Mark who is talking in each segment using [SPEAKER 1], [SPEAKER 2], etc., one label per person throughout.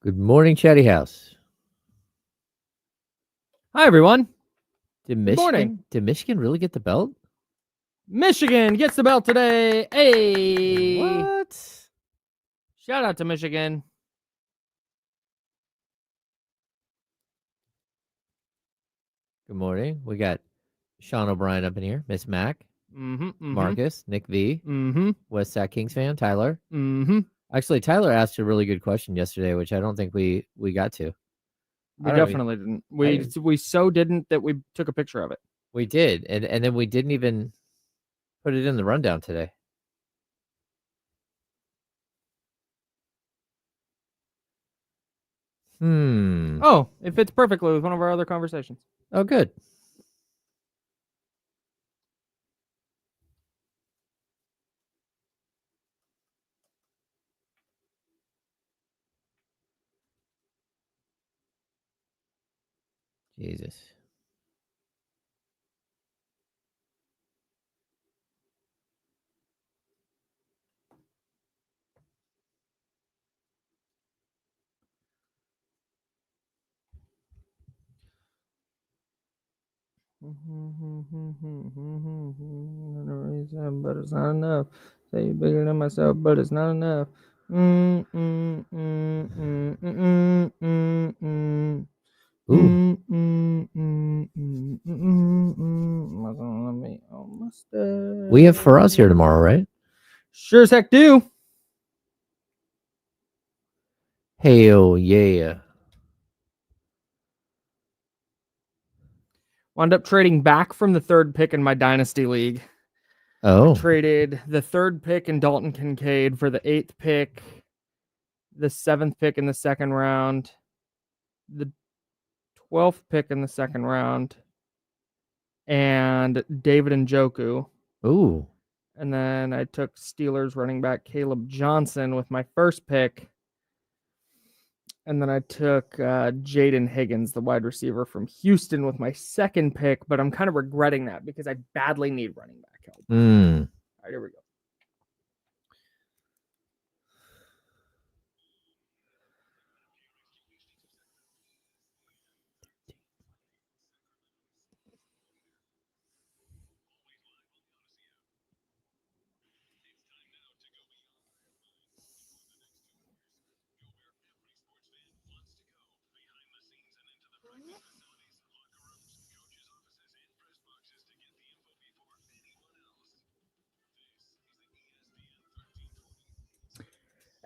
[SPEAKER 1] Good morning, Chatty House.
[SPEAKER 2] Hi, everyone.
[SPEAKER 1] Did
[SPEAKER 2] Good morning.
[SPEAKER 1] Michigan really get the belt?
[SPEAKER 2] Michigan gets the belt today. Hey.
[SPEAKER 1] What?
[SPEAKER 2] Shout out to Michigan.
[SPEAKER 1] Good morning. We got Sean O'Brien up in here, Miss Mac, Marcus, Nick V, West Sac Kings fan, Tyler. Actually, Tyler asked a really good question yesterday, which I don't think we got to.
[SPEAKER 2] We definitely didn't. We so didn't that we took a picture of it.
[SPEAKER 1] We did, and then we didn't even put it in the rundown today.
[SPEAKER 2] Oh, it fits perfectly with one of our other conversations.
[SPEAKER 1] Oh, good. Jesus.
[SPEAKER 2] But it's not enough. Say you're bigger than myself, but it's not enough.
[SPEAKER 1] We have Faraz here tomorrow, right?
[SPEAKER 2] Sure as heck do.
[SPEAKER 1] Hell yeah.
[SPEAKER 2] Wound up trading back from the third pick in my dynasty league.
[SPEAKER 1] Oh.
[SPEAKER 2] I traded the third pick in Dalton Kincaid for the 8th pick, the 7th pick in the second round, the 12th pick in the second round, and David Njoku.
[SPEAKER 1] Ooh.
[SPEAKER 2] And then I took Steelers running back Caleb Johnson with my first pick. And then I took Jaden Higgins, the wide receiver from Houston, with my second pick. But I'm kind of regretting that because I badly need running back help. All right, here we go.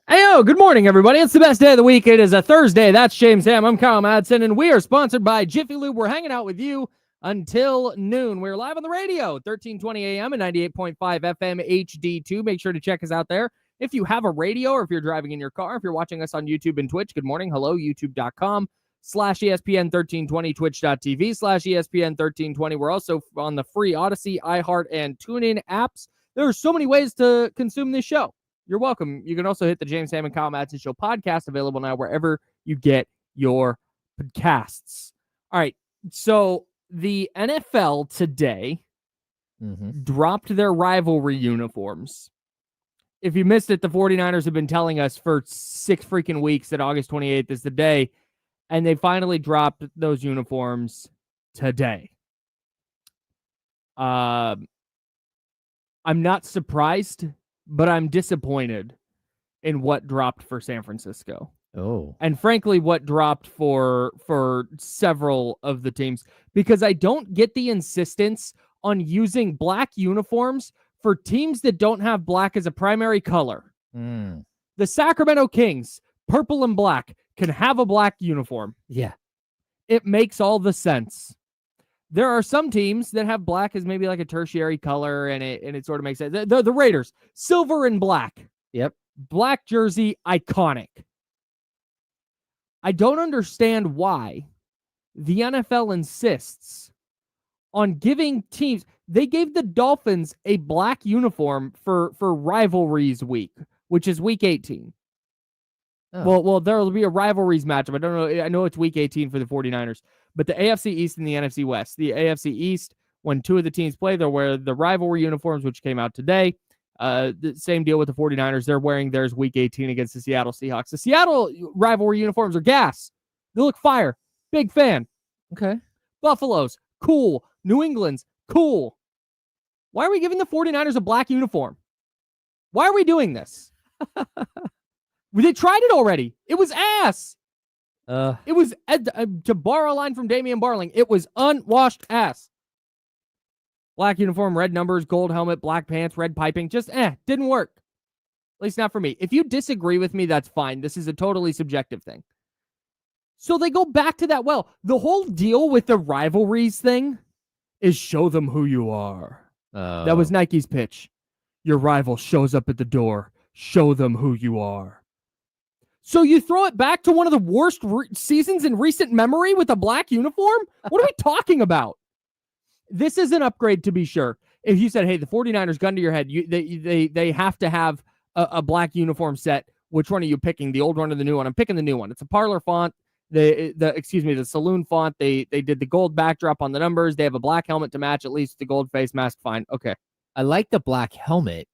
[SPEAKER 2] Heyo, good morning, everybody. It's the best day of the week. It is a Thursday. That's James Ham. I'm Kyle Madsen, and we are sponsored by Jiffy Lube. We're hanging out with you until noon. We're live on the radio, 1320 a.m. and 98.5 FM HD2. Make sure to check us out there. If you have a radio or if you're driving in your car, if you're watching us on YouTube and Twitch, good morning. Hello, youtube.com/ESPN1320, twitch.tv/ESPN1320. We're also on the free Odyssey, iHeart, and TuneIn apps. There are so many ways to consume this show. You're welcome. You can also hit the James Ham and Kyle Madsen Show podcast, available now wherever you get your podcasts. All right, so the NFL today dropped their rivalry uniforms. If you missed it, the 49ers have been telling us for 6 freaking weeks that August 28th is the day, and they finally dropped those uniforms today. I'm not surprised, but I'm disappointed in what dropped for San Francisco.
[SPEAKER 1] Oh.
[SPEAKER 2] And frankly, what dropped for several of the teams, because I don't get the insistence on using black uniforms for teams that don't have black as a primary color. The Sacramento Kings, purple and black, can have a black uniform.
[SPEAKER 1] Yeah.
[SPEAKER 2] It makes all the sense. There are some teams that have black as maybe like a tertiary color, and it sort of makes sense. The Raiders, silver and black.
[SPEAKER 1] Yep.
[SPEAKER 2] Black jersey, iconic. I don't understand why the NFL insists on giving teams. They gave the Dolphins a black uniform for rivalries week, which is week 18. Oh. Well, there will be a rivalries matchup. I don't know. I know it's week 18 for the 49ers, but the AFC East and the NFC West. The AFC East, when 2 of the teams play, they'll wear the rivalry uniforms, which came out today. The same deal with the 49ers. They're wearing theirs week 18 against the Seattle Seahawks. The Seattle rivalry uniforms are gas. They look fire. Big fan.
[SPEAKER 1] Okay.
[SPEAKER 2] Buffalo's, cool. New England's, cool. Why are we giving the 49ers a black uniform? Why are we doing this? They tried it already. It was ass. It was, to borrow a line from Damian Barling, it was unwashed ass. Black uniform, red numbers, gold helmet, black pants, red piping. Just, didn't work. At least not for me. If you disagree with me, that's fine. This is a totally subjective thing. So they go back to that. Well, the whole deal with the rivalries thing is show them who you are. That was Nike's pitch. Your rival shows up at the door. Show them who you are. So you throw it back to one of the worst seasons in recent memory with a black uniform? What are we talking about? This is an upgrade, to be sure. If you said, hey, the 49ers, gun to your head, they have to have a black uniform set. Which one are you picking? The old one or the new one? I'm picking the new one. It's a parlor font. The saloon font. They did the gold backdrop on the numbers. They have a black helmet to match at least the gold face mask. Fine. Okay.
[SPEAKER 1] I like the black helmet,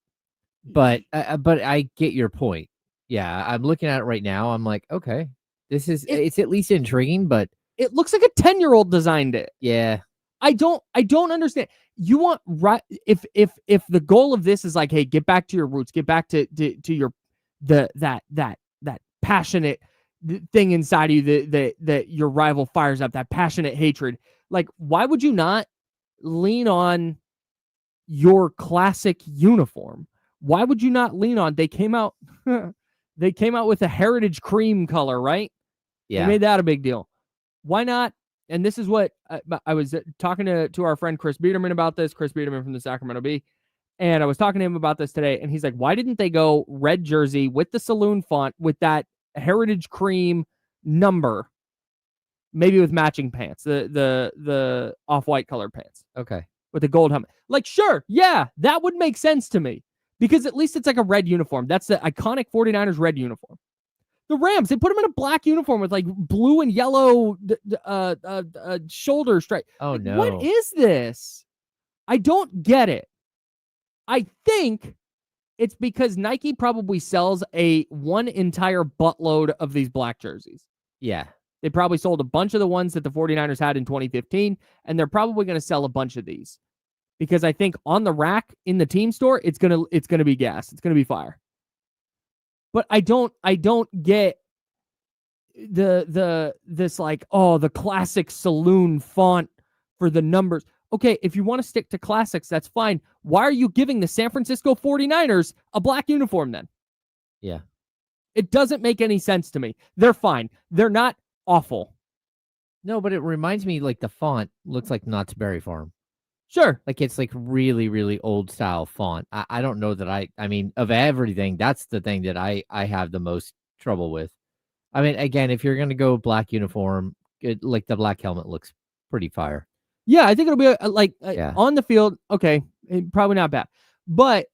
[SPEAKER 1] but I get your point. Yeah, I'm looking at it right now. I'm like, okay, it's at least intriguing, but
[SPEAKER 2] it looks like a 10-year-old designed it.
[SPEAKER 1] Yeah.
[SPEAKER 2] I don't understand. You want if the goal of this is like, hey, get back to your roots, get back to your that passionate thing inside of you that your rival fires up, that passionate hatred. Like, why would you not lean on your classic uniform? Why would you not lean on? They came out with a heritage cream color, right?
[SPEAKER 1] Yeah,
[SPEAKER 2] they made that a big deal. Why not? And this is what I was talking to our friend Chris Biederman about this. Chris Biederman from the Sacramento Bee. And I was talking to him about this today. And he's like, why didn't they go red jersey with the saloon font with that heritage cream number? Maybe with matching pants, the off-white colored pants.
[SPEAKER 1] Okay.
[SPEAKER 2] With the gold helmet. Like, sure, yeah, that would make sense to me. Because at least it's like a red uniform. That's the iconic 49ers red uniform. The Rams, they put them in a black uniform with like blue and yellow shoulder stripe.
[SPEAKER 1] Oh,
[SPEAKER 2] like,
[SPEAKER 1] no.
[SPEAKER 2] What is this? I don't get it. I think it's because Nike probably sells one entire buttload of these black jerseys.
[SPEAKER 1] Yeah.
[SPEAKER 2] They probably sold a bunch of the ones that the 49ers had in 2015, and they're probably going to sell a bunch of these. Because I think on the rack in the team store, it's gonna be gas. It's gonna be fire. But I don't get this like, oh, the classic saloon font for the numbers. Okay, if you want to stick to classics, that's fine. Why are you giving the San Francisco 49ers a black uniform then?
[SPEAKER 1] Yeah.
[SPEAKER 2] It doesn't make any sense to me. They're fine. They're not awful.
[SPEAKER 1] No, but it reminds me like the font looks like Knott's Berry Farm.
[SPEAKER 2] Sure.
[SPEAKER 1] Like it's like really, really old style font. I don't know that I mean, of everything, that's the thing that I have the most trouble with. I mean, again, if you're going to go black uniform, like the black helmet looks pretty fire.
[SPEAKER 2] Yeah, I think it'll be on the field. Okay, probably not bad. But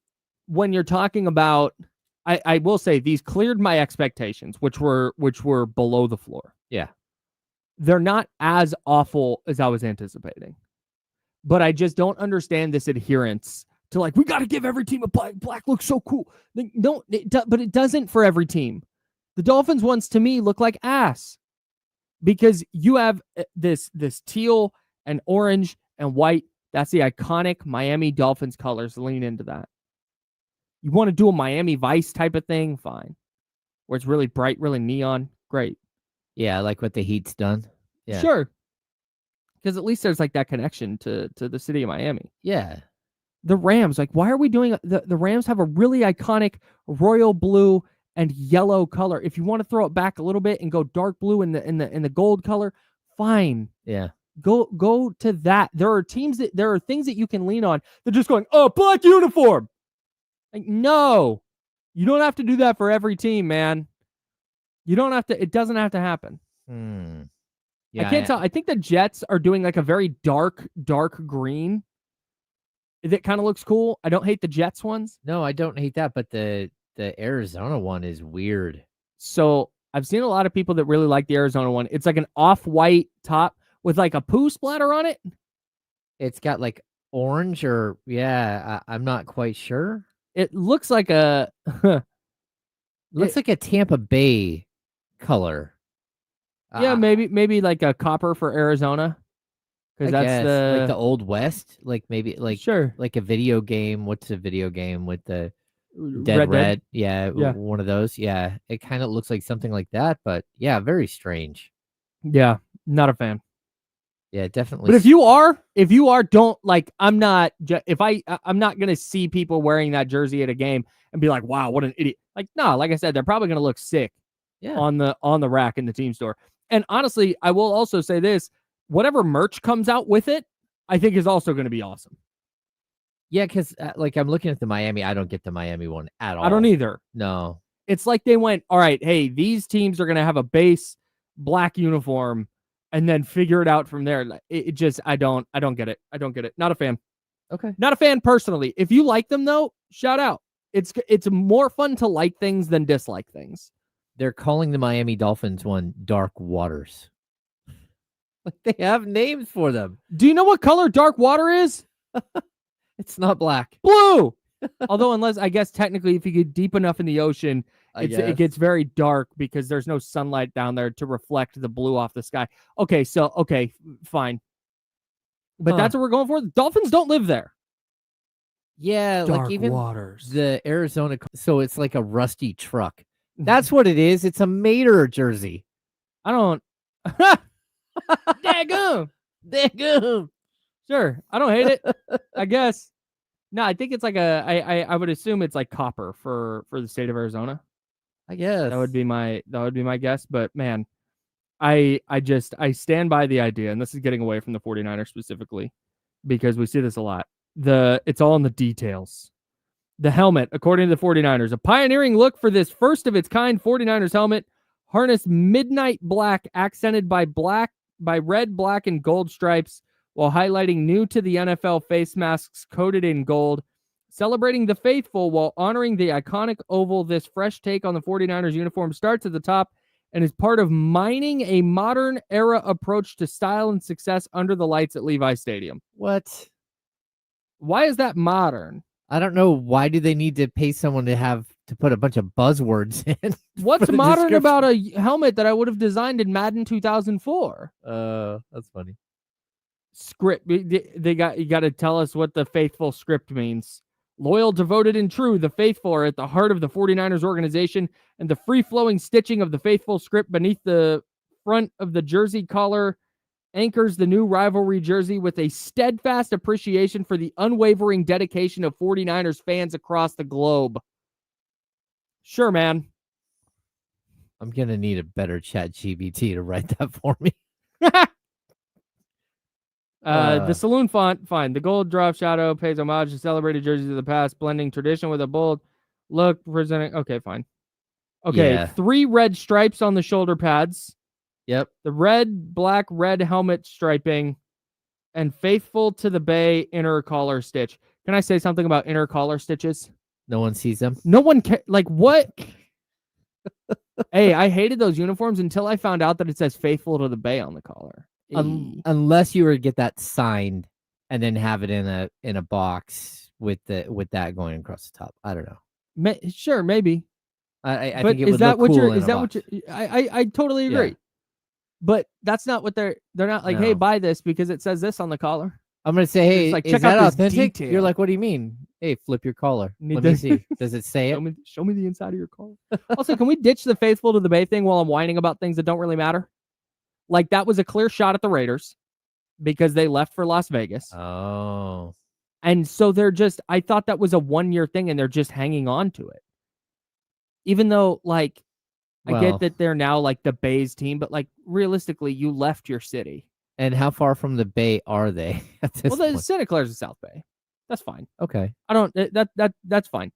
[SPEAKER 2] when you're talking about, I will say these cleared my expectations, which were below the floor.
[SPEAKER 1] Yeah.
[SPEAKER 2] They're not as awful as I was anticipating. But I just don't understand this adherence to like, we got to give every team a black. Black looks so cool. But it doesn't for every team. The Dolphins ones, to me, look like ass. Because you have this teal and orange and white. That's the iconic Miami Dolphins colors. Lean into that. You want to do a Miami Vice type of thing? Fine. Where it's really bright, really neon. Great.
[SPEAKER 1] Yeah, I like what the Heat's done. Yeah.
[SPEAKER 2] Sure. Because at least there's like that connection to the city of Miami.
[SPEAKER 1] Yeah.
[SPEAKER 2] The Rams, like, why are we doing the Rams have a really iconic royal blue and yellow color. If you want to throw it back a little bit and go dark blue in the gold color, fine.
[SPEAKER 1] Yeah.
[SPEAKER 2] Go to that. There are things that you can lean on. They're just going, oh, black uniform. Like, no. You don't have to do that for every team, man. You don't have to, it doesn't have to happen.
[SPEAKER 1] Yeah,
[SPEAKER 2] I can't tell. I think the Jets are doing like a very dark green that kind of looks cool. I don't hate the Jets ones.
[SPEAKER 1] No, I don't hate that, but the Arizona one is weird.
[SPEAKER 2] So I've seen a lot of people that really like the Arizona one. It's like an off-white top with like a poo splatter on it.
[SPEAKER 1] It's got like orange or, I'm not quite sure.
[SPEAKER 2] It looks like a
[SPEAKER 1] Looks like a Tampa Bay color.
[SPEAKER 2] yeah, maybe like a copper for Arizona.
[SPEAKER 1] I
[SPEAKER 2] Because that's
[SPEAKER 1] guess like the Old West, like maybe
[SPEAKER 2] sure
[SPEAKER 1] like a video game. What's a video game with the Dead
[SPEAKER 2] Red Dead.
[SPEAKER 1] Yeah,
[SPEAKER 2] Yeah.
[SPEAKER 1] one of those. Yeah, it kind of looks like something like that, but yeah, very strange.
[SPEAKER 2] Yeah, not a fan.
[SPEAKER 1] Yeah, definitely.
[SPEAKER 2] But if you are, don't like. I'm not gonna see people wearing that jersey at a game and be like, "Wow, what an idiot!" Like, no, like I said, they're probably gonna look sick on the rack in the team store. And honestly, I will also say this: whatever merch comes out with it, I think is also going to be awesome.
[SPEAKER 1] Yeah, because like I'm looking at the Miami, I don't get the Miami one at all.
[SPEAKER 2] I don't either.
[SPEAKER 1] No,
[SPEAKER 2] it's like they went, all right, hey, these teams are gonna have a base black uniform, and then figure it out from there. It just, I don't get it. I don't get it. Not a fan.
[SPEAKER 1] Okay,
[SPEAKER 2] not a fan personally. If you like them though, shout out. It's more fun to like things than dislike things.
[SPEAKER 1] They're calling the Miami Dolphins one Dark Waters. Like they have names for them.
[SPEAKER 2] Do you know what color dark water is?
[SPEAKER 1] It's not black.
[SPEAKER 2] Blue. Although, unless, I guess technically if you get deep enough in the ocean, it gets very dark because there's no sunlight down there to reflect the blue off the sky. Okay, fine. But that's what we're going for. The Dolphins don't live there.
[SPEAKER 1] Yeah,
[SPEAKER 2] dark
[SPEAKER 1] like even
[SPEAKER 2] waters.
[SPEAKER 1] The Arizona, so it's like a rusty truck. That's what it is. It's a Mater jersey.
[SPEAKER 2] I don't. Daggum. Sure, I don't hate it. I guess. No, I think it's like I would assume it's like copper for the state of Arizona.
[SPEAKER 1] I guess
[SPEAKER 2] that would be my guess. But man, I stand by the idea, and this is getting away from the 49ers specifically because we see this a lot. It's all in the details. The helmet, according to the 49ers, a pioneering look for this first of its kind 49ers helmet, harnessed midnight black, accented by red, black, and gold stripes, while highlighting new to the NFL face masks coated in gold. Celebrating the faithful while honoring the iconic oval, this fresh take on the 49ers uniform starts at the top and is part of mining a modern era approach to style and success under the lights at Levi Stadium.
[SPEAKER 1] What?
[SPEAKER 2] Why is that modern?
[SPEAKER 1] I don't know. Why do they need to pay someone to put a bunch of buzzwords in?
[SPEAKER 2] What's modern about a helmet that I would have designed in Madden 2004?
[SPEAKER 1] That's funny.
[SPEAKER 2] Script. You got to tell us what the faithful script means. Loyal, devoted, and true, the faithful are at the heart of the 49ers organization, and the free-flowing stitching of the faithful script beneath the front of the jersey collar anchors the new rivalry jersey with a steadfast appreciation for the unwavering dedication of 49ers fans across the globe. Sure, man.
[SPEAKER 1] I'm going to need a better ChatGPT to write that for me.
[SPEAKER 2] The saloon font, fine. The gold drop shadow pays homage to celebrated jerseys of the past, blending tradition with a bold look presenting. Okay, fine. Okay, yeah. 3 red stripes on the shoulder pads.
[SPEAKER 1] Yep.
[SPEAKER 2] The red, black, red helmet striping, and faithful to the Bay inner collar stitch. Can I say something about inner collar stitches?
[SPEAKER 1] No one sees them.
[SPEAKER 2] No one like what? Hey, I hated those uniforms until I found out that it says faithful to the Bay on the collar.
[SPEAKER 1] Unless you were to get that signed and then have it in a box with that going across the top. I don't know.
[SPEAKER 2] Sure, maybe.
[SPEAKER 1] I think it would look cool in a box.
[SPEAKER 2] I totally agree. Yeah. But that's not what they're not like, hey, buy this because it says this on the collar.
[SPEAKER 1] I'm going to say, hey,
[SPEAKER 2] like,
[SPEAKER 1] is
[SPEAKER 2] check
[SPEAKER 1] that
[SPEAKER 2] out
[SPEAKER 1] authentic?
[SPEAKER 2] Detail.
[SPEAKER 1] You're like, what do you mean? Hey, flip your collar. Let me see. Does it say it?
[SPEAKER 2] Show me the inside of your collar. Also, can we ditch the faithful to the Bay thing while I'm whining about things that don't really matter? Like, that was a clear shot at the Raiders because they left for Las Vegas.
[SPEAKER 1] Oh.
[SPEAKER 2] And so I thought that was a 1-year thing and they're just hanging on to it. Even though, like, I get that they're now like the Bay's team, but like realistically, you left your city.
[SPEAKER 1] And how far from the Bay are they at this point?
[SPEAKER 2] Santa Clara's the South Bay. That's fine.
[SPEAKER 1] Okay.
[SPEAKER 2] I don't that's fine.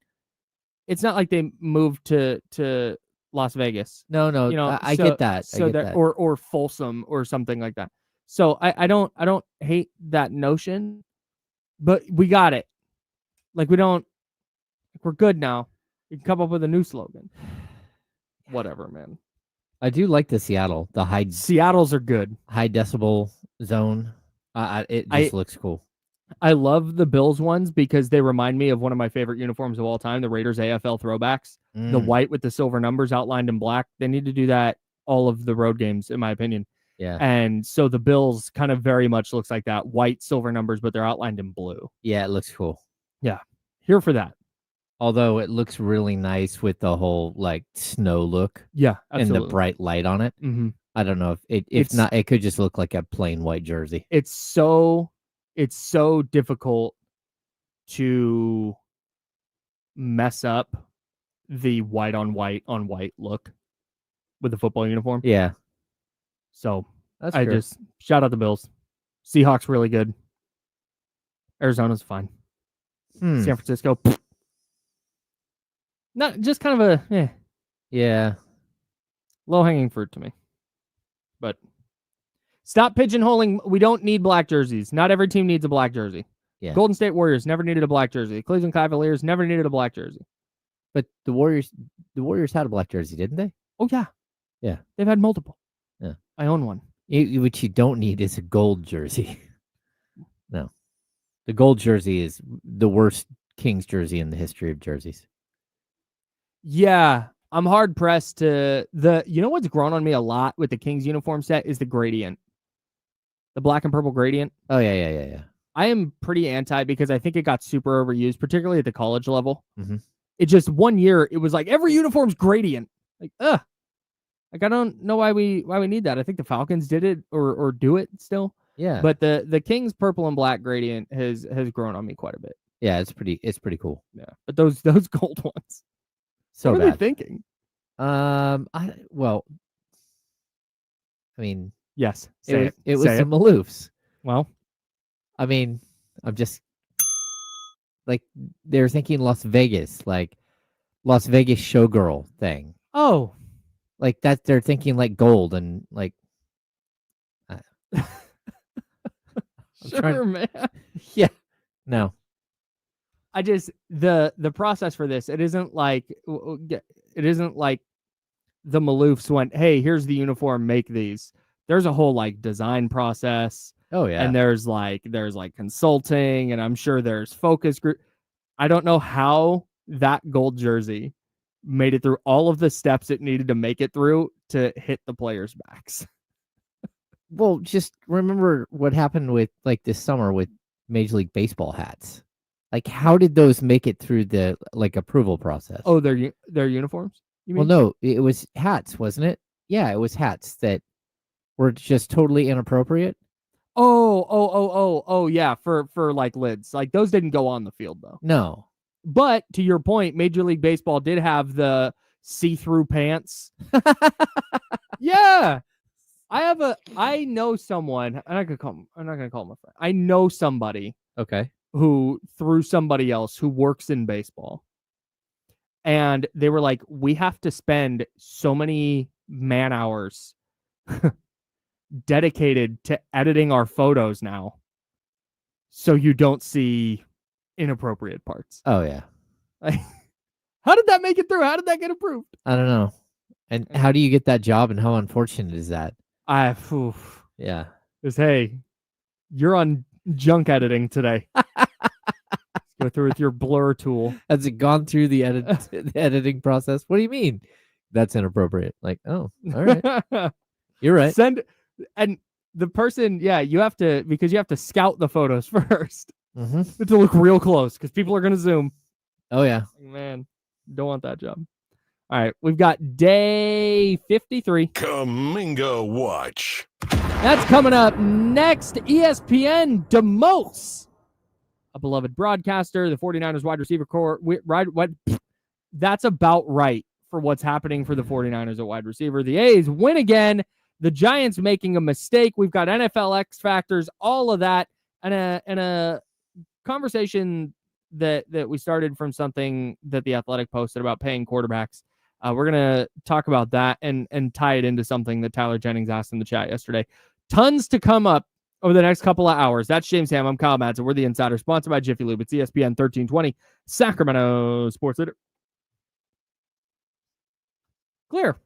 [SPEAKER 2] It's not like they moved to Las Vegas.
[SPEAKER 1] No,
[SPEAKER 2] you know,
[SPEAKER 1] I get that.
[SPEAKER 2] So or Folsom or something like that. So I don't hate that notion, but we got it. Like we're good now. We can come up with a new slogan. Whatever, man.
[SPEAKER 1] I do like the Seattle.
[SPEAKER 2] Seattle's are good.
[SPEAKER 1] High decibel zone. It just looks cool.
[SPEAKER 2] I love the Bills ones because they remind me of one of my favorite uniforms of all time, the Raiders AFL throwbacks. The white with the silver numbers outlined in black. They need to do that all of the road games, in my opinion.
[SPEAKER 1] Yeah.
[SPEAKER 2] And so the Bills kind of very much looks like that. White, silver numbers, but they're outlined in blue.
[SPEAKER 1] Yeah, it looks cool.
[SPEAKER 2] Yeah. Here for that.
[SPEAKER 1] Although it looks really nice with the whole like snow look.
[SPEAKER 2] Yeah,
[SPEAKER 1] And
[SPEAKER 2] absolutely.
[SPEAKER 1] the bright light on it.
[SPEAKER 2] Mm-hmm.
[SPEAKER 1] I don't know if not, it could just look like a plain white jersey.
[SPEAKER 2] It's so difficult to mess up the white on white look with the football uniform.
[SPEAKER 1] Yeah.
[SPEAKER 2] So
[SPEAKER 1] That's
[SPEAKER 2] I
[SPEAKER 1] true.
[SPEAKER 2] just shout out the Bills. Seahawks really good. Arizona's fine. San Francisco, not just kind of a
[SPEAKER 1] yeah,
[SPEAKER 2] low hanging fruit to me. But stop pigeonholing. We don't need black jerseys. Not every team needs a black jersey.
[SPEAKER 1] Yeah.
[SPEAKER 2] Golden State Warriors never needed a black jersey. Cleveland Cavaliers never needed a black jersey.
[SPEAKER 1] But the Warriors had a black jersey, didn't they?
[SPEAKER 2] Oh yeah,
[SPEAKER 1] yeah.
[SPEAKER 2] They've had multiple.
[SPEAKER 1] Yeah,
[SPEAKER 2] I own one.
[SPEAKER 1] What you don't need is a gold jersey. No, the gold jersey is the worst Kings jersey in the history of jerseys.
[SPEAKER 2] Yeah, I'm hard pressed to you know what's grown on me a lot with the Kings uniform set is the gradient. The black and purple gradient.
[SPEAKER 1] Oh, yeah.
[SPEAKER 2] I am pretty anti because I think it got super overused, particularly at the college level.
[SPEAKER 1] Mm-hmm.
[SPEAKER 2] It just 1 year, it was like every uniform's gradient. Like, I don't know why we need that. I think the Falcons did it or do it still.
[SPEAKER 1] Yeah.
[SPEAKER 2] But the Kings purple and black gradient has grown on me quite a bit.
[SPEAKER 1] Yeah, it's pretty cool.
[SPEAKER 2] Yeah. But those gold ones.
[SPEAKER 1] So
[SPEAKER 2] what
[SPEAKER 1] bad.
[SPEAKER 2] are they thinking?
[SPEAKER 1] I mean,
[SPEAKER 2] yes.
[SPEAKER 1] It was the Maloofs.
[SPEAKER 2] Well,
[SPEAKER 1] I mean, I'm just like they're thinking Las Vegas showgirl thing.
[SPEAKER 2] Oh,
[SPEAKER 1] like that they're thinking like gold and like
[SPEAKER 2] sure, man.
[SPEAKER 1] Yeah. No.
[SPEAKER 2] I just the process for this, it isn't like the Maloofs went, "Hey, here's the uniform, make these." There's a whole like design process.
[SPEAKER 1] Oh yeah.
[SPEAKER 2] And there's consulting, and I'm sure there's focus group. I don't know how that gold jersey made it through all of the steps it needed to make it through to hit the players' backs.
[SPEAKER 1] Well, just remember what happened with like this summer with Major League Baseball hats. Like, how did those make it through the like approval process?
[SPEAKER 2] Oh, their uniforms? You mean?
[SPEAKER 1] Well, no, it was hats, wasn't it? Yeah, it was hats that were just totally inappropriate.
[SPEAKER 2] Oh, yeah, for like lids. Like those didn't go on the field though.
[SPEAKER 1] No.
[SPEAKER 2] But to your point, Major League Baseball did have the see-through pants. Yeah. I know someone, and I'm not gonna call him a friend. I know somebody who through somebody else who works in baseball. And they were like, we have to spend so many man hours dedicated to editing our photos now so you don't see inappropriate parts.
[SPEAKER 1] Oh yeah.
[SPEAKER 2] How did that make it through? How did that get approved?
[SPEAKER 1] I don't know. And how do you get that job, and how unfortunate is that?
[SPEAKER 2] Yeah. Because hey, you're on junk editing today. Go through with your blur tool.
[SPEAKER 1] Has it gone through the editing process? What do you mean? That's inappropriate. Like, oh, all right. You're right.
[SPEAKER 2] And the person, you have to, because you have to scout the photos first.
[SPEAKER 1] Mm-hmm.
[SPEAKER 2] You have to look real close because people are going to zoom.
[SPEAKER 1] Oh, yeah.
[SPEAKER 2] Man, don't want that job. All right, we've got day 53.
[SPEAKER 3] Kuminga Watch.
[SPEAKER 2] That's coming up next. ESPN demotes a beloved broadcaster, the 49ers wide receiver core. That's about right for what's happening for the 49ers at wide receiver. The A's win again. The Giants making a mistake. We've got NFL X factors, all of that, and a conversation that we started from something that The Athletic posted about paying quarterbacks. We're going to talk about that and tie it into something that Tyler Jennings asked in the chat yesterday. Tons to come up over the next couple of hours. That's James Ham. I'm Kyle Madsen. We're the Insider, sponsored by Jiffy Lube. It's ESPN 1320, Sacramento Sports Leader. Clear.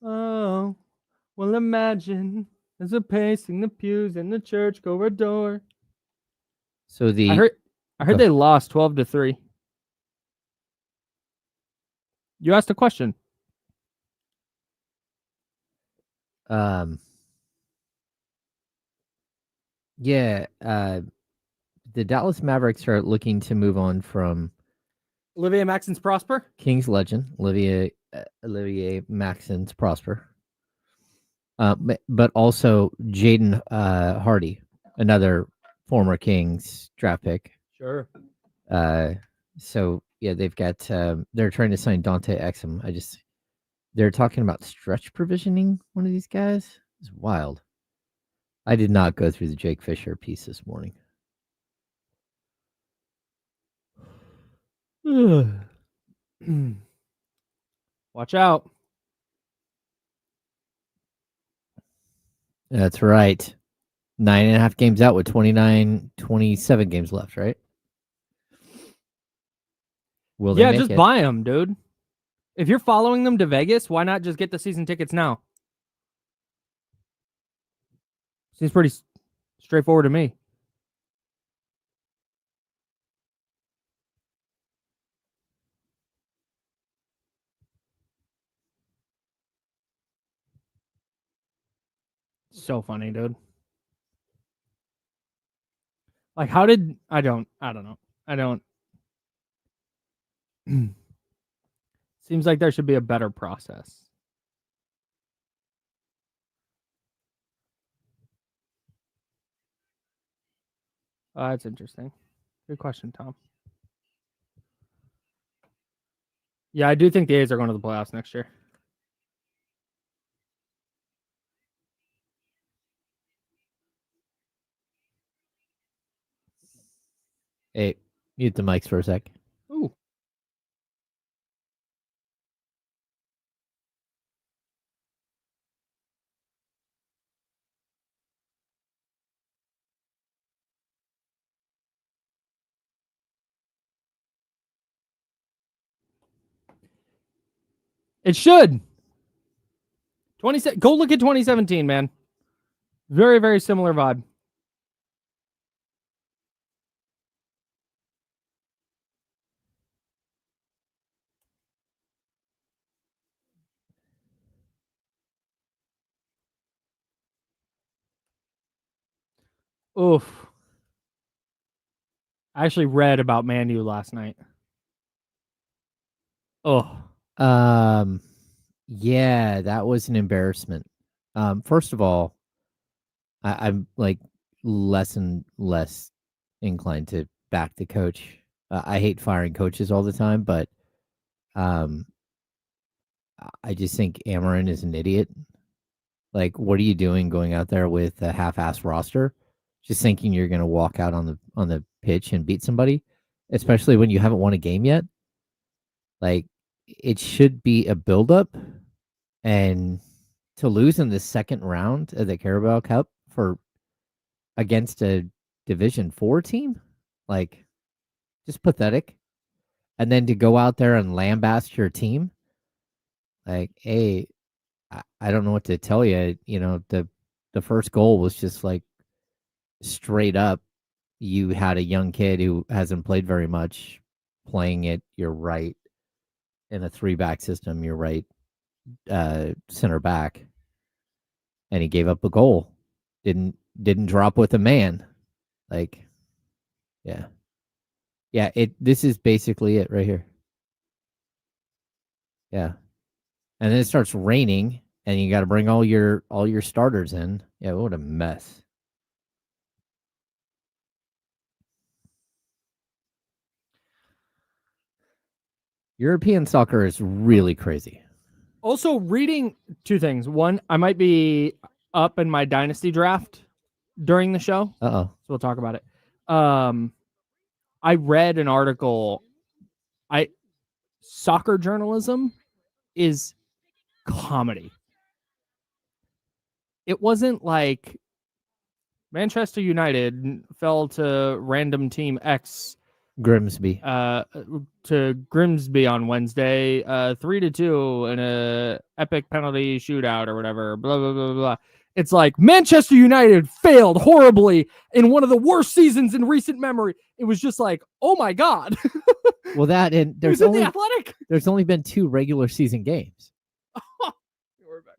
[SPEAKER 2] Oh, well, imagine as we're pacing the pews in the church corridor.
[SPEAKER 1] So
[SPEAKER 2] I heard they lost 12-3. You asked a question.
[SPEAKER 1] Yeah, the Dallas Mavericks are looking to move on from
[SPEAKER 2] Olivier Maxence Prosper?
[SPEAKER 1] Kings legend, Olivier Maxence Prosper. But also Jaden Hardy, another former Kings draft pick.
[SPEAKER 2] Sure.
[SPEAKER 1] So yeah, they've got they're trying to sign Dante Exum. They're talking about stretch provisioning one of these guys. It's wild. I did not go through the Jake Fisher piece this morning.
[SPEAKER 2] Watch out.
[SPEAKER 1] That's right. 9.5 games out with 27 games left, right? Will they make
[SPEAKER 2] just
[SPEAKER 1] it?
[SPEAKER 2] buy them, dude. If you're following them to Vegas, why not just get the season tickets now? Seems pretty straightforward to me. So funny, dude. Like, how did I don't know. I don't. Seems like there should be a better process. That's interesting. Good question, Tom. Yeah, I do think the A's are going to the playoffs next year.
[SPEAKER 1] Hey, mute the mics for a sec.
[SPEAKER 2] Ooh. It should. Go look at 2017, man. Very, very similar vibe. Oof. I actually read about Man U last night. Oh.
[SPEAKER 1] Yeah, that was an embarrassment. First of all, I'm like less and less inclined to back the coach. I hate firing coaches all the time, but I just think Amarin is an idiot. Like, what are you doing going out there with a half-ass roster? Just thinking you're going to walk out on the pitch and beat somebody, especially when you haven't won a game yet. Like, it should be a buildup, and to lose in the second round of the Carabao Cup against a Division 4 team, like, just pathetic. And then to go out there and lambaste your team, like, hey, I don't know what to tell you. You know, the first goal was just like straight up. You had a young kid who hasn't played very much playing at your right in a 3-back system, your right center back, and he gave up a goal. Didn't drop with a man. Like, yeah. This is basically it right here. Yeah. And then it starts raining, and you got to bring all your starters in. Yeah, what a mess. European soccer is really crazy.
[SPEAKER 2] Also, reading two things. One, I might be up in my dynasty draft during the show.
[SPEAKER 1] Uh-oh.
[SPEAKER 2] So we'll talk about it. I read an article. Soccer journalism is comedy. It wasn't like Manchester United fell to random team X
[SPEAKER 1] Grimsby.
[SPEAKER 2] to Grimsby on Wednesday, 3-2 in a epic penalty shootout or whatever. Blah blah blah blah. It's like Manchester United failed horribly in one of the worst seasons in recent memory. It was just like, oh my god.
[SPEAKER 1] Well, that and there's
[SPEAKER 2] the
[SPEAKER 1] only
[SPEAKER 2] Athletic.
[SPEAKER 1] There's only been 2 regular season games.
[SPEAKER 2] We're back.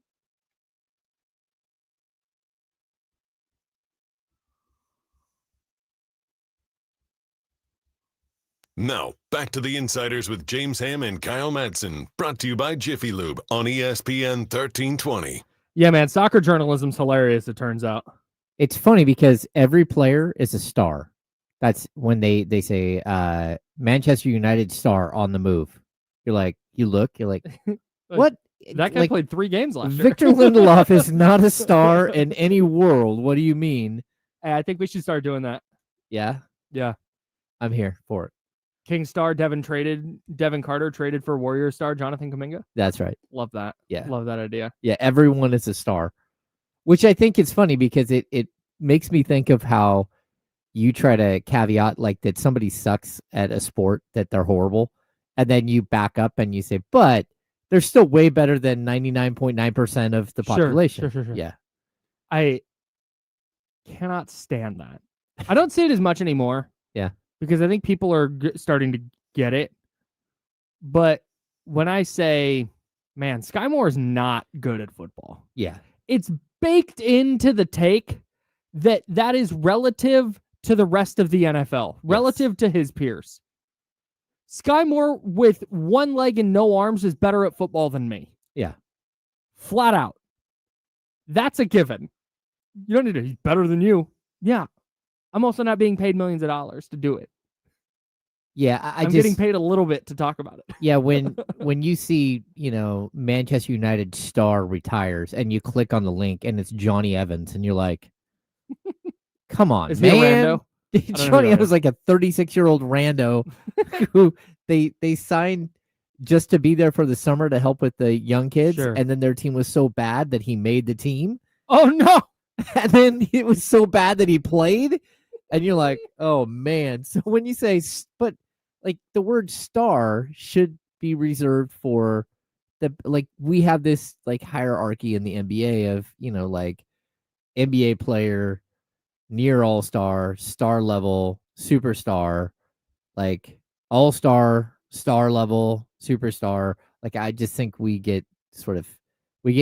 [SPEAKER 3] Now, back to the Insiders with James Ham and Kyle Madsen, brought to you by Jiffy Lube on ESPN 1320.
[SPEAKER 2] Yeah, man, soccer journalism's hilarious, it turns out.
[SPEAKER 1] It's funny because every player is a star. That's when they say Manchester United star on the move. You're like, you're like, what?
[SPEAKER 2] That guy played 3 games last year.
[SPEAKER 1] Victor Lindelof is not a star in any world. What do you mean?
[SPEAKER 2] Hey, I think we should start doing that.
[SPEAKER 1] Yeah?
[SPEAKER 2] Yeah.
[SPEAKER 1] I'm here for it.
[SPEAKER 2] King star Devin Carter traded for Warrior star Jonathan Kuminga.
[SPEAKER 1] That's right.
[SPEAKER 2] Love that.
[SPEAKER 1] Yeah.
[SPEAKER 2] Love that idea.
[SPEAKER 1] Yeah, everyone is a star. Which I think is funny because it makes me think of how you try to caveat like that somebody sucks at a sport, that they're horrible, and then you back up and you say, but they're still way better than 99.9% of the population.
[SPEAKER 2] Sure.
[SPEAKER 1] Yeah.
[SPEAKER 2] I cannot stand that. I don't see it as much anymore.
[SPEAKER 1] Yeah.
[SPEAKER 2] Because I think people are starting to get it. But when I say, man, Sky Moore is not good at football.
[SPEAKER 1] Yeah.
[SPEAKER 2] It's baked into the take that is relative to the rest of the NFL, relative to his peers. Sky Moore with 1 leg and no arms is better at football than me.
[SPEAKER 1] Yeah.
[SPEAKER 2] Flat out. That's a given. You don't need to, he's better than you. Yeah. I'm also not being paid millions of dollars to do it.
[SPEAKER 1] Yeah,
[SPEAKER 2] I'm getting paid a little bit to talk about it.
[SPEAKER 1] Yeah, when you see, Manchester United star retires and you click on the link and it's Johnny Evans and you're like, come on,
[SPEAKER 2] Is
[SPEAKER 1] man.
[SPEAKER 2] he a rando?
[SPEAKER 1] Johnny Evans is like a 36-year-old rando who they signed just to be there for the summer to help with the young kids.
[SPEAKER 2] Sure.
[SPEAKER 1] And then their team was so bad that he made the team.
[SPEAKER 2] Oh, no.
[SPEAKER 1] And then it was so bad that he played. And you're like, oh, man. So when you say, but like the word star should be reserved for we have this like hierarchy in the NBA of, like NBA player, near all-star, star level, superstar, like all-star, star level, superstar. Like I just think we get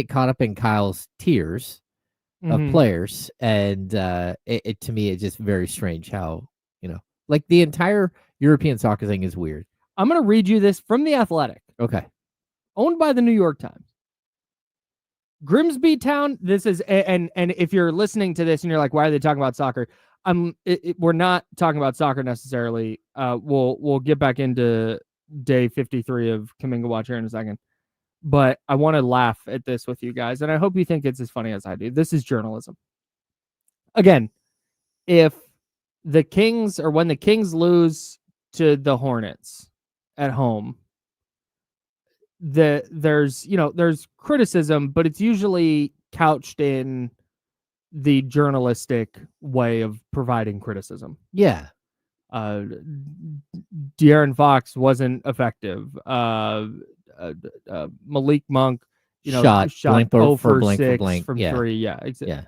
[SPEAKER 1] caught up in Kyle's tiers of players, and it to me it's just very strange how like the entire European soccer thing is weird.
[SPEAKER 2] I'm gonna read you this from The Athletic.
[SPEAKER 1] Okay.
[SPEAKER 2] Owned by the New York Times. Grimsby Town. This is and if you're listening to this and you're like, why are they talking about soccer? We're not talking about soccer necessarily. We'll get back into day 53 of Kuminga Watch here in a second. But I want to laugh at this with you guys, and I hope you think it's as funny as I do. This is journalism. Again, if the Kings or when the Kings lose to the Hornets at home, there's criticism, but it's usually couched in the journalistic way of providing criticism.
[SPEAKER 1] Yeah.
[SPEAKER 2] De'Aaron Fox wasn't effective. Malik Monk, shot
[SPEAKER 1] blank
[SPEAKER 2] 0
[SPEAKER 1] for
[SPEAKER 2] for
[SPEAKER 1] blank
[SPEAKER 2] 6
[SPEAKER 1] for blank.
[SPEAKER 2] from
[SPEAKER 1] Yeah.
[SPEAKER 2] 3. Yeah,
[SPEAKER 1] Yeah.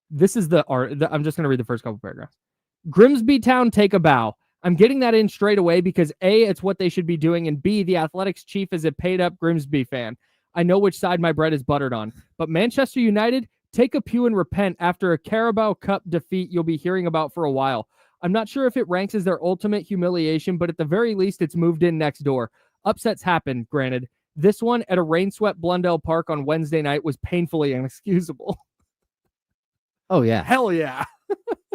[SPEAKER 2] This is the art. I'm just going to read the first couple paragraphs. Grimsby Town, take a bow. I'm getting that in straight away because A, it's what they should be doing, and B, the Athletics chief is a paid-up Grimsby fan. I know which side my bread is buttered on. But Manchester United, take a pew and repent after a Carabao Cup defeat you'll be hearing about for a while. I'm not sure if it ranks as their ultimate humiliation, but at the very least, it's moved in next door. Upsets happen, granted. This one at a rain-swept Blundell Park on Wednesday night was painfully inexcusable.
[SPEAKER 1] Oh, yeah.
[SPEAKER 2] Hell yeah.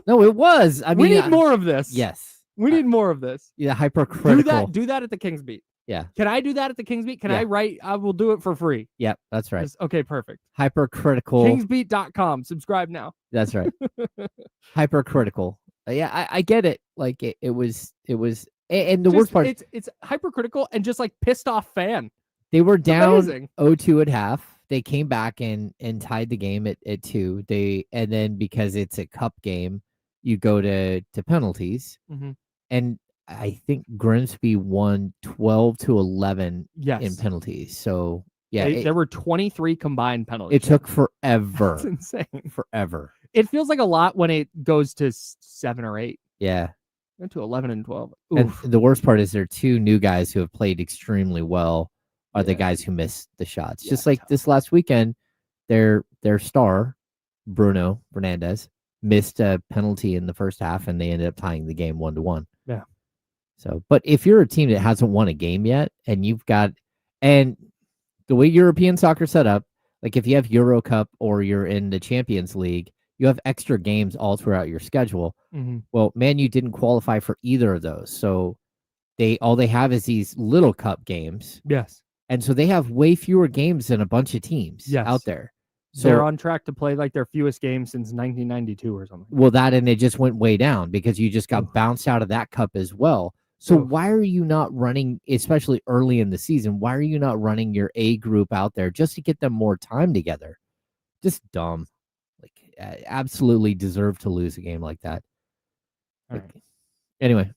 [SPEAKER 1] No, it was. I mean,
[SPEAKER 2] we need more of this.
[SPEAKER 1] Yes.
[SPEAKER 2] We need more of this.
[SPEAKER 1] Yeah, hypercritical.
[SPEAKER 2] Do that at the Kings Beat.
[SPEAKER 1] Yeah.
[SPEAKER 2] Can I do that at the Kings Beat? Can I write? I will do it for free.
[SPEAKER 1] Yep, that's right.
[SPEAKER 2] Okay, perfect.
[SPEAKER 1] Hypercritical.
[SPEAKER 2] Kingsbeat.com. Subscribe now.
[SPEAKER 1] That's right. Hypercritical. Yeah, I get it. Like it was, and the worst part,
[SPEAKER 2] it's hypercritical and just like pissed off fan.
[SPEAKER 1] They were down
[SPEAKER 2] Amazing.
[SPEAKER 1] 0-2 at half they came back and tied the game at 2. And then because it's a cup game, you go to penalties.
[SPEAKER 2] Mm-hmm.
[SPEAKER 1] And I think Grimsby won 12-11
[SPEAKER 2] Yes.
[SPEAKER 1] in penalties. So yeah,
[SPEAKER 2] there were 23 combined penalties.
[SPEAKER 1] It took forever.
[SPEAKER 2] That's insane.
[SPEAKER 1] Forever.
[SPEAKER 2] It feels like a lot when it goes to 7 or 8.
[SPEAKER 1] Yeah.
[SPEAKER 2] Went to 11 and 12.
[SPEAKER 1] Oof. And the worst part is there are 2 new guys who have played extremely well are the guys who missed the shots. Just like this last weekend, their star, Bruno Fernandes, missed a penalty in the first half and they ended up tying the game 1-1.
[SPEAKER 2] Yeah.
[SPEAKER 1] So, but if you're a team that hasn't won a game yet and and the way European soccer set up, like if you have Euro Cup or you're in the Champions League, you have extra games all throughout your schedule.
[SPEAKER 2] Mm-hmm.
[SPEAKER 1] Well, Man U didn't qualify for either of those. So all they have is these little cup games.
[SPEAKER 2] Yes.
[SPEAKER 1] And so they have way fewer games than a bunch of teams out there. So
[SPEAKER 2] they're on track to play like their fewest games since 1992 or something.
[SPEAKER 1] Well, and it just went way down because you just got bounced out of that cup as well. So why are you not running, especially early in the season, why are you not running your A group out there just to get them more time together? Just dumb. Like, absolutely deserve to lose a game like that. Right. Anyway.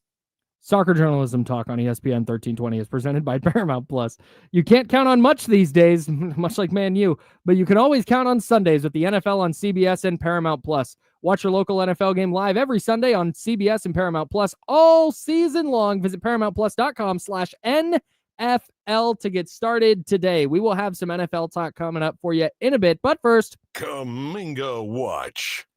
[SPEAKER 2] Soccer journalism talk on ESPN 1320 is presented by Paramount Plus. You can't count on much these days, much like Man U, but you can always count on Sundays with the NFL on CBS and Paramount Plus. Watch your local NFL game live every Sunday on CBS and Paramount Plus all season long. Visit ParamountPlus.com/NFL to get started today. We will have some NFL talk coming up for you in a bit, but first,
[SPEAKER 3] Kuminga Watch.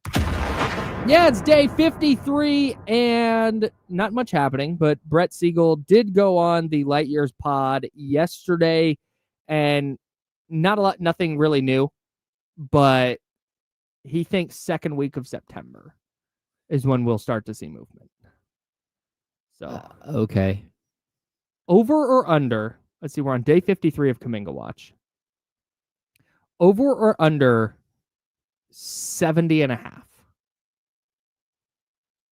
[SPEAKER 2] Yeah, it's day 53 and not much happening, but Brett Siegel did go on the Light Years pod yesterday and nothing really new, but he thinks second week of September is when we'll start to see movement. So,
[SPEAKER 1] okay.
[SPEAKER 2] Over or under, let's see, we're on day 53 of Kuminga Watch. Over or under 70.5.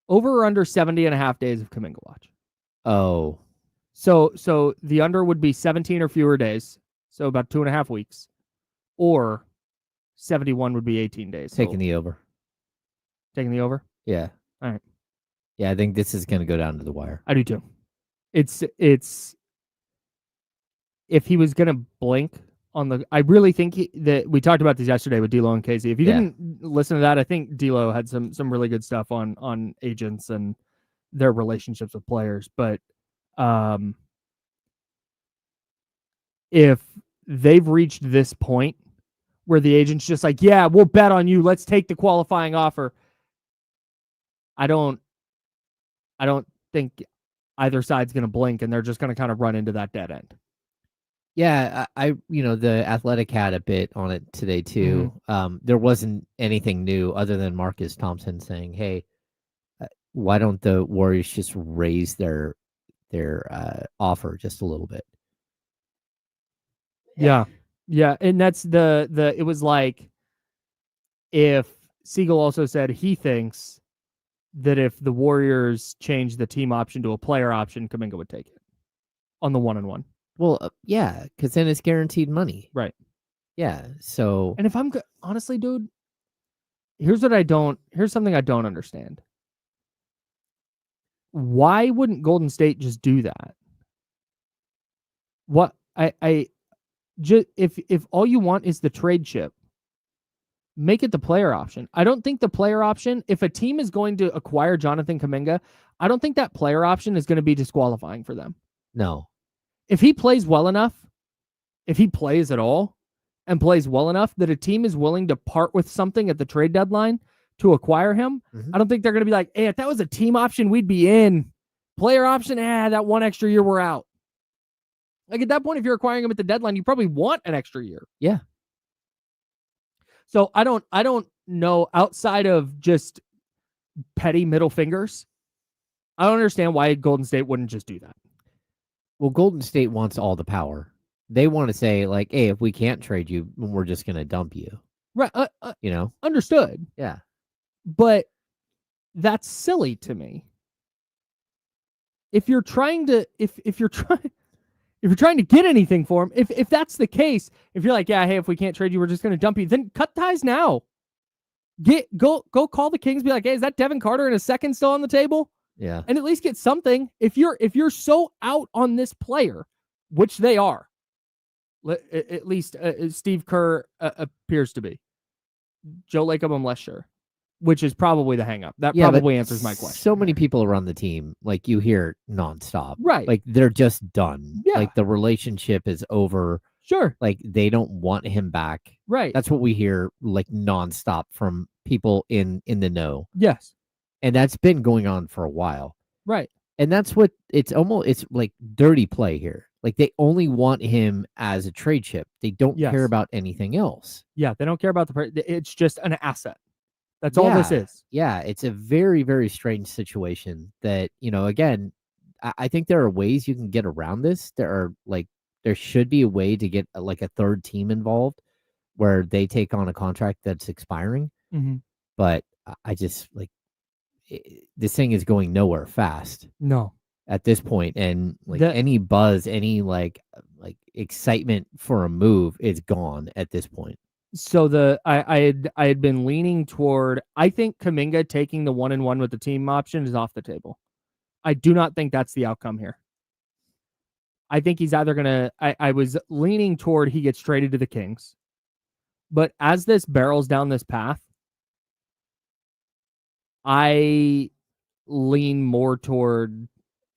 [SPEAKER 2] Over or under 70.5 days of Kuminga Watch.
[SPEAKER 1] Oh.
[SPEAKER 2] So the under would be 17 or fewer days, so about 2.5 weeks. Or 71 would be 18 days.
[SPEAKER 1] Taking the over.
[SPEAKER 2] Taking the over?
[SPEAKER 1] Yeah.
[SPEAKER 2] All right.
[SPEAKER 1] Yeah, I think this is going to go down to the wire.
[SPEAKER 2] I do too. It's if he was going to blink on the, I really think that we talked about this yesterday with D'Lo and Casey. If you didn't listen to that, I think D'Lo had some really good stuff on agents and their relationships with players. But if they've reached this point where the agent's just like, yeah, we'll bet on you, let's take the qualifying offer, I don't think either side's going to blink and they're just going to kind of run into that dead end.
[SPEAKER 1] Yeah, I the Athletic had a bit on it today too. Mm-hmm. There wasn't anything new other than Marcus Thompson saying, "Hey, why don't the Warriors just raise their offer just a little bit?"
[SPEAKER 2] Yeah, and that's the. It was like if Siegel also said he thinks that if the Warriors change the team option to a player option, Kuminga would take it on the 1-on-1.
[SPEAKER 1] Well, yeah, because then it's guaranteed money.
[SPEAKER 2] Right.
[SPEAKER 1] Yeah, so...
[SPEAKER 2] And if I'm... Honestly, dude, here's something I don't understand. Why wouldn't Golden State just do that? What... If all you want is the trade chip, make it the player option. I don't think the player option, if a team is going to acquire Jonathan Kuminga, I don't think that player option is going to be disqualifying for them.
[SPEAKER 1] No.
[SPEAKER 2] If he plays well enough, if he plays at all and plays well enough that a team is willing to part with something at the trade deadline to acquire him, I don't think they're going to be like, hey, if that was a team option, we'd be in. Player option, that one extra year, we're out. Like at that point, if you're acquiring him at the deadline, you probably want an extra year.
[SPEAKER 1] Yeah.
[SPEAKER 2] So I don't know, outside of just petty middle fingers, I don't understand why Golden State wouldn't just do that.
[SPEAKER 1] Well, Golden State wants all the power. They want to say, like, hey, if we can't trade you, we're just going to dump you.
[SPEAKER 2] Right. Understood.
[SPEAKER 1] Yeah.
[SPEAKER 2] But that's silly to me. If you're trying to, if you're If you're trying to get anything for him, if that's the case, if you're like, yeah, hey, if we can't trade you, we're just going to dump you, then cut ties now. Go call the Kings, be like, hey, is that Devin Carter in a second still on the table?
[SPEAKER 1] Yeah.
[SPEAKER 2] And at least get something. If you're so out on this player, which they are, at least Steve Kerr appears to be. Joe Lacob, I'm less sure, which is probably the hang-up. That probably answers my question.
[SPEAKER 1] So many people around the team, like you hear nonstop.
[SPEAKER 2] Right.
[SPEAKER 1] Like they're just done.
[SPEAKER 2] Yeah.
[SPEAKER 1] Like the relationship is over.
[SPEAKER 2] Sure.
[SPEAKER 1] Like they don't want him back.
[SPEAKER 2] Right.
[SPEAKER 1] That's what we hear like nonstop from people in the know.
[SPEAKER 2] Yes.
[SPEAKER 1] And that's been going on for a while.
[SPEAKER 2] Right.
[SPEAKER 1] And that's what it's like dirty play here. Like they only want him as a trade chip. They don't care about anything else.
[SPEAKER 2] Yeah, they don't care about it's just an asset. That's all this is.
[SPEAKER 1] Yeah, it's a very, very strange situation that, again, I think there are ways you can get around this. There should be a way to get like a third team involved where they take on a contract that's expiring.
[SPEAKER 2] Mm-hmm.
[SPEAKER 1] But I just this thing is going nowhere fast.
[SPEAKER 2] No. At
[SPEAKER 1] this point, and any buzz, any like excitement for a move is gone at this point.
[SPEAKER 2] So I had been leaning toward, I think Kuminga taking the 1-1 with the team option is off the table. I do not think that's the outcome here. I think he's either gonna. I was leaning toward he gets traded to the Kings, but as this barrels down this path, I lean more toward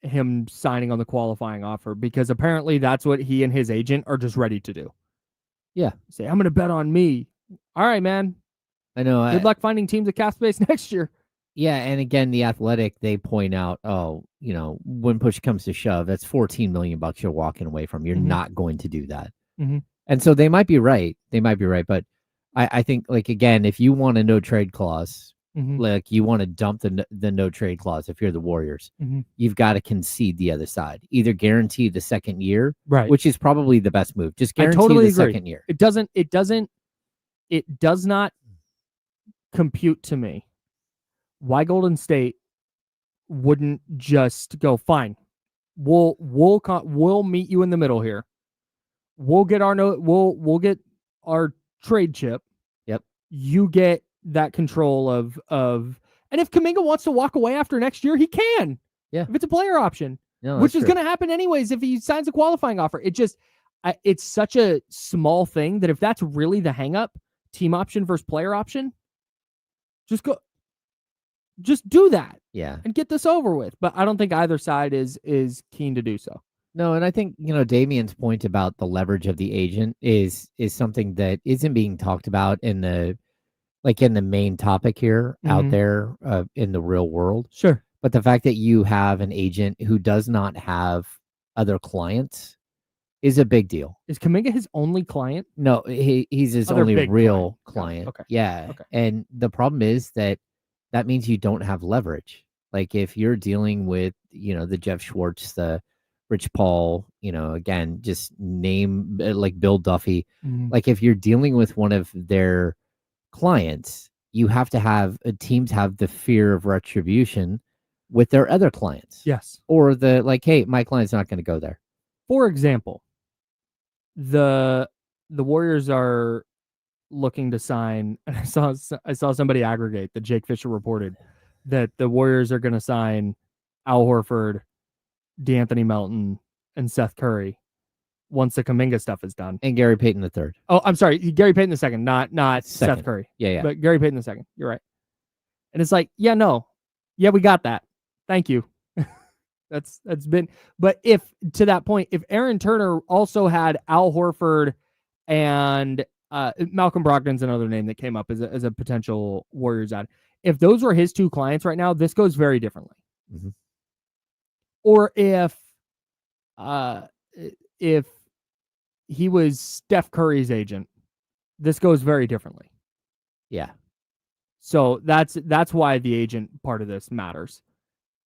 [SPEAKER 2] him signing on the qualifying offer because apparently that's what he and his agent are just ready to do.
[SPEAKER 1] Yeah.
[SPEAKER 2] Say, I'm going to bet on me. All right, man.
[SPEAKER 1] I know.
[SPEAKER 2] Good luck finding teams at cap space next year.
[SPEAKER 1] Yeah. And again, the Athletic, they point out, when push comes to shove, that's $14 million you're walking away from. You're not going to do that.
[SPEAKER 2] Mm-hmm.
[SPEAKER 1] And so they might be right. But I think again, if you want a no trade clause, you want to dump the no trade clause. If you're the Warriors, you've got to concede the other side. Either guarantee the second year,
[SPEAKER 2] right,
[SPEAKER 1] which is probably the best move. Just guarantee the second year.
[SPEAKER 2] It does not compute to me why Golden State wouldn't just go, fine, we'll meet you in the middle here. We'll get we'll get our trade chip.
[SPEAKER 1] Yep.
[SPEAKER 2] You get that control of and if Kuminga wants to walk away after next year, he can.
[SPEAKER 1] Yeah.
[SPEAKER 2] If it's a player option,
[SPEAKER 1] which
[SPEAKER 2] is going to happen anyways if he signs a qualifying offer. It's such a small thing that if that's really the hang up, team option versus player option, just do that.
[SPEAKER 1] Yeah.
[SPEAKER 2] And get this over with. But I don't think either side is keen to do so.
[SPEAKER 1] No, and I think, Damian's point about the leverage of the agent is something that isn't being talked about in the main topic here out there in the real world.
[SPEAKER 2] Sure.
[SPEAKER 1] But the fact that you have an agent who does not have other clients is a big deal.
[SPEAKER 2] Is Kuminga his only client?
[SPEAKER 1] No, he's his only real client.
[SPEAKER 2] Okay.
[SPEAKER 1] Yeah.
[SPEAKER 2] Okay.
[SPEAKER 1] And the problem is that means you don't have leverage. Like if you're dealing with, the Jeff Schwartz, the Rich Paul, again, just name like Bill Duffy. Like if you're dealing with one of their clients, you have to have teams have the fear of retribution with their other clients.
[SPEAKER 2] Yes.
[SPEAKER 1] Or hey, my client's not going to go there.
[SPEAKER 2] For example, the Warriors are looking to sign, and I saw somebody aggregate that Jake Fisher reported that the Warriors are going to sign Al Horford, DeAnthony Melton, and Seth Curry once the Kuminga stuff is done.
[SPEAKER 1] And Gary Payton III.
[SPEAKER 2] Oh, I'm sorry. Gary Payton II, not
[SPEAKER 1] second.
[SPEAKER 2] Seth Curry.
[SPEAKER 1] Yeah.
[SPEAKER 2] But Gary Payton II. You're right. And it's like, yeah, we got that. Thank you. That's been, but if to that point, if Aaron Turner also had Al Horford and Malcolm Brogdon's another name that came up as a potential Warriors ad. If those were his two clients right now, this goes very differently.
[SPEAKER 1] Mm-hmm.
[SPEAKER 2] Or if he was Steph Curry's agent, this goes very differently.
[SPEAKER 1] Yeah.
[SPEAKER 2] So that's why the agent part of this matters.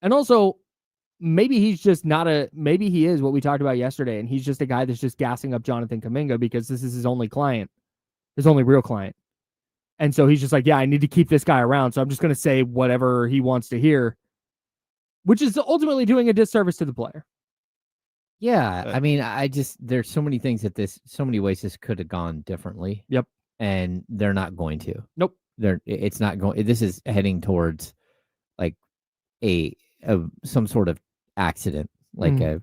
[SPEAKER 2] And also, maybe he's just maybe he is what we talked about yesterday, and he's just a guy that's just gassing up Jonathan Kuminga because this is his only client, his only real client. And so he's just like, yeah, I need to keep this guy around, so I'm just going to say whatever he wants to hear, which is ultimately doing a disservice to the player.
[SPEAKER 1] Yeah,
[SPEAKER 2] But-
[SPEAKER 1] I mean, there's so many things so many ways this could have gone differently.
[SPEAKER 2] Yep.
[SPEAKER 1] And they're not going to.
[SPEAKER 2] Nope.
[SPEAKER 1] It's not going. This is heading towards like some sort of accident, like a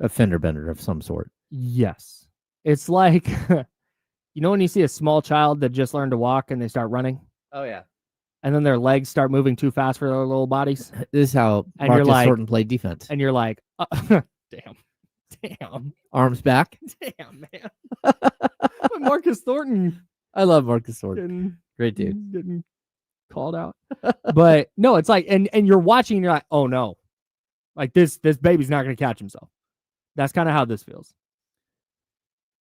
[SPEAKER 1] fender bender of some sort.
[SPEAKER 2] Yes. It's like, when you see a small child that just learned to walk and they start running?
[SPEAKER 1] Oh, yeah.
[SPEAKER 2] And then their legs start moving too fast for their little bodies?
[SPEAKER 1] This is how
[SPEAKER 2] And
[SPEAKER 1] Marcus
[SPEAKER 2] you're like-
[SPEAKER 1] Thornton played defense.
[SPEAKER 2] And you're like, damn,
[SPEAKER 1] Arms back.
[SPEAKER 2] damn, man. But Marcus Thornton
[SPEAKER 1] I love Marcus Thornton. Great dude.
[SPEAKER 2] getting called out. But no, it's like, and you're watching and you're like, oh no. Like this baby's not going to catch himself. That's kind of how this feels.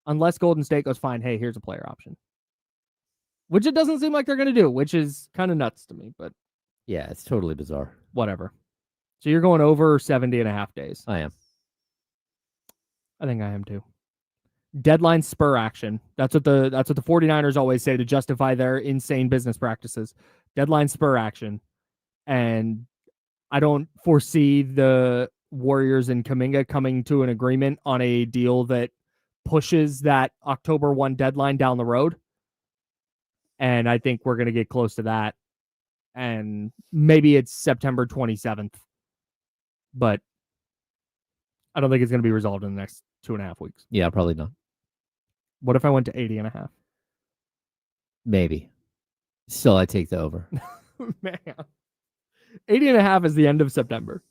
[SPEAKER 2] Unless Golden State goes, fine, hey, here's a player option. Which it doesn't seem like they're going to do, which is kind of nuts to me, but
[SPEAKER 1] Yeah, it's totally bizarre.
[SPEAKER 2] whatever. So you're going over 70.5 days.
[SPEAKER 1] I am.
[SPEAKER 2] I think I am too. Deadline spur action. That's what the 49ers always say to justify their insane business practices. Deadline spur action. And I don't foresee the Warriors and Kuminga coming to an agreement on a deal that pushes that October 1 deadline down the road. And I think we're going to get close to that. And maybe it's September 27th. But I don't think it's going to be resolved in the next 2.5 weeks.
[SPEAKER 1] Yeah, probably not.
[SPEAKER 2] What if I went to 80.5?
[SPEAKER 1] Maybe. Still, I take the over.
[SPEAKER 2] Man. 80.5 is the end of September.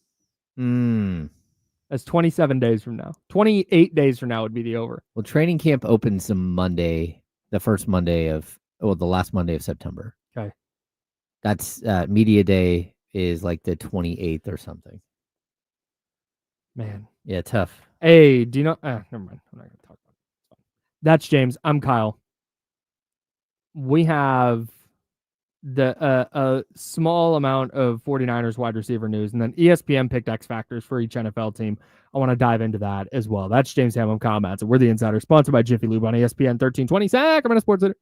[SPEAKER 2] That's 27 days from now. 28 days from now would be the over.
[SPEAKER 1] Well, training camp opens the last Monday of September.
[SPEAKER 2] Okay.
[SPEAKER 1] That's media day is like the 28th or something.
[SPEAKER 2] Man.
[SPEAKER 1] Yeah, tough.
[SPEAKER 2] Hey, do you know? Never mind. I'm not going to talk about it. That's James. I'm Kyle. We have a small amount of 49ers wide receiver news, and then ESPN picked X factors for each NFL team. I want to dive into that as well. That's James Ham. I'm Kyle Madsen. We're the Insider, sponsored by Jiffy Lube on ESPN 1320 Sacramento Sports Center.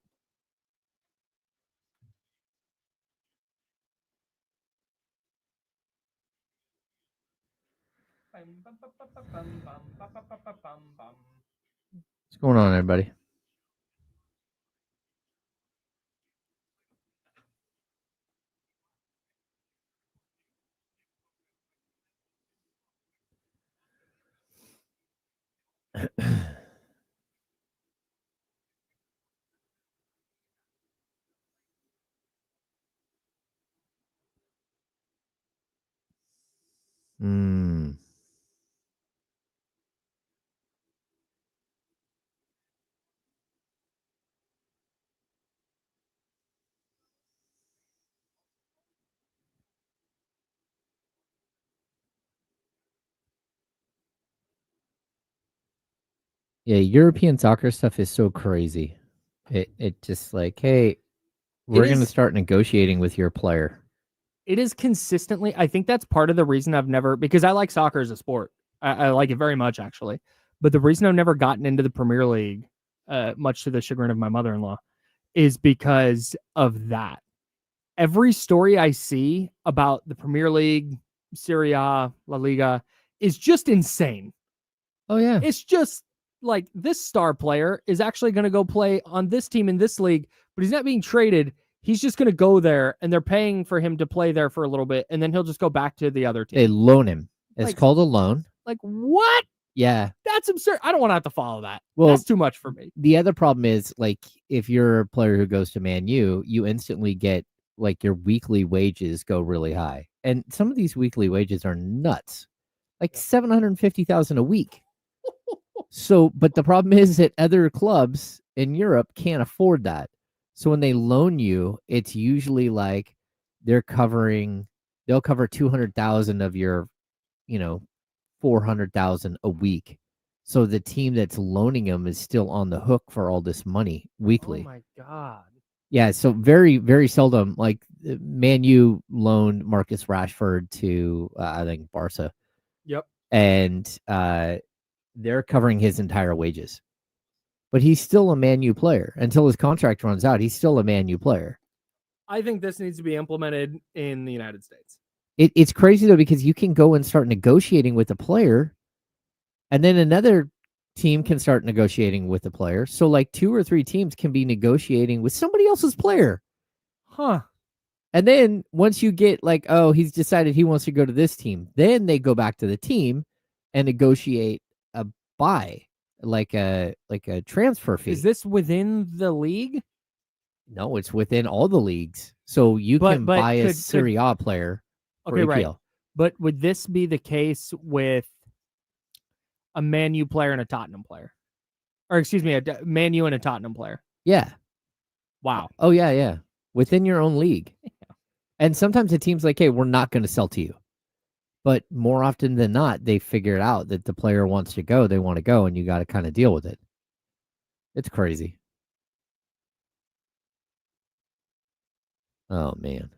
[SPEAKER 1] What's going on, everybody? Yeah, European soccer stuff is so crazy. It just like, hey, we're going to start negotiating with your player.
[SPEAKER 2] It is consistently, I think that's part of the reason I've never, because I like soccer as a sport. I like it very much, actually. But the reason I've never gotten into the Premier League, much to the chagrin of my mother-in-law, is because of that. Every story I see about the Premier League, Serie A, La Liga, is just insane.
[SPEAKER 1] Oh, yeah.
[SPEAKER 2] It's just like this star player is actually going to go play on this team in this league, but he's not being traded. He's just going to go there, and they're paying for him to play there for a little bit, and then he'll just go back to the other team.
[SPEAKER 1] They loan him. It's
[SPEAKER 2] Like-
[SPEAKER 1] called a loan.
[SPEAKER 2] Like, what?
[SPEAKER 1] Yeah.
[SPEAKER 2] That's absurd. I don't want to have to follow that.
[SPEAKER 1] Well,
[SPEAKER 2] That's too much for me.
[SPEAKER 1] the other problem is, like, if you're a player who goes to Man U, you instantly get, like, your weekly wages go really high. And some of these weekly wages are nuts. Like $750,000 a week. So, but the problem is that other clubs in Europe can't afford that. So when they loan you, it's usually like they'll cover 200,000 of your, 400,000 a week. So the team that's loaning them is still on the hook for all this money weekly.
[SPEAKER 2] Oh my God.
[SPEAKER 1] Yeah, so very, very seldom, like Man U loaned Marcus Rashford to, I think, Barca.
[SPEAKER 2] Yep.
[SPEAKER 1] And they're covering his entire wages. But he's still a Man U player. Until his contract runs out, he's still a Man U player.
[SPEAKER 2] I think this needs to be implemented in the United States.
[SPEAKER 1] It's crazy, though, because you can go and start negotiating with a player, And then another team can start negotiating with the player. So like 2 or 3 teams can be negotiating with somebody else's player.
[SPEAKER 2] Huh.
[SPEAKER 1] And then once you get like, oh, he's decided he wants to go to this team, then they go back to the team and negotiate a buy, like a transfer fee.
[SPEAKER 2] Is this within the league?
[SPEAKER 1] No, it's within all the leagues. So you can buy a Serie A player for APL.
[SPEAKER 2] Right. But would this be the case with a Man U player and a Tottenham player? Or excuse me, a Man U and a Tottenham player?
[SPEAKER 1] Yeah.
[SPEAKER 2] Wow.
[SPEAKER 1] Oh, yeah. Within your own league. Yeah. And sometimes the team's like, hey, we're not going to sell to you. But more often than not, they figure it out that the player wants to go, they want to go, and you got to kind of deal with it. It's crazy. Oh, man.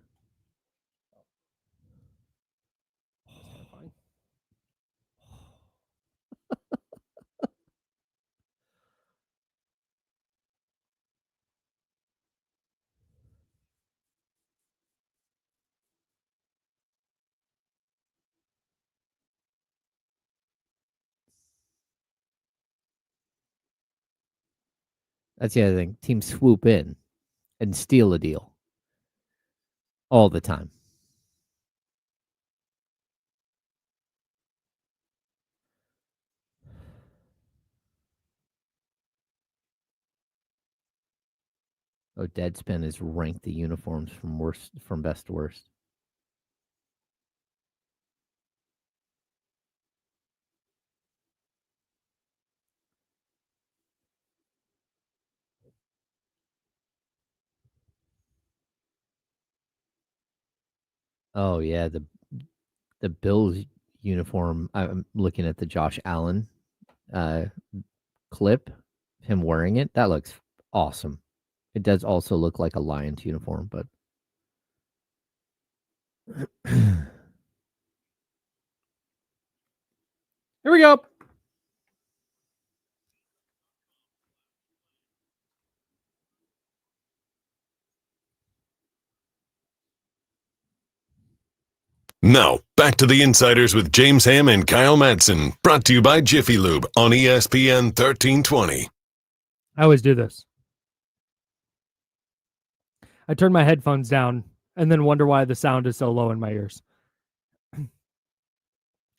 [SPEAKER 1] That's the other thing. Teams swoop in and steal a deal all the time. Oh, Deadspin has ranked the uniforms from best to worst. Oh yeah, the Bills uniform. I'm looking at the Josh Allen clip, him wearing it. That looks awesome. It does also look like a Lions uniform, but
[SPEAKER 2] here we go.
[SPEAKER 3] Now, back to the Insiders with James Ham and Kyle Madsen, brought to you by Jiffy Lube on ESPN 1320.
[SPEAKER 2] I always do this. I turn my headphones down and then wonder why the sound is so low in my ears.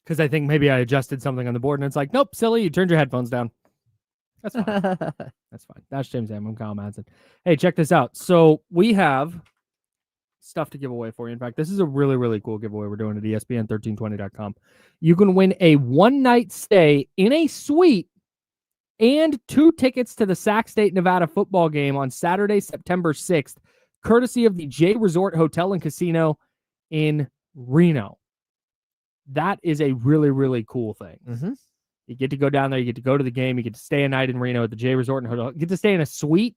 [SPEAKER 2] Because I think maybe I adjusted something on the board and it's like, nope, silly, you turned your headphones down. That's fine. That's fine. That's James Ham. I'm Kyle Madsen. Hey, check this out. So we have stuff to give away for you. In fact, this is a really, really cool giveaway we're doing at ESPN1320.com. You can win a one-night stay in a suite and 2 tickets to the Sac State, Nevada football game on Saturday, September 6th, courtesy of the J Resort Hotel and Casino in Reno. That is a really, really cool thing.
[SPEAKER 1] Mm-hmm.
[SPEAKER 2] You get to go down there. You get to go to the game. You get to stay a night in Reno at the J Resort and Hotel. You get to stay in a suite.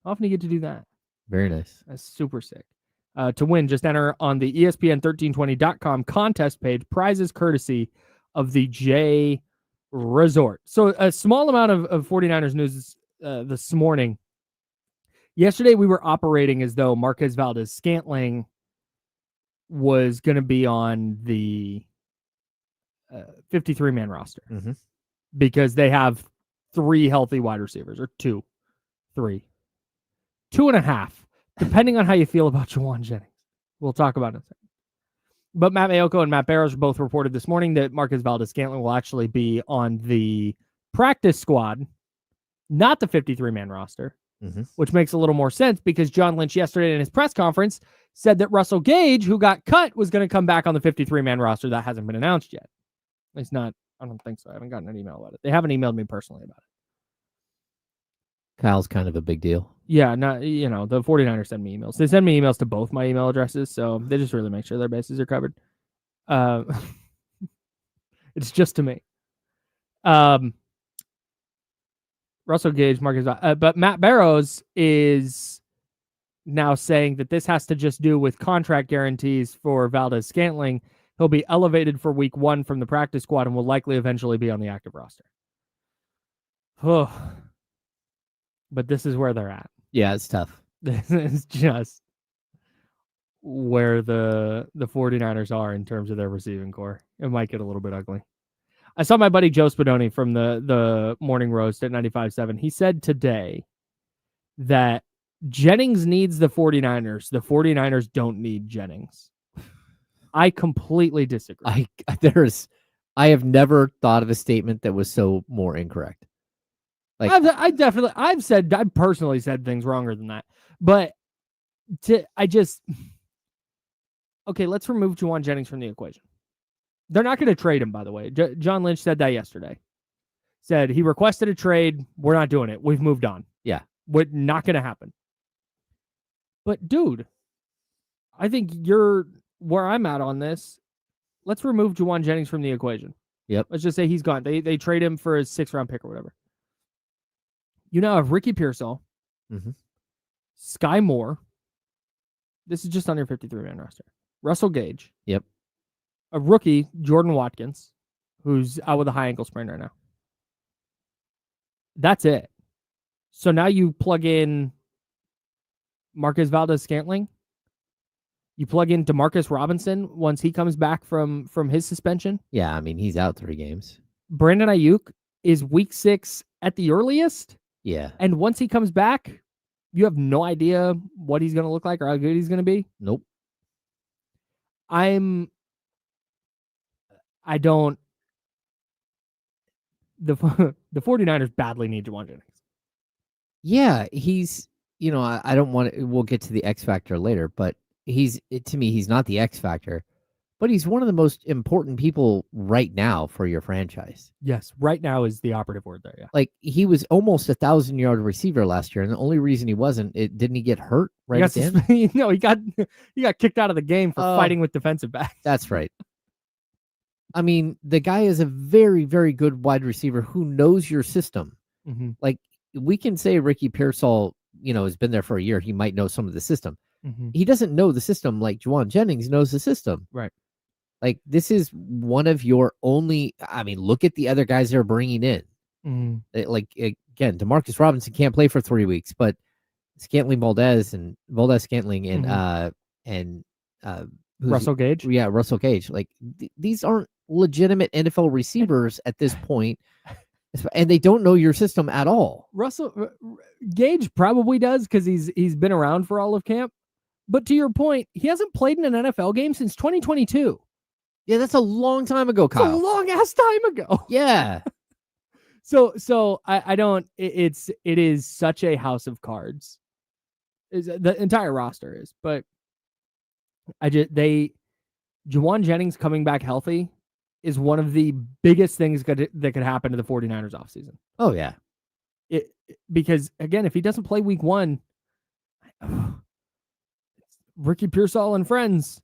[SPEAKER 2] How often do you get to do that?
[SPEAKER 1] Very nice.
[SPEAKER 2] That's super sick. To win, just enter on the ESPN1320.com contest page. Prizes courtesy of the J Resort. So a small amount of 49ers news this morning. Yesterday, we were operating as though Marquez Valdes-Scantling was going to be on the 53-man roster because they have 3 healthy wide receivers, or 2, 3, 2.5, depending on how you feel about Juwan Jennings. We'll talk about it in a second. But Matt Mayoko and Matt Barrows both reported this morning that Marquez Valdes-Scantling will actually be on the practice squad, not the 53-man roster, which makes a little more sense because John Lynch yesterday in his press conference said that Russell Gage, who got cut, was going to come back on the 53-man roster. That hasn't been announced yet. At least not, I don't think so. I haven't gotten an email about it. They haven't emailed me personally about it.
[SPEAKER 1] Kyle's kind of a big deal.
[SPEAKER 2] Yeah, the 49ers send me emails. They send me emails to both my email addresses, so they just really make sure their bases are covered. It's just to me. Russell Gage, Marcus, but Matt Barrows is now saying that this has to just do with contract guarantees for Valdes-Scantling. He'll be elevated for week 1 from the practice squad and will likely eventually be on the active roster. Oh. But this is where they're at.
[SPEAKER 1] Yeah, it's tough.
[SPEAKER 2] This is just where the 49ers are in terms of their receiving core. It might get a little bit ugly. I saw my buddy Joe Spadoni from the Morning Roast at 95.7. He said today that Jennings needs the 49ers. The 49ers don't need Jennings. I completely disagree.
[SPEAKER 1] I have never thought of a statement that was so more incorrect. Like
[SPEAKER 2] I've personally said things wronger than that. But okay, let's remove Juwan Jennings from the equation. They're not going to trade him, by the way. John Lynch said that yesterday. Said he requested a trade. We're not doing it. We've moved on.
[SPEAKER 1] Yeah.
[SPEAKER 2] Not going to happen. But, dude, I think you're where I'm at on this. Let's remove Juwan Jennings from the equation.
[SPEAKER 1] Yep.
[SPEAKER 2] Let's just say he's gone. They trade him for a 6th-round pick or whatever. You now have Ricky Pearsall, Sky Moore. This is just on your 53-man roster. Russell Gage.
[SPEAKER 1] Yep.
[SPEAKER 2] A rookie, Jordan Watkins, who's out with a high ankle sprain right now. That's it. So now you plug in Marquez Valdez-Scantling. You plug in DeMarcus Robinson once he comes back from his suspension.
[SPEAKER 1] Yeah, I mean, he's out 3 games.
[SPEAKER 2] Brandon Ayuk is week 6 at the earliest.
[SPEAKER 1] Yeah.
[SPEAKER 2] And once he comes back, you have no idea what he's going to look like or how good he's going to be.
[SPEAKER 1] Nope.
[SPEAKER 2] The 49ers badly need Juwan Jennings.
[SPEAKER 1] Yeah, he's, I don't want to, we'll get to the X factor later, but to me, he's not the X factor, but he's one of the most important people right now for your franchise.
[SPEAKER 2] Yes, right now is the operative word there, yeah.
[SPEAKER 1] Like, he was almost 1,000-yard receiver last year, and the only reason he wasn't, didn't he get hurt right at the end?
[SPEAKER 2] No, he got kicked out of the game for fighting with defensive backs.
[SPEAKER 1] That's right. I mean, the guy is a very, very good wide receiver who knows your system.
[SPEAKER 2] Mm-hmm.
[SPEAKER 1] Like, we can say Ricky Pearsall, has been there for a year. He might know some of the system.
[SPEAKER 2] Mm-hmm.
[SPEAKER 1] He doesn't know the system like Juwan Jennings knows the system.
[SPEAKER 2] Right.
[SPEAKER 1] Like, this is one of your only, look at the other guys they're bringing in.
[SPEAKER 2] Mm-hmm.
[SPEAKER 1] Like, again, DeMarcus Robinson can't play for 3 weeks, but Valdez-Scantling and
[SPEAKER 2] Russell Gage?
[SPEAKER 1] Yeah, Russell Gage. Like, these aren't legitimate NFL receivers at this point, and they don't know your system at all.
[SPEAKER 2] Russell Gage probably does because he's been around for all of camp. But to your point, he hasn't played in an NFL game since 2022.
[SPEAKER 1] Yeah, that's a long time ago, Kyle.
[SPEAKER 2] It's a long ass time ago.
[SPEAKER 1] Yeah.
[SPEAKER 2] So I don't. It is such a house of cards. The entire roster is, but Juwan Jennings coming back healthy is one of the biggest things that could happen to the 49ers offseason.
[SPEAKER 1] Oh, yeah.
[SPEAKER 2] Because, again, if he doesn't play week 1, Ricky Pearsall and friends.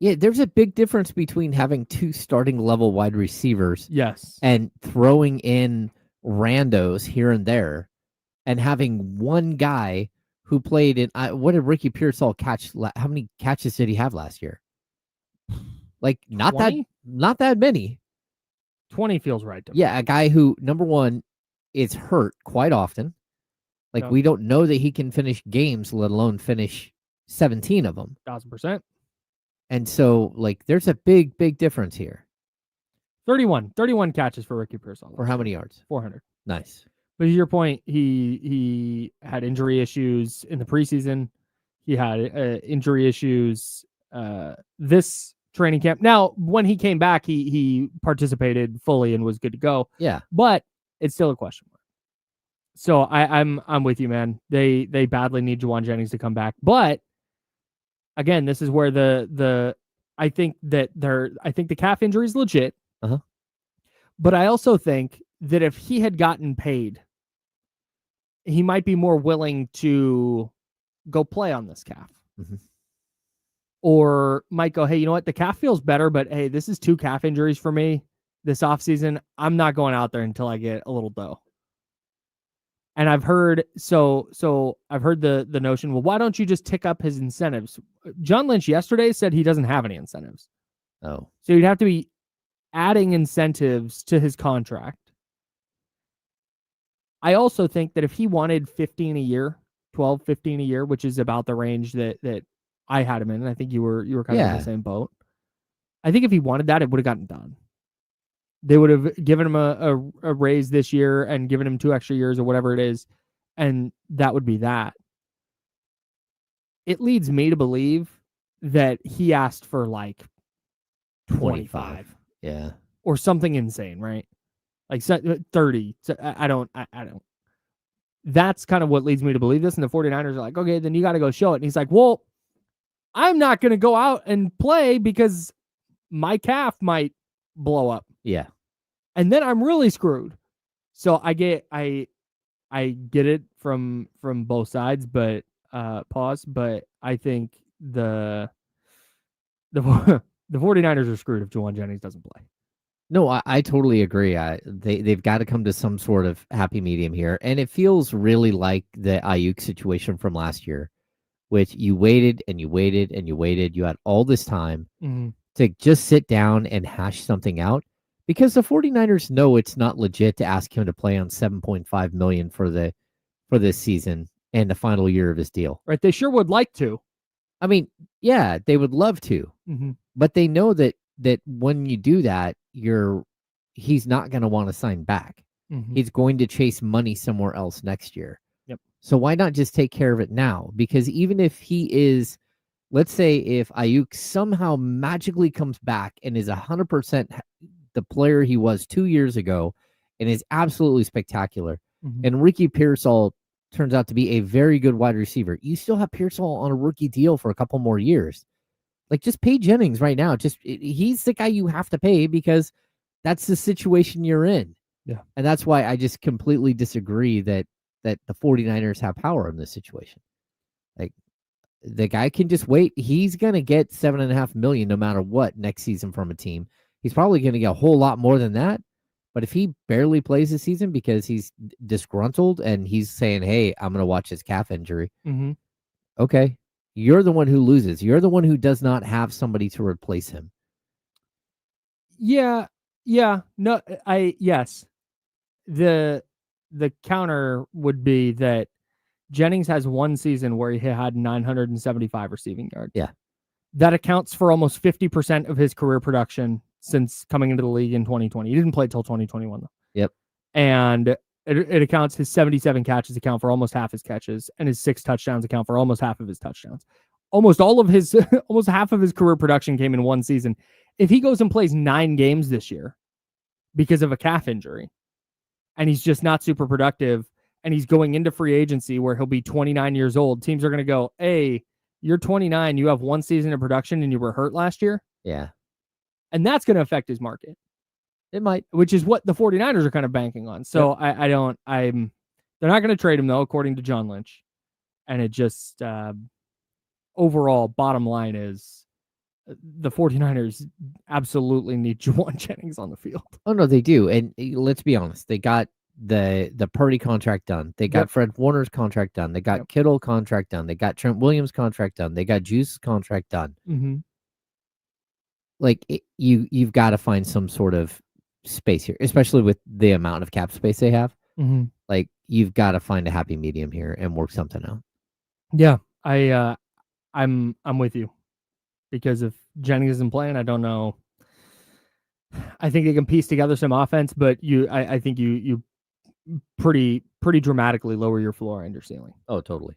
[SPEAKER 1] Yeah, there's a big difference between having 2 starting level wide receivers.
[SPEAKER 2] Yes.
[SPEAKER 1] And throwing in randos here and there and having one guy who played in, what did Ricky Pearsall catch? How many catches did he have last year? Like, not
[SPEAKER 2] 20?
[SPEAKER 1] Not that many.
[SPEAKER 2] 20 feels right to me.
[SPEAKER 1] Yeah, a guy who, number one, is hurt quite often. Like,
[SPEAKER 2] Yeah.
[SPEAKER 1] we don't know that he can finish games, let alone finish 17 of them.
[SPEAKER 2] 1,000%.
[SPEAKER 1] And so, like, there's a big, big difference here.
[SPEAKER 2] 31 catches for Ricky Pearsall.
[SPEAKER 1] For how many yards?
[SPEAKER 2] 400.
[SPEAKER 1] Nice.
[SPEAKER 2] But to your point, he had injury issues in the preseason. He had injury issues this training camp. Now, when he came back, he participated fully and was good to go.
[SPEAKER 1] Yeah.
[SPEAKER 2] But it's still a question mark. So I'm with you, man. They badly need Juwan Jennings to come back. But again, this is where I think the calf injury is legit.
[SPEAKER 1] Uh-huh.
[SPEAKER 2] But I also think that if he had gotten paid, he might be more willing to go play on this calf.
[SPEAKER 1] Mm-hmm.
[SPEAKER 2] Or might go, hey, you know what? The calf feels better, but hey, this is 2 calf injuries for me this offseason. I'm not going out there until I get a little dough. And I've heard I've heard the notion, well, why don't you just tick up his incentives? John Lynch yesterday said he doesn't have any incentives.
[SPEAKER 1] Oh.
[SPEAKER 2] So you'd have to be adding incentives to his contract. I also think that if he wanted 15 a year, 12, 15 a year, which is about the range that I had him in, and I think you were kind of in the same boat. I think if he wanted that, it would have gotten done. They would have given him a raise this year and given him 2 extra years or whatever it is, and that would be that. It leads me to believe that he asked for like 25.
[SPEAKER 1] Yeah.
[SPEAKER 2] Or something insane, right? Like 30. So I don't. That's kind of what leads me to believe this. And the 49ers are like, okay, then you got to go show it. And he's like, well, I'm not going to go out and play because my calf might blow up.
[SPEAKER 1] Yeah.
[SPEAKER 2] And then I'm really screwed. So I get it from both sides, but but I think the 49ers are screwed if Juwan Jennings doesn't play.
[SPEAKER 1] No, I totally agree. They've got to come to some sort of happy medium here. And it feels really like the Ayuk situation from last year, which you waited and you waited and you waited. You had all this time to just sit down and hash something out, because the 49ers know it's not legit to ask him to play on $7.5 million for this season and the final year of his deal.
[SPEAKER 2] Right. They sure would like to.
[SPEAKER 1] I mean, yeah, they would love to, but they know that when you do that, he's not going to want to sign back. He's going to chase money somewhere else next year.
[SPEAKER 2] Yep.
[SPEAKER 1] So why not just take care of it now? Because even if he is, let's say if Ayuk somehow magically comes back and is 100% the player he was 2 years ago and is absolutely spectacular, and Ricky Pearsall turns out to be a very good wide receiver, you still have Pearsall on a rookie deal for a couple more years. Like, just pay Jennings right now. He's the guy you have to pay because that's the situation you're in.
[SPEAKER 2] Yeah.
[SPEAKER 1] And that's why I just completely disagree that the 49ers have power in this situation. Like, the guy can just wait. He's going to get $7.5 million no matter what next season from a team. He's probably going to get a whole lot more than that. But if he barely plays this season because he's disgruntled and he's saying, hey, I'm going to watch his calf injury. Okay. You're the one who loses. You're the one who does not have somebody to replace him.
[SPEAKER 2] Yeah. No, yes. The counter would be that Jennings has one season where he had 975 receiving yards.
[SPEAKER 1] Yeah.
[SPEAKER 2] That accounts for almost 50% of his career production since coming into the league in 2020. He didn't play till 2021 though.
[SPEAKER 1] Yep.
[SPEAKER 2] And it accounts, his 77 catches account for almost half his catches, and his 6 touchdowns account for almost half of his touchdowns. Almost half of his career production came in one season. If he goes and plays 9 games this year because of a calf injury, and he's just not super productive, and he's going into free agency where he'll be 29 years old, teams are going to go, hey, you're 29, you have 1 season of production, and you were hurt last year?
[SPEAKER 1] Yeah.
[SPEAKER 2] And that's going to affect his market.
[SPEAKER 1] It might.
[SPEAKER 2] Which is what the 49ers are kind of banking on. So yep. They're not going to trade him, though, according to John Lynch. And it just, overall, bottom line is the 49ers absolutely need Juwan Jennings on the field.
[SPEAKER 1] Oh, no, they do. And let's be honest. They got the Purdy contract done. They got Fred Warner's contract done. They got Kittle contract done. They got Trent Williams contract done. They got Juice's contract done. Like, you've got to find some sort of space here, especially with the amount of cap space they have. Like, you've got to find a happy medium here and work something out.
[SPEAKER 2] Yeah, I'm with you, because if Jennings isn't playing, I don't know. I think they can piece together some offense, but I think you pretty dramatically lower your floor and your ceiling.
[SPEAKER 1] Oh, totally.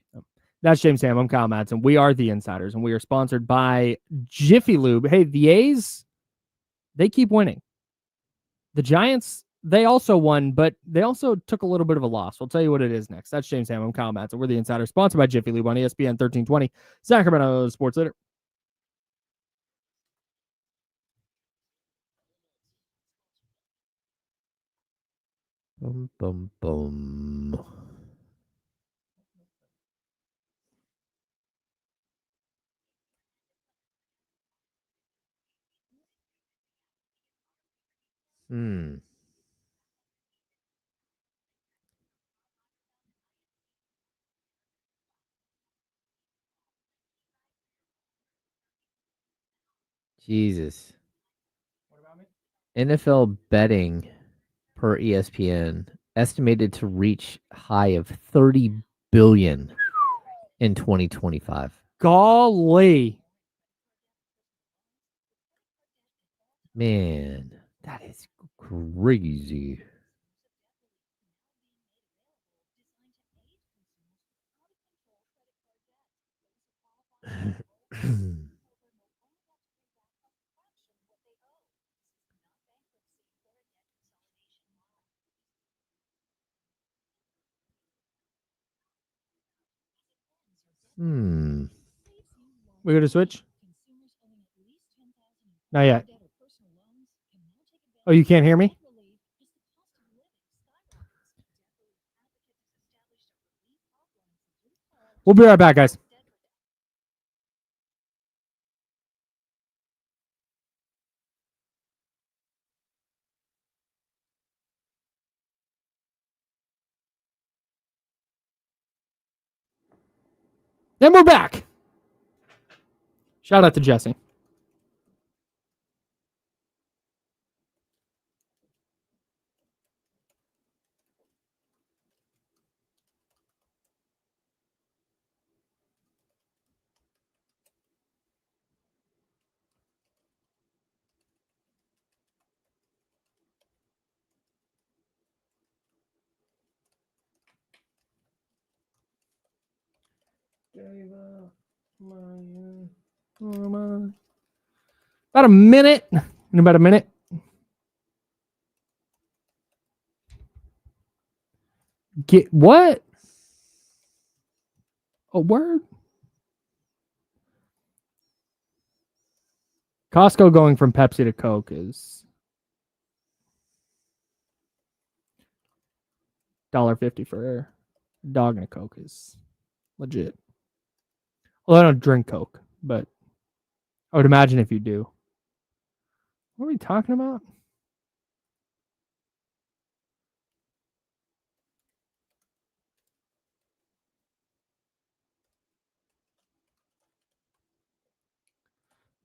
[SPEAKER 2] That's James Ham. I'm Kyle Madsen. We are the Insiders, and we are sponsored by Jiffy Lube. Hey, the A's, they keep winning. The Giants, they also won, but they also took a little bit of a loss. We'll tell you what it is next. That's James Ham. I'm Kyle Madsen. We're the Insiders, sponsored by Jiffy Lube on ESPN 1320, Sacramento Sports Leader.
[SPEAKER 1] Boom, boom, boom. Jesus.
[SPEAKER 2] What about me?
[SPEAKER 1] NFL betting per ESPN estimated to reach high of $30 billion in 2025.
[SPEAKER 2] Golly.
[SPEAKER 1] Man, that is Crazy.
[SPEAKER 2] We go to switch? Not yet. Oh, you can't hear me? We'll be right back, guys. Then we're back. Shout out to Jesse. About a minute. In about a minute. Get what? A word? Costco going from Pepsi to Coke is $1.50 for a dog and a Coke is legit. Well, I don't drink Coke, but I would imagine if you do. What are we talking about?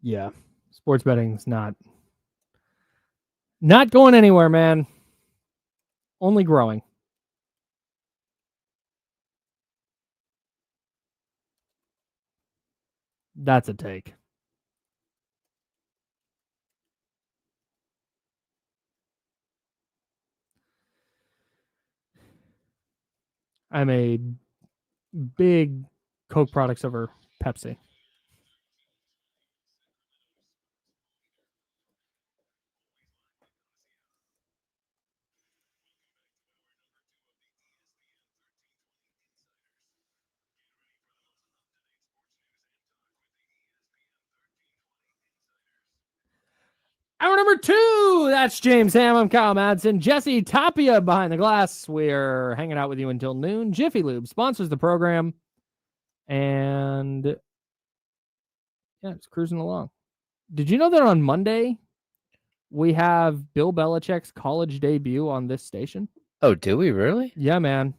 [SPEAKER 2] Yeah. Sports betting's not going anywhere, man. Only growing. That's a take. I'm a big Coke products over Pepsi. Hour number 2. That's James Ham. I'm Kyle Madsen. Jesse Tapia behind the glass. We're hanging out with you until noon. Jiffy Lube sponsors the program. And yeah, it's cruising along. Did you know that on Monday we have Bill Belichick's college debut on this station?
[SPEAKER 1] Oh, do we really?
[SPEAKER 2] Yeah, man.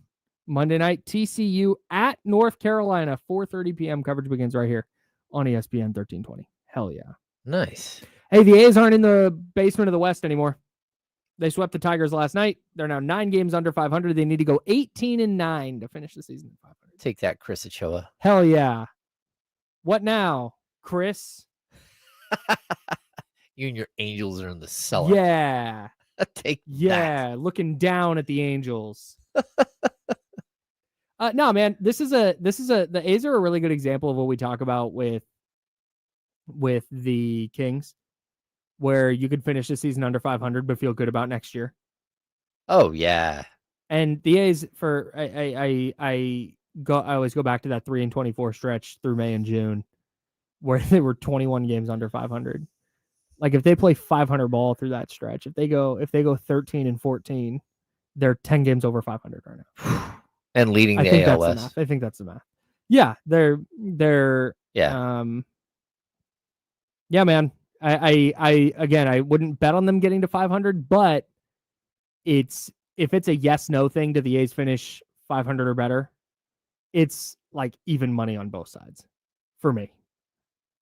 [SPEAKER 2] Monday night, TCU at North Carolina, 4:30 p.m. Coverage begins right here on ESPN 1320. Hell yeah.
[SPEAKER 1] Nice.
[SPEAKER 2] Hey, the A's aren't in the basement of the West anymore. They swept the Tigers last night. They're now 9 games under 500. They need to go 18-9 to finish the season at 500.
[SPEAKER 1] Take that, Chris Ochoa.
[SPEAKER 2] Hell yeah. What now, Chris?
[SPEAKER 1] You and your Angels are in the cellar.
[SPEAKER 2] Yeah.
[SPEAKER 1] Take
[SPEAKER 2] that. Looking down at the Angels. No, man, the A's are a really good example of what we talk about with the Kings, where you could finish the season under 500 but feel good about next year.
[SPEAKER 1] Oh yeah.
[SPEAKER 2] And the A's, for I always go back to that 3-24 stretch through May and June where they were 21 games under 500. Like if they play 500 ball through that stretch, if they go 13-14, they're 10 games over 500 right now.
[SPEAKER 1] And leading the ALS.
[SPEAKER 2] I think that's the math. Yeah, they're
[SPEAKER 1] yeah.
[SPEAKER 2] Yeah, man. I wouldn't bet on them getting to 500, but if it's a yes/no thing, do the A's finish 500 or better? It's like even money on both sides for me.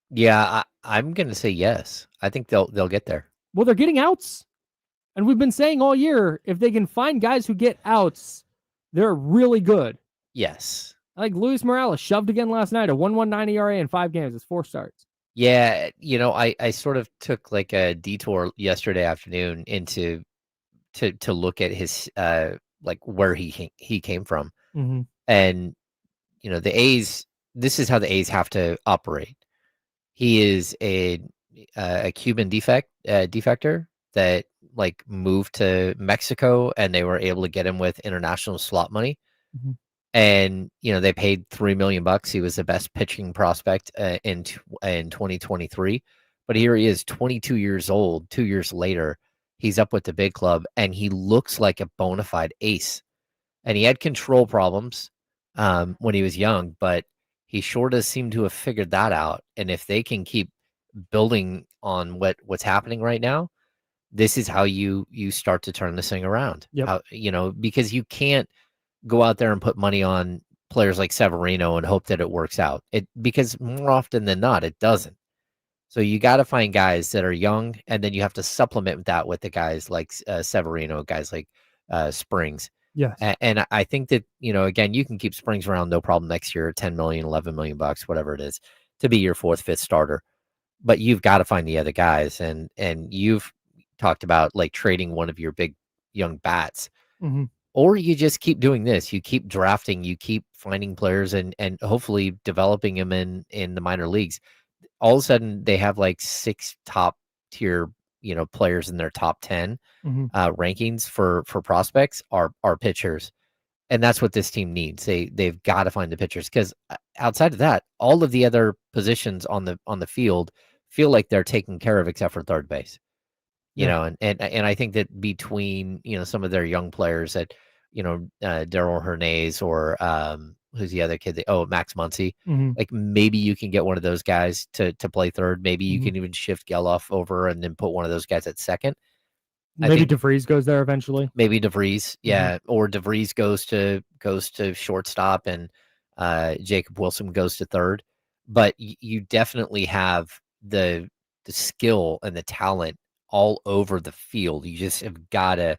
[SPEAKER 1] Yeah, I'm going to say yes. I think they'll get there.
[SPEAKER 2] Well, they're getting outs. And we've been saying all year, if they can find guys who get outs, they're really good.
[SPEAKER 1] Yes.
[SPEAKER 2] Like Luis Morales shoved again last night, a 1.19 ERA in 5 games. It's 4 starts.
[SPEAKER 1] Yeah, I sort of took like a detour yesterday afternoon into to look at his like where he came from.
[SPEAKER 2] Mm-hmm.
[SPEAKER 1] And the A's, this is how the A's have to operate. He is a Cuban defector that like moved to Mexico, and they were able to get him with international slot money.
[SPEAKER 2] Mm-hmm.
[SPEAKER 1] And they paid $3 million. He was the best pitching prospect in 2023. But here he is, 22 years old. 2 years later, he's up with the big club, and he looks like a bona fide ace. And he had control problems when he was young, but he sure does seem to have figured that out. And if they can keep building on what's happening right now, this is how you start to turn this thing around.
[SPEAKER 2] Yep.
[SPEAKER 1] Because you can't go out there and put money on players like Severino and hope that it works out. Because more often than not, it doesn't. So you got to find guys that are young, and then you have to supplement that with the guys like Severino, guys like Springs.
[SPEAKER 2] Yes.
[SPEAKER 1] And I think that, again, you can keep Springs around no problem next year, 10 million, 11 million bucks, whatever it is, to be your fourth, fifth starter. But you've got to find the other guys. And you've talked about like trading one of your big young bats.
[SPEAKER 2] Mm-hmm.
[SPEAKER 1] Or you just keep doing this. You keep drafting, you keep finding players and hopefully developing them in the minor leagues. All of a sudden they have like 6 top tier, players in their top 10 rankings for prospects are pitchers. And that's what this team needs. They've got to find the pitchers, because outside of that, all of the other positions on the field feel like they're taken care of except for third base. And I think that between, some of their young players that, Daryl Hernandez or who's the other kid? Max Muncy.
[SPEAKER 2] Mm-hmm.
[SPEAKER 1] Like maybe you can get one of those guys to play third. Maybe you can even shift Geloff over and then put one of those guys at second.
[SPEAKER 2] Maybe DeVries goes there eventually.
[SPEAKER 1] Maybe DeVries, yeah, or DeVries goes to shortstop, and Jacob Wilson goes to third. But you definitely have the skill and the talent all over the field. You just have got to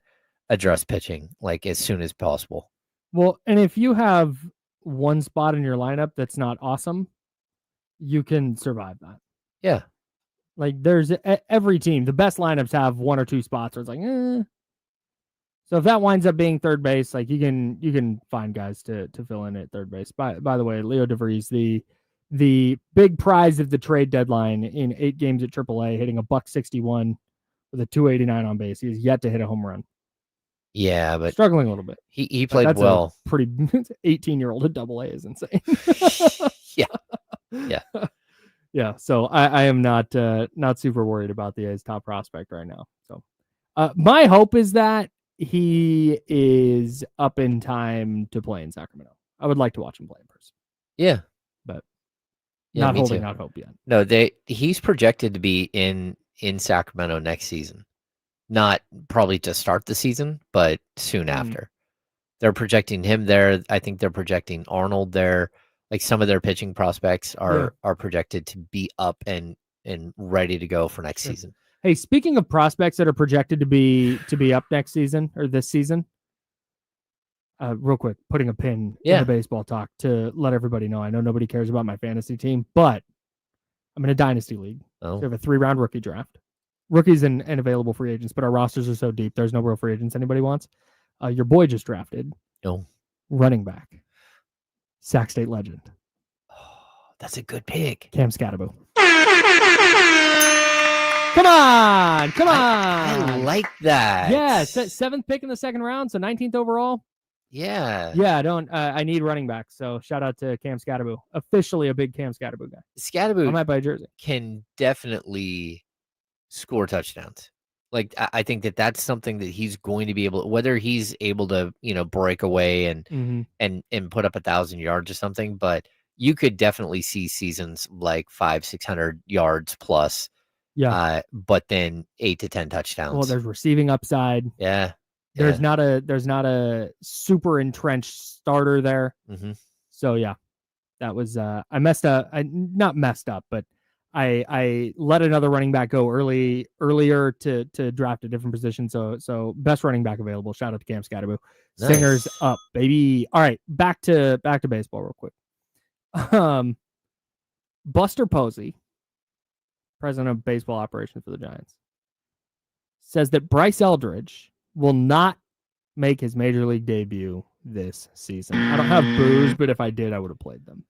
[SPEAKER 1] address pitching like as soon as possible.
[SPEAKER 2] Well, and if you have one spot in your lineup that's not awesome, you can survive that.
[SPEAKER 1] Yeah.
[SPEAKER 2] Like there's every team, the best lineups have 1 or 2 spots where it's like, So if that winds up being third base, like you can find guys to fill in at third base. By the way, Leo DeVries, the big prize of the trade deadline in 8 games at AAA, hitting a $161 with a 289 on base. He has yet to hit a home run.
[SPEAKER 1] Yeah, but
[SPEAKER 2] struggling a little bit.
[SPEAKER 1] He played well.
[SPEAKER 2] Pretty 18-year-old at AA is insane.
[SPEAKER 1] Yeah.
[SPEAKER 2] Yeah. So I am not super worried about the A's top prospect right now. So my hope is that he is up in time to play in Sacramento. I would like to watch him play in person.
[SPEAKER 1] Yeah.
[SPEAKER 2] But
[SPEAKER 1] not
[SPEAKER 2] holding out hope yet.
[SPEAKER 1] No, he's projected to be in Sacramento next season. Not probably to start the season, but soon after. They're projecting him there. I think they're projecting Arnold there. Like some of their pitching prospects are projected to be up and ready to go for next season.
[SPEAKER 2] Hey, speaking of prospects that are projected to be up next season or this season, real quick, putting a pin in the baseball talk to let everybody know. I know nobody cares about my fantasy team, but I'm in a dynasty league. So we have a 3-round rookie draft. Rookies and available free agents, but our rosters are so deep, there's no real free agents anybody wants. Your boy just drafted running back, Sac State legend.
[SPEAKER 1] Oh, that's a good pick.
[SPEAKER 2] Cam Scatterbo. Come on.
[SPEAKER 1] I like that.
[SPEAKER 2] Yeah, it's that 7th pick in the 2nd round, so 19th overall.
[SPEAKER 1] Yeah.
[SPEAKER 2] Yeah, I need running back, so shout out to Cam Scatterbo. Officially a big Cam Scatterbo guy.
[SPEAKER 1] Scatterbo
[SPEAKER 2] I might buy a jersey.
[SPEAKER 1] Can definitely score touchdowns. Like I think that's something that he's going to be able, whether he's able to, break away and put up 1,000 yards or something, but you could definitely see seasons like 500-600 yards plus.
[SPEAKER 2] Yeah.
[SPEAKER 1] But then 8 to 10 touchdowns.
[SPEAKER 2] Well, there's receiving upside.
[SPEAKER 1] Yeah.
[SPEAKER 2] There's not a super entrenched starter there.
[SPEAKER 1] Mm-hmm.
[SPEAKER 2] So yeah, that was I messed up. Not messed up, but I let another running back go earlier to draft a different position. So best running back available. Shout out to Cam Scatterbo. Nice. Singers up, baby. All right, back to baseball real quick. Buster Posey, president of baseball operations for the Giants, says that Bryce Eldrige will not make his major league debut this season. I don't have boos, but if I did, I would have played them.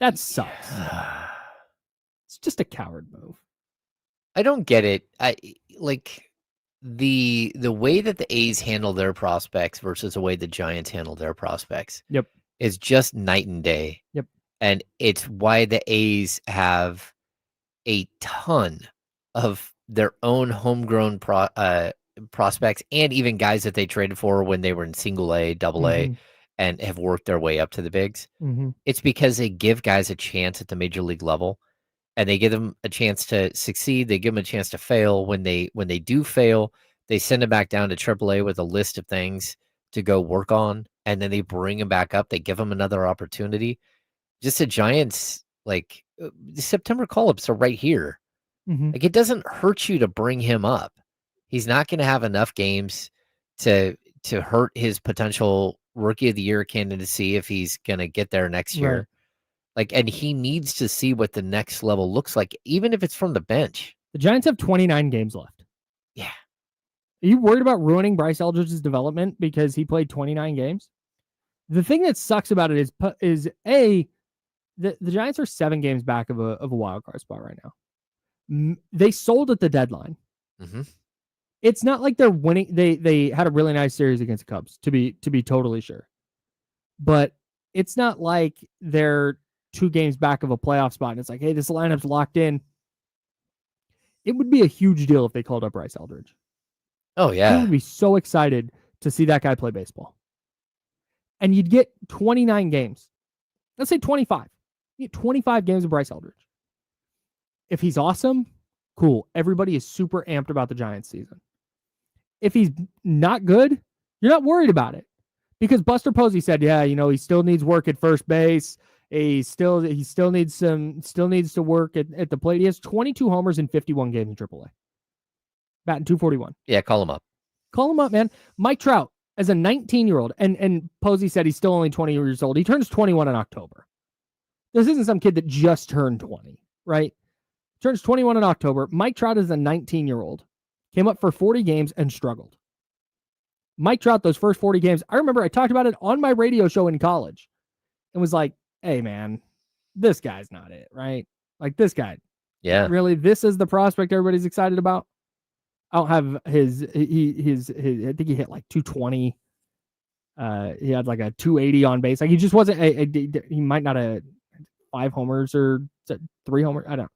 [SPEAKER 2] That sucks. It's just a coward move.
[SPEAKER 1] I don't get it. I like the way that the A's handle their prospects versus the way the Giants handle their prospects.
[SPEAKER 2] Yep.
[SPEAKER 1] Is just night and day.
[SPEAKER 2] Yep.
[SPEAKER 1] And it's why the A's have a ton of their own homegrown prospects and even guys that they traded for when they were in single A, double A, and have worked their way up to the bigs. It's because they give guys a chance at the major league level. And they give them a chance to succeed. They give them a chance to fail. When they do fail, they send them back down to AAA with a list of things to go work on, and then they bring them back up. They give them another opportunity. Just the Giants, like the September call-ups are right here. Like it doesn't hurt you to bring him up. He's not going to have enough games to hurt his potential Rookie of the Year candidacy if he's going to get there next year.
[SPEAKER 2] Right.
[SPEAKER 1] Like, and he needs to see what the next level looks like, even if it's from the bench.
[SPEAKER 2] The Giants have 29 games left.
[SPEAKER 1] Yeah.
[SPEAKER 2] Are you worried about ruining Bryce Eldridge's development because he played 29 games? The thing that sucks about it is the Giants are 7 games back of a wild card spot right now. They sold at the deadline. It's not like they're winning. They had a really nice series against the Cubs, to be totally sure. But it's not like they're 2 games back of a playoff spot and it's like, hey, this lineup's locked in. It would be a huge deal if they called up Bryce Eldrige.
[SPEAKER 1] Oh, yeah.
[SPEAKER 2] I would be so excited to see that guy play baseball. And you'd get 29 games. Let's say 25. You get 25 games of Bryce Eldrige. If he's awesome, cool. Everybody is super amped about the Giants season. If he's not good, you're not worried about it. Because Buster Posey said, yeah, he still needs work at first base. He still needs to work at the plate. He has 22 homers in 51 games in AAA. Batting .241.
[SPEAKER 1] Yeah, call him up.
[SPEAKER 2] Call him up, man. Mike Trout, as a 19-year-old, and Posey said he's still only 20 years old. He turns 21 in October. This isn't some kid that just turned 20, right? Turns 21 in October. Mike Trout is a 19-year-old. Came up for 40 games and struggled. Mike Trout, those first 40 games, I remember I talked about it on my radio show in college and was like, hey, man, this guy's not it, right? Like this guy.
[SPEAKER 1] Yeah.
[SPEAKER 2] Really, this is the prospect everybody's excited about? I don't have his I think he hit like 220. He had like a 280 on base. Like he just wasn't, he might not have 5 homers or 3 homers. I don't know.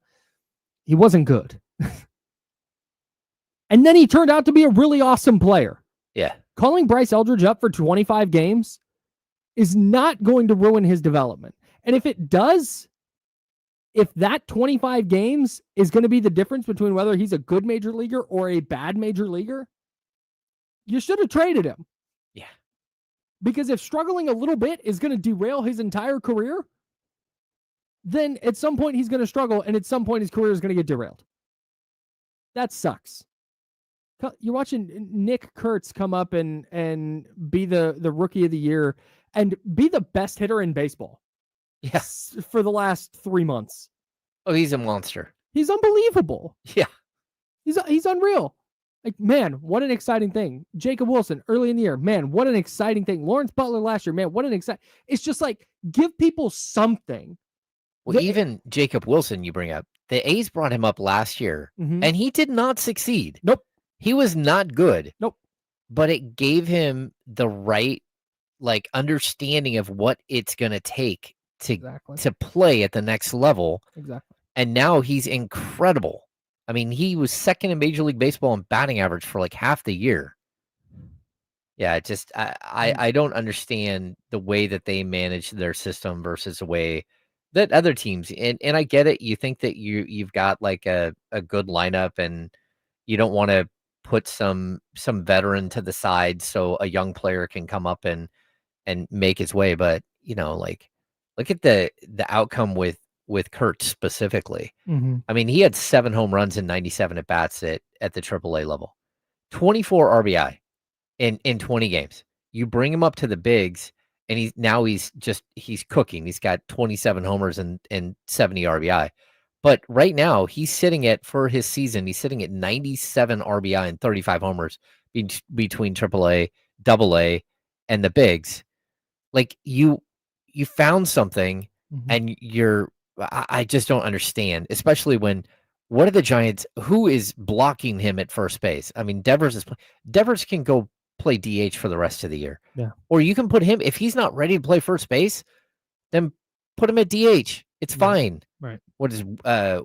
[SPEAKER 2] He wasn't good. And then he turned out to be a really awesome player.
[SPEAKER 1] Yeah.
[SPEAKER 2] Calling Bryce Eldrige up for 25 games is not going to ruin his development. And if it does, if that 25 games is going to be the difference between whether he's a good major leaguer or a bad major leaguer, you should have traded him.
[SPEAKER 1] Yeah.
[SPEAKER 2] Because if struggling a little bit is going to derail his entire career, then at some point he's going to struggle, and at some point his career is going to get derailed. That sucks. You're watching Nick Kurtz come up and be the Rookie of the Year and be the best hitter in baseball.
[SPEAKER 1] Yes.
[SPEAKER 2] For the last 3 months.
[SPEAKER 1] Oh, he's a monster.
[SPEAKER 2] He's unbelievable.
[SPEAKER 1] Yeah.
[SPEAKER 2] He's unreal. Like, man, what an exciting thing. Jacob Wilson early in the year. Man, what an exciting thing. Lawrence Butler last year. Man, what an exciting. It's just like, give people something.
[SPEAKER 1] Well, even Jacob Wilson, you bring up, the A's brought him up last year, and he did not succeed.
[SPEAKER 2] Nope.
[SPEAKER 1] He was not good.
[SPEAKER 2] Nope.
[SPEAKER 1] But it gave him the right, like, understanding of what it's going to take to play at the next level.
[SPEAKER 2] Exactly.
[SPEAKER 1] And now he's incredible. I mean, he was second in Major League Baseball in batting average for like half the year. Yeah, just I don't understand the way that they manage their system versus the way that other teams, and I get it. You think that you've got like a good lineup and you don't want to put some veteran to the side so a young player can come up and make his way. But, like, look at the outcome with Kurt specifically. I mean, he had 7 home runs and 97 at bats at the AAA level, 24 RBI in 20 games. You bring him up to the bigs, and he's cooking. He's got 27 homers and 70 RBI. But right now, for his season, he's sitting at 97 RBI and 35 homers between AAA, AA, and the bigs. Like you found something, and I just don't understand, especially when what are the Giants? Who is blocking him at first base? I mean, Devers can go play DH for the rest of the year.
[SPEAKER 2] Yeah.
[SPEAKER 1] Or you can put him, if he's not ready to play first base, then put him at DH. It's fine.
[SPEAKER 2] Right.
[SPEAKER 1] What is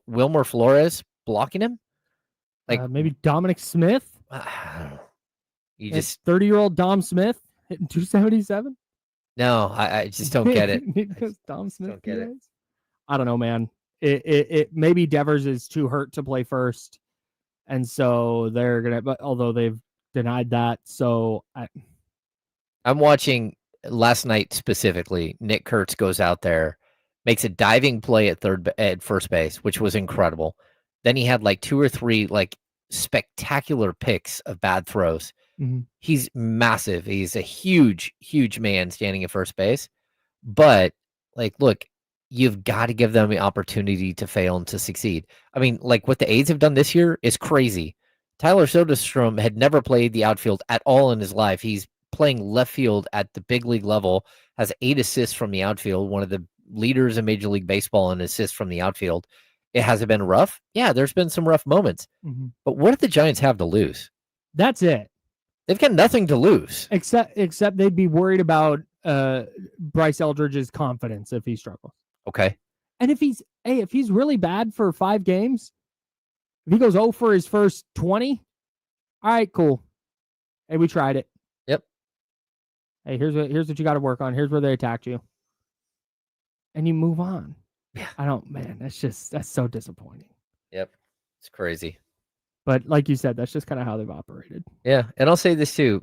[SPEAKER 1] Wilmer Flores blocking him? Like
[SPEAKER 2] maybe Dominic Smith?
[SPEAKER 1] You just
[SPEAKER 2] 30-year-old Dom Smith hitting 277?
[SPEAKER 1] No, I just don't get it.
[SPEAKER 2] Dom Smith
[SPEAKER 1] don't get it.
[SPEAKER 2] I don't know, man. It maybe Devers is too hurt to play first, and so they're gonna. But although they've denied that, so
[SPEAKER 1] I'm watching last night specifically. Nick Kurtz goes out there, makes a diving play at first base, which was incredible. Then he had like 2 or 3 like spectacular picks of bad throws.
[SPEAKER 2] Mm-hmm.
[SPEAKER 1] He's massive. He's a huge, huge man standing at first base. But like, look, you've got to give them the opportunity to fail and to succeed. I mean, like what the A's have done this year is crazy. Tyler Soderstrom had never played the outfield at all in his life. He's playing left field at the big league level, has 8 assists from the outfield, one of the leaders in Major League Baseball in assists from the outfield. It hasn't been rough. Yeah, there's been some rough moments.
[SPEAKER 2] Mm-hmm.
[SPEAKER 1] But what do the Giants have to lose?
[SPEAKER 2] That's it.
[SPEAKER 1] They've got nothing to lose.
[SPEAKER 2] Except they'd be worried about Bryce Eldridge's confidence if he struggles.
[SPEAKER 1] Okay.
[SPEAKER 2] And if he's really bad for 5 games, if he goes 0 for his first 20, all right, cool. Hey, we tried it.
[SPEAKER 1] Yep.
[SPEAKER 2] Hey, here's what you got to work on. Here's where they attacked you. And you move on.
[SPEAKER 1] Yeah.
[SPEAKER 2] That's so disappointing.
[SPEAKER 1] Yep. It's crazy.
[SPEAKER 2] But like you said, that's just kind of how they've operated.
[SPEAKER 1] Yeah. And I'll say this too.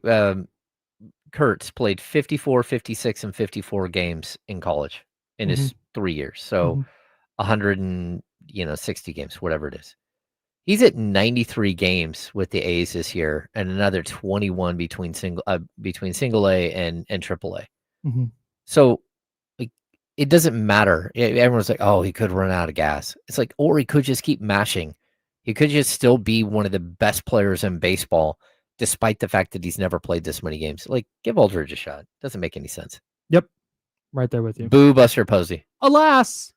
[SPEAKER 1] Kurtz played 54, 56, and 54 games in college in his 3 years. So 160 games, whatever it is. He's at 93 games with the A's this year, and another 21 between single A and Triple A.
[SPEAKER 2] Mm-hmm.
[SPEAKER 1] So like, it doesn't matter. Everyone's like, "Oh, he could run out of gas." It's like, or he could just keep mashing. He could just still be one of the best players in baseball, despite the fact that he's never played this many games. Like, give Eldridge a shot. Doesn't make any sense.
[SPEAKER 2] Yep, right there with you.
[SPEAKER 1] Boo, Buster Posey.
[SPEAKER 2] Alas,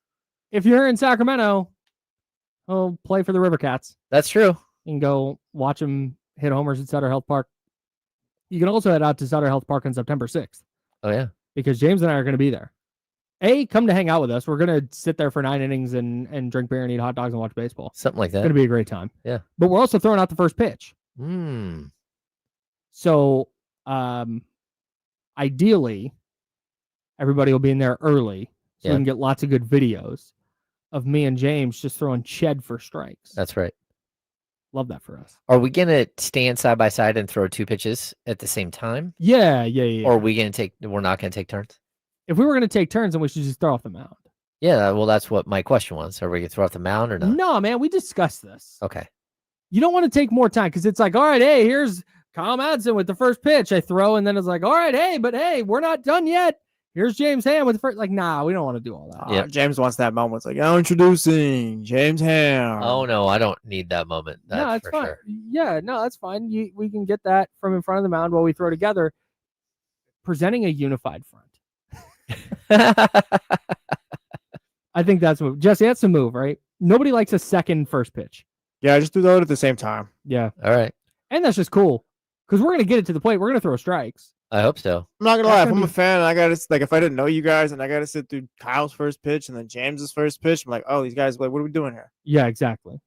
[SPEAKER 2] if you're in Sacramento, he'll play for the River Cats.
[SPEAKER 1] That's true.
[SPEAKER 2] You can go watch him hit homers at Sutter Health Park. You can also head out to Sutter Health Park on September 6th.
[SPEAKER 1] Oh, yeah.
[SPEAKER 2] Because James and I are going to be there. Come to hang out with us. We're going to sit there for 9 innings and drink beer and eat hot dogs and watch baseball.
[SPEAKER 1] Something like that.
[SPEAKER 2] It's going to be a great time.
[SPEAKER 1] Yeah.
[SPEAKER 2] But we're also throwing out the first pitch. So, ideally, everybody will be in there early so we can get lots of good videos of me and James just throwing ched for strikes.
[SPEAKER 1] That's right.
[SPEAKER 2] Love that for us.
[SPEAKER 1] Are we going to stand side by side and throw 2 pitches at the same time?
[SPEAKER 2] Yeah.
[SPEAKER 1] Or are we going to we're not going to take turns?
[SPEAKER 2] If we were going to take turns, then we should just throw off the mound.
[SPEAKER 1] Yeah, well, that's what my question was. Are we going to throw off the mound or not?
[SPEAKER 2] No, man, we discussed this.
[SPEAKER 1] Okay.
[SPEAKER 2] You don't want to take more time because it's like, all right, hey, here's Kyle Madsen with the first pitch I throw, and then it's like, all right, hey, we're not done yet. Here's James Ham with the first. Like, nah, we don't want to do all that.
[SPEAKER 4] Yep. James wants that moment. It's like, introducing James Ham.
[SPEAKER 1] Oh, no, I don't need that moment.
[SPEAKER 2] No, that's fine.
[SPEAKER 1] Sure.
[SPEAKER 2] Yeah, no, that's fine. We can get that from in front of the mound while we throw together, presenting a unified front. I think that's a move. Jesse, that's a move, right? Nobody likes a second first pitch.
[SPEAKER 4] Yeah, just do those at the same time.
[SPEAKER 2] Yeah.
[SPEAKER 1] All right.
[SPEAKER 2] And that's just cool because we're going to get it to the plate. We're going to throw strikes.
[SPEAKER 1] I hope so.
[SPEAKER 4] I'm not going to lie. If I'm a fan and I got to, like, if I didn't know you guys and I got to sit through Kyle's first pitch and then James's first pitch, I'm like, oh, these guys, like, what are we doing here?
[SPEAKER 2] Yeah, exactly.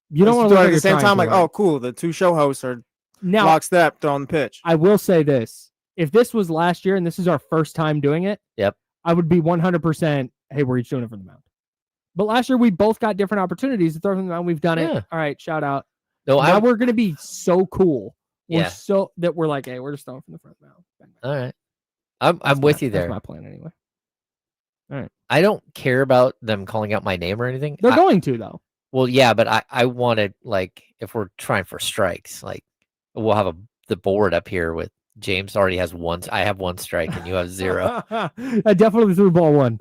[SPEAKER 2] You don't want to
[SPEAKER 4] do
[SPEAKER 2] do
[SPEAKER 4] it at the same time, like, oh, cool. The 2 show hosts are
[SPEAKER 2] now
[SPEAKER 4] lockstep throwing the pitch.
[SPEAKER 2] I will say this. If this was last year and this is our first time doing it, I would be 100%, hey, we're each doing it from the mound. But last year, we both got different opportunities to throw from the mound. We've done it. All right, shout out.
[SPEAKER 1] No,
[SPEAKER 2] now we're going to be so cool.
[SPEAKER 1] Yeah.
[SPEAKER 2] So that we're like, hey, we're just throwing from the front mound.
[SPEAKER 1] All right. I'm with you there.
[SPEAKER 2] That's my plan anyway. All right.
[SPEAKER 1] I don't care about them calling out my name or anything.
[SPEAKER 2] They're going to, though.
[SPEAKER 1] Well, yeah, but I wanted, like, if we're trying for strikes, like, we'll have the board up here with James already has 1. I have 1 strike and you have 0.
[SPEAKER 2] I definitely threw ball 1.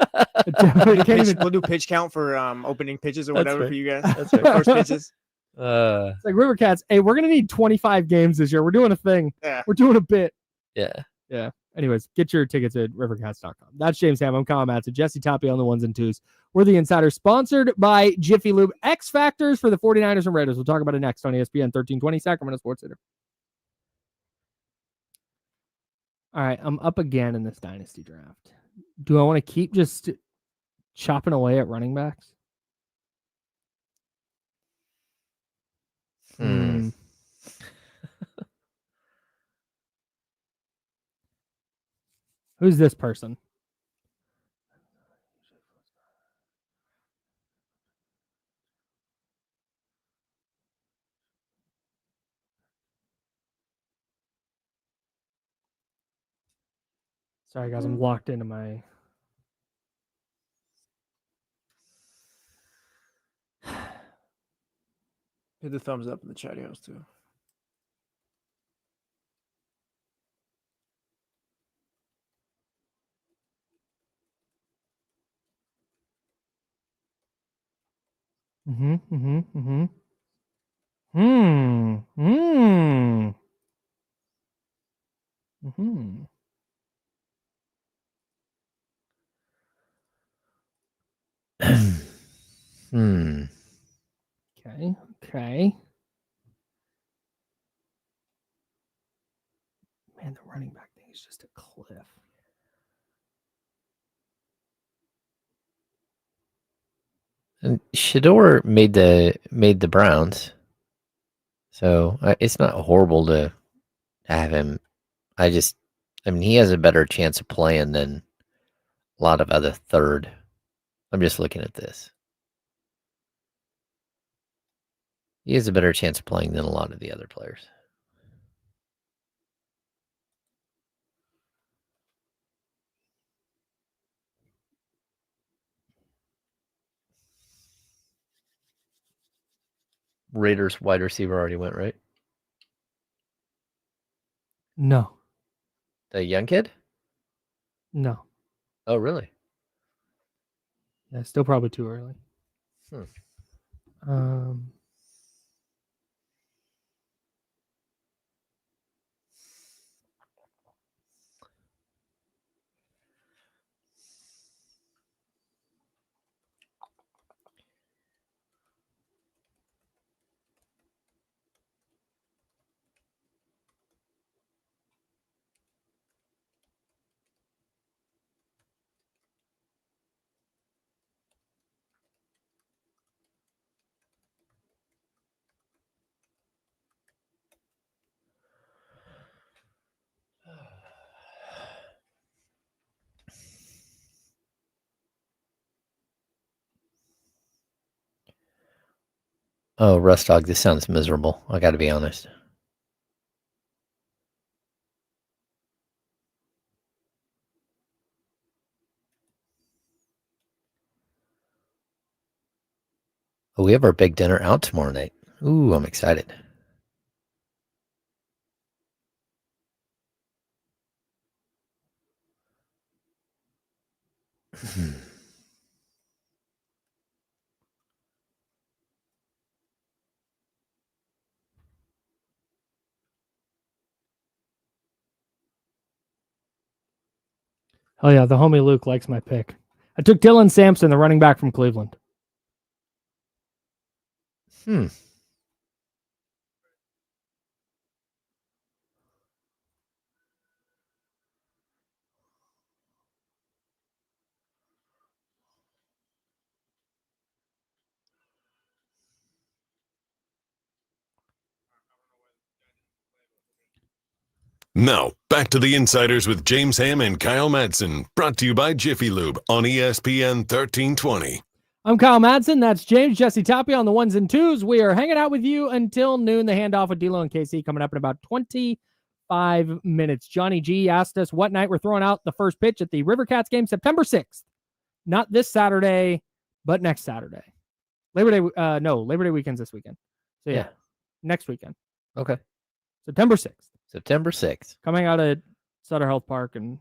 [SPEAKER 4] We'll do pitch count for opening pitches or whatever
[SPEAKER 1] right.
[SPEAKER 4] for you guys.
[SPEAKER 1] That's right.
[SPEAKER 4] First pitches.
[SPEAKER 2] It's like River Cats. Hey, we're gonna need 25 games this year. We're doing a thing.
[SPEAKER 4] Yeah.
[SPEAKER 2] We're doing a bit.
[SPEAKER 1] Yeah.
[SPEAKER 2] Anyways, get your tickets at rivercats.com. That's James Ham. I'm Kyle Matson. Jesse Tapia on the ones and twos. We're the Insiders, sponsored by Jiffy Lube. X Factors for the 49ers and Raiders. We'll talk about it next on ESPN 1320 Sacramento Sports Center. All right, I'm up again in this dynasty draft. Do I want to keep just chopping away at running backs? Who's this person? Sorry, guys, I'm locked into my...
[SPEAKER 4] Hit the thumbs up in the chat house too.
[SPEAKER 2] Okay. Man, the running back thing is just a cliff.
[SPEAKER 1] And Shador made the Browns, so it's not horrible to have him. I mean, he has a better chance of playing than a lot of other third. I'm just looking at this. He has a better chance of playing than a lot of the other players. Raiders wide receiver already went, right?
[SPEAKER 2] No.
[SPEAKER 1] The young kid?
[SPEAKER 2] No.
[SPEAKER 1] Oh, really?
[SPEAKER 2] Yeah, still probably too early.
[SPEAKER 1] Oh, Rust Dog, this sounds miserable. I got to be honest. Oh, we have our big dinner out tomorrow night. Ooh, I'm excited.
[SPEAKER 2] Oh, yeah, the homie Luke likes my pick. I took Dylan Sampson, the running back from Cleveland.
[SPEAKER 3] Now, back to the Insiders with James Ham and Kyle Madsen, brought to you by Jiffy Lube on ESPN 1320.
[SPEAKER 2] I'm Kyle Madsen. That's James Jesse Tapia on the ones and twos. We are hanging out with you until noon. The handoff with D'Lo and KC coming up in about 25 minutes. Johnny G asked us what night we're throwing out the first pitch at the River Cats game, September 6th. Not this Saturday, but next Saturday. Labor Day weekend's this weekend. So yeah. Next weekend.
[SPEAKER 1] Okay.
[SPEAKER 2] September 6th.
[SPEAKER 1] September 6th.
[SPEAKER 2] Coming out at Sutter Health Park and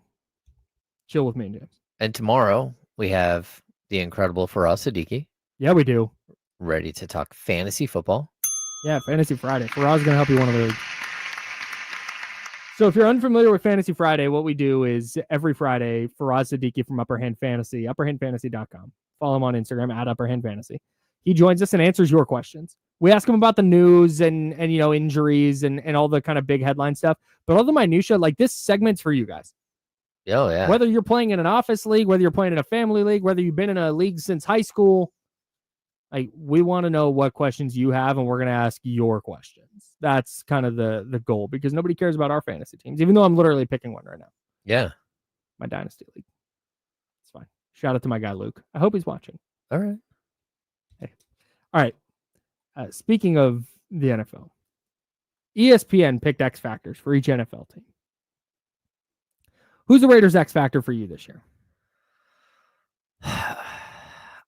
[SPEAKER 2] chill with me and James.
[SPEAKER 1] And tomorrow we have the incredible Faraz Siddiqui.
[SPEAKER 2] Yeah, we do.
[SPEAKER 1] Ready to talk fantasy football.
[SPEAKER 2] Yeah, Fantasy Friday. Faraz going to help you win a league. So if you're unfamiliar with Fantasy Friday, what we do is every Friday, Faraz Siddiqui from Upper Hand Fantasy, upperhandfantasy.com. Follow him on Instagram at Upper Hand Fantasy. He joins us and answers your questions. We ask him about the news and injuries and all the kind of big headline stuff. But all the minutia, like this segment's for you guys.
[SPEAKER 1] Oh, yeah.
[SPEAKER 2] Whether you're playing in an office league, whether you're playing in a family league, whether you've been in a league since high school, like we want to know what questions you have, and we're going to ask your questions. That's kind of the goal, because nobody cares about our fantasy teams, even though I'm literally picking one right now.
[SPEAKER 1] Yeah.
[SPEAKER 2] My dynasty league. It's fine. Shout out to my guy, Luke. I hope he's watching.
[SPEAKER 1] All right.
[SPEAKER 2] Hey. All right. Speaking of the NFL, ESPN picked X factors for each NFL team. Who's the Raiders' X factor for you this year?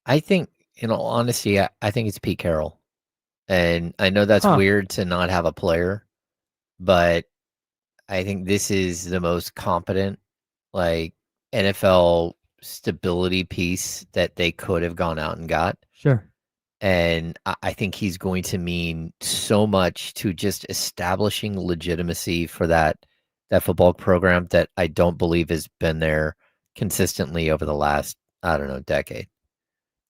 [SPEAKER 1] I think, in all honesty, I think it's Pete Carroll. And I know that's weird to not have a player, but I think this is the most competent, like, NFL stability piece that they could have gone out and got.
[SPEAKER 2] Sure.
[SPEAKER 1] And I think he's going to mean so much to just establishing legitimacy for that football program that I don't believe has been there consistently over the last, decade.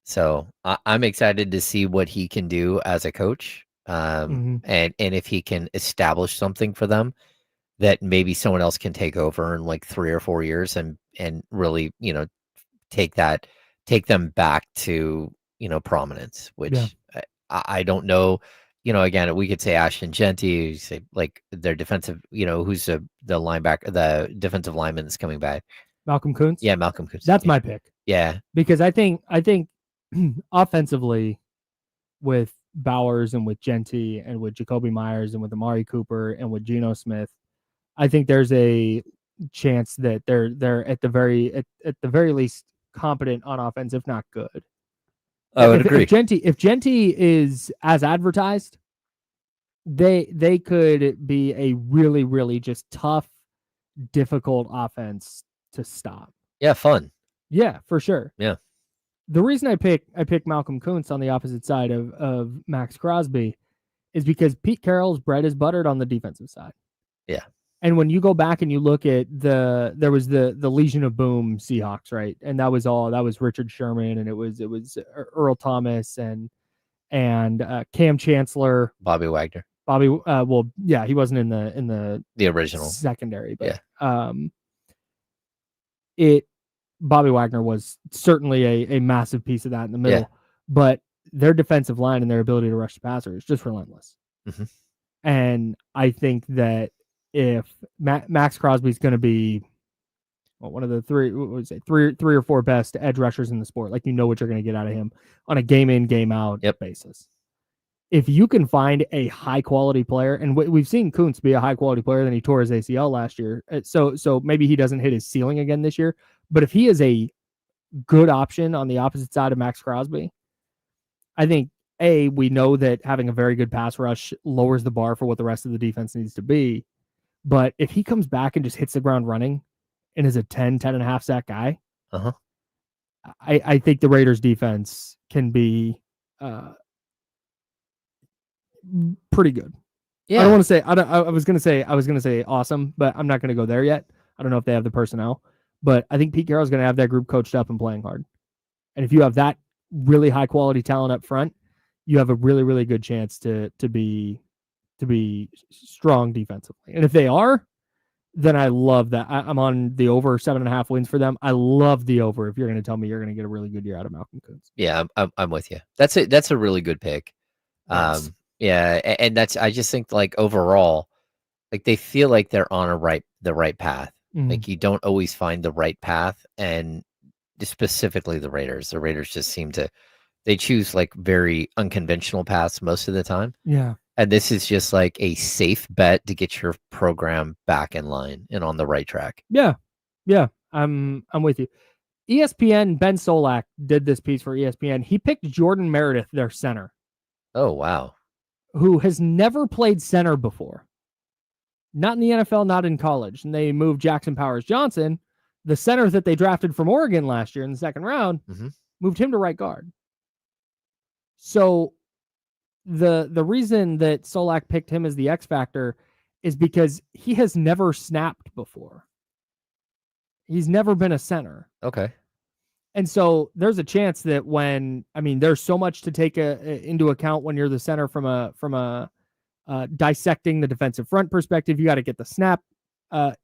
[SPEAKER 1] So I'm excited to see what he can do as a coach, and if he can establish something for them that maybe someone else can take over in like 3 or 4 years and really, take them back to, prominence, which I don't know. Again, we could say Ashton Genty, say like their defensive, who's the linebacker, the defensive lineman that's coming back.
[SPEAKER 2] Malcolm Kuntz.
[SPEAKER 1] Yeah, Malcolm Kuntz.
[SPEAKER 2] That's my pick.
[SPEAKER 1] Yeah,
[SPEAKER 2] because I think offensively, with Bowers and with Genty and with Jacoby Myers and with Amari Cooper and with Geno Smith, I think there's a chance that they're at the very least competent on offense, if not good.
[SPEAKER 1] I would agree.
[SPEAKER 2] If Genty is as advertised, they could be a really, really just tough, difficult offense to stop.
[SPEAKER 1] Yeah, fun.
[SPEAKER 2] Yeah, for sure.
[SPEAKER 1] Yeah.
[SPEAKER 2] The reason I picked Malcolm Kuntz on the opposite side of Max Crosby is because Pete Carroll's bread is buttered on the defensive side.
[SPEAKER 1] Yeah.
[SPEAKER 2] And when you go back and you look at there was the Legion of Boom Seahawks, right? And that was Richard Sherman, and it was Earl Thomas and Cam Chancellor,
[SPEAKER 1] Bobby Wagner.
[SPEAKER 2] He wasn't in the
[SPEAKER 1] original
[SPEAKER 2] secondary, but
[SPEAKER 1] yeah.
[SPEAKER 2] Bobby Wagner was certainly a massive piece of that in the middle, but their defensive line and their ability to rush the passer is just relentless.
[SPEAKER 1] Mm-hmm.
[SPEAKER 2] And I think that if Max Crosby is going to be one of the three or four best edge rushers in the sport, like, what you're going to get out of him on a game in, game out basis. If you can find a high quality player, and we've seen Kuntz be a high quality player, then he tore his ACL last year. So maybe he doesn't hit his ceiling again this year, but if he is a good option on the opposite side of Max Crosby, I think we know that having a very good pass rush lowers the bar for what the rest of the defense needs to be. But if he comes back and just hits the ground running and is a 10.5 sack guy, I think the Raiders defense can be pretty good. Yeah. I don't want to say I was going to say awesome, but I'm not going to go there yet. I don't know if they have the personnel, but I think Pete Carroll's going to have that group coached up and playing hard. And if you have that really high quality talent up front, you have a really, really good chance to be strong defensively. And if they are, then I love that. I'm on the over 7.5 wins for them. I love the over if you're going to tell me you're going to get a really good year out of Malcolm Kuntz.
[SPEAKER 1] Yeah, I'm with you. That's a really good pick.
[SPEAKER 2] Yes.
[SPEAKER 1] Yeah, and I just think, like, overall, like, they feel like they're on the right path.
[SPEAKER 2] Mm-hmm.
[SPEAKER 1] Like, you don't always find the right path, and specifically the Raiders just seem to, they choose like very unconventional paths most of the time.
[SPEAKER 2] Yeah.
[SPEAKER 1] And this is just like a safe bet to get your program back in line and on the right track.
[SPEAKER 2] Yeah. Yeah. I'm with you. ESPN, Ben Solak did this piece for ESPN. He picked Jordan Meredith, their center.
[SPEAKER 1] Oh, wow.
[SPEAKER 2] Who has never played center before. Not in the NFL, not in college. And they moved Jackson Powers Johnson, the center that they drafted from Oregon last year in the second round, moved him to right guard. So the reason that Solak picked him as the X factor is because he has never snapped before. He's never been a center.
[SPEAKER 1] Okay.
[SPEAKER 2] And so there's a chance that there's so much to take into account when you're the center from a dissecting the defensive front perspective. You got to get the snap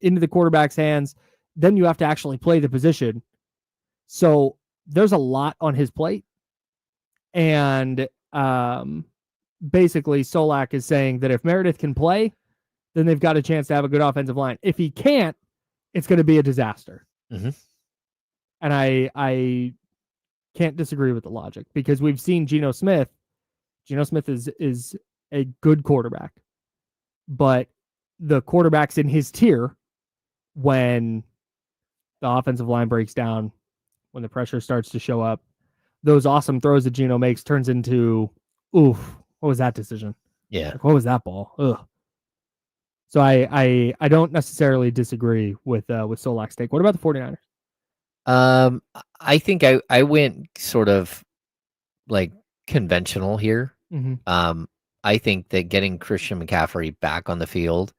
[SPEAKER 2] into the quarterback's hands. Then you have to actually play the position. So there's a lot on his plate. And basically Solak is saying that if Meredith can play, then they've got a chance to have a good offensive line. If he can't, it's going to be a disaster.
[SPEAKER 1] Mm-hmm.
[SPEAKER 2] And I can't disagree with the logic, because we've seen Geno Smith. Geno Smith is a good quarterback, but the quarterbacks in his tier, when the offensive line breaks down, when the pressure starts to show up, those awesome throws that Geno makes turns into, oof, what was that decision?
[SPEAKER 1] Yeah.
[SPEAKER 2] Like, what was that ball? Ugh. So I don't necessarily disagree with Solak's take. What about the 49ers?
[SPEAKER 1] I think I went sort of like conventional here.
[SPEAKER 2] Mm-hmm.
[SPEAKER 1] I think that getting Christian McCaffrey back on the field,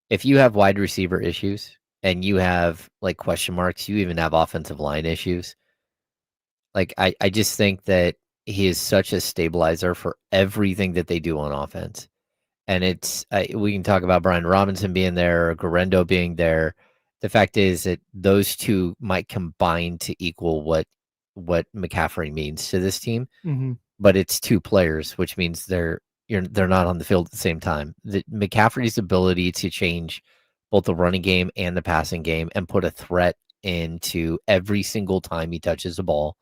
[SPEAKER 1] if you have wide receiver issues and you have like question marks, you even have offensive line issues. Like I just think that he is such a stabilizer for everything that they do on offense. And it's we can talk about Brian Robinson being there, or Garendo being there. The fact is that those two might combine to equal what McCaffrey means to this team.
[SPEAKER 2] Mm-hmm.
[SPEAKER 1] But it's two players, which means they're not on the field at the same time. McCaffrey's ability to change both the running game and the passing game and put a threat into every single time he touches the ball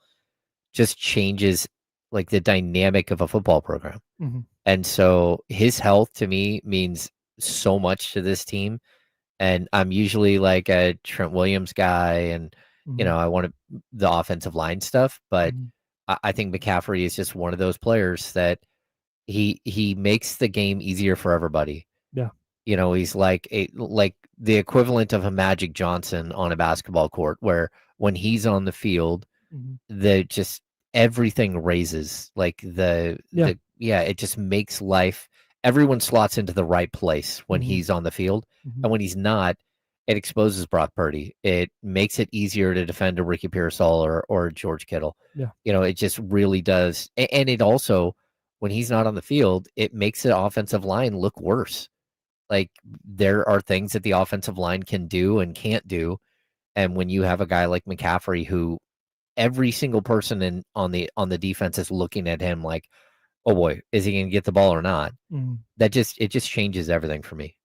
[SPEAKER 1] just changes like the dynamic of a football program.
[SPEAKER 2] Mm-hmm.
[SPEAKER 1] And so his health to me means so much to this team. And I'm usually like a Trent Williams guy, and
[SPEAKER 2] Mm-hmm.
[SPEAKER 1] I want the offensive line stuff, but
[SPEAKER 2] Mm-hmm.
[SPEAKER 1] I think McCaffrey is just one of those players that he makes the game easier for everybody.
[SPEAKER 2] Yeah.
[SPEAKER 1] He's like the equivalent of a Magic Johnson on a basketball court, where when he's on the field,
[SPEAKER 2] Mm-hmm.
[SPEAKER 1] everything raises, like it just makes life, everyone slots into the right place when
[SPEAKER 2] Mm-hmm.
[SPEAKER 1] he's on the field.
[SPEAKER 2] Mm-hmm.
[SPEAKER 1] And when he's not, it exposes Brock Purdy. It makes it easier to defend a Ricky Pearsall or George Kittle.
[SPEAKER 2] Yeah.
[SPEAKER 1] It just really does. And it also, when he's not on the field, it makes the offensive line look worse. Like, there are things that the offensive line can do and can't do. And when you have a guy like McCaffrey, who every single person on the defense is looking at him like, oh boy, is he going to get the ball or not?
[SPEAKER 2] Mm-hmm.
[SPEAKER 1] It just changes everything for me.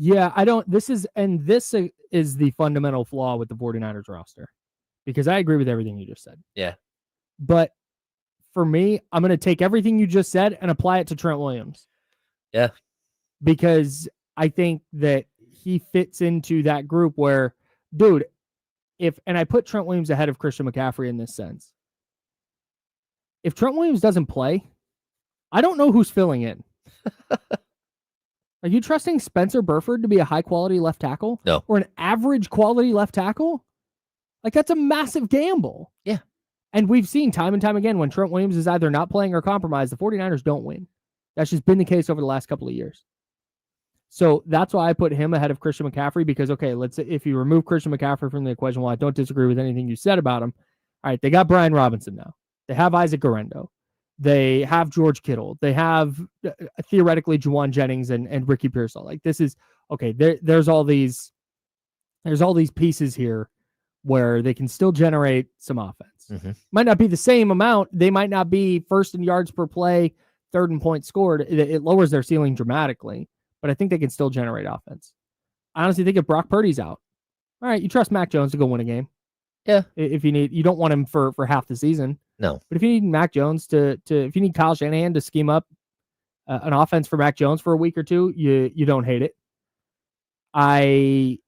[SPEAKER 2] Yeah, this is the fundamental flaw with the 49ers roster, because I agree with everything you just said.
[SPEAKER 1] Yeah.
[SPEAKER 2] But for me, I'm going to take everything you just said and apply it to Trent Williams.
[SPEAKER 1] Yeah.
[SPEAKER 2] Because I think that he fits into that group where, dude, and I put Trent Williams ahead of Christian McCaffrey in this sense. If Trent Williams doesn't play, I don't know who's filling in. Are you trusting Spencer Burford to be a high-quality left tackle?
[SPEAKER 1] No.
[SPEAKER 2] Or an average quality left tackle? Like, that's a massive gamble.
[SPEAKER 1] Yeah.
[SPEAKER 2] And we've seen time and time again, when Trent Williams is either not playing or compromised, the 49ers don't win. That's just been the case over the last couple of years. So that's why I put him ahead of Christian McCaffrey, because, okay, let's say if you remove Christian McCaffrey from the equation, well, I don't disagree with anything you said about him. All right, they got Brian Robinson now. They have Isaac Garendo. They have George Kittle. They have theoretically Juwan Jennings and Ricky Pearsall. Like, this is okay. There's all these pieces here where they can still generate some offense.
[SPEAKER 1] Mm-hmm.
[SPEAKER 2] Might not be the same amount. They might not be first in yards per play, third in points scored. It lowers their ceiling dramatically, but I think they can still generate offense. I honestly think if Brock Purdy's out, all right, you trust Mac Jones to go win a game.
[SPEAKER 1] Yeah.
[SPEAKER 2] If you don't want him for half the season.
[SPEAKER 1] No.
[SPEAKER 2] But if you need Mac Jones if you need Kyle Shanahan to scheme up an offense for Mac Jones for a week or two, you don't hate it. I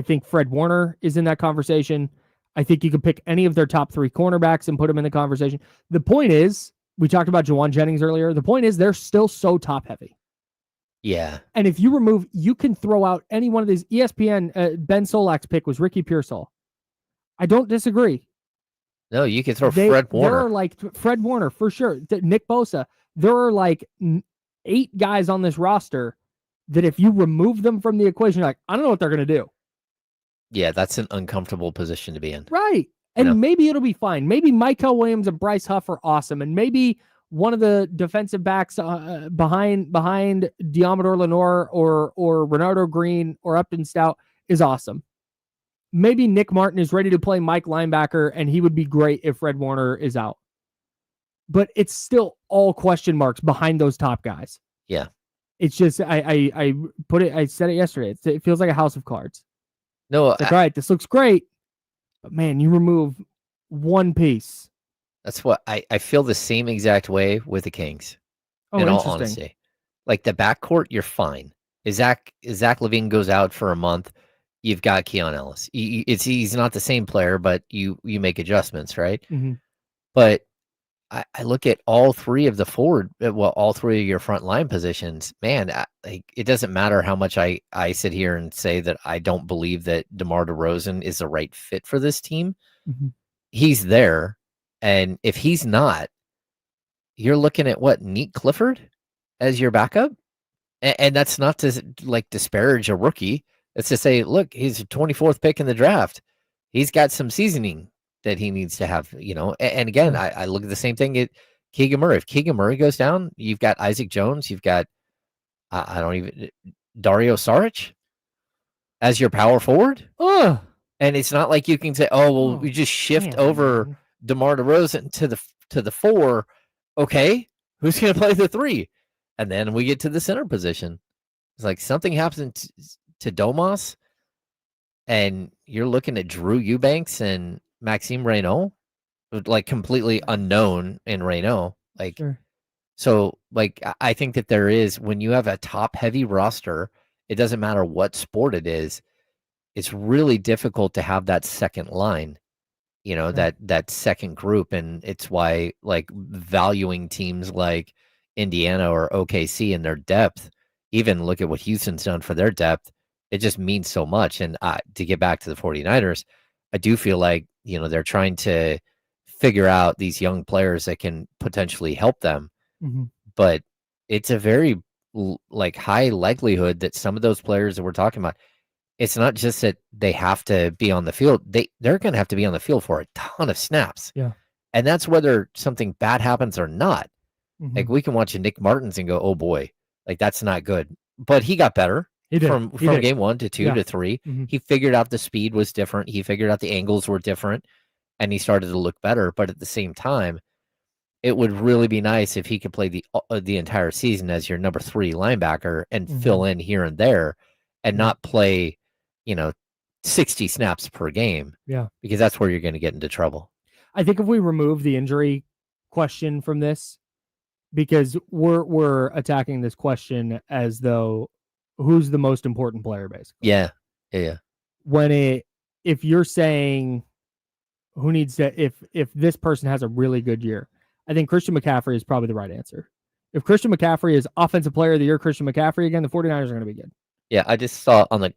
[SPEAKER 2] think Fred Warner is in that conversation. I think you could pick any of their top three cornerbacks and put them in the conversation. The point is, we talked about Juwan Jennings earlier. The point is, they're still so top heavy.
[SPEAKER 1] Yeah.
[SPEAKER 2] And if you can throw out any one of these. ESPN, Ben Solak's pick was Ricky Pearsall. I don't disagree.
[SPEAKER 1] No, you can throw Fred Warner.
[SPEAKER 2] There are like Fred Warner for sure. Nick Bosa. There are like 8 guys on this roster that if you remove them from the equation, you're like, I don't know what they're going to do.
[SPEAKER 1] Yeah, that's an uncomfortable position to be in.
[SPEAKER 2] Right. And maybe it'll be fine. Maybe Micah Williams and Bryce Huff are awesome. And maybe one of the defensive backs behind Diamador Lenore or Renardo Green or Upton Stout is awesome. Maybe Nick Martin is ready to play Mike linebacker, and he would be great if Fred Warner is out. But it's still all question marks behind those top guys.
[SPEAKER 1] Yeah.
[SPEAKER 2] It's just, I said it yesterday. It feels like a house of cards.
[SPEAKER 1] No,
[SPEAKER 2] it's like, all right, this looks great. But man, you remove one piece.
[SPEAKER 1] That's what I feel the same exact way with the Kings.
[SPEAKER 2] Oh,
[SPEAKER 1] in all honesty. Like the backcourt, you're fine. If Zach LaVine goes out for a month, you've got Keon Ellis. He's not the same player, but you make adjustments, right?
[SPEAKER 2] Mm-hmm.
[SPEAKER 1] But I look at all three of all three of your front line positions. Man, it doesn't matter how much I sit here and say that I don't believe that DeMar DeRozan is the right fit for this team.
[SPEAKER 2] Mm-hmm. He's
[SPEAKER 1] there. And if he's not, you're looking at Neat Clifford as your backup. And that's not to disparage a rookie. It's to say, look, he's a 24th pick in the draft. He's got some seasoning that he needs to have, And again, I look at the same thing at Keegan Murray. If Keegan Murray goes down, you've got Isaac Jones. You've got, Dario Saric as your power forward.
[SPEAKER 2] Ugh.
[SPEAKER 1] And it's not like you can say, we just shift over DeMar DeRozan to the 4. Okay, who's going to play the 3? And then we get to the center position. It's like something happens to Domas, and you're looking at Drew Eubanks and Maxime Reynaud, completely unknown in Reynaud.
[SPEAKER 2] Sure.
[SPEAKER 1] So I think that there is, when you have a top-heavy roster, it doesn't matter what sport it is, it's really difficult to have that second line, that second group. And it's why valuing teams like Indiana or OKC in their depth, even look at what Houston's done for their depth, it just means so much. And to get back to the 49ers, I do feel like, they're trying to figure out these young players that can potentially help them.
[SPEAKER 2] Mm-hmm.
[SPEAKER 1] But it's a very high likelihood that some of those players that we're talking about, it's not just that they have to be on the field. They're going to have to be on the field for a ton of snaps.
[SPEAKER 2] Yeah.
[SPEAKER 1] And that's whether something bad happens or not.
[SPEAKER 2] Mm-hmm.
[SPEAKER 1] We can watch a Nick Martins and go, oh boy, that's not good. But he got better.
[SPEAKER 2] He did.
[SPEAKER 1] From game 1 to 2 to 3.
[SPEAKER 2] Mm-hmm.
[SPEAKER 1] He figured out the speed was different. He figured out the angles were different, and he started to look better. But at the same time, it would really be nice if he could play the entire season as your number 3 linebacker and fill in here and there, and not play, 60 snaps per game.
[SPEAKER 2] Yeah,
[SPEAKER 1] because that's where you're going to get into trouble.
[SPEAKER 2] I think if we remove the injury question from this, because we're attacking this question as though who's the most important player, basically.
[SPEAKER 1] Yeah.
[SPEAKER 2] If you're saying who needs to, if this person has a really good year, I think Christian McCaffrey is probably the right answer. If Christian McCaffrey is offensive player of the year, Christian McCaffrey again, the 49ers are going to be good.
[SPEAKER 1] Yeah, I just saw on the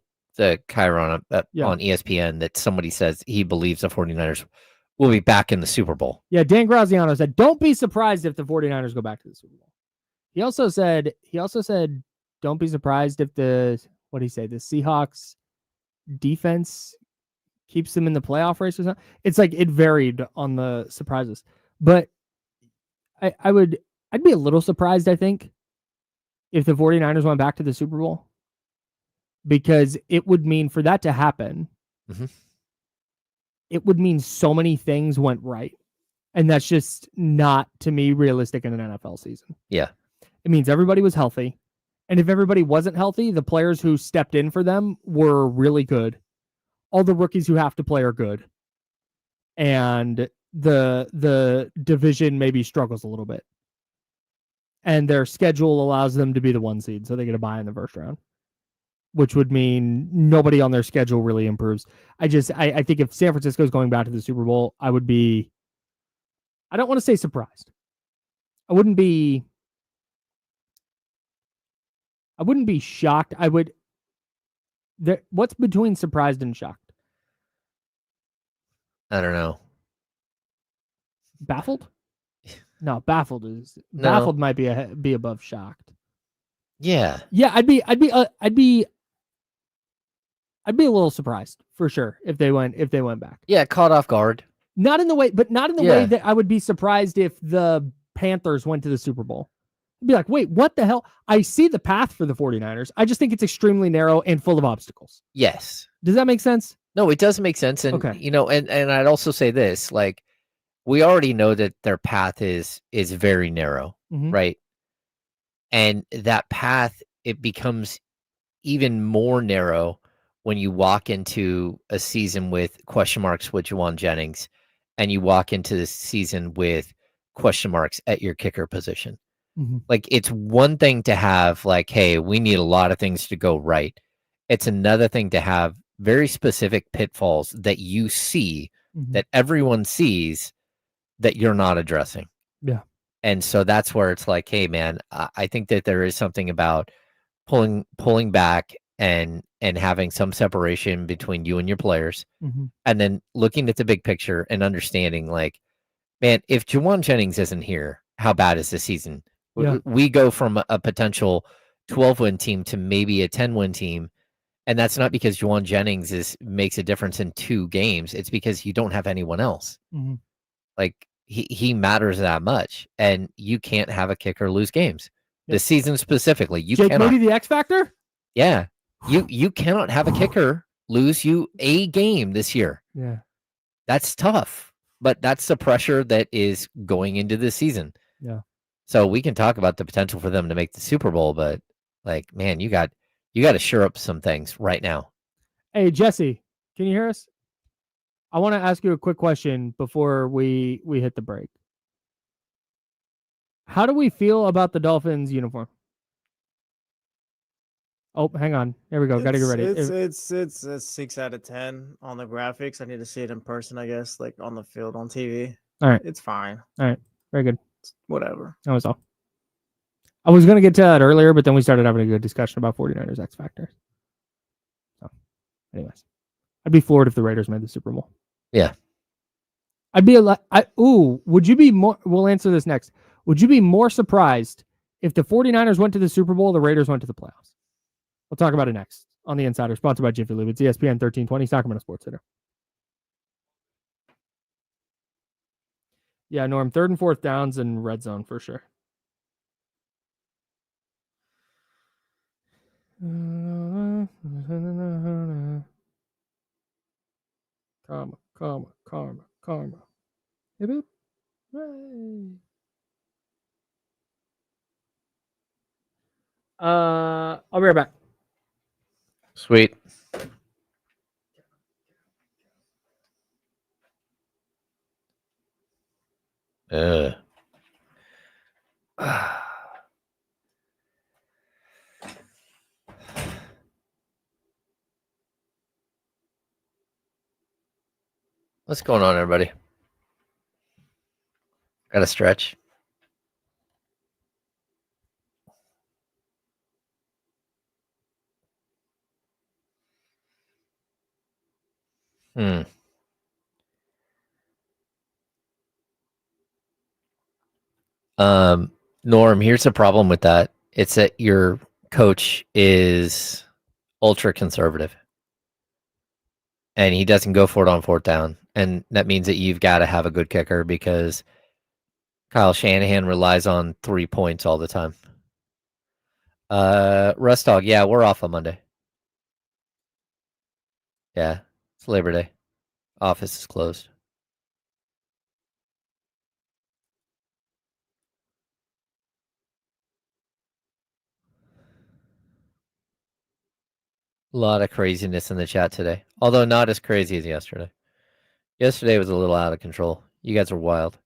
[SPEAKER 1] Chiron on ESPN that somebody says he believes the 49ers will be back in the Super Bowl.
[SPEAKER 2] Yeah, Dan Graziano said, don't be surprised if the 49ers go back to the Super Bowl. He also said, don't be surprised if the Seahawks defense keeps them in the playoff race or something. It's it varied on the surprises. But I'd be a little surprised, I think, if the 49ers went back to the Super Bowl. Because it would mean, for that to happen, it would mean so many things went right. And that's just not, to me, realistic in an NFL season.
[SPEAKER 1] Yeah.
[SPEAKER 2] It means everybody was healthy. And if everybody wasn't healthy, the players who stepped in for them were really good. All the rookies who have to play are good. And the division maybe struggles a little bit. And their schedule allows them to be the 1 seed, so they get a bye in the first round, which would mean nobody on their schedule really improves. I think if San Francisco is going back to the Super Bowl, I would be, I don't want to say surprised. I wouldn't be shocked. What's between surprised and shocked?
[SPEAKER 1] I don't know.
[SPEAKER 2] Baffled? No, baffled might be above shocked.
[SPEAKER 1] Yeah.
[SPEAKER 2] Yeah, I'd be a little surprised for sure if they went back.
[SPEAKER 1] Yeah, caught off guard.
[SPEAKER 2] Not in the way that I would be surprised if the Panthers went to the Super Bowl. I'd be like, wait, what the hell? I see the path for the 49ers. I just think it's extremely narrow and full of obstacles.
[SPEAKER 1] Yes.
[SPEAKER 2] Does that make sense?
[SPEAKER 1] No, it does make sense. And,
[SPEAKER 2] okay.
[SPEAKER 1] And I'd also say this, like, we already know that their path is very narrow, right? And that path, it becomes even more narrow when you walk into a season with question marks with Juwan Jennings and you walk into the season with question marks at your kicker position. Like, it's one thing to have, like, hey, we need a lot of things to go right. It's another thing to have very specific pitfalls that you see, that everyone sees, that you're not addressing.
[SPEAKER 2] Yeah.
[SPEAKER 1] And so that's where it's like, hey, man, I think that there is something about pulling back and having some separation between you and your players, and then looking at the big picture and understanding, like, man, if Juwan Jennings isn't here, how bad is the season?
[SPEAKER 2] Yeah.
[SPEAKER 1] We go from a potential 12-win team to maybe a 10-win team, and that's not because Juwan Jennings makes a difference in 2 games. It's because you don't have anyone else. Like, he matters that much, and you can't have a kicker lose games. This season specifically, you
[SPEAKER 2] Jake
[SPEAKER 1] cannot.
[SPEAKER 2] Moody, the X factor.
[SPEAKER 1] Yeah, you cannot have a kicker lose you a game this year.
[SPEAKER 2] Yeah,
[SPEAKER 1] that's tough, but that's the pressure that is going into this season.
[SPEAKER 2] Yeah.
[SPEAKER 1] So we can talk about the potential for them to make the Super Bowl, but, like, man, you got to shore up some things right now.
[SPEAKER 2] Hey, Jesse, can you hear us? I want to ask you a quick question before we hit the break. How do we feel about the Dolphins uniform? Oh, hang on. Here we go. Got to get ready.
[SPEAKER 4] It's a 6 out of 10 on the graphics. I need to see it in person, I guess, like on the field on TV.
[SPEAKER 2] All right.
[SPEAKER 4] It's fine.
[SPEAKER 2] All right. Very good.
[SPEAKER 4] Whatever.
[SPEAKER 2] That was all. I was going to get to that earlier, but then we started having a good discussion about 49ers X Factor. So, anyways, I'd be floored if the Raiders made the Super Bowl.
[SPEAKER 1] Yeah.
[SPEAKER 2] I'd be would you be more, we'll answer this next. Would you be more surprised if the 49ers went to the Super Bowl, the Raiders went to the playoffs? We'll talk about it next on The Insider, sponsored by Jiffy Lube. It's ESPN 1320, Sacramento Sports Center. Yeah, Norm, 3rd and 4th downs and red zone for sure. Karma. Hip, hip. Hooray. I'll be right back.
[SPEAKER 1] Sweet. What's going on, everybody? Got to stretch. Norm, here's the problem with that. It's that your coach is ultra conservative, and he doesn't go for it on 4th down. And that means that you've got to have a good kicker because Kyle Shanahan relies on 3 points all the time. Rust Dog, yeah, we're off on Monday. Yeah, it's Labor Day. Office is closed. A lot of craziness in the chat today, although not as crazy as yesterday. Yesterday was a little out of control. You guys were wild.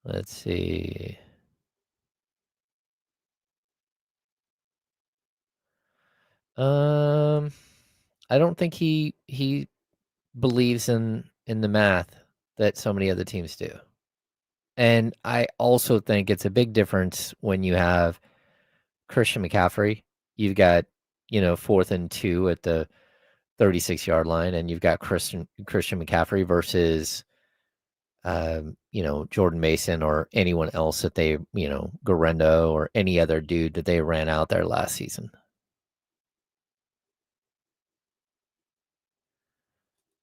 [SPEAKER 1] Let's see. I don't think he believes in the math that so many other teams do. And I also think it's a big difference when you have Christian McCaffrey. You've got, 4th and 2 at the 36-yard line, and you've got Christian McCaffrey versus, Jordan Mason or anyone else that they, Garendo or any other dude that they ran out there last season.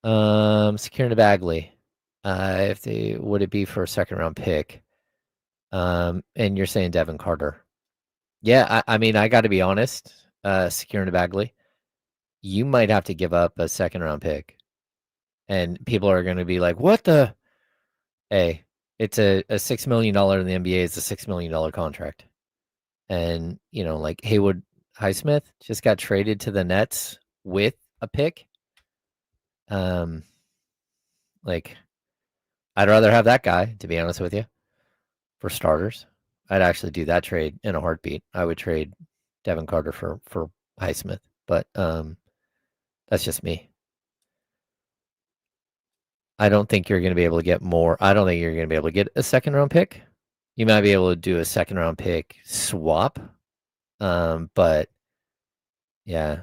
[SPEAKER 1] Securing Bagley. Would it be for a second round pick? And you're saying Devin Carter. Yeah, I mean, I got to be honest. Securing Bagley, you might have to give up a second round pick, and people are going to be like, "What the?" Hey, it's a $6 million in the NBA. It's a $6 million contract, and like Haywood Highsmith just got traded to the Nets with a pick. Like, I'd rather have that guy, to be honest with you. For starters, I'd actually do that trade in a heartbeat. I would trade Devin Carter for Highsmith, but that's just me. I don't think you're going to be able to get more. I don't think you're going to be able to get a second round pick. You might be able to do a second round pick swap, but yeah.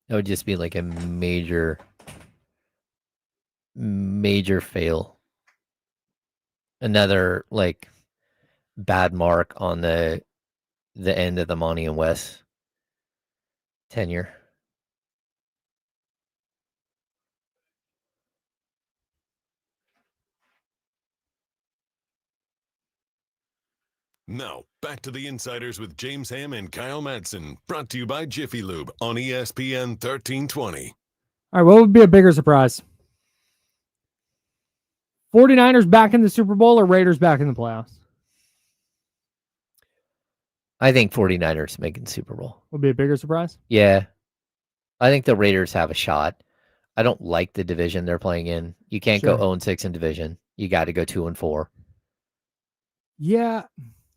[SPEAKER 1] That would just be like a major fail. Another like bad mark on the end of the Monty and Wes tenure.
[SPEAKER 3] Now, back to the Insiders with James Ham and Kyle Madsen, brought to you by Jiffy Lube on ESPN 1320.
[SPEAKER 2] All right, what would be a bigger surprise? 49ers back in the Super Bowl or Raiders back in the playoffs?
[SPEAKER 1] I think 49ers making the Super Bowl.
[SPEAKER 2] Would be a bigger surprise?
[SPEAKER 1] Yeah. I think the Raiders have a shot. I don't like the division they're playing in. You can't go 0-6 in division. You got to go 2-4.
[SPEAKER 2] Yeah.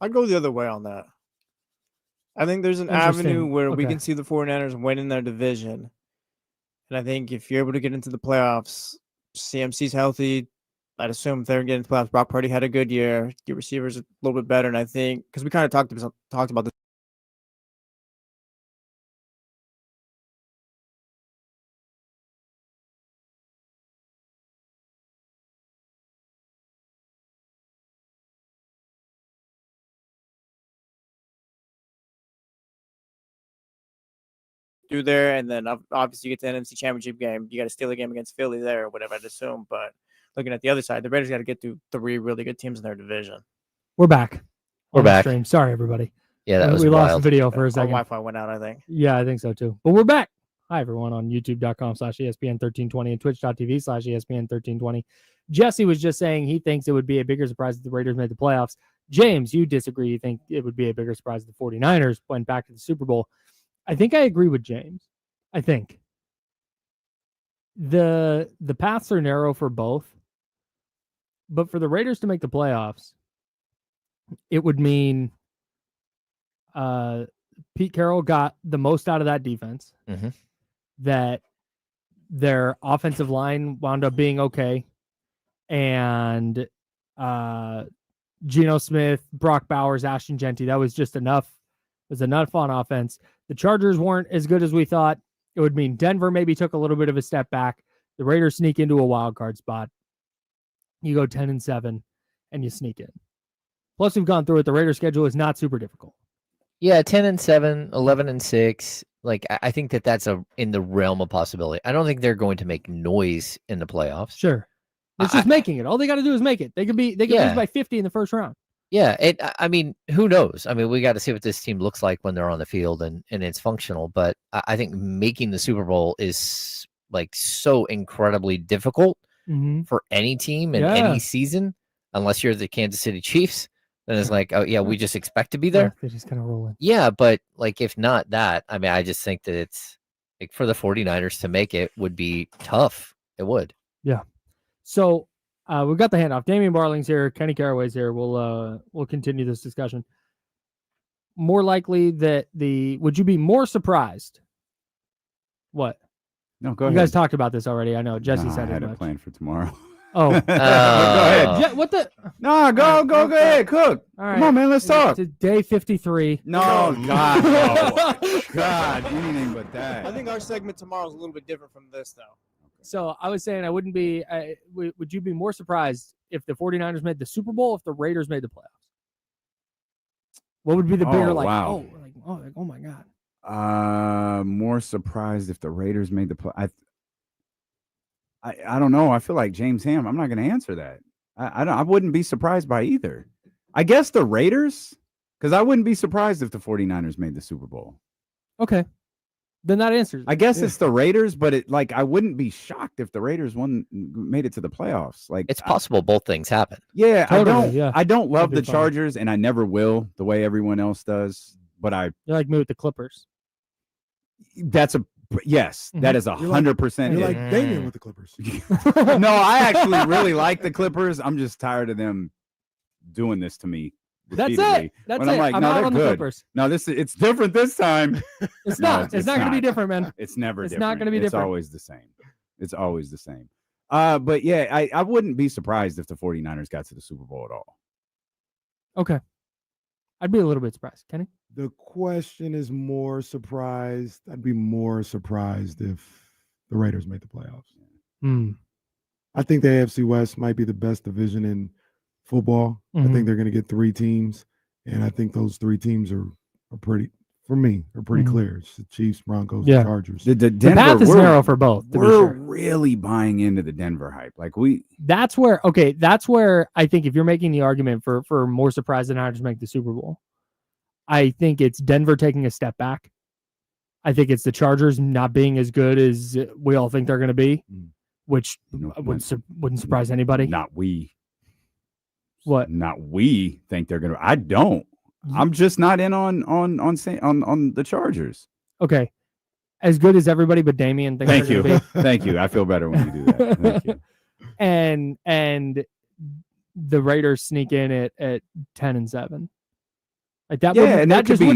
[SPEAKER 4] I'd go the other way on that. I think there's an avenue where we can see the 49ers winning their division. And I think if you're able to get into the playoffs, CMC's healthy. I'd assume if they're getting into the playoffs, Brock Purdy had a good year. Your receivers a little bit better. And I think, because we kind of talked about this. Do there, and then obviously you get to the NFC Championship game. You got to steal a game against Philly there or whatever, I'd assume. But looking at the other side, the Raiders got to get through 3 really good teams in their division.
[SPEAKER 2] We're back.
[SPEAKER 1] We're back.
[SPEAKER 2] Stream. Sorry, everybody.
[SPEAKER 1] Yeah, that was
[SPEAKER 2] we
[SPEAKER 1] wild.
[SPEAKER 2] lost the video for a second.
[SPEAKER 4] Wi-Fi went out, I think.
[SPEAKER 2] Yeah, I think so too. But we're back. Hi, everyone, on youtube.com/ESPN1320 and twitch.tv/ESPN1320. Jesse was just saying he thinks it would be a bigger surprise if the Raiders made the playoffs. James, you disagree. You think it would be a bigger surprise if the 49ers went back to the Super Bowl. I think I agree with James. I think the paths are narrow for both, but for the Raiders to make the playoffs, it would mean Pete Carroll got the most out of that defense, that their offensive line wound up being okay, and Geno Smith, Brock Bowers, Ashton Genty, that was just enough. It was enough on offense. The Chargers weren't as good as we thought. It would mean Denver maybe took a little bit of a step back. The Raiders sneak into a wild card spot. You go 10-7 and you sneak in. Plus, we've gone through it. The Raiders schedule is not super difficult.
[SPEAKER 1] Yeah, 10-7, 11-6. Like, I think that's in the realm of possibility. I don't think they're going to make noise in the playoffs.
[SPEAKER 2] Sure. It's just making it. All they got to do is make it. They could lose by 50 in the first round.
[SPEAKER 1] Yeah, I mean, who knows? I mean, we got to see what this team looks like when they're on the field and it's functional. But I think making the Super Bowl is like so incredibly difficult for any team in any season, unless you're the Kansas City Chiefs. Then it's like, oh yeah, we just expect to be there.
[SPEAKER 2] They just kind of roll in.
[SPEAKER 1] Yeah, but like if not that, I mean, I just think that it's like for the 49ers to make it would be tough. It would.
[SPEAKER 2] Yeah. So. We've got the handoff. Damian Barling's here. Kenny Caraway's here. We'll continue this discussion. More likely that would you be more surprised? What?
[SPEAKER 5] No, go
[SPEAKER 2] you
[SPEAKER 5] ahead.
[SPEAKER 2] You guys talked about this already. I know Jesse said
[SPEAKER 5] I
[SPEAKER 2] it.
[SPEAKER 5] had a plan for tomorrow.
[SPEAKER 2] Oh.
[SPEAKER 5] Go ahead.
[SPEAKER 2] Yeah, what the?
[SPEAKER 5] No, go ahead, Cook.
[SPEAKER 2] All right.
[SPEAKER 5] Come on, man, let's talk.
[SPEAKER 2] It's day 53.
[SPEAKER 5] No, God, no. God, anything but that.
[SPEAKER 4] I think our segment tomorrow is a little bit different from this, though.
[SPEAKER 2] So I was saying I wouldn't be would you be more surprised if the 49ers made the Super Bowl, if the Raiders made the playoffs? What would be the bigger
[SPEAKER 5] wow.
[SPEAKER 2] oh my God.
[SPEAKER 5] More surprised if the Raiders made the play. I don't know. I feel like James Ham. I'm not going to answer that. I wouldn't be surprised by either. I guess the Raiders, because I wouldn't be surprised if the 49ers made the Super Bowl.
[SPEAKER 2] Okay. Then that answers.
[SPEAKER 5] I guess it's the Raiders, but I wouldn't be shocked if the Raiders made it to the playoffs. Like,
[SPEAKER 1] It's possible both things happen.
[SPEAKER 5] Yeah,
[SPEAKER 2] Totally,
[SPEAKER 5] I don't love the
[SPEAKER 2] fun.
[SPEAKER 5] Chargers, and I never will the way everyone else does. But
[SPEAKER 2] You're like me with the Clippers.
[SPEAKER 5] that is 100%.
[SPEAKER 6] You're like Damian with the Clippers.
[SPEAKER 5] No, I actually really like the Clippers. I'm just tired of them doing this to me.
[SPEAKER 2] That's
[SPEAKER 5] repeatedly.
[SPEAKER 2] it. That's
[SPEAKER 5] When
[SPEAKER 2] it.
[SPEAKER 5] I'm like,
[SPEAKER 2] I'm
[SPEAKER 5] no,
[SPEAKER 2] out
[SPEAKER 5] they're
[SPEAKER 2] on the
[SPEAKER 5] good.
[SPEAKER 2] Clippers.
[SPEAKER 5] No, it's different this time.
[SPEAKER 2] It's
[SPEAKER 5] No,
[SPEAKER 2] not. It's not going to be different, man.
[SPEAKER 5] It's never
[SPEAKER 2] It's
[SPEAKER 5] different.
[SPEAKER 2] not gonna be
[SPEAKER 5] It's
[SPEAKER 2] different.
[SPEAKER 5] always the same. It's always the same. But yeah, I wouldn't be surprised if the 49ers got to the Super Bowl at all.
[SPEAKER 2] Okay. I'd be a little bit surprised. Kenny?
[SPEAKER 6] The question is more surprised. I'd be more surprised if the Raiders made the playoffs. I think the AFC West might be the best division in football. I think they're going to get 3 teams, and I think those 3 teams are pretty, for me, are pretty clear. It's the Chiefs, Broncos, and Chargers.
[SPEAKER 5] The
[SPEAKER 2] The path is narrow for both.
[SPEAKER 5] We're really buying into the Denver hype. Like
[SPEAKER 2] That's where I think if you're making the argument for more surprise than Niners make the Super Bowl, I think it's Denver taking a step back. I think it's the Chargers not being as good as we all think they're going to be, which wouldn't surprise anybody.
[SPEAKER 5] Not we.
[SPEAKER 2] What?
[SPEAKER 5] Not we think they're going to. I don't. I'm just not in on the Chargers.
[SPEAKER 2] Okay. As good as everybody but Damian thinks
[SPEAKER 5] Thank
[SPEAKER 2] they're
[SPEAKER 5] you.
[SPEAKER 2] gonna be.
[SPEAKER 5] Thank you. I feel better when you do that. Thank you.
[SPEAKER 2] And the Raiders sneak in at 10-7. Like that,
[SPEAKER 5] Yeah, and
[SPEAKER 2] that
[SPEAKER 5] that could
[SPEAKER 2] just
[SPEAKER 5] be-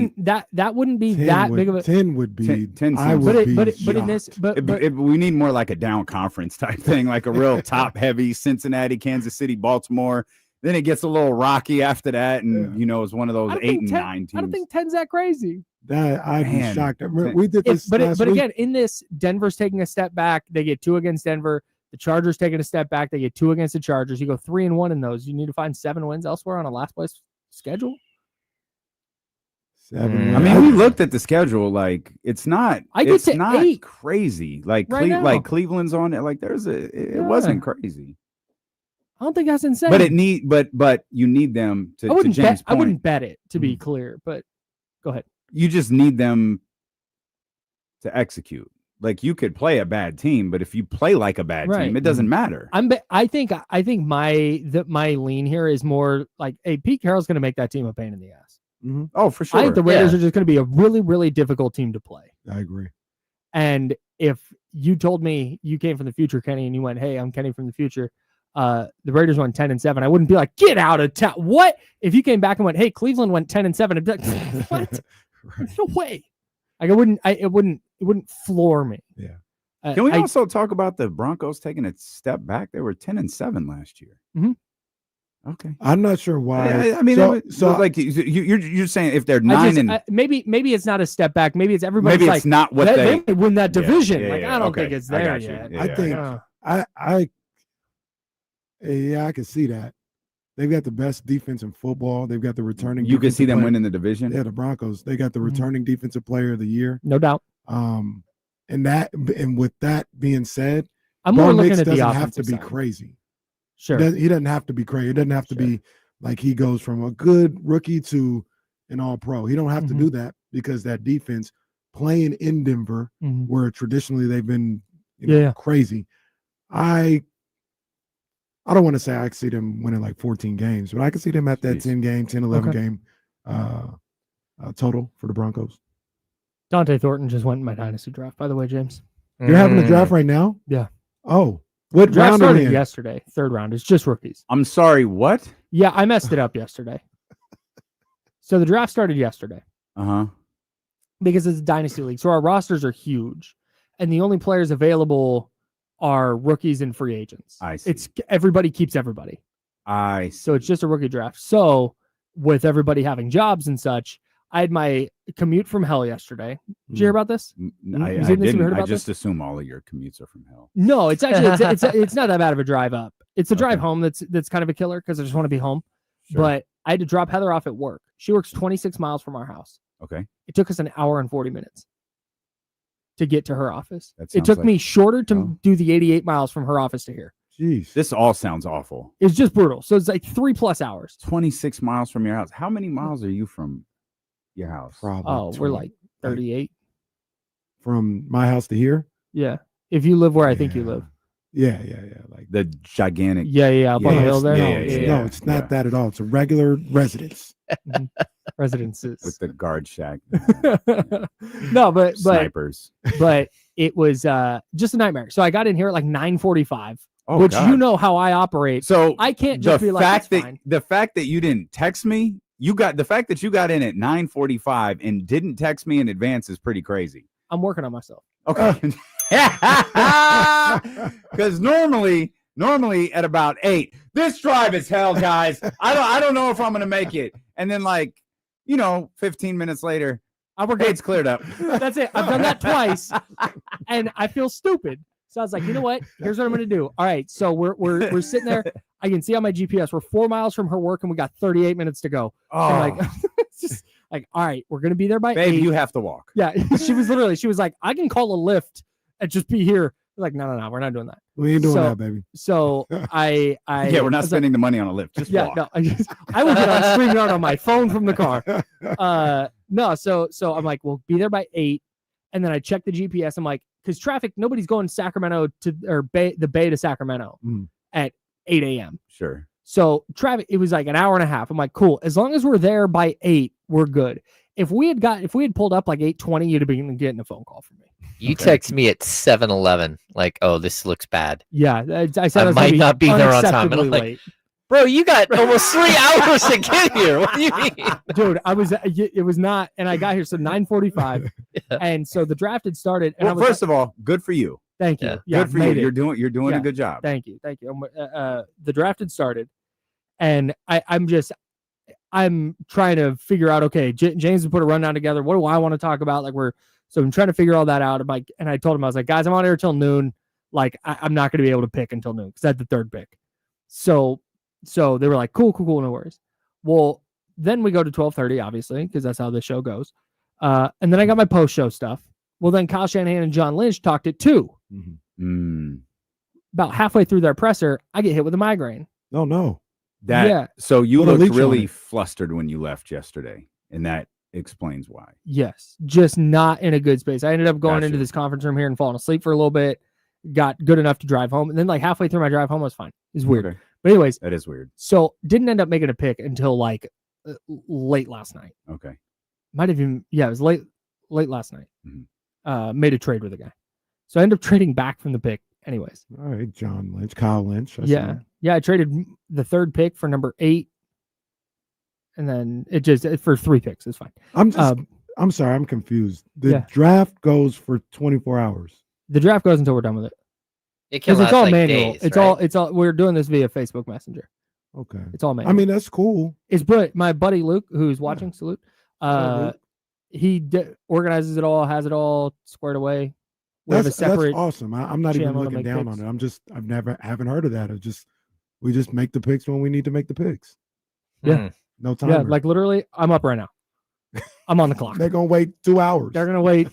[SPEAKER 2] wouldn't be that big of a
[SPEAKER 6] 10 would be
[SPEAKER 5] 10
[SPEAKER 6] I
[SPEAKER 5] seems-
[SPEAKER 6] would
[SPEAKER 2] but
[SPEAKER 6] be
[SPEAKER 2] in this
[SPEAKER 6] shocked.
[SPEAKER 2] but
[SPEAKER 5] We need more like a down conference type thing, like a real top heavy Cincinnati, Kansas City, Baltimore. Then it gets a little rocky after that, and it's one of those
[SPEAKER 2] I don't
[SPEAKER 5] 8
[SPEAKER 2] think
[SPEAKER 5] and
[SPEAKER 2] 10
[SPEAKER 5] 9 teams.
[SPEAKER 2] I don't think 10's that crazy.
[SPEAKER 6] That I'd be
[SPEAKER 5] Man.
[SPEAKER 6] shocked. We did this
[SPEAKER 2] But
[SPEAKER 6] last week.
[SPEAKER 2] again, in this, Denver's taking a step back. They get 2 against Denver. The Chargers taking a step back. They get 2 against the Chargers. You go 3-1 in those. You need to find 7 wins elsewhere on a last place schedule.
[SPEAKER 6] 7
[SPEAKER 5] I mean, we looked at the schedule. Like it's not.
[SPEAKER 2] I get
[SPEAKER 5] it's
[SPEAKER 2] to
[SPEAKER 5] not
[SPEAKER 2] 8
[SPEAKER 5] crazy. Like
[SPEAKER 2] right now.
[SPEAKER 5] Cleveland's on it. Like it
[SPEAKER 2] Yeah.
[SPEAKER 5] wasn't crazy.
[SPEAKER 2] I don't think that's insane.
[SPEAKER 5] But but you need them to.
[SPEAKER 2] I wouldn't
[SPEAKER 5] to James'
[SPEAKER 2] bet. I
[SPEAKER 5] point,
[SPEAKER 2] wouldn't bet it to be clear. But go ahead.
[SPEAKER 5] you just need them to execute. Like you could play a bad team, but if you play like a bad
[SPEAKER 2] Right.
[SPEAKER 5] team, it doesn't matter.
[SPEAKER 2] I think my lean here is more like, hey, Pete Carroll's going to make that team a pain in the ass.
[SPEAKER 5] Oh, for sure.
[SPEAKER 2] I think the Raiders are just going to be a really, really difficult team to play.
[SPEAKER 6] I agree.
[SPEAKER 2] And if you told me you came from the future, Kenny, and you went, hey, I'm Kenny from the future, the Raiders went 10-7, I wouldn't be like, get out of town. What? If you came back and went, hey, Cleveland went 10-7, I'd be like, what?
[SPEAKER 6] Right.
[SPEAKER 2] No way. Like it wouldn't floor me.
[SPEAKER 6] Yeah.
[SPEAKER 5] Can we also talk about the Broncos taking a step back? They were 10-7 last year. Okay.
[SPEAKER 6] I'm not sure why.
[SPEAKER 5] I mean,
[SPEAKER 6] so
[SPEAKER 5] like you're saying if they're 9
[SPEAKER 2] maybe it's not a step back. Maybe it's everybody's
[SPEAKER 5] maybe
[SPEAKER 2] like,
[SPEAKER 5] it's not what
[SPEAKER 2] they may win that division.
[SPEAKER 5] yeah,
[SPEAKER 2] I don't
[SPEAKER 5] okay.
[SPEAKER 2] think it's
[SPEAKER 5] I
[SPEAKER 2] there
[SPEAKER 5] got you.
[SPEAKER 2] yet.
[SPEAKER 5] Yeah,
[SPEAKER 6] I think I can see that. They've got the best defense in football. They've got the returning.
[SPEAKER 5] You can see them
[SPEAKER 6] defensive player-
[SPEAKER 5] winning the division.
[SPEAKER 6] Yeah, the Broncos. They got the returning defensive player of the year.
[SPEAKER 2] No doubt.
[SPEAKER 6] And with that being said,
[SPEAKER 2] I'm more
[SPEAKER 6] Bo
[SPEAKER 2] looking
[SPEAKER 6] Nix
[SPEAKER 2] at the
[SPEAKER 6] doesn't have to
[SPEAKER 2] offensive
[SPEAKER 6] be
[SPEAKER 2] side.
[SPEAKER 6] crazy.
[SPEAKER 2] Sure.
[SPEAKER 6] He doesn't have to be crazy. It doesn't have to be like he goes from a good rookie to an all-pro. He don't have to do that because that defense playing in Denver, where traditionally they've been crazy. I don't want to say I can see them winning like 14 games, but I can see them at that 10-11 game total for the Broncos.
[SPEAKER 2] Dante Thornton just went in my dynasty draft, by the way, James.
[SPEAKER 6] You're having a draft right now?
[SPEAKER 2] Yeah.
[SPEAKER 6] Oh, what
[SPEAKER 2] Draft
[SPEAKER 6] round are
[SPEAKER 2] started
[SPEAKER 6] we in?
[SPEAKER 2] yesterday, 3rd round. It's just rookies.
[SPEAKER 5] I'm sorry, what?
[SPEAKER 2] Yeah, I messed it up yesterday. So the draft started yesterday because it's a dynasty league. So our rosters are huge, and the only players available are rookies and free agents.
[SPEAKER 5] I see.
[SPEAKER 2] It's everybody keeps everybody.
[SPEAKER 5] I see.
[SPEAKER 2] So it's just a rookie draft. So with everybody having jobs and such, I had my commute from hell yesterday. Did you hear about this?
[SPEAKER 5] I
[SPEAKER 2] You seen this? Have you
[SPEAKER 5] didn't.
[SPEAKER 2] heard
[SPEAKER 5] I
[SPEAKER 2] about
[SPEAKER 5] just
[SPEAKER 2] this?
[SPEAKER 5] assume all of your commutes are from hell.
[SPEAKER 2] No, it's actually it's not that bad of a drive up. It's a drive
[SPEAKER 5] Okay.
[SPEAKER 2] home that's kind of a killer because I just want to be home.
[SPEAKER 5] Sure.
[SPEAKER 2] But I had to drop Heather off at work. She works 26 miles from our house.
[SPEAKER 5] Okay.
[SPEAKER 2] It took us an hour and 40 minutes to get to her office.
[SPEAKER 5] That
[SPEAKER 2] It
[SPEAKER 5] sounds
[SPEAKER 2] took
[SPEAKER 5] like-
[SPEAKER 2] me shorter to
[SPEAKER 5] Oh.
[SPEAKER 2] do the 88 miles from her office to here.
[SPEAKER 6] Jeez.
[SPEAKER 5] This all sounds awful.
[SPEAKER 2] It's just brutal. So it's like 3+ hours.
[SPEAKER 5] 26 miles from your house. How many miles are you from your house?
[SPEAKER 6] Probably
[SPEAKER 2] Oh, we're
[SPEAKER 6] 20.
[SPEAKER 2] like 38.
[SPEAKER 6] From my house to here.
[SPEAKER 2] Yeah. If you live where I think you
[SPEAKER 6] Yeah.
[SPEAKER 2] live.
[SPEAKER 6] Yeah. Like
[SPEAKER 5] The gigantic.
[SPEAKER 2] Yeah. Up on the hill there.
[SPEAKER 5] Yeah.
[SPEAKER 6] it's not that at all. It's a regular residence.
[SPEAKER 2] Residences.
[SPEAKER 5] With the guard shack.
[SPEAKER 2] No, but
[SPEAKER 5] Snipers.
[SPEAKER 2] it was just a nightmare. So I got in here at like 9:45,
[SPEAKER 5] Oh,
[SPEAKER 2] which
[SPEAKER 5] God.
[SPEAKER 2] you know how I operate.
[SPEAKER 5] So
[SPEAKER 2] I can't just be like, it's fine.
[SPEAKER 5] the fact that you didn't text me, the fact that you got in at 9:45 and didn't text me in advance is pretty crazy.
[SPEAKER 2] I'm working on myself.
[SPEAKER 5] Okay. Because normally at about 8, this drive is hell, guys. I don't know if I'm gonna make it. And then 15 minutes later,
[SPEAKER 2] I work.
[SPEAKER 5] it's cleared up.
[SPEAKER 2] That's it. I've done that twice, and I feel stupid. So I was like, you know what? Here's what I'm gonna do. All right. So we're sitting there. I can see on my GPS we're 4 miles from her work, and we got 38 minutes to go.
[SPEAKER 5] Oh,
[SPEAKER 2] So like, it's just like, all right, we're gonna be there by
[SPEAKER 5] babe,
[SPEAKER 2] 8.
[SPEAKER 5] you have to walk.
[SPEAKER 2] Yeah, she was like, I can call a lift and just be here. I was like, no, we're not doing that.
[SPEAKER 6] We ain't doing
[SPEAKER 2] So-
[SPEAKER 6] that, baby.
[SPEAKER 2] So I
[SPEAKER 5] Yeah, we're
[SPEAKER 2] I
[SPEAKER 5] not
[SPEAKER 2] was like,
[SPEAKER 5] spending the money on a lift. Just
[SPEAKER 2] yeah,
[SPEAKER 5] walk.
[SPEAKER 2] no, I would get on StreamYard on my phone from the car. No, so I'm like, we'll be there by 8, and then I check the GPS. I'm like, because traffic, nobody's going Sacramento to the Bay to Sacramento at 8 a.m.
[SPEAKER 5] Sure.
[SPEAKER 2] So traffic, it was like an hour and a half. I'm like, cool. As long as we're there by 8, we're good. If we had pulled up like 8:20, you'd have been getting a phone call from me.
[SPEAKER 1] You text me at 7:11, like, "Oh, this looks bad,
[SPEAKER 2] Yeah, I said
[SPEAKER 1] I
[SPEAKER 2] was gonna
[SPEAKER 1] might not be there on time." And I'm
[SPEAKER 2] unacceptably
[SPEAKER 1] like,
[SPEAKER 2] late.
[SPEAKER 1] bro. You got almost 3 hours to get here. What do you mean?
[SPEAKER 2] Dude, it was not, and I got here so 9:45, and so the draft had started. And I
[SPEAKER 5] Well,
[SPEAKER 2] was
[SPEAKER 5] first of all, good for you.
[SPEAKER 2] thank you.
[SPEAKER 1] Yeah.
[SPEAKER 2] Yeah,
[SPEAKER 5] Good for you.
[SPEAKER 2] made it.
[SPEAKER 5] You're doing
[SPEAKER 2] Yeah.
[SPEAKER 5] a good job.
[SPEAKER 2] Thank you. The draft had started, and I'm trying to figure out. Okay, James has put a rundown together. What do I want to talk about? So I'm trying to figure all that out. And I told him, I was like, guys, I'm on here till noon. Like, I'm not going to be able to pick until noon because I had the third pick. So they were like, cool, no worries. Well, then we go to 12:30, obviously, because that's how the show goes. And then I got my post show stuff. Well, then Kyle Shanahan and John Lynch talked at 2. About halfway through their presser, I get hit with a migraine.
[SPEAKER 6] Oh no.
[SPEAKER 5] So you
[SPEAKER 6] Put a
[SPEAKER 5] looked
[SPEAKER 6] leash on
[SPEAKER 5] really
[SPEAKER 6] it.
[SPEAKER 5] flustered when you left yesterday, and that explains why.
[SPEAKER 2] Yes, just not in a good space. I ended up going into
[SPEAKER 5] Gotcha.
[SPEAKER 2] this conference room here and falling asleep for a little bit. Got good enough to drive home, and then like halfway through my drive home, I was fine. It's weird,
[SPEAKER 5] Okay.
[SPEAKER 2] but anyways,
[SPEAKER 5] That is weird.
[SPEAKER 2] so didn't end up making a pick until like late last night.
[SPEAKER 5] Okay.
[SPEAKER 2] Might have even it was late last night.
[SPEAKER 5] Mhm.
[SPEAKER 2] Made a trade with a guy, so I ended up trading back from the pick. Anyways,
[SPEAKER 6] All right, John Lynch, Kyle Lynch. I see
[SPEAKER 2] yeah,
[SPEAKER 6] him.
[SPEAKER 2] I traded the third pick for number 8, and then it just for 3 picks. It's fine.
[SPEAKER 6] I'm sorry, I'm confused. The
[SPEAKER 2] Yeah.
[SPEAKER 6] draft goes for 24 hours.
[SPEAKER 2] The draft goes until we're done with it.
[SPEAKER 1] It can
[SPEAKER 2] Because it's
[SPEAKER 1] last
[SPEAKER 2] all
[SPEAKER 1] like
[SPEAKER 2] manual.
[SPEAKER 1] days,
[SPEAKER 2] It's
[SPEAKER 1] right?
[SPEAKER 2] all. We're doing this via Facebook Messenger.
[SPEAKER 6] Okay.
[SPEAKER 2] It's all manual.
[SPEAKER 6] I mean, that's cool.
[SPEAKER 2] it's brilliant. My buddy Luke, who's watching, salute.
[SPEAKER 6] Luke.
[SPEAKER 2] He organizes it all, has it all squared away. We have a
[SPEAKER 6] That's
[SPEAKER 2] separate.
[SPEAKER 6] awesome. I'm not even
[SPEAKER 2] channel to
[SPEAKER 6] looking
[SPEAKER 2] make
[SPEAKER 6] down
[SPEAKER 2] picks.
[SPEAKER 6] on it. Haven't heard of that. We just make the picks when we need to make the picks.
[SPEAKER 2] Yeah.
[SPEAKER 6] No time.
[SPEAKER 2] Yeah, like literally, I'm up right now. I'm on the clock.
[SPEAKER 6] they're gonna wait 2 hours.
[SPEAKER 2] They're gonna wait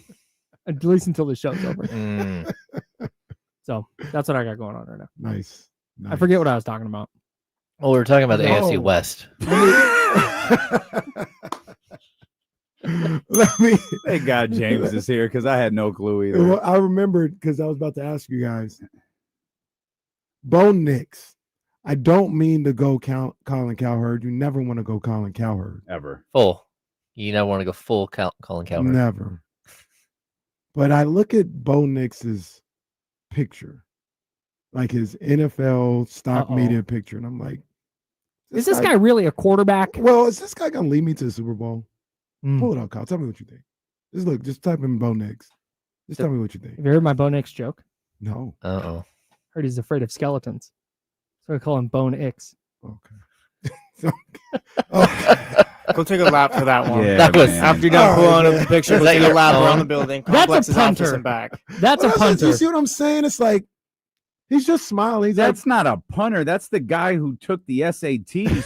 [SPEAKER 2] at least until the show's over.
[SPEAKER 1] Mm.
[SPEAKER 2] So that's what I got going on right now.
[SPEAKER 6] Nice.
[SPEAKER 2] I forget what I was talking about.
[SPEAKER 1] Well, we were talking about the AFC
[SPEAKER 6] No.
[SPEAKER 1] West.
[SPEAKER 6] Let me.
[SPEAKER 5] Thank God James is here because I had no clue either.
[SPEAKER 6] Well, I remembered because I was about to ask you guys. Bo Nix. I don't mean to go Colin Cowherd. You never want to go Colin Cowherd.
[SPEAKER 5] Ever.
[SPEAKER 1] Full. You never want to go full Colin Cowherd.
[SPEAKER 6] Never. But I look at Bo Nix's picture, like his NFL stock
[SPEAKER 2] Uh-oh.
[SPEAKER 6] media picture, and I'm like,
[SPEAKER 2] Is this guy really a quarterback?
[SPEAKER 6] Well, is this guy gonna lead me to the Super Bowl?
[SPEAKER 2] Mm.
[SPEAKER 6] Pull it out, Kyle. Tell me what you think. Just type in Bo Nix. Just tell me what you think.
[SPEAKER 2] Have you heard my Bo Nix joke?
[SPEAKER 6] No.
[SPEAKER 1] Uh-oh.
[SPEAKER 2] Heard he's afraid of skeletons. So I call him Bone Ix.
[SPEAKER 6] Okay.
[SPEAKER 4] Go take a lap for that one.
[SPEAKER 5] Yeah,
[SPEAKER 1] That was-
[SPEAKER 5] man.
[SPEAKER 4] After you're done pulling up the picture,
[SPEAKER 1] Is
[SPEAKER 4] go
[SPEAKER 1] that
[SPEAKER 4] take a
[SPEAKER 1] your
[SPEAKER 4] lap
[SPEAKER 1] phone?
[SPEAKER 4] around the building.
[SPEAKER 2] That's a
[SPEAKER 4] Complex's office
[SPEAKER 2] punter.
[SPEAKER 4] and back.
[SPEAKER 2] That's a
[SPEAKER 6] You
[SPEAKER 2] punter.
[SPEAKER 6] see what I'm saying? It's like he's just smiling. He's
[SPEAKER 5] That's not a punter. That's the guy who took the SATs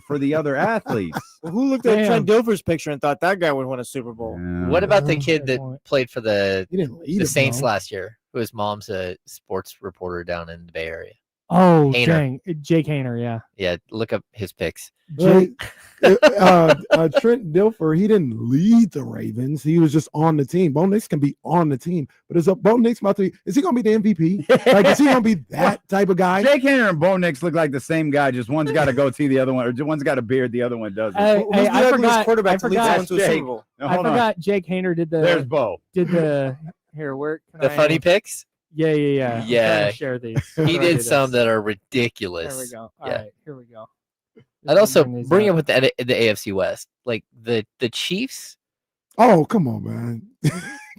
[SPEAKER 5] for the other athletes.
[SPEAKER 4] Well, who looked at
[SPEAKER 2] Damn.
[SPEAKER 4] Trent Dilfer's picture and thought that guy would win a Super Bowl?
[SPEAKER 5] Yeah.
[SPEAKER 1] What about the
[SPEAKER 2] Oh,
[SPEAKER 1] kid
[SPEAKER 2] good
[SPEAKER 1] that
[SPEAKER 2] point.
[SPEAKER 1] played for the
[SPEAKER 6] he didn't lead
[SPEAKER 1] the
[SPEAKER 6] it,
[SPEAKER 1] Saints
[SPEAKER 6] bro.
[SPEAKER 1] last year, whose mom's a sports reporter down in the Bay Area?
[SPEAKER 2] Oh,
[SPEAKER 1] Hayner.
[SPEAKER 2] dang. Jake Hayner, yeah.
[SPEAKER 1] Yeah, look up his picks.
[SPEAKER 6] Right. Trent Dilfer, he didn't lead the Ravens. He was just on the team. Bo Nix can be on the team, but Bo Nix about to? Is he going to be the MVP? Like, is he going to be that type of guy?
[SPEAKER 5] Jake Hanner and Bo Nix look like the same guy. Just one's got a goatee, the other one, or one's got a beard, the other one doesn't.
[SPEAKER 2] Hey,
[SPEAKER 4] Who's the
[SPEAKER 2] I
[SPEAKER 4] ugliest
[SPEAKER 2] forgot.
[SPEAKER 4] quarterback
[SPEAKER 2] I
[SPEAKER 4] to lead
[SPEAKER 2] forgot.
[SPEAKER 4] someone to a Super
[SPEAKER 5] Jake.
[SPEAKER 4] Bowl?
[SPEAKER 5] No,
[SPEAKER 2] I
[SPEAKER 5] hold on.
[SPEAKER 2] forgot Jake Hayner did
[SPEAKER 5] There's
[SPEAKER 2] the
[SPEAKER 5] Bo.
[SPEAKER 2] here. Where can
[SPEAKER 1] The
[SPEAKER 2] I-
[SPEAKER 1] funny picks?
[SPEAKER 2] Yeah. I'm trying to
[SPEAKER 1] Yeah.
[SPEAKER 2] share these.
[SPEAKER 1] He
[SPEAKER 2] How do I do
[SPEAKER 1] did some
[SPEAKER 2] this?
[SPEAKER 1] that are
[SPEAKER 2] There we
[SPEAKER 1] ridiculous.
[SPEAKER 2] go. All
[SPEAKER 1] Yeah.
[SPEAKER 2] right, here we go.
[SPEAKER 1] I'd also
[SPEAKER 2] Bring these
[SPEAKER 1] bring
[SPEAKER 2] up.
[SPEAKER 1] it with the AFC West, like the Chiefs.
[SPEAKER 6] Oh, come on, man.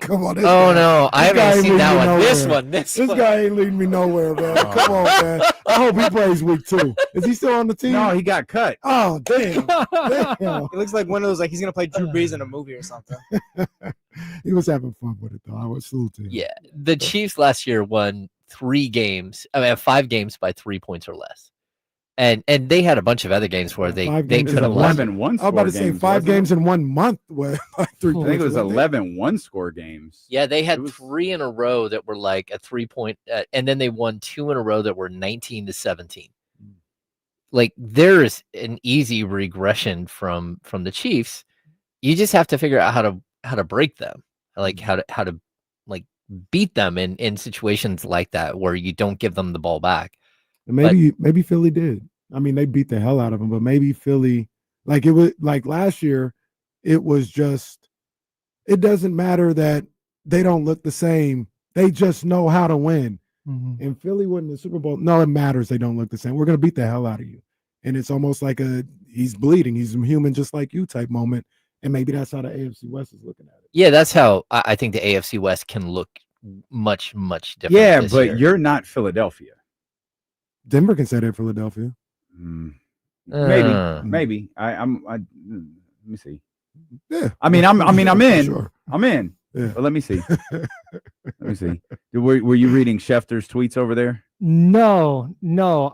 [SPEAKER 6] Come on. This
[SPEAKER 1] Oh
[SPEAKER 6] guy.
[SPEAKER 1] no, I
[SPEAKER 6] This guy
[SPEAKER 1] haven't
[SPEAKER 6] ain't
[SPEAKER 1] seen that
[SPEAKER 6] leading
[SPEAKER 1] one.
[SPEAKER 6] me
[SPEAKER 1] This
[SPEAKER 6] nowhere.
[SPEAKER 1] one. This
[SPEAKER 6] This
[SPEAKER 1] one.
[SPEAKER 6] guy ain't leading me nowhere, man. Come on, man. I hope he plays week 2. Is he still on the team?
[SPEAKER 5] No, he got cut.
[SPEAKER 6] Oh, damn. Damn.
[SPEAKER 4] It looks like one of those, like he's going to play Drew Brees in a movie or something.
[SPEAKER 6] He was having fun with it, though. I was salute him.
[SPEAKER 1] Yeah, the Chiefs last year won 3 games. I mean, 5 games by 3 points or less, and they had a bunch of other games where they
[SPEAKER 6] 5
[SPEAKER 1] they
[SPEAKER 6] games
[SPEAKER 1] could
[SPEAKER 6] in
[SPEAKER 1] have
[SPEAKER 6] a
[SPEAKER 1] lost.
[SPEAKER 5] 11 one
[SPEAKER 6] I was
[SPEAKER 5] score
[SPEAKER 6] about to say
[SPEAKER 5] games,
[SPEAKER 6] 5
[SPEAKER 5] wasn't it?
[SPEAKER 6] games in 1 month. With like 3
[SPEAKER 5] I think it was
[SPEAKER 6] points, wasn't
[SPEAKER 5] 11 one score games.
[SPEAKER 1] Yeah, they had
[SPEAKER 5] It was-
[SPEAKER 1] 3 in a row that were like a 3-point, and then they won 2 in a row that were 19-17. Like there's an easy regression from the Chiefs. You just have to figure out how to break them, like how to like beat them in situations like that where you don't give them the ball back.
[SPEAKER 6] And maybe Philly did. I mean, they beat the hell out of them, but maybe Philly, like it was like last year, it was just, it doesn't matter that they don't look the same. They just know how to win.
[SPEAKER 2] Mhm.
[SPEAKER 6] And Philly won the Super Bowl. No, it matters. They don't look the same. We're going to beat the hell out of you. And it's almost like he's bleeding. He's human just like you type moment. And maybe that's how the AFC West is looking at it.
[SPEAKER 1] Yeah, that's how I think the AFC West can look much different.
[SPEAKER 5] Yeah,
[SPEAKER 1] this
[SPEAKER 5] but
[SPEAKER 1] year.
[SPEAKER 5] you're not Philadelphia.
[SPEAKER 6] Denver can say that Philadelphia.
[SPEAKER 5] Maybe. Let me see.
[SPEAKER 6] Yeah.
[SPEAKER 5] I mean, I'm in.
[SPEAKER 6] Sure.
[SPEAKER 5] I'm in.
[SPEAKER 6] Yeah.
[SPEAKER 5] But let me see. Let me see. Were you reading Schefter's tweets over there?
[SPEAKER 2] No,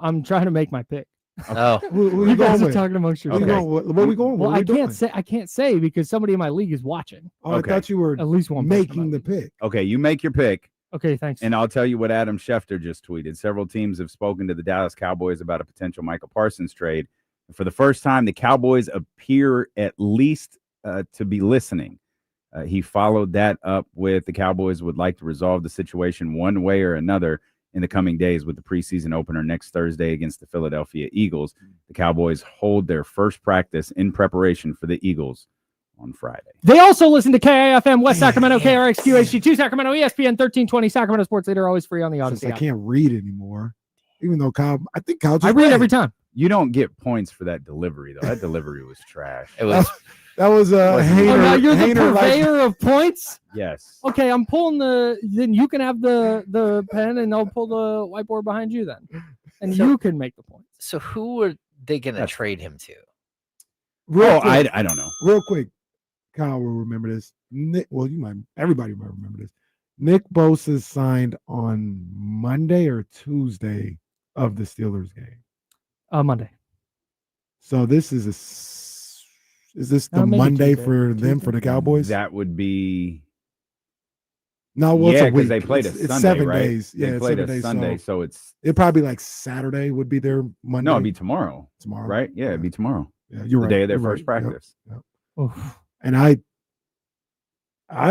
[SPEAKER 2] I'm trying to make my pick.
[SPEAKER 1] Oh,
[SPEAKER 6] Who
[SPEAKER 2] You
[SPEAKER 6] you
[SPEAKER 2] guys
[SPEAKER 6] going
[SPEAKER 2] are
[SPEAKER 6] with?
[SPEAKER 2] talking amongst
[SPEAKER 6] Who you
[SPEAKER 2] yourselves.
[SPEAKER 6] going with? Where we going?
[SPEAKER 2] Well,
[SPEAKER 6] What are
[SPEAKER 2] I
[SPEAKER 6] we doing?
[SPEAKER 2] can't say because somebody in my league is watching.
[SPEAKER 6] Oh,
[SPEAKER 5] Okay.
[SPEAKER 6] I thought you were
[SPEAKER 2] At least one person in
[SPEAKER 6] making
[SPEAKER 2] my
[SPEAKER 6] the
[SPEAKER 2] league.
[SPEAKER 6] pick.
[SPEAKER 5] Okay, you make your pick,
[SPEAKER 2] Okay, thanks.
[SPEAKER 5] and I'll tell you what Adam Schefter just tweeted. Several teams have spoken to the Dallas Cowboys about a potential Micah Parsons trade. For the first time, the Cowboys appear at least to be listening. He followed that up with the Cowboys would like to resolve the situation one way or another in the coming days with the preseason opener next Thursday against the Philadelphia Eagles. The Cowboys hold their first practice in preparation for the Eagles on Friday.
[SPEAKER 2] They also listen to KIFM West Sacramento, KRXQ HD2 Sacramento, ESPN 1320 Sacramento Sports Leader, always free on the
[SPEAKER 6] Since
[SPEAKER 2] Odyssey
[SPEAKER 6] I
[SPEAKER 2] app.
[SPEAKER 6] can't read anymore, even though I think Kyle just
[SPEAKER 2] I read every time.
[SPEAKER 5] You don't get points for that delivery, though. That delivery was trash.
[SPEAKER 1] it was.
[SPEAKER 6] That was Hayner.
[SPEAKER 2] Oh, now you're the
[SPEAKER 6] Hayner likes-
[SPEAKER 2] purveyor of points?
[SPEAKER 5] Yes.
[SPEAKER 2] Okay, I'm pulling then you can have the pen and I'll pull the whiteboard behind you then. And
[SPEAKER 1] So-
[SPEAKER 2] you can make the points.
[SPEAKER 1] So who are they going to
[SPEAKER 5] That's-
[SPEAKER 1] trade him to?
[SPEAKER 6] Real quick,
[SPEAKER 5] I don't know.
[SPEAKER 6] real quick. Kyle will remember this. Everybody might remember this. Nick Bosa signed on Monday or Tuesday of the Steelers game.
[SPEAKER 2] Monday.
[SPEAKER 6] So this is is this the
[SPEAKER 2] Maybe
[SPEAKER 6] Monday
[SPEAKER 2] Tuesday.
[SPEAKER 6] for them for the Cowboys?
[SPEAKER 5] That would be
[SPEAKER 6] No, well,
[SPEAKER 5] yeah,
[SPEAKER 6] it's a week.
[SPEAKER 5] because they played
[SPEAKER 6] it's,
[SPEAKER 5] a Sunday,
[SPEAKER 6] it's 7
[SPEAKER 5] right?
[SPEAKER 6] days. Yeah,
[SPEAKER 5] they
[SPEAKER 6] it's
[SPEAKER 5] played
[SPEAKER 6] 7
[SPEAKER 5] a
[SPEAKER 6] days.
[SPEAKER 5] Sunday,
[SPEAKER 6] So
[SPEAKER 5] so it's
[SPEAKER 6] it'd probably be like Saturday would be their Monday.
[SPEAKER 5] no, it'd be tomorrow,
[SPEAKER 6] tomorrow,
[SPEAKER 5] right? Yeah, it'd be tomorrow,
[SPEAKER 6] Yeah, you're
[SPEAKER 5] the
[SPEAKER 6] right.
[SPEAKER 5] day of their
[SPEAKER 6] you're
[SPEAKER 5] first
[SPEAKER 6] right. Yep.
[SPEAKER 5] practice.
[SPEAKER 2] Oof.
[SPEAKER 6] And I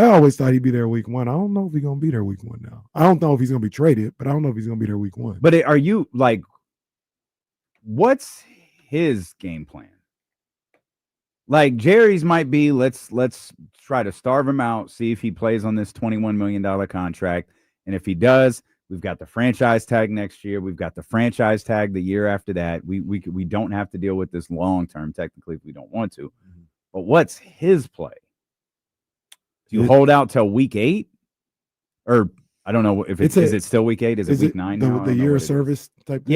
[SPEAKER 6] always thought he'd be there week 1. I don't know if he's gonna be there week 1 now. I don't know if he's gonna be traded, but I don't know if he's gonna be there week 1.
[SPEAKER 5] But are you like, what's his game plan? Like Jerry's might be let's try to starve him out, see if he plays on this $21 million contract, and if he does, we've got the franchise tag next year. We've got the franchise tag the year after that. We don't have to deal with this long term technically if we don't want to. But what's his play? Do you hold out till week 8, or I don't know if is it still week 8? Is it week 9 now?
[SPEAKER 6] The year of service type thing?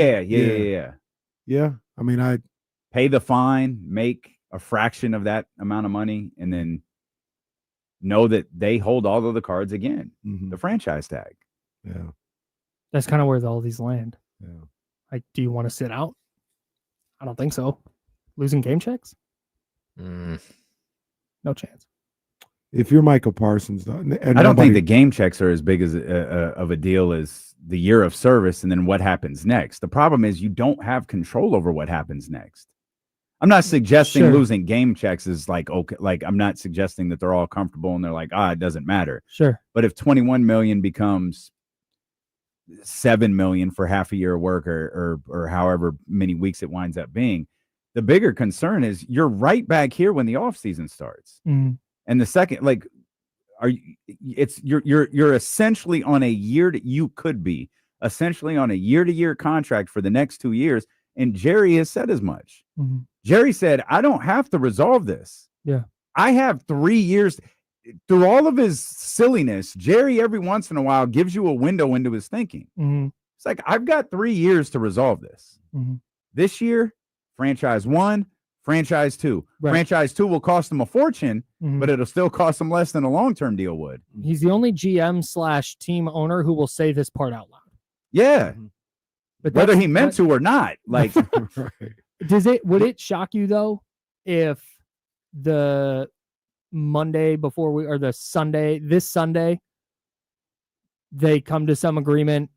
[SPEAKER 5] Yeah.
[SPEAKER 6] I mean, I
[SPEAKER 5] pay the fine, make a fraction of that amount of money, and then know that they hold all of the cards again. The franchise tag.
[SPEAKER 6] Yeah.
[SPEAKER 2] That's kind of where all these land.
[SPEAKER 6] Yeah.
[SPEAKER 2] Like, do you want to sit out? I don't think so. Losing game checks? No chance.
[SPEAKER 6] If you're Micah Parsons, though,
[SPEAKER 5] I don't think the game checks are as big as of a deal as the year of service and then what happens next. The problem is you don't have control over what happens next. I'm not suggesting losing game checks is like, okay, like I'm not suggesting that they're all comfortable and they're like, it doesn't matter.
[SPEAKER 2] Sure.
[SPEAKER 5] But if 21 million becomes 7 million for half a year of work or however many weeks it winds up being, the bigger concern is you're right back here when the offseason starts. And the second, like, you're essentially on a year-to-year contract for the next 2 years. And Jerry has said as much. Jerry said, I don't have to resolve this.
[SPEAKER 2] Yeah.
[SPEAKER 5] I have 3 years. Through all of his silliness, Jerry every once in a while gives you a window into his thinking. It's like, I've got 3 years to resolve this. This year, franchise 1, franchise 2.
[SPEAKER 2] Right.
[SPEAKER 5] Franchise 2 will cost him a fortune, but it'll still cost him less than a long-term deal would.
[SPEAKER 2] He's the only GM/team owner who will say this part out loud.
[SPEAKER 5] Yeah. But whether he meant to or not, like,
[SPEAKER 2] would it shock you though if the Monday before this Sunday, they come to some agreement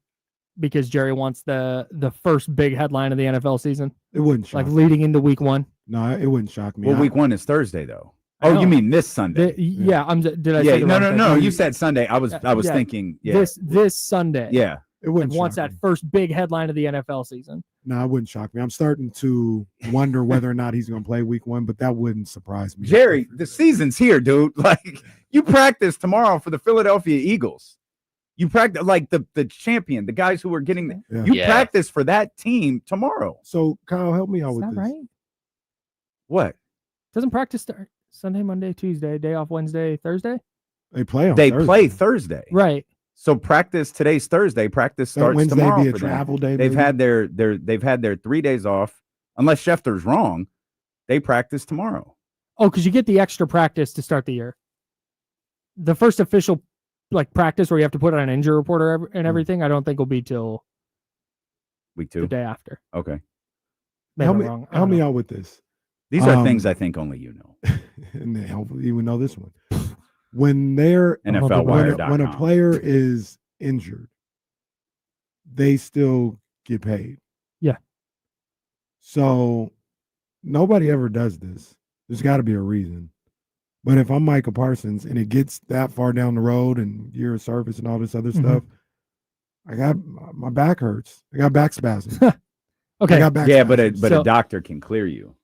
[SPEAKER 2] because Jerry wants the first big headline of the NFL season?
[SPEAKER 6] It wouldn't shock
[SPEAKER 2] me. Leading into week 1.
[SPEAKER 6] No, it wouldn't shock me.
[SPEAKER 5] Well, week 1 is Thursday though. Oh, you mean this Sunday?
[SPEAKER 2] Did I say
[SPEAKER 5] no, you said Sunday. I was thinking
[SPEAKER 2] this Sunday.
[SPEAKER 5] Yeah.
[SPEAKER 6] It wouldn't
[SPEAKER 2] wants that first big headline of the NFL season.
[SPEAKER 6] No, it wouldn't shock me. I'm starting to wonder whether or not he's going to play week 1, but that wouldn't surprise me.
[SPEAKER 5] Jerry, the season's here, dude. Like, you practice tomorrow for the Philadelphia Eagles. You practice like the champion, the guys who are getting practice for that team tomorrow.
[SPEAKER 6] So, Kyle, help me out with
[SPEAKER 2] this. Right?
[SPEAKER 5] What?
[SPEAKER 2] Doesn't practice start Sunday, Monday, Tuesday, day off Wednesday, Thursday?
[SPEAKER 6] They play on
[SPEAKER 5] Thursday. Play Thursday.
[SPEAKER 2] Right.
[SPEAKER 5] So practice today's Thursday. Practice starts
[SPEAKER 6] Wednesday
[SPEAKER 5] tomorrow.
[SPEAKER 6] Be a travel day.
[SPEAKER 5] They've had their 3 days off. Unless Schefter's wrong, they practice tomorrow.
[SPEAKER 2] Oh, because you get the extra practice to start the year. The first official practice where you have to put on an injury report and everything, I don't think will be till
[SPEAKER 5] week 2,
[SPEAKER 2] the day after.
[SPEAKER 5] Okay.
[SPEAKER 6] Help me out with this.
[SPEAKER 5] These are things I think only you know,
[SPEAKER 6] and hopefully you would know this one. When they're
[SPEAKER 5] NFLwire.com.
[SPEAKER 6] When a player is injured, they still get paid.
[SPEAKER 2] Yeah.
[SPEAKER 6] So nobody ever does this. There's got to be a reason. But if I'm Micah Parsons and it gets that far down the road and year of service and all this other stuff, my back hurts. I got back spasms.
[SPEAKER 2] Okay.
[SPEAKER 5] But a doctor can clear you.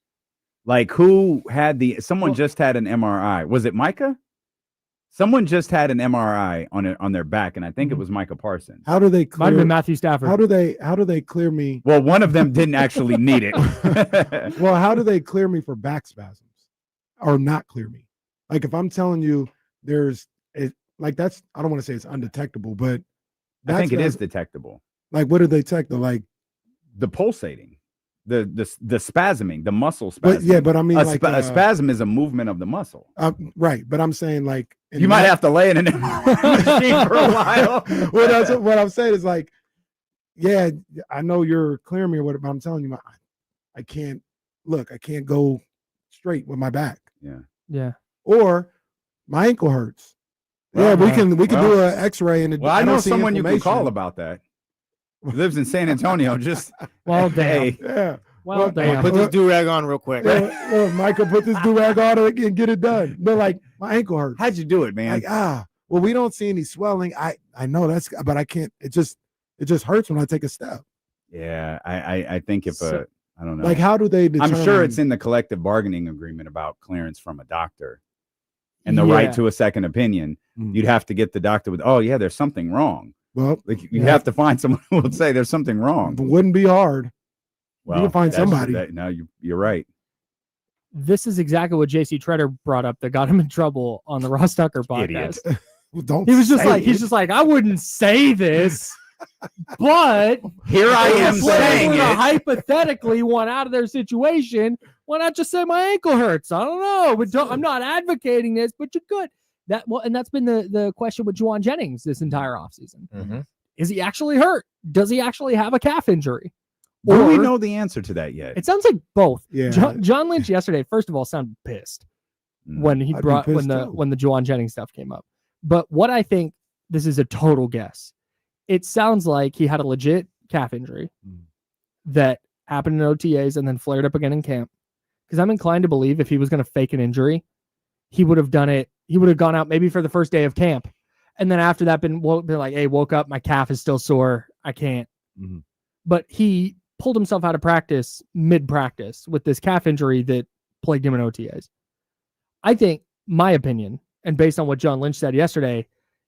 [SPEAKER 5] Like, who had someone just had an MRI? Was it Micah? Someone just had an MRI on their back, and I think it was Micah Parsons.
[SPEAKER 6] How do they clear?
[SPEAKER 2] Might have been Matthew Stafford.
[SPEAKER 6] How do they clear me?
[SPEAKER 5] Well, one of them didn't actually need it.
[SPEAKER 6] Well, how do they clear me for back spasms, or not clear me? Like, if I'm telling you that's I don't want to say it's undetectable, but
[SPEAKER 5] I think it is detectable.
[SPEAKER 6] Like, what do they detect? Like
[SPEAKER 5] the pulsating. The spasming, the muscle spasm.
[SPEAKER 6] But I mean,
[SPEAKER 5] a spasm is a movement of the muscle.
[SPEAKER 6] Right, but I'm saying
[SPEAKER 5] you might have to lay in an machine for a while.
[SPEAKER 6] Well, that's what I'm saying is like, yeah, I know you're clearing me or whatever, but I'm telling you, I can't go straight with my back.
[SPEAKER 2] Yeah.
[SPEAKER 6] Or my ankle hurts. Yeah, we can do an X-ray and
[SPEAKER 5] I know someone you can call about that. He lives in San Antonio. Just
[SPEAKER 2] damn.
[SPEAKER 6] Yeah.
[SPEAKER 2] Well, damn.
[SPEAKER 4] Put this do-rag on real quick.
[SPEAKER 6] Michael, put this do-rag on and get it done. But my ankle hurts.
[SPEAKER 5] How'd you do it, man?
[SPEAKER 6] Well, we don't see any swelling. I know but I can't. It just hurts when I take a step.
[SPEAKER 5] Yeah, I think I don't know.
[SPEAKER 6] Like, how do they determine?
[SPEAKER 5] I'm sure it's in the collective bargaining agreement about clearance from a doctor and the right to a second opinion. You'd have to get the doctor with, there's something wrong.
[SPEAKER 6] Well,
[SPEAKER 5] you have to find someone who will say there's something wrong.
[SPEAKER 6] It wouldn't be hard.
[SPEAKER 5] Well,
[SPEAKER 6] you can find somebody.
[SPEAKER 5] No, you're right.
[SPEAKER 2] This is exactly what JC Treader brought up that got him in trouble on the Ross Tucker podcast.
[SPEAKER 6] Well, don't.
[SPEAKER 2] He was just
[SPEAKER 6] say
[SPEAKER 2] like,
[SPEAKER 6] it.
[SPEAKER 2] he's just like, I wouldn't say this, but
[SPEAKER 5] Here I am
[SPEAKER 2] if I
[SPEAKER 5] saying
[SPEAKER 2] were to
[SPEAKER 5] it.
[SPEAKER 2] hypothetically want out of their situation, why not just say my ankle hurts? I don't know, but I'm not advocating this, but you could. And that's been the question with Juwan Jennings this entire offseason.
[SPEAKER 1] Mm-hmm.
[SPEAKER 2] Is he actually hurt? Does he actually have a calf injury?
[SPEAKER 5] Do we know the answer to that yet?
[SPEAKER 2] It sounds like both.
[SPEAKER 6] Yeah.
[SPEAKER 2] John Lynch yesterday, first of all, sounded pissed when he
[SPEAKER 6] I'd be
[SPEAKER 2] brought
[SPEAKER 6] pissed
[SPEAKER 2] when the
[SPEAKER 6] too.
[SPEAKER 2] Juwan Jennings stuff came up. But what I think, this is a total guess. It sounds like he had a legit calf injury that happened in OTAs and then flared up again in camp. Because I'm inclined to believe if he was going to fake an injury, he would have done it. He would have gone out maybe for the first day of camp. And then after that, been like, hey, woke up, my calf is still sore. I can't.
[SPEAKER 6] Mhm.
[SPEAKER 2] But he pulled himself out of practice mid-practice with this calf injury that plagued him in OTAs. I think, my opinion, and based on what John Lynch said yesterday,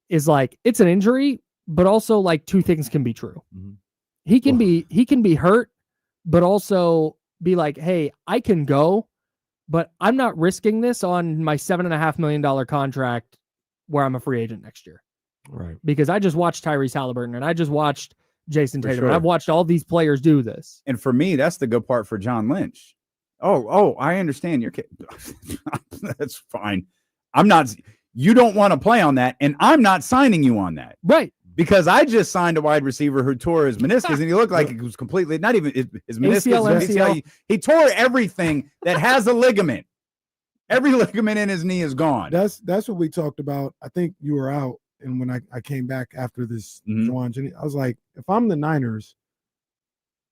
[SPEAKER 2] is like, it's an injury, but also like two things can be true.
[SPEAKER 6] Mhm.
[SPEAKER 2] He can be hurt, but also be like, hey, I can go, but I'm not risking this on my $7.5 million contract where I'm a free agent next year.
[SPEAKER 6] Right.
[SPEAKER 2] Because I just watched Tyrese Halliburton and I just watched Jason
[SPEAKER 5] For
[SPEAKER 2] Tatum.
[SPEAKER 5] sure.
[SPEAKER 2] And I've watched all these players do this.
[SPEAKER 5] And for me, that's the good part for John Lynch. Oh, I understand your kid. That's fine. You don't want to play on that, and I'm not signing you on that.
[SPEAKER 2] Right.
[SPEAKER 5] Because I just signed a wide receiver who tore his meniscus, and he looked like he was completely, not even his meniscus.
[SPEAKER 2] ACL.
[SPEAKER 5] He tore everything that has a ligament. Every ligament in his knee is gone.
[SPEAKER 6] That's what we talked about. I think you were out, and when I came back after this, Juwan Jennings, I was like, if I'm the Niners,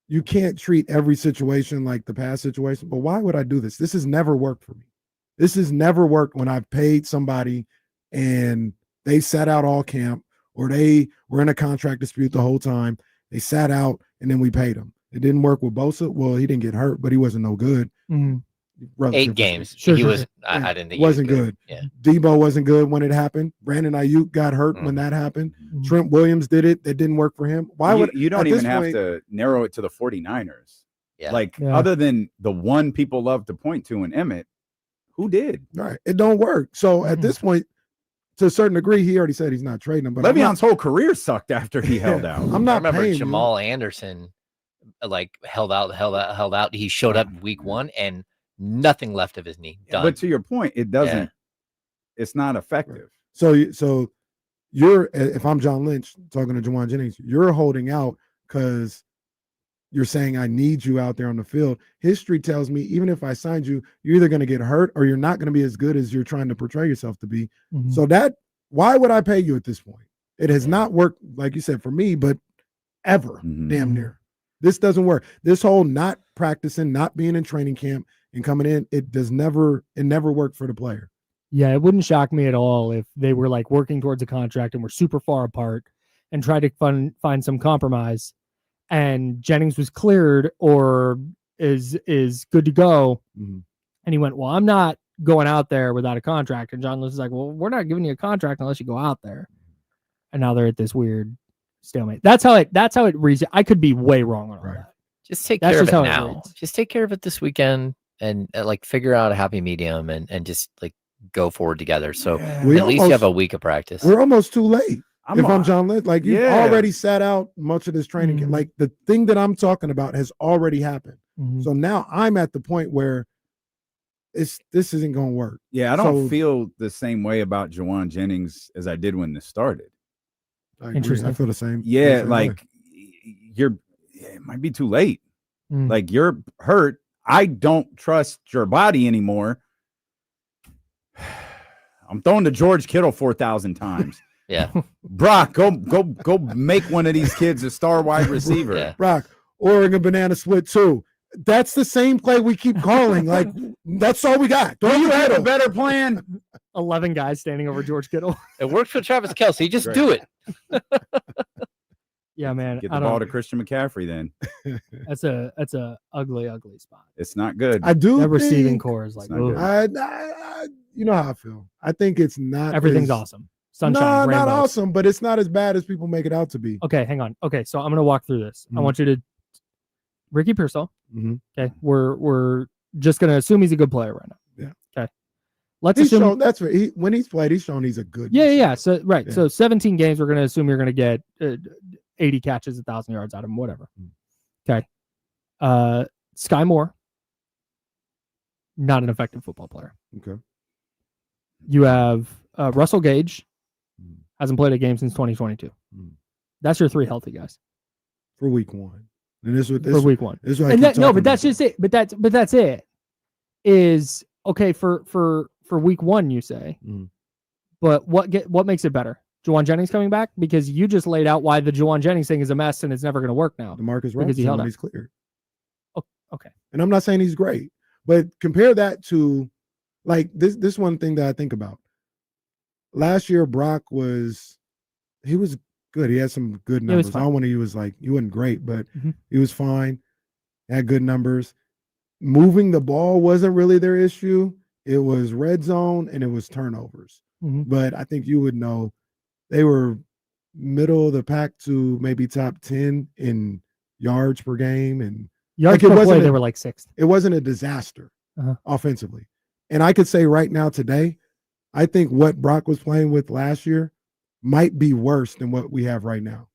[SPEAKER 6] you can't treat every situation like the past situation. But why would I do this? This has never worked for me. This has never worked when I've paid somebody and they sat out all camp, or they were in a contract dispute the whole time. They sat out and then we paid them. It didn't work with Bosa. Well, he didn't get hurt, but he wasn't no good.
[SPEAKER 2] Mm-hmm.
[SPEAKER 1] 8 games.
[SPEAKER 2] Sure,
[SPEAKER 1] he
[SPEAKER 2] sure,
[SPEAKER 1] was.
[SPEAKER 2] sure.
[SPEAKER 1] I didn't think
[SPEAKER 6] wasn't
[SPEAKER 1] he was
[SPEAKER 6] good.
[SPEAKER 1] Yeah.
[SPEAKER 6] Debo wasn't good when it happened. Brandon Ayuk got hurt when that happened.
[SPEAKER 2] Mm-hmm.
[SPEAKER 6] Trent Williams did it. That didn't work for him. Why would
[SPEAKER 5] you don't
[SPEAKER 6] at
[SPEAKER 5] even
[SPEAKER 6] this
[SPEAKER 5] have
[SPEAKER 6] point-
[SPEAKER 5] to narrow it to the 49ers?
[SPEAKER 1] Yeah.
[SPEAKER 2] Yeah.
[SPEAKER 5] Other than the one people love to point to in Emmett, who did?
[SPEAKER 6] Right. It don't work. So at
[SPEAKER 2] Mhm.
[SPEAKER 6] this point, to a certain degree, he already said he's not trading him. But
[SPEAKER 5] Le'Veon's whole career sucked after he held out.
[SPEAKER 6] I'm
[SPEAKER 1] I
[SPEAKER 6] not
[SPEAKER 1] remember
[SPEAKER 6] paying you.
[SPEAKER 1] Jamal Anderson held out. He showed up week 1 and nothing left of his knee. Done.
[SPEAKER 5] But to your point, it doesn't. It's not effective.
[SPEAKER 6] So you're, if I'm John Lynch talking to Juwan Jennings, you're holding out because you're saying I need you out there on the field. History tells me even if I signed you, you're either going to get hurt or you're not going to be as good as you're trying to portray yourself to be.
[SPEAKER 2] Mhm.
[SPEAKER 6] So why would I pay you at this point? It has not worked, like you said, for me, but ever,
[SPEAKER 5] Mhm.
[SPEAKER 6] damn near. This doesn't work. This whole not practicing, not being in training camp and coming in, it never worked for the player.
[SPEAKER 2] Yeah, it wouldn't shock me at all if they were like working towards a contract and were super far apart and tried to find some compromise, and Jennings was cleared or is good to go.
[SPEAKER 6] Mhm.
[SPEAKER 2] And he went, well, I'm not going out there without a contract. And John Lewis is like, well, we're not giving you a contract unless you go out there. And now they're at this weird stalemate. That's how it reads. I could be way wrong on all
[SPEAKER 6] Right.
[SPEAKER 2] that.
[SPEAKER 1] just take
[SPEAKER 2] That's
[SPEAKER 1] care of
[SPEAKER 2] just
[SPEAKER 1] it
[SPEAKER 2] how it
[SPEAKER 1] now.
[SPEAKER 2] reads.
[SPEAKER 1] Just take care of it this weekend and figure out a happy medium and just go forward together. So
[SPEAKER 6] We
[SPEAKER 1] at least you have a week of practice.
[SPEAKER 6] We're almost too late.
[SPEAKER 5] I'm
[SPEAKER 6] If I'm John Lynch, like you've
[SPEAKER 5] Yeah.
[SPEAKER 6] already sat out much of this training.
[SPEAKER 2] Mhm.
[SPEAKER 6] Like the thing that I'm talking about has already happened.
[SPEAKER 2] Mhm.
[SPEAKER 6] So now I'm at the point where this isn't going to work.
[SPEAKER 5] Yeah, I don't
[SPEAKER 6] So-
[SPEAKER 5] feel the same way about Juwan Jennings as I did when this started.
[SPEAKER 6] I agree.
[SPEAKER 2] Interesting.
[SPEAKER 6] I feel the same.
[SPEAKER 5] Yeah,
[SPEAKER 6] Same way.
[SPEAKER 5] like it might be too late.
[SPEAKER 2] Mm.
[SPEAKER 5] Like you're hurt. I don't trust your body anymore. I'm throwing to George Kittle 4,000 times.
[SPEAKER 1] Yeah.
[SPEAKER 5] Brock, go make one of these kids a star wide receiver.
[SPEAKER 1] Yeah.
[SPEAKER 6] Brock, Oregon banana split too. That's the same play we keep calling. Like that's all we got.
[SPEAKER 5] Do
[SPEAKER 6] Throw
[SPEAKER 5] you
[SPEAKER 6] the
[SPEAKER 5] have a
[SPEAKER 6] Kittle.
[SPEAKER 5] better plan?
[SPEAKER 2] 11 guys standing over George Kittle.
[SPEAKER 1] It works for Travis Kelce. Just
[SPEAKER 5] Great.
[SPEAKER 1] do it.
[SPEAKER 2] Yeah, man.
[SPEAKER 5] Get
[SPEAKER 2] I
[SPEAKER 5] the ball
[SPEAKER 2] don't.
[SPEAKER 5] to Christian McCaffrey then.
[SPEAKER 2] That's a ugly spot.
[SPEAKER 5] It's not good.
[SPEAKER 6] I do.
[SPEAKER 2] That receiving
[SPEAKER 6] think-
[SPEAKER 2] core is like,
[SPEAKER 5] not
[SPEAKER 2] ugh.
[SPEAKER 5] good.
[SPEAKER 6] I you know how I feel. I think it's not.
[SPEAKER 2] Everything's
[SPEAKER 6] as-
[SPEAKER 2] awesome. Sunshine,
[SPEAKER 6] No, not
[SPEAKER 2] rainbows.
[SPEAKER 6] awesome, but it's not as bad as people make it out to be.
[SPEAKER 2] Okay, hang on. Okay, so I'm gonna walk through this. I
[SPEAKER 6] Mhm.
[SPEAKER 2] want you to Ricky Pearsall.
[SPEAKER 6] Mhm.
[SPEAKER 2] Okay, we're just gonna assume he's a good player right now.
[SPEAKER 6] Yeah.
[SPEAKER 2] Okay. let's
[SPEAKER 6] He's
[SPEAKER 2] assume
[SPEAKER 6] shown, that's what when he's played, he's shown he's a good.
[SPEAKER 2] Yeah.
[SPEAKER 6] receiver.
[SPEAKER 2] So right.
[SPEAKER 6] Yeah.
[SPEAKER 2] So 17 games, we're going to assume you're going to get 80 catches, 1,000 yards out of him, whatever. Okay. Sky Moore, not an effective football player.
[SPEAKER 6] Okay.
[SPEAKER 2] You have Russell Gage, hasn't played a game since 2022. That's your 3 healthy guys
[SPEAKER 6] for week 1. And this
[SPEAKER 2] for week 1.
[SPEAKER 6] This is what I
[SPEAKER 2] and
[SPEAKER 6] keep
[SPEAKER 2] but that's
[SPEAKER 6] about.
[SPEAKER 2] just it. But that's it. Is okay for week 1, you say. But what makes it better? Juwan Jennings coming back? Because you just laid out why the Juwan Jennings thing is a mess and it's never going to work now.
[SPEAKER 6] DeMarcus
[SPEAKER 2] because he held
[SPEAKER 6] Robinson,
[SPEAKER 2] up.
[SPEAKER 6] he's cleared.
[SPEAKER 2] Oh, okay.
[SPEAKER 6] And I'm not saying he's great, but compare that to like this one thing that I think about. Last year, Brock was good. He had some good numbers. I don't want to use he wasn't great, but he was fine. Had good numbers. Moving the ball wasn't really their issue. It was red zone and it was turnovers. But I think you would know they were middle of the pack to maybe top 10 in yards per game, and
[SPEAKER 2] yards per play they were like 6th.
[SPEAKER 6] It wasn't a disaster offensively. And I could say right now today, I think what Brock was playing with last year might be worse than what we have right now.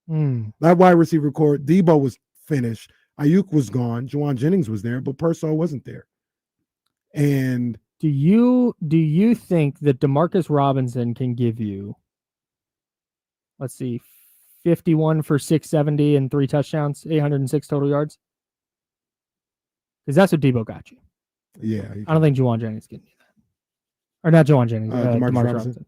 [SPEAKER 6] That wide receiver core, Debo was finished. Ayuk was gone. Juwan Jennings was there, but Purcell wasn't there. And
[SPEAKER 2] do you think that DeMarcus Robinson can give you, let's see, 51 for 670 and 3 touchdowns, 806 total yards? Because that's what Debo got you.
[SPEAKER 6] Yeah.
[SPEAKER 2] I don't think Juwan Jennings can do that. Or not Juwan Jennings, DeMarcus Robinson.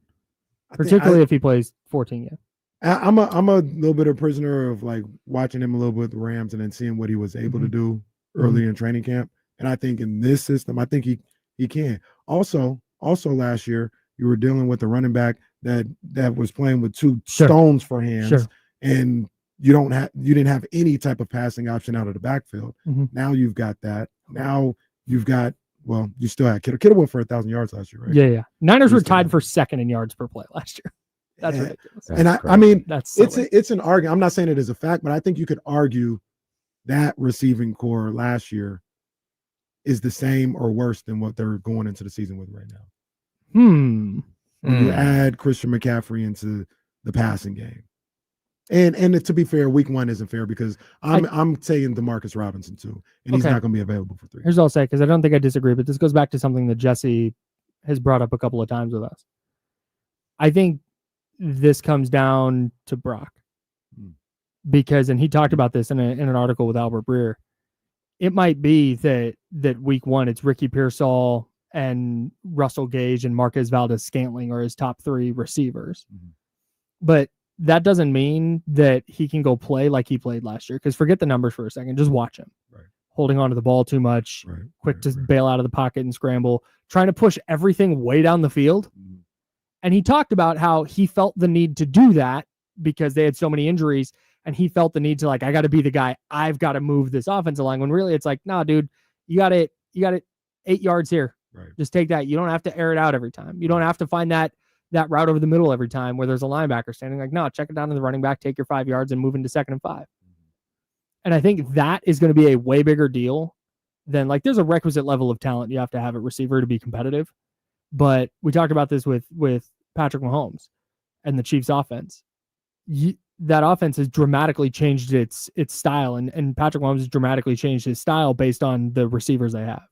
[SPEAKER 2] Particularly if he plays 14 games.
[SPEAKER 6] I'm a little bit of prisoner of watching him a little bit with the Rams and then seeing what he was able to do early in training camp. And I think in this system, I think he can. Also last year, you were dealing with a running back that was playing with 2 stones for hands, and you didn't have any type of passing option out of the backfield. Now you've got that. Now you've got, well, you still had Kittle. Kittle went for 1,000 yards last year, right?
[SPEAKER 2] Yeah. Niners were tied for 2nd in yards per play last year. That's ridiculous.
[SPEAKER 6] And I mean,
[SPEAKER 2] that's
[SPEAKER 6] it's an argument. I'm not saying it is a fact, but I think you could argue that receiving core last year is the same or worse than what they're going into the season with right now. When you add Christian McCaffrey into the passing game. And to be fair, week 1 isn't fair because I'm saying DeMarcus Robinson too, and he's not going to be available for 3.
[SPEAKER 2] Here's what I'll say, because I don't think I disagree, but this goes back to something that Jesse has brought up a couple of times with us. I think this comes down to Brock because, and he talked about this in an article with Albert Breer. It might be that week 1 it's Ricky Pearsall and Russell Gage and Marquez Valdez-Scantling are his top 3 receivers, but that doesn't mean that he can go play like he played last year. Because forget the numbers for a second, just watch him. Holding on to the ball too much, quick to bail out of the pocket and scramble, trying to push everything way down the field. And he talked about how he felt the need to do that because they had so many injuries, and he felt the need to I got to be the guy. I've got to move this offensive line. When really it's nah, dude, you got it 8 yards here. Just take that. You don't have to air it out every time. You don't have to find that route over the middle every time where there's a linebacker standing. No, check it down to the running back, take your 5 yards and move into 2nd and 5. And I think that is going to be a way bigger deal than there's a requisite level of talent you have to have at receiver to be competitive. But we talked about this with Patrick Mahomes and the Chiefs offense. That offense has dramatically changed its style, and Patrick Mahomes has dramatically changed his style based on the receivers they have.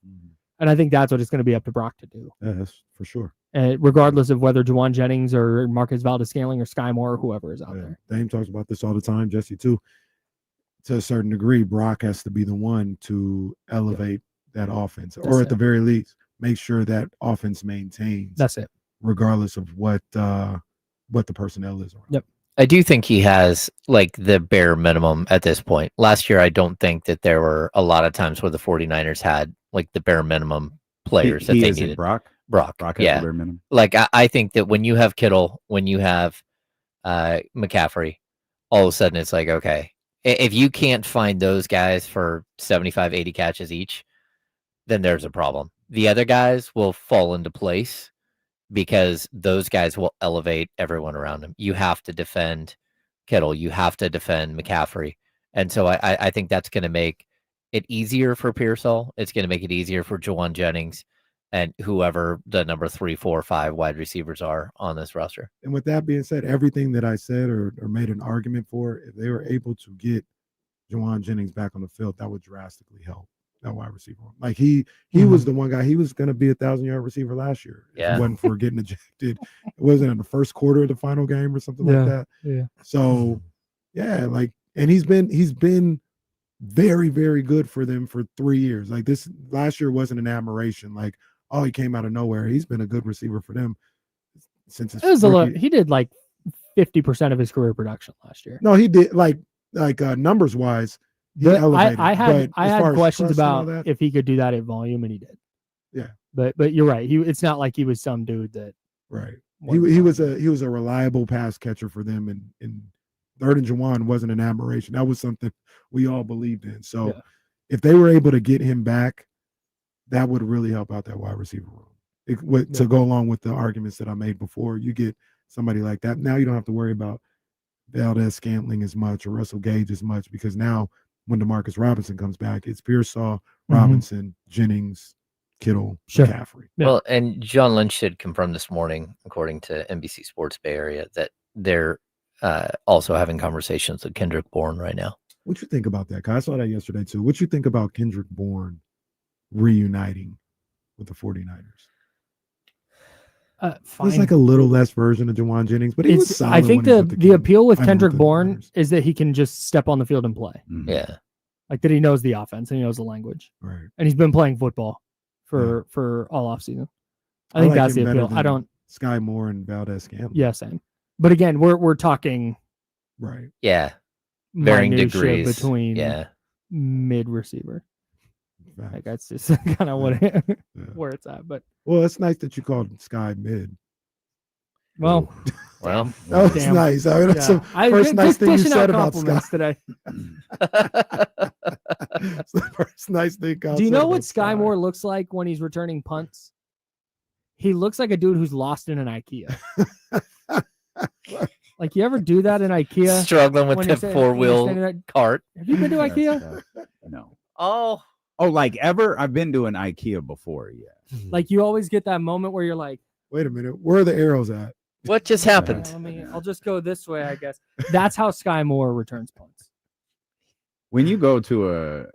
[SPEAKER 2] And I think that's what it's going to be up to Brock to do.
[SPEAKER 6] Yeah, that's for sure.
[SPEAKER 2] Regardless of whether Juwan Jennings or Marquez Valdez-Scantling or Sky Moore or whoever is out there.
[SPEAKER 6] Dame talks about this all the time, Jesse too. To a certain degree, Brock has to be the one to elevate that offense, or at the very least, make sure that offense maintains.
[SPEAKER 2] That's it.
[SPEAKER 6] Regardless of what the personnel is around.
[SPEAKER 2] Yep.
[SPEAKER 1] I do think he has the bare minimum at this point. Last year, I don't think that there were a lot of times where the 49ers had the bare minimum players that they needed.
[SPEAKER 5] Brock
[SPEAKER 1] has
[SPEAKER 5] the bare minimum.
[SPEAKER 1] I think that when you have Kittle, when you have McCaffrey, all of a sudden it's okay, if you can't find those guys for 75, 80 catches each, then there's a problem. The other guys will fall into place because those guys will elevate everyone around him. You have to defend Kittle. You have to defend McCaffrey. And so I think that's going to make it easier for Pearsall. It's going to make it easier for Juwan Jennings. and whoever the number 3, 4, 5 wide receivers are on this roster.
[SPEAKER 6] And with that being said, everything that I said or made an argument for, if they were able to get Jauan Jennings back on the field, that would drastically help that wide receiver. Like he was the one guy. He was going to be a 1,000-yard receiver last year.
[SPEAKER 1] Yeah.
[SPEAKER 6] If it wasn't for getting ejected. It wasn't in the first quarter of the final game or something like that.
[SPEAKER 2] Yeah.
[SPEAKER 6] So, yeah, like, and he's been very, very good for them for 3 years. Like this last year wasn't an admiration. Like, oh, he came out of nowhere. He's been a good receiver for them since his
[SPEAKER 2] he did like 50% of his career production last year.
[SPEAKER 6] No, he did like numbers wise.
[SPEAKER 2] I had questions about if he could do that at volume, and he did.
[SPEAKER 6] Yeah,
[SPEAKER 2] but you're right. It's not like he was some dude that.
[SPEAKER 6] Right. He was a reliable pass catcher for them, and Third and Jauan wasn't an admiration. That was something we all believed in. So if they were able to get him back, that would really help out that wide receiver room. To go along with the arguments that I made before, you get somebody like that. Now you don't have to worry about Valdez-Scantling as much or Russell Gage as much, because now when DeMarcus Robinson comes back, it's Pearsall, Robinson, Jennings, Kittle, McCaffrey.
[SPEAKER 1] Yeah. Well, and John Lynch did confirm this morning, according to NBC Sports Bay Area, that they're also having conversations with Kendrick Bourne right now.
[SPEAKER 6] What you think about that? I saw that yesterday too. What you think about Kendrick Bourne reuniting with the 49ers? It's like a little less version of Jauan Jennings, but he was solid.
[SPEAKER 2] I think the appeal with Kendrick Bourne is that he can just step on the field and play.
[SPEAKER 1] Mm-hmm. Yeah.
[SPEAKER 2] Like that he knows the offense and he knows the language.
[SPEAKER 6] Right.
[SPEAKER 2] And he's been playing football for all offseason. I think that's the appeal. I don't
[SPEAKER 6] Sky Moore and Valdez-Scantling.
[SPEAKER 2] Yeah, same. But again, we're talking
[SPEAKER 6] right.
[SPEAKER 1] Yeah. Varying degrees
[SPEAKER 2] between mid receiver.
[SPEAKER 6] Right.
[SPEAKER 2] Like that's just kind of where it's at. But
[SPEAKER 6] well, it's nice that you called Sky mid.
[SPEAKER 2] Well,
[SPEAKER 1] that
[SPEAKER 6] was nice. I mean, that's the first nice thing you said about Sky
[SPEAKER 2] today.
[SPEAKER 6] It's the first nice thing.
[SPEAKER 2] Do you know what Sky Moore looks like when he's returning punts? He looks like a dude who's lost in an IKEA. Like, you ever do that in IKEA?
[SPEAKER 1] Struggling with the four-wheel cart.
[SPEAKER 2] Have you been to IKEA?
[SPEAKER 5] No.
[SPEAKER 1] Oh,
[SPEAKER 5] like ever? I've been to an IKEA before, yeah.
[SPEAKER 2] Like, you always get that moment where you're like,
[SPEAKER 6] wait a minute, where are the arrows at?
[SPEAKER 1] What just happened?
[SPEAKER 2] I'll just go this way, I guess. That's how Sky Moore returns punts.
[SPEAKER 5] When you go to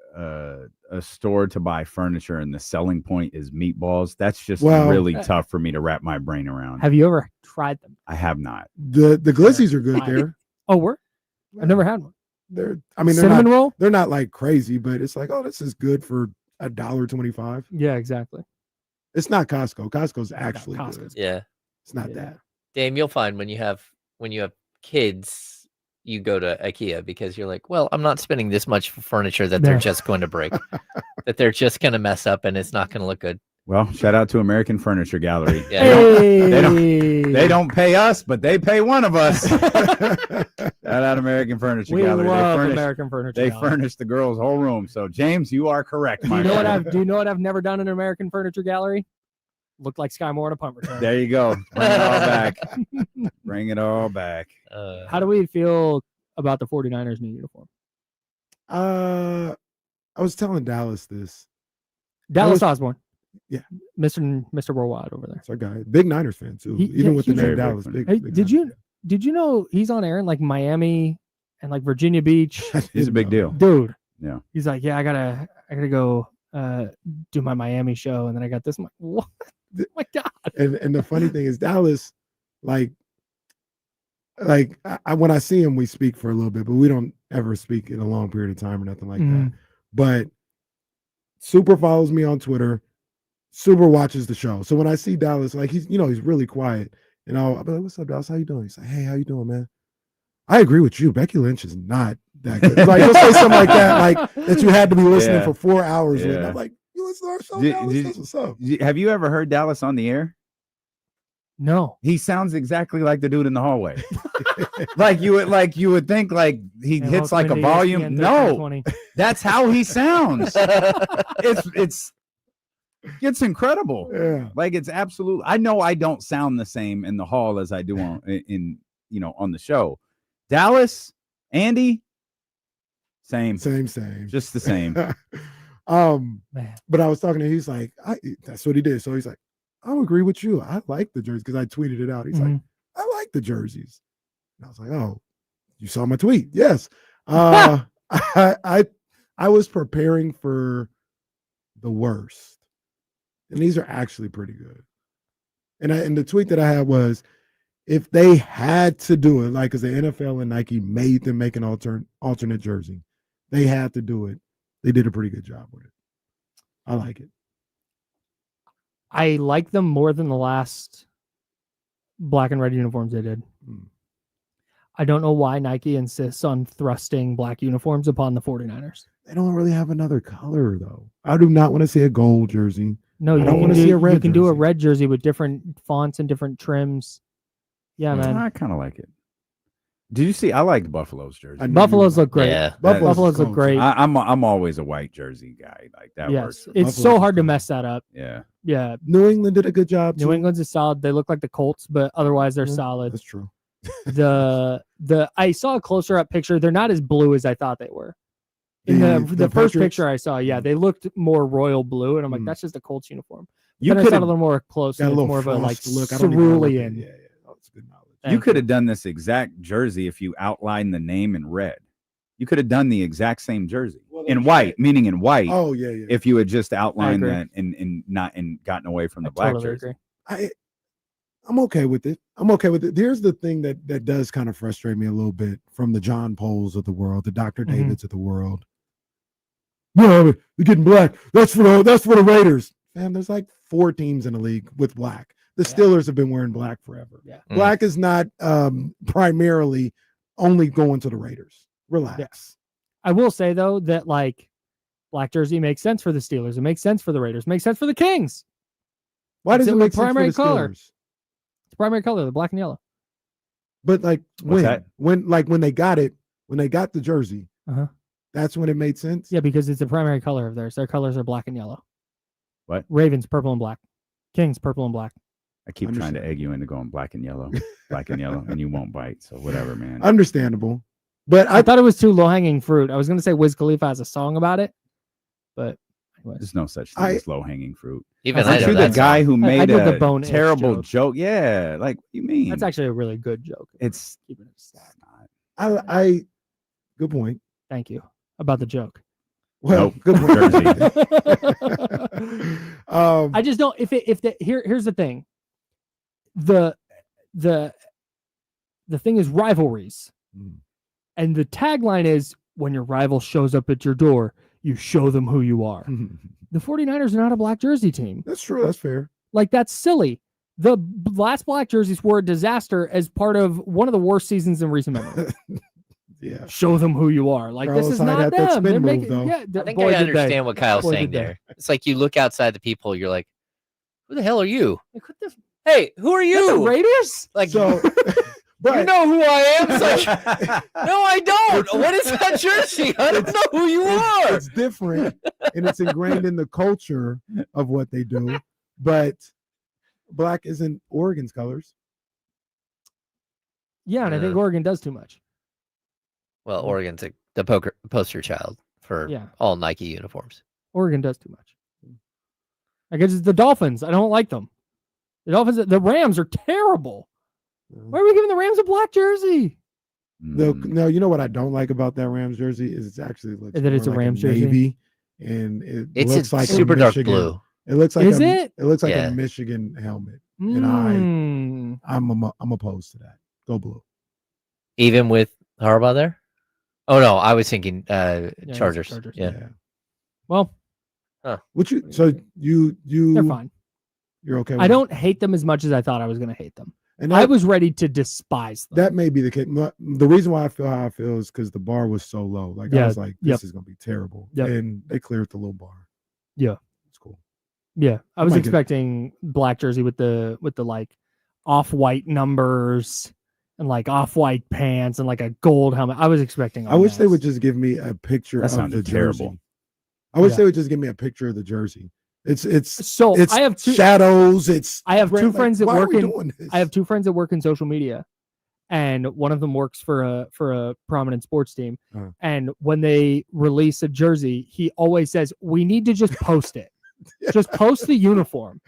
[SPEAKER 5] a store to buy furniture and the selling point is meatballs, that's just really tough for me to wrap my brain around.
[SPEAKER 2] Have you ever tried them?
[SPEAKER 5] I have not.
[SPEAKER 6] The glissies are good there.
[SPEAKER 2] Oh, I've never had one.
[SPEAKER 6] They're
[SPEAKER 2] cinnamon roll?
[SPEAKER 6] They're not like crazy, but it's like, oh, this is good for $1.25.
[SPEAKER 2] Yeah, exactly.
[SPEAKER 6] It's not Costco. Costco's actually good.
[SPEAKER 1] Yeah.
[SPEAKER 6] It's not that.
[SPEAKER 1] Dame, you'll find when you have kids, you go to IKEA because you're like, well, I'm not spending this much for furniture that they're just going to break, that they're just going to mess up and it's not going to look good.
[SPEAKER 5] Well, shout out to American Furniture Gallery.
[SPEAKER 1] Yeah.
[SPEAKER 5] They don't pay us, but they pay one of us. Shout out American Furniture Gallery.
[SPEAKER 2] American Furniture
[SPEAKER 5] They
[SPEAKER 2] Gallery.
[SPEAKER 5] furnished the girls' whole room. So, James, you are correct.
[SPEAKER 2] Do you know what I've never done in an American Furniture Gallery? Looked like Sky Moore at a punt return.
[SPEAKER 5] There you go. Bring it all back. Bring it all back.
[SPEAKER 2] How do we feel about the 49ers new uniform?
[SPEAKER 6] I was telling Dallas this.
[SPEAKER 2] Dallas Osborne.
[SPEAKER 6] Yeah.
[SPEAKER 2] Mr. Worldwide over there.
[SPEAKER 6] It's our guy. Big Niners fan, too. Even with the name Dallas. Big
[SPEAKER 2] did you know he's on air in like Miami and like Virginia Beach?
[SPEAKER 5] He's a big deal.
[SPEAKER 2] Dude.
[SPEAKER 5] Yeah.
[SPEAKER 2] He's like, yeah, I gotta go do my Miami show. And then I got this. I'm like, what? Oh my God.
[SPEAKER 6] And the funny thing is Dallas, like when I see him, we speak for a little bit, but we don't ever speak in a long period of time or nothing like that. But Super follows me on Twitter. Super watches the show. So when I see Dallas, like he's really quiet. And I'll be like, what's up, Dallas? How you doing? He's like, hey, how you doing, man? I agree with you. Becky Lynch is not that good. Like he'll say something like that, like that you had to be listening for 4 hours with. I'm like, you listen to our show, Dallas? That's what's up.
[SPEAKER 5] Have you ever heard Dallas on the air?
[SPEAKER 2] No.
[SPEAKER 5] He sounds exactly like the dude in the hallway. like you would think like he hits like a volume. No, that's how he sounds. It's incredible.
[SPEAKER 6] Yeah.
[SPEAKER 5] Like it's absolute. I know I don't sound the same in the hall as I do on the show. Dallas, Andy, same.
[SPEAKER 6] Same.
[SPEAKER 5] Just the same.
[SPEAKER 6] But I was talking to him, he's like, that's what he did. So he's like, I'll agree with you. I like the jerseys because I tweeted it out. He's like, I like the jerseys. And I was like, oh, you saw my tweet? Yes. I was preparing for the worst, and these are actually pretty good. And the tweet that I had was, if they had to do it, like, because the NFL and Nike made them make an alternate jersey, they had to do it. They did a pretty good job with it. I like it.
[SPEAKER 2] I like them more than the last black and red uniforms they did. I don't know why Nike insists on thrusting black uniforms upon the 49ers.
[SPEAKER 6] They don't really have another color, though. I do not want to see a gold jersey.
[SPEAKER 2] No,
[SPEAKER 6] I don't want to see a red.
[SPEAKER 2] You can do a red jersey with different fonts and different trims. Yeah, man.
[SPEAKER 5] I kind of like it. Did you see? I like Buffalo's jersey.
[SPEAKER 2] Buffaloes look great.
[SPEAKER 1] Yeah,
[SPEAKER 2] Buffaloes look great.
[SPEAKER 5] I'm always a white jersey guy. Like that works.
[SPEAKER 2] It's so hard to mess that up.
[SPEAKER 5] Yeah.
[SPEAKER 2] Yeah.
[SPEAKER 6] New England did a good job.
[SPEAKER 2] New England's is solid. They look like the Colts, but otherwise they're solid.
[SPEAKER 6] That's true.
[SPEAKER 2] I saw a closer up picture. They're not as blue as I thought they were. In the first picture I saw, they looked more royal blue, and I'm like, that's just a Colts uniform.
[SPEAKER 5] You
[SPEAKER 2] could have a little more close. It's more of a like
[SPEAKER 6] look.
[SPEAKER 2] cerulean.
[SPEAKER 6] Yeah. Oh, it's good knowledge.
[SPEAKER 5] You could have done this exact jersey if you outlined the name in red. You could have done the exact same jersey in white, meaning in white.
[SPEAKER 6] Oh yeah.
[SPEAKER 5] If you had just outlined that and gotten away from the black jersey.
[SPEAKER 6] I'm okay with it. Here's the thing that does kind of frustrate me a little bit from the John Poles of the world, the Dr. Davids of the world. No, you're getting black. That's for the Raiders. Man, there's like 4 teams in the league with black. The Steelers have been wearing black forever. Yeah. Black is not primarily only going to the Raiders. Relax.
[SPEAKER 2] Yeah. I will say though that like black jersey makes sense for the Steelers. It makes sense for the Raiders. It makes sense for the Kings.
[SPEAKER 6] Why does it make sense for the
[SPEAKER 2] color?
[SPEAKER 6] Steelers?
[SPEAKER 2] It's primary color, the black and yellow.
[SPEAKER 6] But like when they got the jersey, that's when it made sense.
[SPEAKER 2] Yeah, because it's the primary color of theirs. Their colors are black and yellow.
[SPEAKER 5] What?
[SPEAKER 2] Ravens, purple and black. Kings, purple and black.
[SPEAKER 5] I keep trying to egg you into going black and yellow, and you won't bite. So whatever, man.
[SPEAKER 6] Understandable. But
[SPEAKER 2] I thought it was too low-hanging fruit. I was going to say Wiz Khalifa has a song about it, but anyway.
[SPEAKER 5] There's no such thing as low-hanging fruit.
[SPEAKER 1] Even
[SPEAKER 5] I know the guy who made a terrible joke. Yeah, like you mean
[SPEAKER 2] that's actually a really good joke.
[SPEAKER 5] It's
[SPEAKER 2] keeping it sad.
[SPEAKER 6] I good point.
[SPEAKER 2] Thank you about the joke.
[SPEAKER 6] Well, good point.
[SPEAKER 2] I just don't. Here's the thing. The thing is rivalries, and the tagline is when your rival shows up at your door, you show them who you are. The 49ers are not a black jersey team.
[SPEAKER 6] That's true. That's fair.
[SPEAKER 2] Like, that's silly. The last black jerseys were a disaster as part of one of the worst seasons in recent memory.
[SPEAKER 6] Yeah.
[SPEAKER 2] Show them who you are. Like,
[SPEAKER 6] Carlos
[SPEAKER 2] this is not them. They're making,
[SPEAKER 1] I think I understand what Kyle's saying there. It's like you look outside the people, you're like, who the hell are you?
[SPEAKER 2] Like, what the
[SPEAKER 1] hey, who are you?
[SPEAKER 2] The Raiders?
[SPEAKER 1] Like,
[SPEAKER 6] so,
[SPEAKER 1] you know who I am? It's like, no, I don't. What is that jersey? I don't know who you are.
[SPEAKER 6] It's different, and it's ingrained in the culture of what they do. But black isn't Oregon's colors.
[SPEAKER 2] Yeah, and I think Oregon does too much.
[SPEAKER 1] Well, Oregon's the poster child for all Nike uniforms.
[SPEAKER 2] Oregon does too much. I guess it's the Dolphins. I don't like them. The Rams are terrible. Why are we giving the Rams a black jersey?
[SPEAKER 6] No, you know what I don't like about that Rams jersey is it's actually looks
[SPEAKER 2] that it's a Rams jersey,
[SPEAKER 6] navy, and it looks like
[SPEAKER 1] super dark blue.
[SPEAKER 6] It looks like
[SPEAKER 2] it
[SPEAKER 6] looks like a Michigan helmet, and I'm opposed to that. Go blue.
[SPEAKER 1] Even with Harbaugh there? Oh no, I was thinking Chargers. Yeah.
[SPEAKER 2] Well,
[SPEAKER 6] they're
[SPEAKER 2] fine.
[SPEAKER 6] You're okay with
[SPEAKER 2] I don't hate them as much as I thought I was going to hate them.
[SPEAKER 6] And
[SPEAKER 2] I was ready to despise them.
[SPEAKER 6] That may be the case. The reason why I feel how I feel is because the bar was so low. Like I was like, this is going to be terrible. And they cleared the low bar.
[SPEAKER 2] Yeah.
[SPEAKER 6] It's cool.
[SPEAKER 2] Yeah. I was expecting black jersey with the like off-white numbers and like off-white pants and like a gold helmet. I was expecting
[SPEAKER 6] I wish they would just give me a picture of the jersey.
[SPEAKER 5] Terrible.
[SPEAKER 6] I wish they would just give me a picture of the jersey. It's
[SPEAKER 2] I have
[SPEAKER 6] shadows.
[SPEAKER 2] I have two friends that work in.
[SPEAKER 6] This?
[SPEAKER 2] I have two friends that work in social media, and one of them works for a prominent sports team.
[SPEAKER 6] Uh-huh.
[SPEAKER 2] And when they release a jersey, he always says, "We need to just post it. Just post the uniform.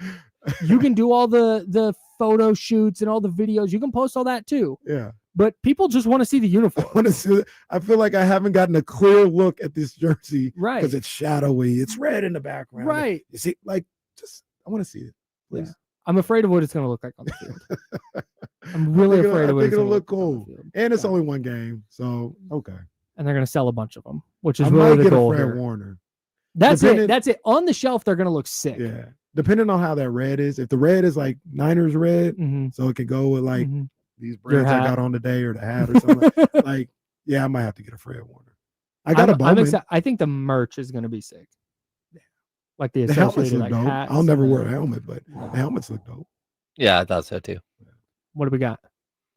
[SPEAKER 2] You can do all the photo shoots and all the videos. You can post all that too.
[SPEAKER 6] Yeah.
[SPEAKER 2] But people just want to see the uniform.
[SPEAKER 6] I feel like I haven't gotten a clear look at this jersey,
[SPEAKER 2] right?
[SPEAKER 6] Because it's shadowy. It's red in the background,
[SPEAKER 2] right?
[SPEAKER 6] You see, like, just I want to see it, please.
[SPEAKER 2] Yeah. I'm afraid of what it's going to look like on the field. I'm really afraid of what
[SPEAKER 6] I think it'll look
[SPEAKER 2] like
[SPEAKER 6] cool. And it's only one game, so okay.
[SPEAKER 2] And they're going to sell a bunch of them, which is
[SPEAKER 6] I
[SPEAKER 2] really
[SPEAKER 6] might
[SPEAKER 2] the
[SPEAKER 6] get
[SPEAKER 2] goal
[SPEAKER 6] a Fred
[SPEAKER 2] here.
[SPEAKER 6] Warner.
[SPEAKER 2] That's it. On the shelf, they're going to look sick.
[SPEAKER 6] Yeah. Depending on how that red is. If the red is like Niners red, so it can go with like these brands I got on today or the hat or something. Like, yeah, I might have to get a Fred Warner. I got a Bowman.
[SPEAKER 2] I think the merch is going to be sick.
[SPEAKER 6] Yeah.
[SPEAKER 2] Like the
[SPEAKER 6] helmets look
[SPEAKER 2] like
[SPEAKER 6] dope.
[SPEAKER 2] hats.
[SPEAKER 6] I'll never wear a helmet, but the helmets look dope.
[SPEAKER 1] Yeah, I thought so too.
[SPEAKER 2] What do we got?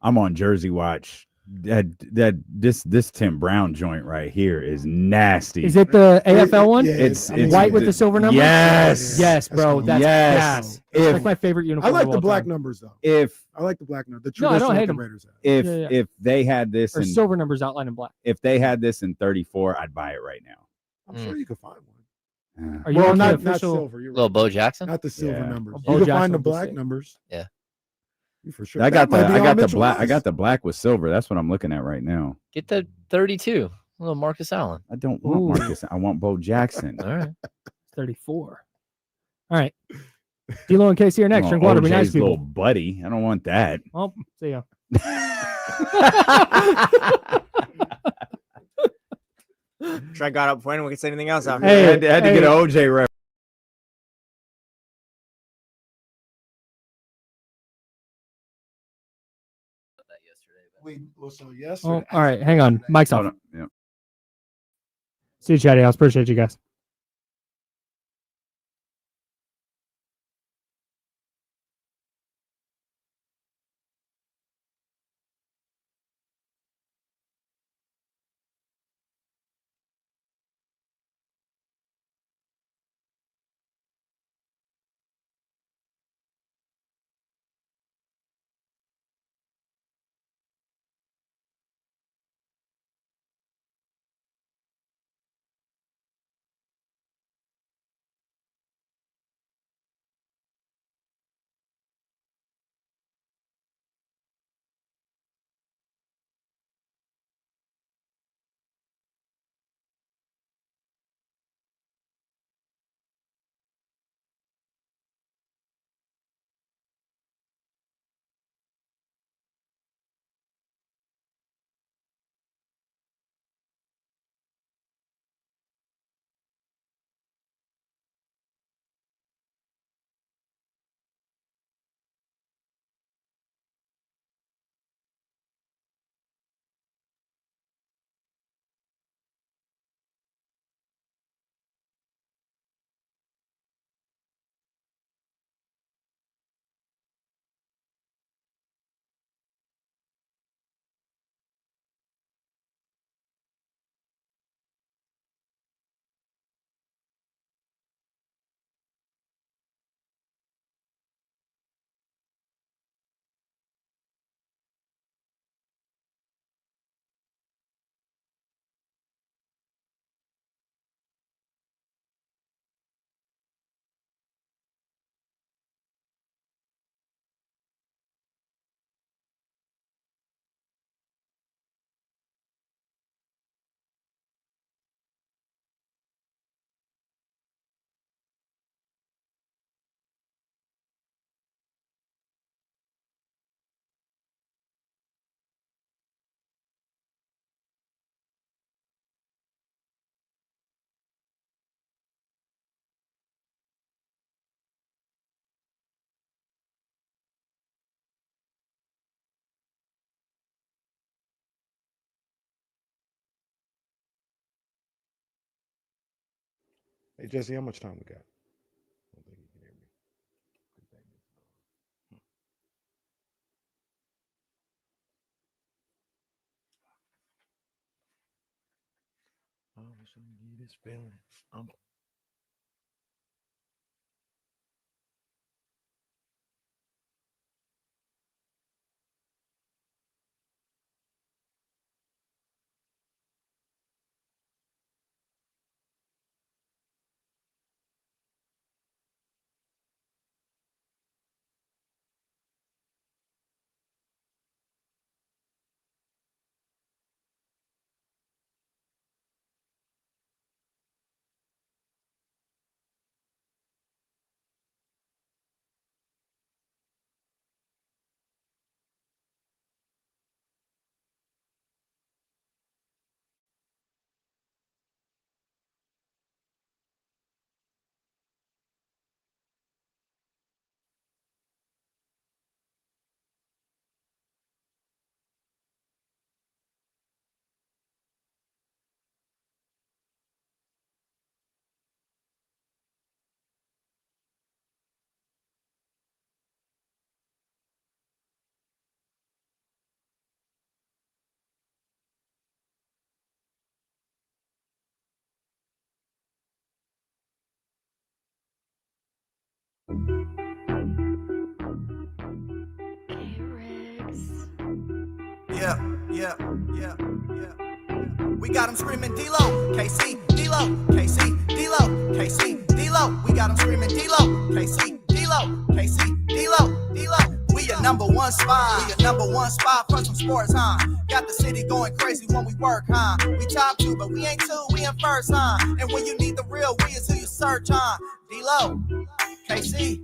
[SPEAKER 5] I'm on Jersey Watch. This Tim Brown joint right here is nasty.
[SPEAKER 2] Is it the AFL one?
[SPEAKER 6] Yeah,
[SPEAKER 5] it's
[SPEAKER 2] white with the silver numbers.
[SPEAKER 5] Yes,
[SPEAKER 2] bro. That's
[SPEAKER 5] yes.
[SPEAKER 2] That's like my favorite uniform.
[SPEAKER 6] I like the black
[SPEAKER 2] time.
[SPEAKER 6] numbers though.
[SPEAKER 5] I
[SPEAKER 6] like the black numbers.
[SPEAKER 2] No, I don't hate them.
[SPEAKER 5] If they had this
[SPEAKER 2] or silver numbers outlined in black.
[SPEAKER 5] If they had this in 34, I'd buy it right now.
[SPEAKER 6] I'm sure you could find one.
[SPEAKER 2] Are you on
[SPEAKER 6] not
[SPEAKER 2] the official?
[SPEAKER 6] silver. You're
[SPEAKER 1] Little Bo Jackson.
[SPEAKER 6] Not the silver numbers.
[SPEAKER 2] Bo
[SPEAKER 6] You can
[SPEAKER 2] Jackson
[SPEAKER 6] find the
[SPEAKER 2] would be
[SPEAKER 6] black
[SPEAKER 2] sick.
[SPEAKER 6] numbers.
[SPEAKER 1] Yeah.
[SPEAKER 6] For sure.
[SPEAKER 5] I got the black. I
[SPEAKER 6] Wise.
[SPEAKER 5] got the black with silver. That's what I'm looking at right now.
[SPEAKER 1] Get the 32. Little Marcus Allen.
[SPEAKER 5] I don't want Marcus. I want Bo Jackson.
[SPEAKER 1] All right.
[SPEAKER 2] 34. All right. D'Lo and Casey are next. Drink water. Be nice
[SPEAKER 5] OJ's
[SPEAKER 2] people.
[SPEAKER 5] little buddy. I don't want that.
[SPEAKER 2] Well, see ya.
[SPEAKER 4] Try got up before anyone can say anything else after
[SPEAKER 2] Hey,
[SPEAKER 4] that.
[SPEAKER 5] I had to get an OJ reference.
[SPEAKER 6] Yes.
[SPEAKER 2] Oh, all right. Hang on. Mic's off.
[SPEAKER 5] Yeah.
[SPEAKER 2] See you, Chatty House. Appreciate you guys.
[SPEAKER 6] Hey Jesse, how much time we got? I don't think you can hear me. Oh, so you get this feeling.
[SPEAKER 7] Yeah. We got them screaming D-Lo, KC, D-Lo, KC, D-Lo, KC, D-Lo. We got them screaming D-Lo, KC, D-Lo, KC, D-Lo, D-Lo. We your number one spot. We your number one spot for some sports, huh? Got the city going crazy when we work, huh? We top 2, but we ain't 2, we in first, huh? And when you need the real, we is who you search, huh? D-Lo, KC,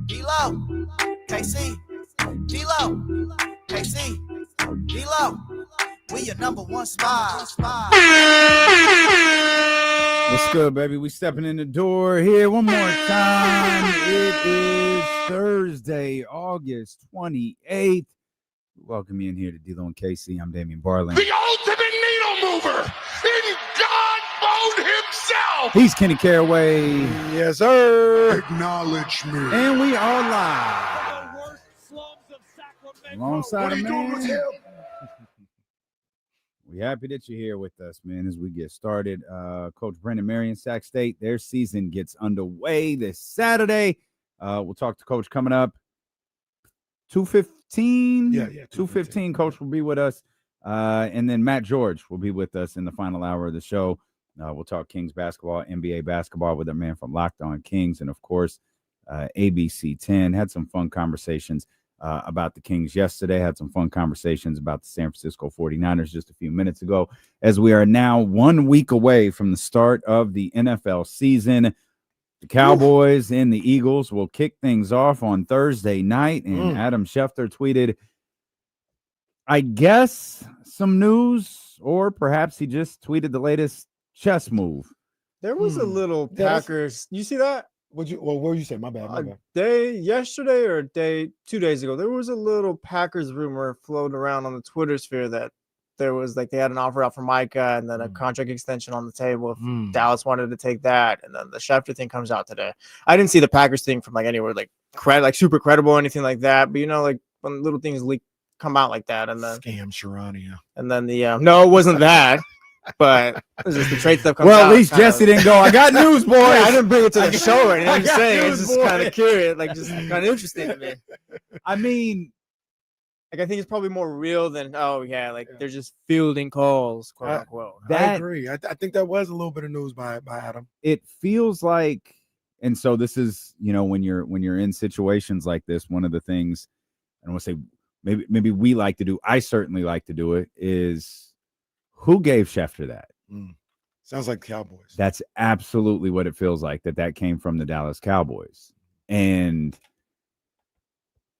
[SPEAKER 7] D-Lo, KC, D-Lo, KC, D-Lo. We your number one spot.
[SPEAKER 5] What's good, baby? We stepping in the door here one more time. It is Thursday, August 28th. Welcome you in here to D-Lo and KC. I'm Damian Barling.
[SPEAKER 8] The ultimate needle mover in God mode himself.
[SPEAKER 5] He's Kenny Caraway.
[SPEAKER 6] Yes, sir.
[SPEAKER 8] Acknowledge me.
[SPEAKER 5] And we are live.
[SPEAKER 8] The worst slums of Sacramento.
[SPEAKER 5] Alongside
[SPEAKER 8] What are
[SPEAKER 5] a
[SPEAKER 8] you doing with
[SPEAKER 5] man.
[SPEAKER 8] him?
[SPEAKER 5] We're happy that you're here with us, man, as we get started. Coach Brennan Marion, Sac State, their season gets underway this Saturday. We'll talk to Coach coming up. 2:15?
[SPEAKER 6] Yeah.
[SPEAKER 5] 2:15, Coach will be with us. And then Matt George will be with us in the final hour of the show. We'll talk Kings basketball, NBA basketball with our man from Locked On Kings. And, of course, ABC 10. Had some fun conversations about the Kings yesterday. Had some fun conversations about the San Francisco 49ers just a few minutes ago, as we are now 1 week away from the start of the NFL season. The Cowboys and the Eagles will kick things off on Thursday night, and Adam Schefter tweeted, I guess, some news, or perhaps he just tweeted the latest chess move.
[SPEAKER 4] There was a little Packers. You see that?
[SPEAKER 6] What would you say? My bad.
[SPEAKER 4] Yesterday or 2 days ago, there was a little Packers rumor floating around on the Twitter sphere that there was they had an offer out for Micah and then a contract extension on the table if Dallas wanted to take that. And then the Schefter thing comes out today. I didn't see the Packers thing from anywhere super credible or anything like that. But when little things come out like that, and then
[SPEAKER 6] Scam Sharania.
[SPEAKER 4] And then no, it wasn't that. But it was just the trade stuff comes out.
[SPEAKER 5] Well, at least Jesse didn't go, I got news, boys.
[SPEAKER 4] Yeah, I didn't bring it to the show or anything. I'm just saying,
[SPEAKER 5] news,
[SPEAKER 4] it's just kind of curious, just kind of interesting to me.
[SPEAKER 5] I mean,
[SPEAKER 4] I think it's probably more real than they're just fielding calls, quote unquote.
[SPEAKER 6] I agree. I think that was a little bit of news by Adam.
[SPEAKER 5] It feels like, and so this is, when you're in situations like this, one of the things I don't want to say maybe we like to do, I certainly like to do it, is who gave Schefter that?
[SPEAKER 6] Sounds like Cowboys.
[SPEAKER 5] That's absolutely what it feels like, that came from the Dallas Cowboys. And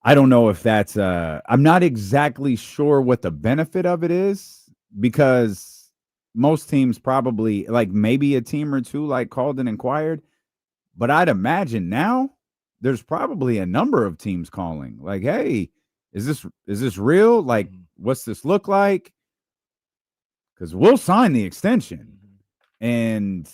[SPEAKER 5] I don't know if that's I'm not exactly sure what the benefit of it is, because most teams probably, maybe a team or two called and inquired, but I'd imagine now there's probably a number of teams calling hey, is this real? What's this look like? Because we'll sign the extension, and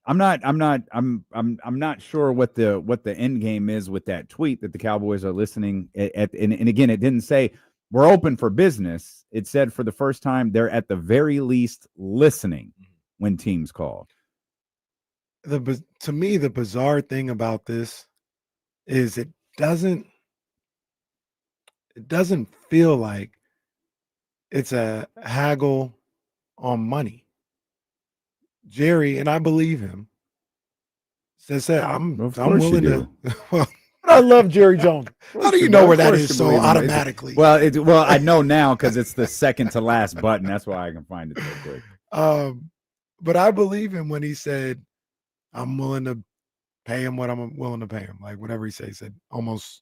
[SPEAKER 5] I'm not sure what the end game is with that tweet that the Cowboys are listening at. And again, it didn't say we're open for business. It said for the first time they're at the very least listening when teams call.
[SPEAKER 6] To me, the bizarre thing about this is it doesn't feel like it's a haggle on money. Jerry, and I believe him, says I'm willing to. Well, I love Jerry Jones. How do you know where that is so automatically?
[SPEAKER 5] Well, I know now because it's the second to last button. That's why I can find it so quick.
[SPEAKER 6] But I believe him when he said, I'm willing to pay him what I'm willing to pay him. Whatever he said almost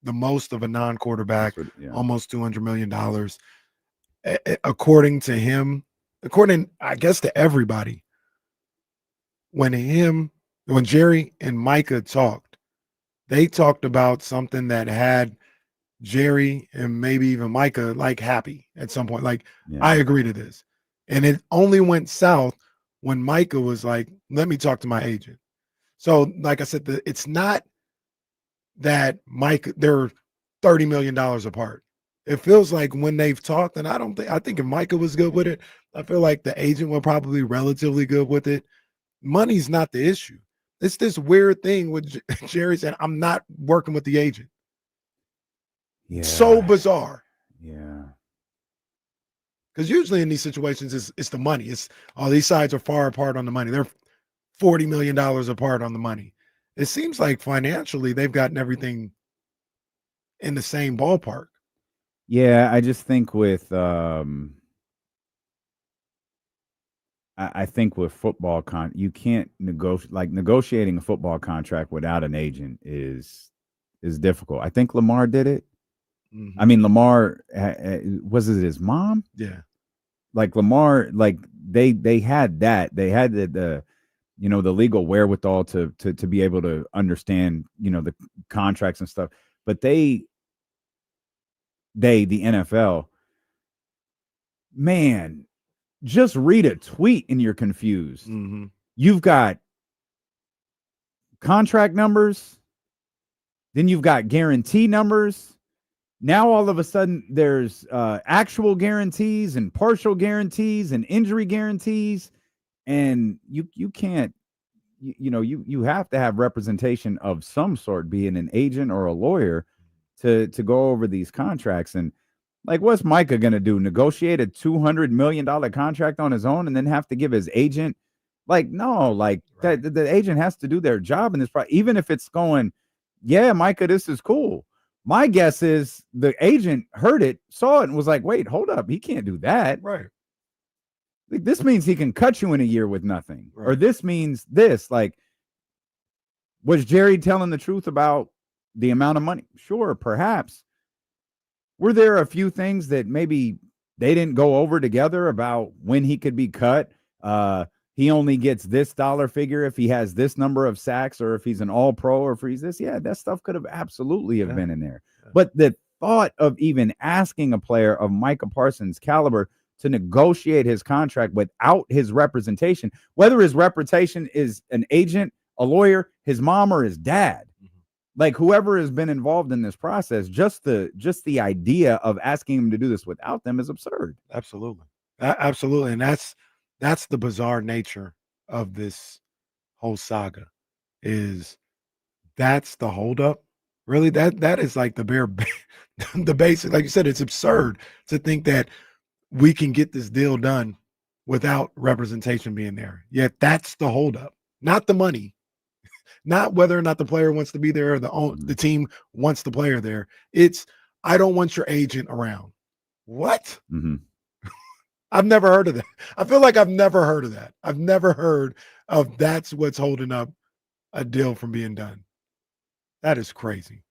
[SPEAKER 6] the most of a non-quarterback, almost $200 million. According to him, I guess to everybody, when Jerry and Micah talked, they talked about something that had Jerry and maybe even Micah happy at some point. I agree to this. And it only went south when Micah was let me talk to my agent. So like I said, it's not that Micah, they're $30 million apart. It feels like when they've talked, and I think if Micah was good with it, I feel like the agent will probably be relatively good with it. Money's not the issue. It's this weird thing with Jerry saying, I'm not working with the agent.
[SPEAKER 5] Yeah.
[SPEAKER 6] So bizarre.
[SPEAKER 5] Yeah.
[SPEAKER 6] Because usually in these situations, it's the money. It's these sides are far apart on the money. They're $40 million apart on the money. It seems like financially they've gotten everything in the same ballpark.
[SPEAKER 5] Yeah, I just think with I think with football you can't negotiating a football contract without an agent is difficult. I think Lamar did it. Mm-hmm. I mean, Lamar was it his mom?
[SPEAKER 6] Yeah.
[SPEAKER 5] Like Lamar, like they had that. They had the the legal wherewithal to be able to understand, the contracts and stuff. But the NFL, man, just read a tweet and you're confused.
[SPEAKER 6] Mm-hmm.
[SPEAKER 5] You've got contract numbers, then you've got guarantee numbers. Now all of a sudden there's actual guarantees and partial guarantees and injury guarantees, and you can't, you have to have representation of some sort, being an agent or a lawyer, to go over these contracts. And like, what's Micah gonna do? Negotiate a $200 million contract on his own and then have to give his agent? Like, no, like right. that the agent has to do their job in this process, even if it's going, yeah, Micah, this is cool. My guess is the agent heard it, saw it, and was like, wait, hold up. He can't do that.
[SPEAKER 6] Right.
[SPEAKER 5] Like, this means he can cut you in a year with nothing. Right. Or this means this. Like, was Jerry telling the truth about the amount of money? Sure, perhaps. Were there a few things that maybe they didn't go over together about when he could be cut? He only gets this dollar figure if he has this number of sacks, or if he's an all-pro, or if he's this. Yeah, that stuff could have absolutely been in there. Yeah. But the thought of even asking a player of Micah Parsons' caliber to negotiate his contract without his representation, whether his representation is an agent, a lawyer, his mom, or his dad, like whoever has been involved in this process, just the idea of asking him to do this without them is absurd.
[SPEAKER 6] Absolutely. Absolutely. And that's the bizarre nature of this whole saga, is that's the holdup. Really, that is like the basic, like you said, it's absurd to think that we can get this deal done without representation being there. Yet that's the holdup, not the money, not whether or not the player wants to be there or the team wants the player there. It's, I don't want your agent around. What?
[SPEAKER 5] Mm-hmm.
[SPEAKER 6] I've never heard of that. I feel like I've never heard of that. I've never heard of that's what's holding up a deal from being done. That is crazy.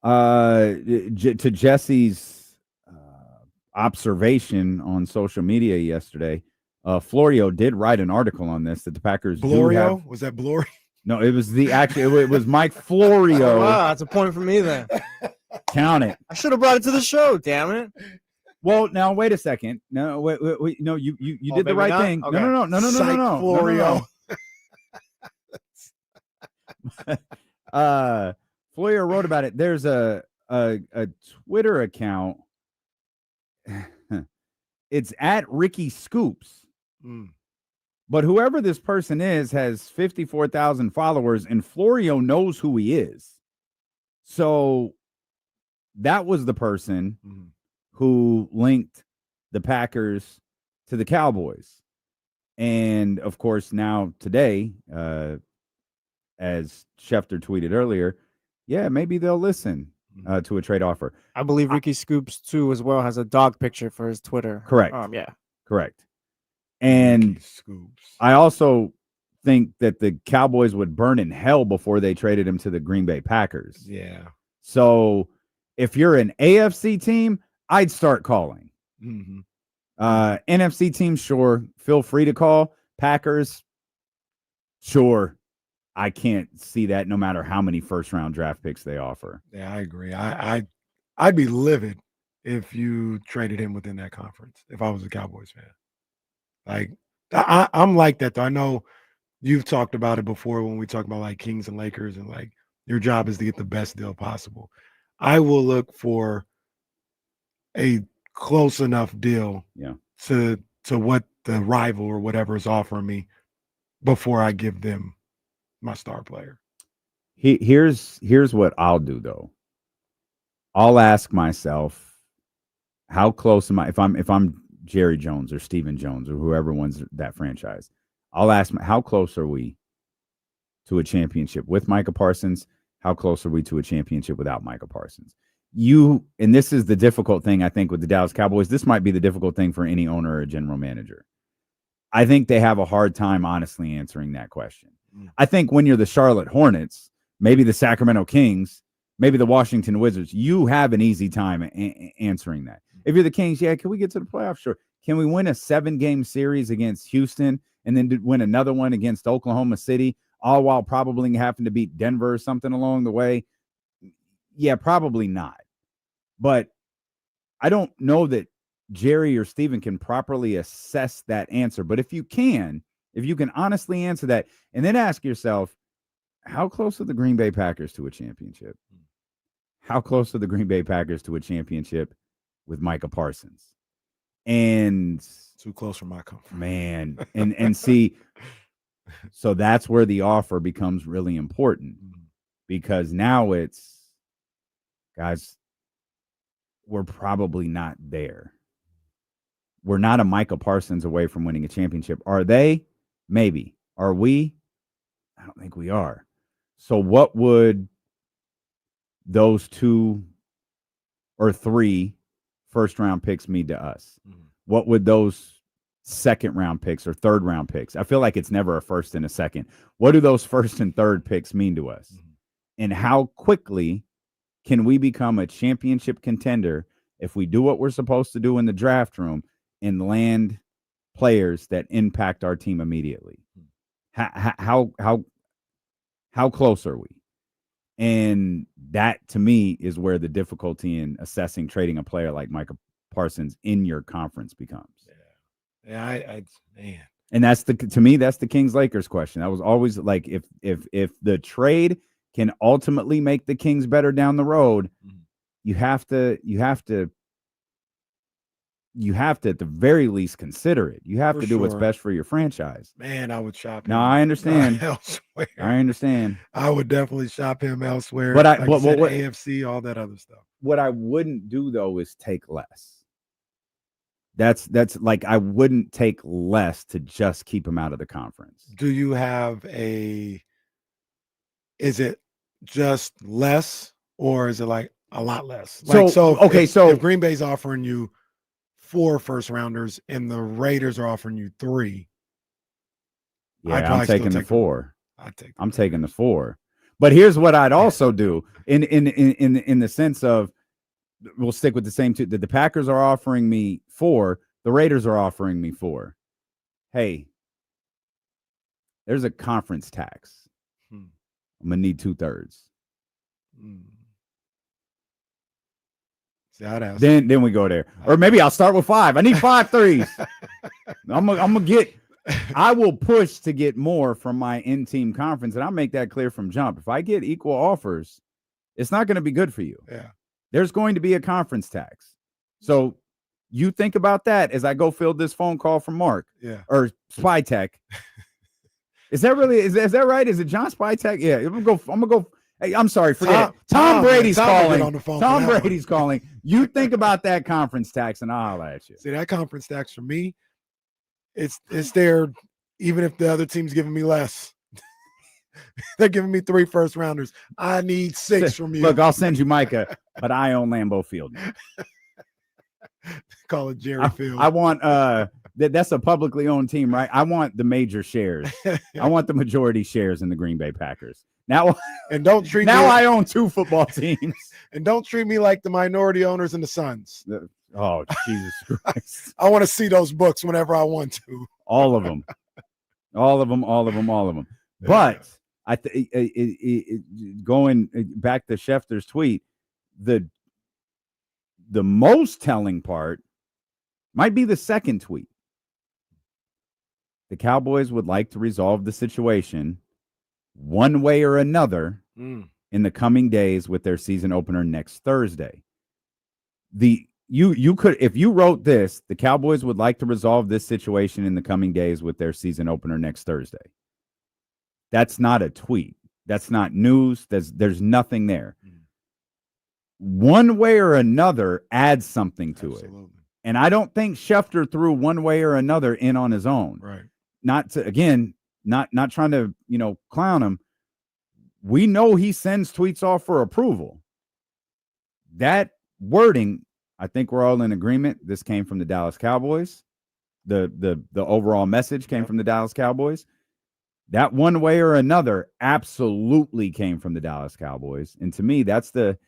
[SPEAKER 5] To Jesse's observation on social media yesterday, Florio did write an article on this, that the Packers
[SPEAKER 6] Florio? Was that Glory?
[SPEAKER 5] No, it was it was Mike Florio.
[SPEAKER 4] Wow, that's a point for me then.
[SPEAKER 5] Count it.
[SPEAKER 4] I should have brought it to the show, damn it.
[SPEAKER 5] Well, now wait a second. No, wait. No, you did the right thing.
[SPEAKER 6] Okay.
[SPEAKER 5] No.
[SPEAKER 6] Florio.
[SPEAKER 5] Florio wrote about it. There's a Twitter account. It's at Ricky Scoops. But whoever this person is has 54,000 followers, and Florio knows who he is. So that was the person who linked the Packers to the Cowboys. And of course, now today, as Schefter tweeted earlier, yeah, maybe they'll listen to a trade offer.
[SPEAKER 4] I believe Ricky Scoops too as well has a dog picture for his Twitter.
[SPEAKER 5] Correct.
[SPEAKER 4] Yeah.
[SPEAKER 5] Correct. And I also think that the Cowboys would burn in hell before they traded him to the Green Bay Packers.
[SPEAKER 6] Yeah.
[SPEAKER 5] So if you're an AFC team, I'd start calling. NFC teams, sure, feel free to call. Packers, sure. I can't see that no matter how many first-round draft picks they offer.
[SPEAKER 6] Yeah, I agree. I'd be livid if you traded him within that conference, if I was a Cowboys fan. Like, I'm like that, though. I know you've talked about it before when we talk about, like, Kings and Lakers, and, like, your job is to get the best deal possible. I will look for a close enough deal to what the rival or whatever is offering me before I give them my star player.
[SPEAKER 5] Here's what I'll do, though. I'll ask myself, how close am I? If I'm Jerry Jones or Stephen Jones or whoever wins that franchise, I'll ask how close are we to a championship with Micah Parsons? How close are we to a championship without Micah Parsons? And this is the difficult thing, I think, with the Dallas Cowboys. This might be the difficult thing for any owner or general manager. I think they have a hard time, honestly, answering that question. I think when you're the Charlotte Hornets, maybe the Sacramento Kings, maybe the Washington Wizards, you have an easy time answering that. If you're the Kings, yeah, can we get to the playoffs? Sure. Can we win a 7-game series against Houston and then win another one against Oklahoma City, all while probably having to beat Denver or something along the way? Yeah, probably not. But I don't know that Jerry or Steven can properly assess that answer. But if you can honestly answer that and then ask yourself, how close are the Green Bay Packers to a championship? How close are the Green Bay Packers to a championship with Micah Parsons? And
[SPEAKER 6] too close for my comfort.
[SPEAKER 5] Man, and see, so that's where the offer becomes really important, because now it's, guys, we're probably not there. We're not a Micah Parsons away from winning a championship. Are they? Maybe. Are we? I don't think we are. So what would those 2 or 3 first-round picks mean to us? What would those second-round picks or third-round picks? I feel like it's never a first and a second. What do those first and third picks mean to us? And how quickly can we become a championship contender if we do what we're supposed to do in the draft room and land players that impact our team immediately? How close are we? And that, to me, is where the difficulty in assessing trading a player like Micah Parsons in your conference becomes.
[SPEAKER 6] Yeah, man.
[SPEAKER 5] And that's to me, that's the Kings-Lakers question. I was always like, if the trade can ultimately make the Kings better down the road, you have to at the very least consider it. You have to do what's best for your franchise.
[SPEAKER 6] Man, I would shop him.
[SPEAKER 5] No, I understand.
[SPEAKER 6] Elsewhere.
[SPEAKER 5] I understand.
[SPEAKER 6] I would definitely shop him elsewhere.
[SPEAKER 5] But
[SPEAKER 6] AFC, all that other stuff.
[SPEAKER 5] What I wouldn't do, though, is take less. That's like, I wouldn't take less to just keep him out of the conference.
[SPEAKER 6] Do you have is it just less, or is it like a lot less? So if Green Bay's offering you 4 first-rounders and the Raiders are offering you 3,
[SPEAKER 5] yeah, I'm taking the 4. I'm taking the 4. But here's what I'd also do in the sense of, we'll stick with the same 2. The Packers are offering me 4. The Raiders are offering me 4. Hey, there's a conference tax. I'm gonna need 2/3. Then we go there, or maybe I'll start with 5. I need 5 threes. I'm gonna get. I will push to get more from my in-team conference, and I'll make that clear from jump. If I get equal offers, it's not going to be good for you.
[SPEAKER 6] Yeah,
[SPEAKER 5] there's going to be a conference tax. So you think about that as I go field this phone call from Mark.
[SPEAKER 6] Yeah,
[SPEAKER 5] or Spy Tech. Is that really? Is that right? Is it John Spy Tech? Yeah, I'm gonna go. Hey, I'm sorry. Forget it. Tom Brady's calling. Tom Brady's calling. You think about that conference tax, and I'll holler at you.
[SPEAKER 6] See, that conference tax for me, it's there. Even if the other team's giving me less, they're giving me 3 first-rounders. I need 6 from you.
[SPEAKER 5] Look, I'll send you Micah, but I own Lambeau Field.
[SPEAKER 6] Call it Jerry Field.
[SPEAKER 5] I want that's a publicly owned team, right? I want the major shares. I want the majority shares in the Green Bay Packers. Now,
[SPEAKER 6] and don't treat
[SPEAKER 5] I own 2 football teams.
[SPEAKER 6] And don't treat me like the minority owners in the Suns.
[SPEAKER 5] Oh, Jesus Christ.
[SPEAKER 6] I want to see those books whenever I want to.
[SPEAKER 5] All of them. But going back to Schefter's tweet, the most telling part might be the second tweet. The Cowboys would like to resolve the situation one way or another in the coming days with their season opener next Thursday. You could, if you wrote this, the Cowboys would like to resolve this situation in the coming days with their season opener next Thursday. That's not a tweet. That's not news. There's nothing there. one way or another adds something to
[SPEAKER 6] Absolutely.
[SPEAKER 5] it. And I don't think Schefter threw one way or another in on his own.
[SPEAKER 6] Right.
[SPEAKER 5] Not trying to, clown him. We know he sends tweets off for approval. That wording, I think we're all in agreement. This came from the Dallas Cowboys. The overall message came from the Dallas Cowboys. That one way or another absolutely came from the Dallas Cowboys. And to me, that's the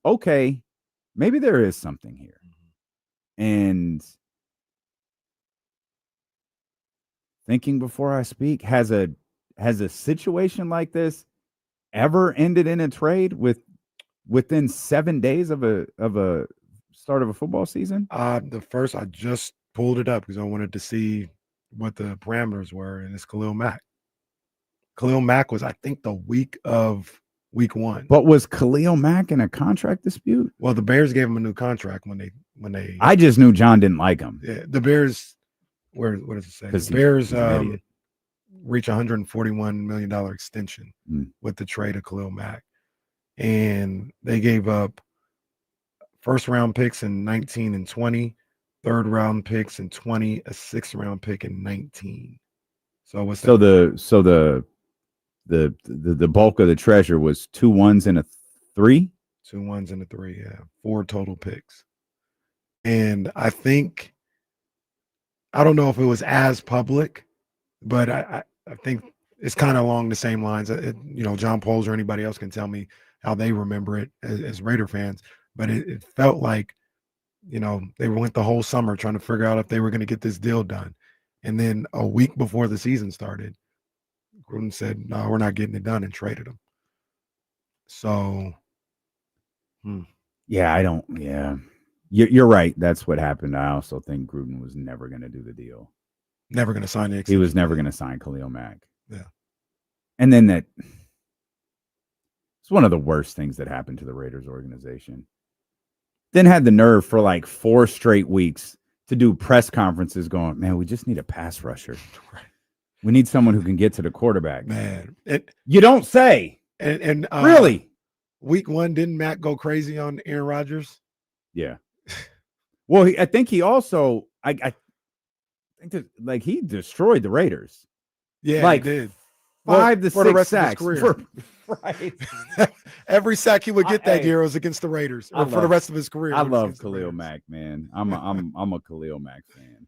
[SPEAKER 5] okay, maybe there is something here. And thinking before I speak, has a situation like this ever ended in a trade within 7 days of a start of a football season?
[SPEAKER 6] The first, I just pulled it up because I wanted to see what the parameters were, and it's Khalil Mack. Khalil Mack was, I think, the week of week 1.
[SPEAKER 5] But was Khalil Mack in a contract dispute?
[SPEAKER 6] Well, the Bears gave him a new contract when they.
[SPEAKER 5] I just knew John didn't like him.
[SPEAKER 6] Yeah, the Bears. What does it say? The Bears reach $141 million extension with the trade of Khalil Mack, and they gave up first round picks in 19 and 20, third round picks in 20, a sixth round pick in 19. So what's that?
[SPEAKER 5] So the bulk of the treasure was 2 1s and a 3?
[SPEAKER 6] 2 1s and a 3, yeah. 4 total picks. And I think, I don't know if it was as public, but I think it's kind of along the same lines. John Poles or anybody else can tell me how they remember it as Raider fans, but it felt like, they went the whole summer trying to figure out if they were going to get this deal done. And then a week before the season started, Gruden said, no, we're not getting it done, and traded him. So,
[SPEAKER 5] yeah. You're right. That's what happened. I also think Gruden was never going to do the deal.
[SPEAKER 6] Never going to sign the extension.
[SPEAKER 5] He was never going to sign Khalil Mack.
[SPEAKER 6] Yeah.
[SPEAKER 5] And then it's one of the worst things that happened to the Raiders organization. Then had the nerve for like 4 straight weeks to do press conferences going, man, we just need a pass rusher. We need someone who can get to the quarterback.
[SPEAKER 6] Man.
[SPEAKER 5] You don't say.
[SPEAKER 6] And
[SPEAKER 5] really?
[SPEAKER 6] Week 1, didn't Matt go crazy on Aaron Rodgers?
[SPEAKER 5] Yeah. Well, I think he also, I think that, he destroyed the Raiders.
[SPEAKER 6] Yeah, he did.
[SPEAKER 5] 5 to 6 sacks.
[SPEAKER 6] Right. Every sack he would get that year was against the Raiders, for the rest of his career.
[SPEAKER 5] I love Khalil Mack, man. I'm a Khalil Mack fan.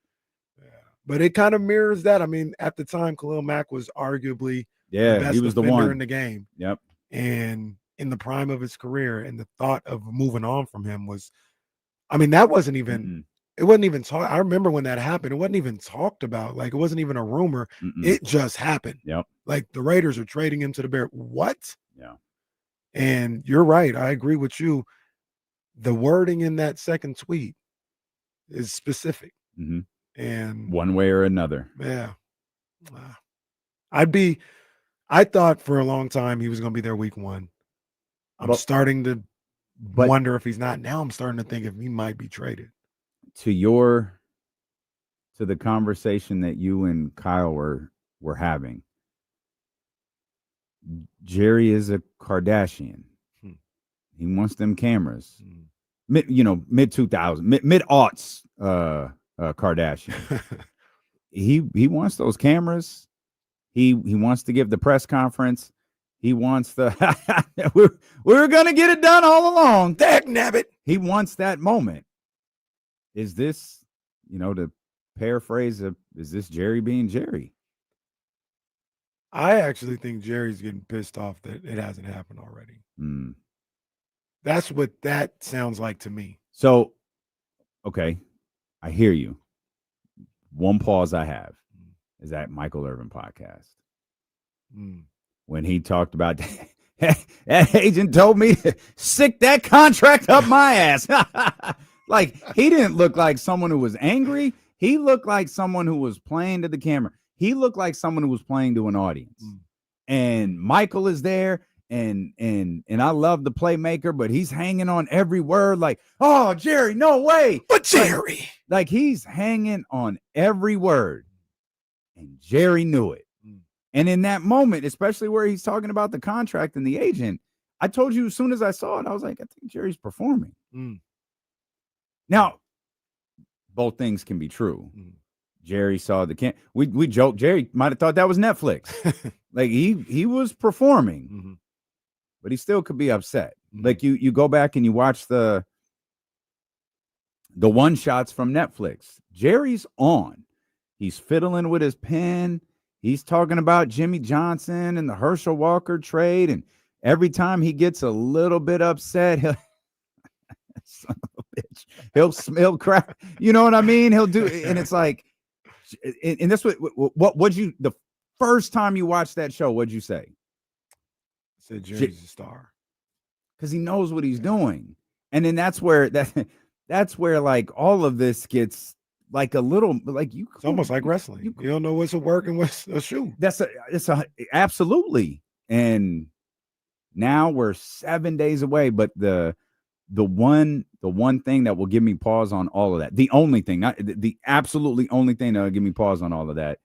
[SPEAKER 6] Yeah, but it kind of mirrors that. I mean, at the time, Khalil Mack was arguably the best
[SPEAKER 5] he was
[SPEAKER 6] defender
[SPEAKER 5] the one
[SPEAKER 6] in the game.
[SPEAKER 5] Yep.
[SPEAKER 6] And in the prime of his career, and the thought of moving on from him was, I mean, that wasn't even. Mm-mm. It wasn't even talked. I remember when that happened. It wasn't even talked about. It wasn't even a rumor.
[SPEAKER 5] Mm-mm.
[SPEAKER 6] It just happened.
[SPEAKER 5] Yep.
[SPEAKER 6] The Raiders are trading him to the Bears. What?
[SPEAKER 5] Yeah.
[SPEAKER 6] And you're right. I agree with you. The wording in that second tweet is specific.
[SPEAKER 5] Mm-hmm.
[SPEAKER 6] And
[SPEAKER 5] one way or another.
[SPEAKER 6] Yeah. I thought for a long time he was going to be there week 1. I'm starting to wonder if he's not. Now I'm starting to think if he might be traded.
[SPEAKER 5] To the conversation that you and Kyle were having, Jerry is a Kardashian. He wants them cameras. Mid 2000s, mid aughts Kardashian. he wants those cameras. He wants to give the press conference. He wants we were gonna get it done all along.
[SPEAKER 6] Dag nabbit.
[SPEAKER 5] He wants that moment. Is this, to paraphrase, is this Jerry being Jerry?
[SPEAKER 6] I actually think Jerry's getting pissed off that it hasn't happened already. That's what that sounds like to me.
[SPEAKER 5] So, okay, I hear you. One pause I have is that Michael Irvin podcast. When he talked about that agent told me to stick that contract up my ass. He didn't look like someone who was angry. He looked like someone who was playing to the camera. He looked like someone who was playing to an audience. And Michael is there, and I love the playmaker, but he's hanging on every word oh, Jerry, no way.
[SPEAKER 6] But Jerry.
[SPEAKER 5] He's hanging on every word. And Jerry knew it. And in that moment, especially where he's talking about the contract and the agent, I told you as soon as I saw it, I was like, I think Jerry's performing.
[SPEAKER 6] Mm.
[SPEAKER 5] Now, both things can be true.
[SPEAKER 6] Mm.
[SPEAKER 5] Jerry saw the we joked Jerry might have thought that was Netflix. Like he was performing,
[SPEAKER 6] Mm-hmm.
[SPEAKER 5] but he still could be upset.
[SPEAKER 6] Mm-hmm.
[SPEAKER 5] Like you go back and you watch the one shots from Netflix. Jerry's on. He's fiddling with his pen. He's talking about Jimmy Johnson and the Herschel Walker trade. And every time he gets a little bit upset, son of a bitch, he'll crack. You know what I mean? He'll do, and it's like, and that's what would you, the first time you watched that show, what'd you say?
[SPEAKER 6] I said Jerry's a star.
[SPEAKER 5] Because he knows what he's doing. And then that's where like all of this gets like a little like you.
[SPEAKER 6] It's almost like wrestling. You don't know what's a work and what's a shoe.
[SPEAKER 5] It's absolutely. And now we're 7 days away, but the one thing that will give me pause on all of that, the only thing, not the absolutely only thing that will give me pause on all of that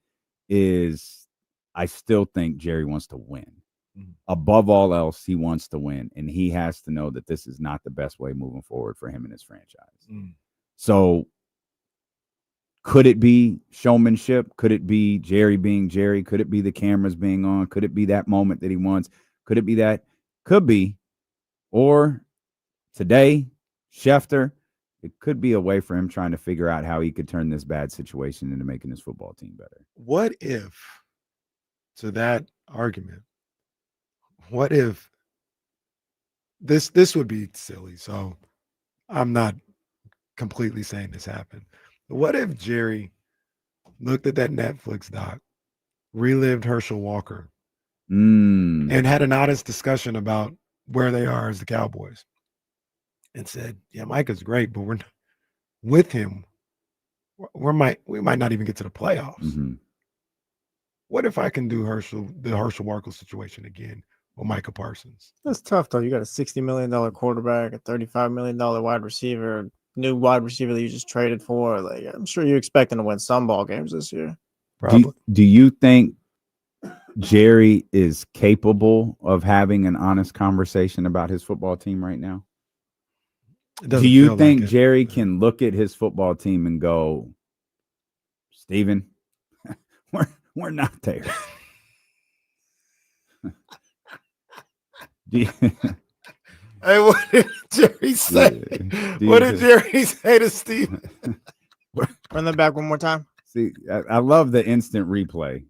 [SPEAKER 5] is I still think Jerry wants to win. Mm-hmm. Above all else, he wants to win, and he has to know that this is not the best way moving forward for him and his franchise. Mm. So could it be showmanship? Could it be Jerry being Jerry? Could it be the cameras being on? Could it be that moment that he wants? Could it be that? Could be. Or today, Schefter, it could be a way for him trying to figure out how he could turn this bad situation into making his football team better.
[SPEAKER 6] What if, to that argument, what if this would be silly, so I'm not completely saying this happened. But what if Jerry looked at that Netflix doc, relived Herschel Walker, and had an honest discussion about where they are as the Cowboys and said, yeah, Micah's great, but we're not, with him, we might not even get to the playoffs. Mm-hmm. What if I can do the Herschel Walker situation again with Micah Parsons?
[SPEAKER 4] That's tough, though. You got a $60 million quarterback, a $35 million wide receiver, new wide receiver that you just traded for. Like, I'm sure you're expecting to win some ball games this year.
[SPEAKER 5] Probably. Do you think Jerry is capable of having an honest conversation about his football team right now? Do you think Jerry can look at his football team and go, Steven, we're not there?
[SPEAKER 6] Hey, what did Jerry say? What did Jerry say to Steven?
[SPEAKER 4] Run that back one more time.
[SPEAKER 5] See, I love the instant replay.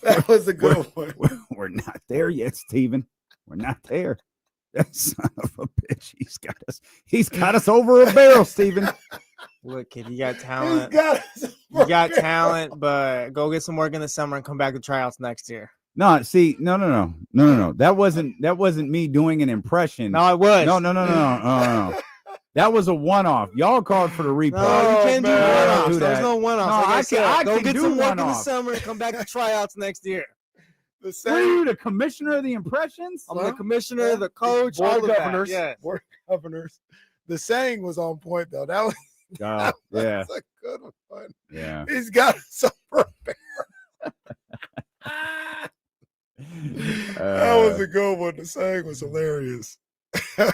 [SPEAKER 6] That was a good one.
[SPEAKER 5] We're not there yet, Steven. We're not there. That son of a bitch. He's got us over a barrel, Steven.
[SPEAKER 4] Look, kid, you got talent. You got talent, but go get some work in the summer and come back to tryouts next year.
[SPEAKER 5] No, see, no. That wasn't me doing an impression.
[SPEAKER 4] No, it was.
[SPEAKER 5] No. That was a one-off. Y'all called for the replay.
[SPEAKER 4] No, you can't do one-offs. There's no one-offs.
[SPEAKER 5] No, I
[SPEAKER 4] go
[SPEAKER 5] can
[SPEAKER 4] get
[SPEAKER 5] do
[SPEAKER 4] some work
[SPEAKER 5] one-off.
[SPEAKER 4] in the summer and come back to tryouts next year.
[SPEAKER 5] Were you the commissioner of the impressions?
[SPEAKER 4] I'm the commissioner, the coach,
[SPEAKER 6] board
[SPEAKER 4] all of
[SPEAKER 6] governors.
[SPEAKER 4] That.
[SPEAKER 6] Board governors. The saying was on point, though. That was,
[SPEAKER 5] yeah.
[SPEAKER 6] That's a good one.
[SPEAKER 5] Yeah.
[SPEAKER 6] He's got some prepare. That was a good one. The saying was hilarious.
[SPEAKER 5] I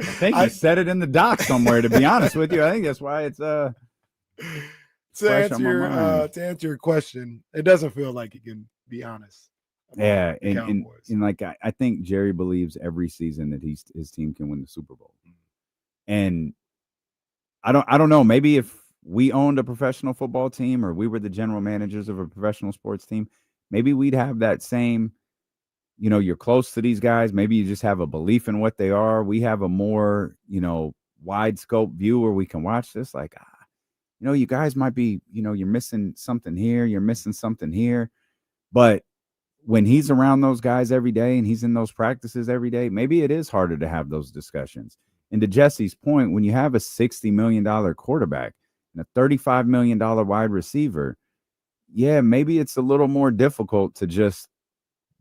[SPEAKER 5] think he said it in the doc somewhere, to be honest with you. I think that's why it's
[SPEAKER 6] to answer your question, it doesn't feel like you can be honest.
[SPEAKER 5] Yeah, and like I think Jerry believes every season that his team can win the Super Bowl. And I don't know, maybe if we owned a professional football team or we were the general managers of a professional sports team, maybe we'd have that same, you're close to these guys. Maybe you just have a belief in what they are. We have a more, wide scope view where we can watch this. Like, you guys might be, you're missing something here. You're missing something here. But when he's around those guys every day and he's in those practices every day, maybe it is harder to have those discussions. And to Jesse's point, when you have a $60 million quarterback and a $35 million wide receiver, yeah, maybe it's a little more difficult to just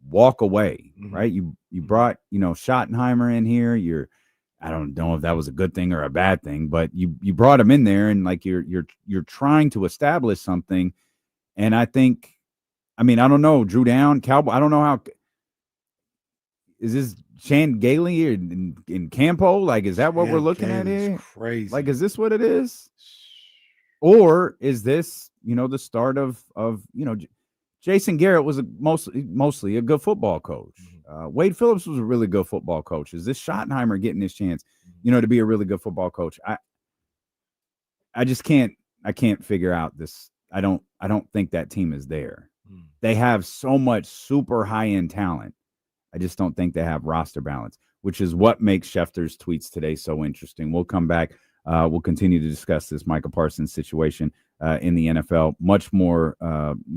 [SPEAKER 5] walk away, right? You brought, Schottenheimer in here. I don't know if that was a good thing or a bad thing, but you brought him in there and like you're trying to establish something. And I think, I don't know, Drew Down, Cowboy. I don't know how this Chan Gailey in Campo? Like, is that what we're looking at here?
[SPEAKER 6] Crazy.
[SPEAKER 5] Like, is this what it is? Or is this, the start of Jason Garrett was mostly a good football coach. Wade Phillips was a really good football coach. Is this Schottenheimer getting his chance, to be a really good football coach? I just can't figure out this. I don't think that team is there. They have so much super high-end talent. I just don't think they have roster balance, which is what makes Schefter's tweets today so interesting. We'll come back. We'll continue to discuss this Micah Parsons situation in the NFL. Much more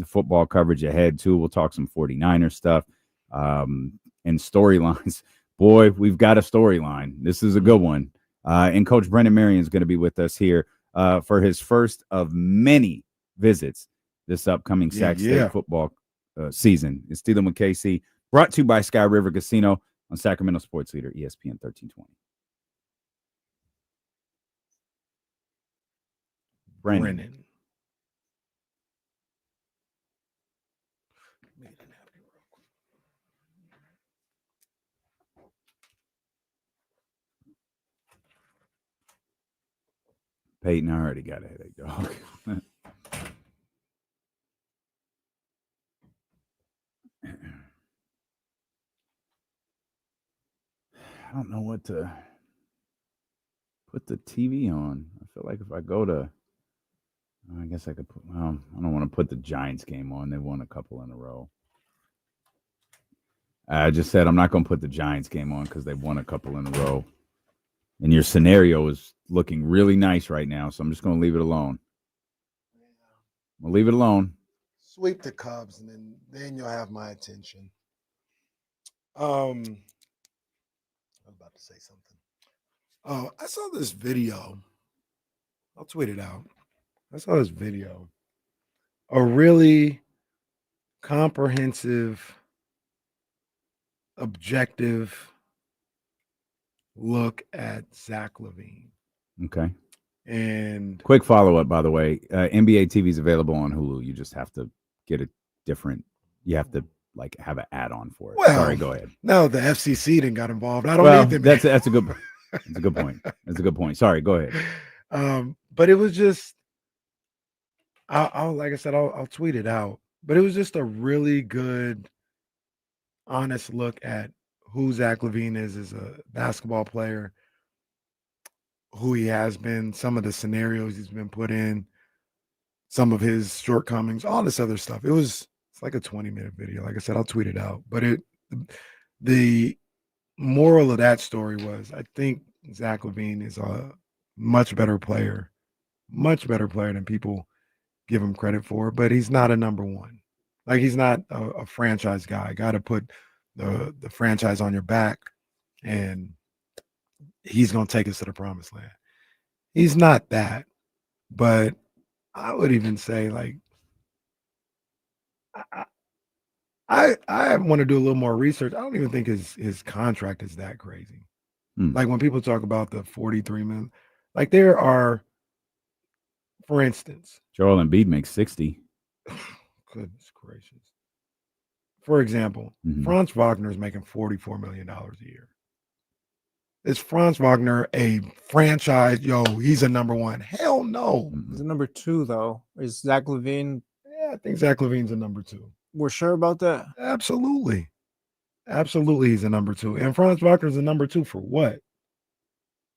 [SPEAKER 5] football coverage ahead, too. We'll talk some 49er stuff and storylines. Boy, we've got a storyline. This is a good one. And Coach Brennan Marion is going to be with us here for his first of many visits this upcoming Sac State football season. It's Steelin' with KC, brought to you by Sky River Casino on Sacramento Sports Leader, ESPN 1320. Brennan. Peyton, I already got a headache, dog. I don't know what to put the TV on. I feel like if I go to, I guess I could put, well, I don't want to put the Giants game on. They won a couple in a row. I just said I'm not going to put the Giants game on because they won a couple in a row. And your scenario is looking really nice right now, so I'm just going to leave it alone. We'll leave it alone.
[SPEAKER 6] Sweep the Cubs, and then you'll have my attention. I was about to say something. Oh, I saw this video. I'll tweet it out. I saw this video. A really comprehensive, objective look at Zach LaVine.
[SPEAKER 5] Okay.
[SPEAKER 6] And
[SPEAKER 5] quick follow-up, by the way, NBA TV is available on Hulu. You just have to get a different, you have to have an add-on for it. Sorry, go ahead.
[SPEAKER 6] No, the FCC didn't got involved. I don't need them.
[SPEAKER 5] That's a good point. That's a good point. That's a good point. Sorry, go ahead.
[SPEAKER 6] But it was just, I'll like I said, I'll tweet it out. But it was just a really good, honest look at who Zach LaVine is as a basketball player, who he has been, some of the scenarios he's been put in, some of his shortcomings, all this other stuff. It's like a 20-minute video. Like I said, I'll tweet it out. But the moral of that story was, I think Zach LaVine is a much better player than people give him credit for, but he's not a number one. Like, he's not a franchise guy. Got to put the franchise on your back, and he's going to take us to the promised land. He's not that, but I would even say, like, I want to do a little more research. I don't even think his contract is that crazy. Like, when people talk about the 43 million, like, there are, for instance,
[SPEAKER 5] Joel Embiid makes 60.
[SPEAKER 6] Goodness gracious. For example, Franz Wagner is making $44 million a year. Is Franz Wagner a franchise? He's a number one. Hell no.
[SPEAKER 4] He's a number two, though. Is Zach LaVine?
[SPEAKER 6] Yeah, I think Zach LaVine's a number two.
[SPEAKER 4] We're sure about that?
[SPEAKER 6] Absolutely. Absolutely, he's a number two. And Franz Wagner's a number two for what?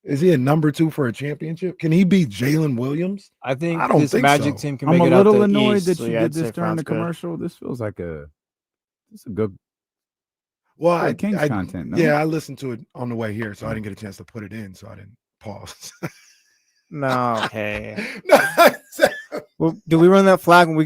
[SPEAKER 6] Is he a number two for a championship? Can he beat Jalen Williams?
[SPEAKER 4] I think
[SPEAKER 6] don't
[SPEAKER 4] this
[SPEAKER 6] think
[SPEAKER 4] Magic
[SPEAKER 6] so.
[SPEAKER 4] team can
[SPEAKER 5] I'm
[SPEAKER 4] make
[SPEAKER 5] a
[SPEAKER 4] it out
[SPEAKER 5] little
[SPEAKER 4] the
[SPEAKER 5] annoyed
[SPEAKER 4] East,
[SPEAKER 5] that
[SPEAKER 4] so
[SPEAKER 5] you
[SPEAKER 4] yeah,
[SPEAKER 5] did
[SPEAKER 4] I'd say
[SPEAKER 5] this during the
[SPEAKER 4] Franz good.
[SPEAKER 5] commercial. This feels like it's a good.
[SPEAKER 6] Well,
[SPEAKER 5] Kings content. No?
[SPEAKER 6] Yeah, I listened to it on the way here, so I didn't get a chance to put it in, so I didn't pause.
[SPEAKER 4] No, okay. Well, do we run that flag when we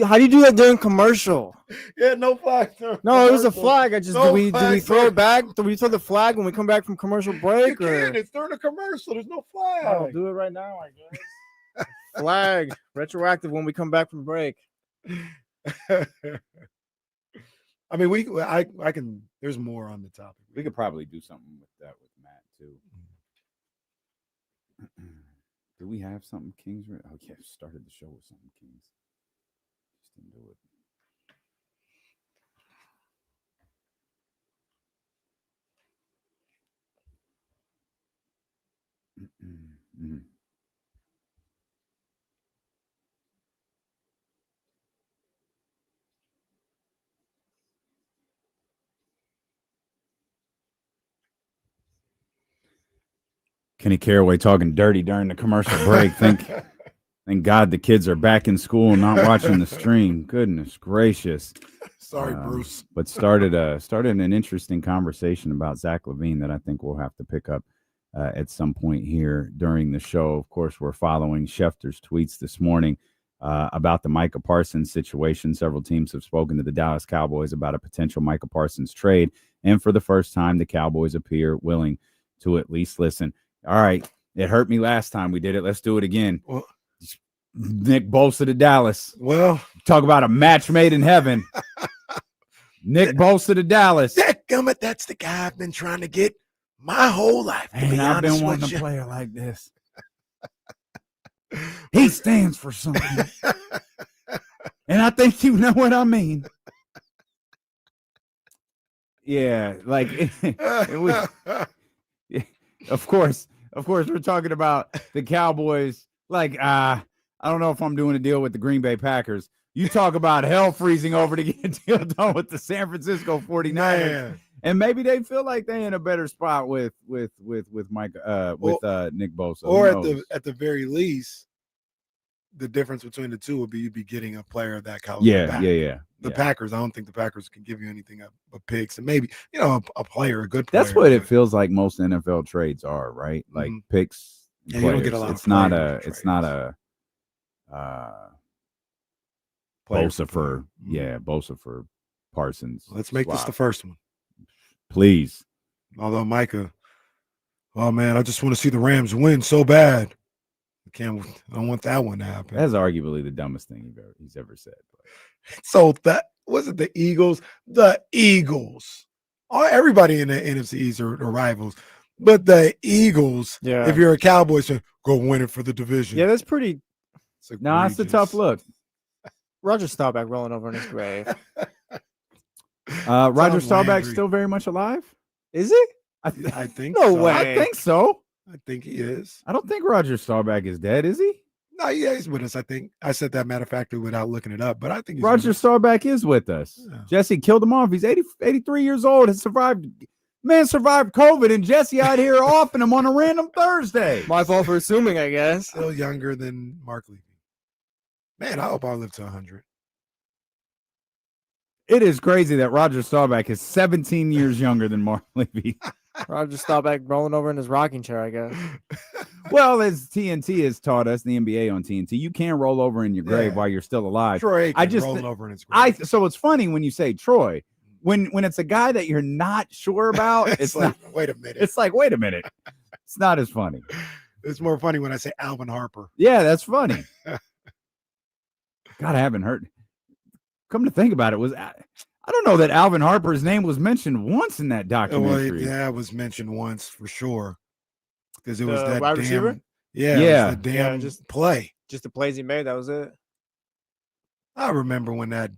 [SPEAKER 4] how do you do that during commercial?
[SPEAKER 6] Yeah, no flag.
[SPEAKER 4] No, it was a flag. Do we throw it back? Do we throw the flag when we come back from commercial break?
[SPEAKER 6] It's during the commercial. There's no flag.
[SPEAKER 4] I'll do it right now, I guess. Flag retroactive when we come back from break.
[SPEAKER 6] I mean, I can. There's more on the topic.
[SPEAKER 5] We could probably do something with that with Matt too. Do we have something Kings? Oh yeah, started the show with something Kings. Just didn't do it. Kenny Caraway talking dirty during the commercial break. Thank God the kids are back in school and not watching the stream. Goodness gracious.
[SPEAKER 6] Sorry, Bruce.
[SPEAKER 5] But started an interesting conversation about Zach LaVine that I think we'll have to pick up at some point here during the show. Of course, we're following Schefter's tweets this morning about the Micah Parsons situation. Several teams have spoken to the Dallas Cowboys about a potential Micah Parsons trade. And for the first time, the Cowboys appear willing to at least listen. All right, it hurt me last time we did it. Let's do it again.
[SPEAKER 6] Well,
[SPEAKER 5] Nick Bosa to Dallas.
[SPEAKER 6] Well,
[SPEAKER 5] talk about a match made in heaven. Nick Bosa to Dallas.
[SPEAKER 6] Dadgummit, that's the guy I've been trying to get my whole life.
[SPEAKER 5] And I've been wanting a player like this. He stands for something. And I think you know what I mean. Yeah, like Of course, we're talking about the Cowboys. Like, I don't know if I'm doing a deal with the Green Bay Packers. You talk about hell freezing over to get a deal done with the San Francisco 49ers.
[SPEAKER 6] Man.
[SPEAKER 5] And maybe they feel like they're in a better spot with Mike Nick Bosa.
[SPEAKER 6] Or at the very least, the difference between the two would be you'd be getting a player of that caliber.
[SPEAKER 5] Yeah.
[SPEAKER 6] The Packers, I don't think the Packers can give you anything but picks and maybe, a player, a good player.
[SPEAKER 5] That's what it feels like most NFL trades are, right? Like picks.
[SPEAKER 6] Yeah, you don't get a lot
[SPEAKER 5] it's
[SPEAKER 6] of
[SPEAKER 5] not
[SPEAKER 6] players
[SPEAKER 5] a. It's not a. Bosa for Bosa for Parsons.
[SPEAKER 6] Let's make this the first one,
[SPEAKER 5] please.
[SPEAKER 6] Although Micah, oh man, I just want to see the Rams win so bad. I don't want that one to happen.
[SPEAKER 5] That's arguably the dumbest thing he's ever said.
[SPEAKER 6] So that was it. The Eagles. The Eagles. Everybody in the NFC East are rivals, but the Eagles.
[SPEAKER 4] Yeah.
[SPEAKER 6] If you're a Cowboys fan, go win it for the division.
[SPEAKER 4] Yeah, that's pretty.
[SPEAKER 5] It's a tough look.
[SPEAKER 4] Roger Staubach rolling over in his grave.
[SPEAKER 5] Roger Staubach's still very much alive.
[SPEAKER 4] Is he?
[SPEAKER 6] I think
[SPEAKER 4] no
[SPEAKER 6] so.
[SPEAKER 4] way.
[SPEAKER 5] I think so.
[SPEAKER 6] I think he is.
[SPEAKER 5] I don't think Roger Staubach is dead, is he?
[SPEAKER 6] No, yeah, he's with us. I think I said that matter of fact without looking it up, but I think
[SPEAKER 5] Roger Staubach is with us.
[SPEAKER 6] Yeah.
[SPEAKER 5] Jesse killed him off. He's 83 years old. Has survived. Man survived COVID, and Jesse out here offing him on a random Thursday.
[SPEAKER 4] My fault for assuming, I guess.
[SPEAKER 6] Still younger than Mark Levy. Man, I hope I live to 100.
[SPEAKER 5] It is crazy that Roger Staubach is 17 years younger than Mark Levy.
[SPEAKER 4] Roger Staubach rolling over in his rocking chair, I guess.
[SPEAKER 5] Well, as TNT has taught us, the NBA on TNT, you can't roll over in your grave while you're still alive.
[SPEAKER 6] Troy rolling over in his grave.
[SPEAKER 5] So it's funny when you say Troy, when it's a guy that you're not sure about, it's
[SPEAKER 6] like,
[SPEAKER 5] not.
[SPEAKER 6] Wait a minute.
[SPEAKER 5] It's like, wait a minute. It's not as funny.
[SPEAKER 6] It's more funny when I say Alvin Harper.
[SPEAKER 5] Yeah, that's funny. God, I haven't heard. Come to think about it, I don't know that Alvin Harper's name was mentioned once in that documentary.
[SPEAKER 6] Well, it was mentioned once for sure because it was that
[SPEAKER 4] wide
[SPEAKER 6] damn
[SPEAKER 4] receiver?
[SPEAKER 6] Yeah, it was the damn
[SPEAKER 4] just
[SPEAKER 6] play.
[SPEAKER 4] Just the plays he made. That was it.
[SPEAKER 6] I remember when that.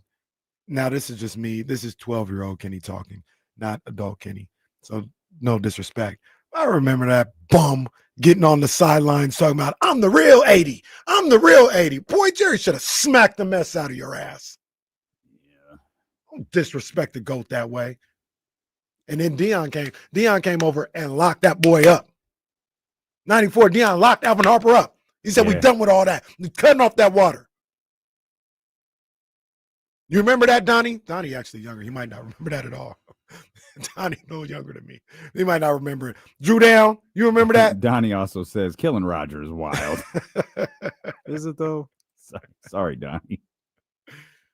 [SPEAKER 6] Now this is just me. This is 12-year-old Kenny talking, not adult Kenny. So no disrespect. I remember that bum getting on the sidelines talking about, "I'm the real 80. I'm the real 80." Boy, Jerry should have smacked the mess out of your ass. Don't disrespect the GOAT that way. And then Deion came over and locked that boy up. 94, Deion locked Alvin Harper up. He said, "We done with all that. We cutting off that water." You remember that, Donnie? Donnie actually younger. He might not remember that at all. Donnie a little younger than me. He might not remember it. Drew Down, you remember that?
[SPEAKER 5] Donnie also says killing Roger is wild.
[SPEAKER 4] Is it though?
[SPEAKER 5] Sorry, Donnie.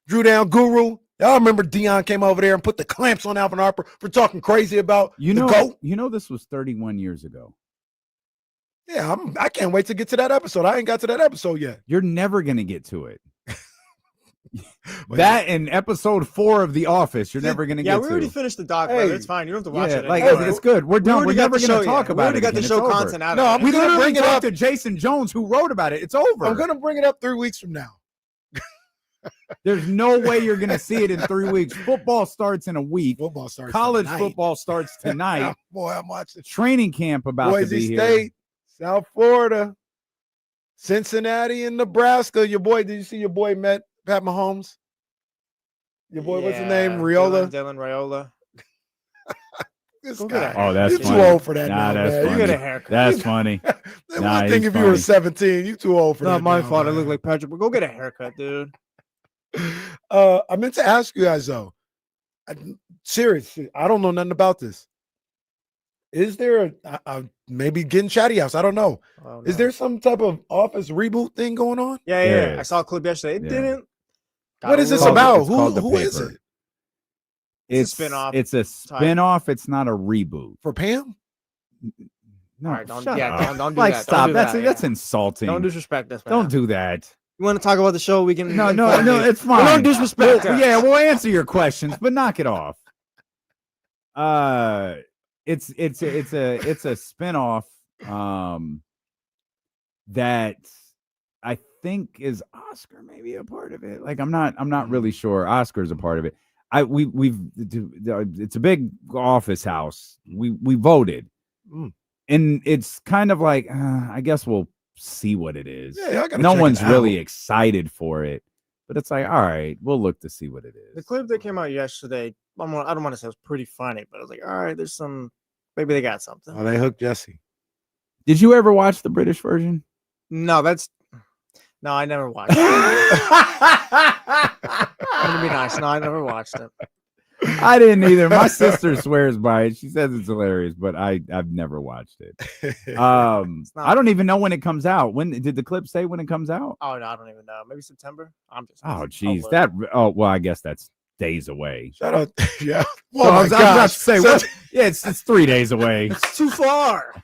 [SPEAKER 6] Drew Down Guru. Y'all remember Deion came over there and put the clamps on Alvin Harper for talking crazy about the GOAT?
[SPEAKER 5] You know this was 31 years ago.
[SPEAKER 6] Yeah, I can't wait to get to that episode. I ain't got to that episode yet.
[SPEAKER 5] You're never going to get to it. That in episode 4 of The Office, you're never going to get to.
[SPEAKER 4] Yeah, we already finished the doc, brother. It's fine. You don't have to watch it
[SPEAKER 5] anymore. It's good. We're done. We're never going to talk about it.
[SPEAKER 4] We already got the show content out of it.
[SPEAKER 5] We literally bring it up to Jason Jones, who wrote about it. It's over.
[SPEAKER 6] I'm going to bring it up 3 weeks from now.
[SPEAKER 5] There's no way you're going to see it in 3 weeks. Football starts in a week.
[SPEAKER 6] Football starts
[SPEAKER 5] College
[SPEAKER 6] tonight.
[SPEAKER 5] football starts tonight.
[SPEAKER 6] Boy, I'm watching.
[SPEAKER 5] Training camp about to be
[SPEAKER 6] Boise
[SPEAKER 5] here.
[SPEAKER 6] State, South Florida, Cincinnati, and Nebraska. Your boy, did you see your boy met Pat Mahomes? Your boy, what's his name? Riola?
[SPEAKER 4] Dylan Raiola.
[SPEAKER 6] This
[SPEAKER 4] Go
[SPEAKER 6] guy.
[SPEAKER 5] Oh, that's
[SPEAKER 6] you
[SPEAKER 5] funny.
[SPEAKER 6] too old for that
[SPEAKER 5] Nah,
[SPEAKER 6] now,
[SPEAKER 5] that's
[SPEAKER 6] man.
[SPEAKER 4] You
[SPEAKER 5] funny.
[SPEAKER 4] get a haircut.
[SPEAKER 5] That's funny.
[SPEAKER 6] One thing if you were 17, you too old for that.
[SPEAKER 4] Not my
[SPEAKER 6] now,
[SPEAKER 4] fault. I
[SPEAKER 6] man.
[SPEAKER 4] look like Patrick, but go get a haircut, dude.
[SPEAKER 6] I meant to ask you guys though. Seriously, I don't know nothing about this. Is there a maybe getting chatty house? I don't know.
[SPEAKER 4] Oh,
[SPEAKER 6] Is
[SPEAKER 4] no.
[SPEAKER 6] there some type of Office reboot thing going on?
[SPEAKER 4] Yeah.
[SPEAKER 5] There
[SPEAKER 4] I
[SPEAKER 5] is.
[SPEAKER 4] saw a clip yesterday. It
[SPEAKER 5] Yeah.
[SPEAKER 4] didn't.
[SPEAKER 6] What is this
[SPEAKER 5] called-
[SPEAKER 6] about?
[SPEAKER 5] it's called The
[SPEAKER 6] Who is
[SPEAKER 5] Paper.
[SPEAKER 6] it?
[SPEAKER 4] It's a spinoff
[SPEAKER 5] It's a spinoff. It's not a reboot.
[SPEAKER 6] For Pam?
[SPEAKER 5] No,
[SPEAKER 4] All right, don't-
[SPEAKER 5] shut
[SPEAKER 4] yeah,
[SPEAKER 5] up.
[SPEAKER 4] don't do
[SPEAKER 5] like,
[SPEAKER 4] that. Don't
[SPEAKER 5] stop.
[SPEAKER 4] do
[SPEAKER 5] That's
[SPEAKER 4] that,
[SPEAKER 5] that's
[SPEAKER 4] yeah.
[SPEAKER 5] insulting.
[SPEAKER 4] Don't disrespect us, man.
[SPEAKER 5] Don't do that.
[SPEAKER 4] You want to talk about the show? We can.
[SPEAKER 5] No, it's
[SPEAKER 4] We
[SPEAKER 5] fine.
[SPEAKER 4] don't disrespect us.
[SPEAKER 5] Yeah, we'll answer your questions, but knock it off. It's a spinoff that I think is Oscar maybe a part of it. Like I'm not really sure. Oscar's a part of it. It's a big office house. We voted, and it's kind of like I guess we'll see what it is.
[SPEAKER 6] Yeah, I gotta
[SPEAKER 5] no
[SPEAKER 6] check
[SPEAKER 5] one's
[SPEAKER 6] it
[SPEAKER 5] really
[SPEAKER 6] out.
[SPEAKER 5] excited for it, but it's like all right, we'll look to see what it is.
[SPEAKER 4] The clip that came out yesterday, I don't want to say it was pretty funny, but I was like, all right, there's some. Maybe they got something.
[SPEAKER 6] Oh, they hooked Jesse.
[SPEAKER 5] Did you ever watch the British version?
[SPEAKER 4] No, I never watched it. I'm gonna be nice. No, I never watched it.
[SPEAKER 5] I didn't either. My sister swears by it. She says it's hilarious, but I've never watched it. I don't even know when it comes out. When did the clip say when it comes out?
[SPEAKER 4] Oh no, I don't even know. Maybe September. I'm just.
[SPEAKER 5] Oh, geez, well, I guess that's days away.
[SPEAKER 6] Shout out. Yeah.
[SPEAKER 5] So I was about to say, what? Yeah, it's 3 days away.
[SPEAKER 4] It's too far.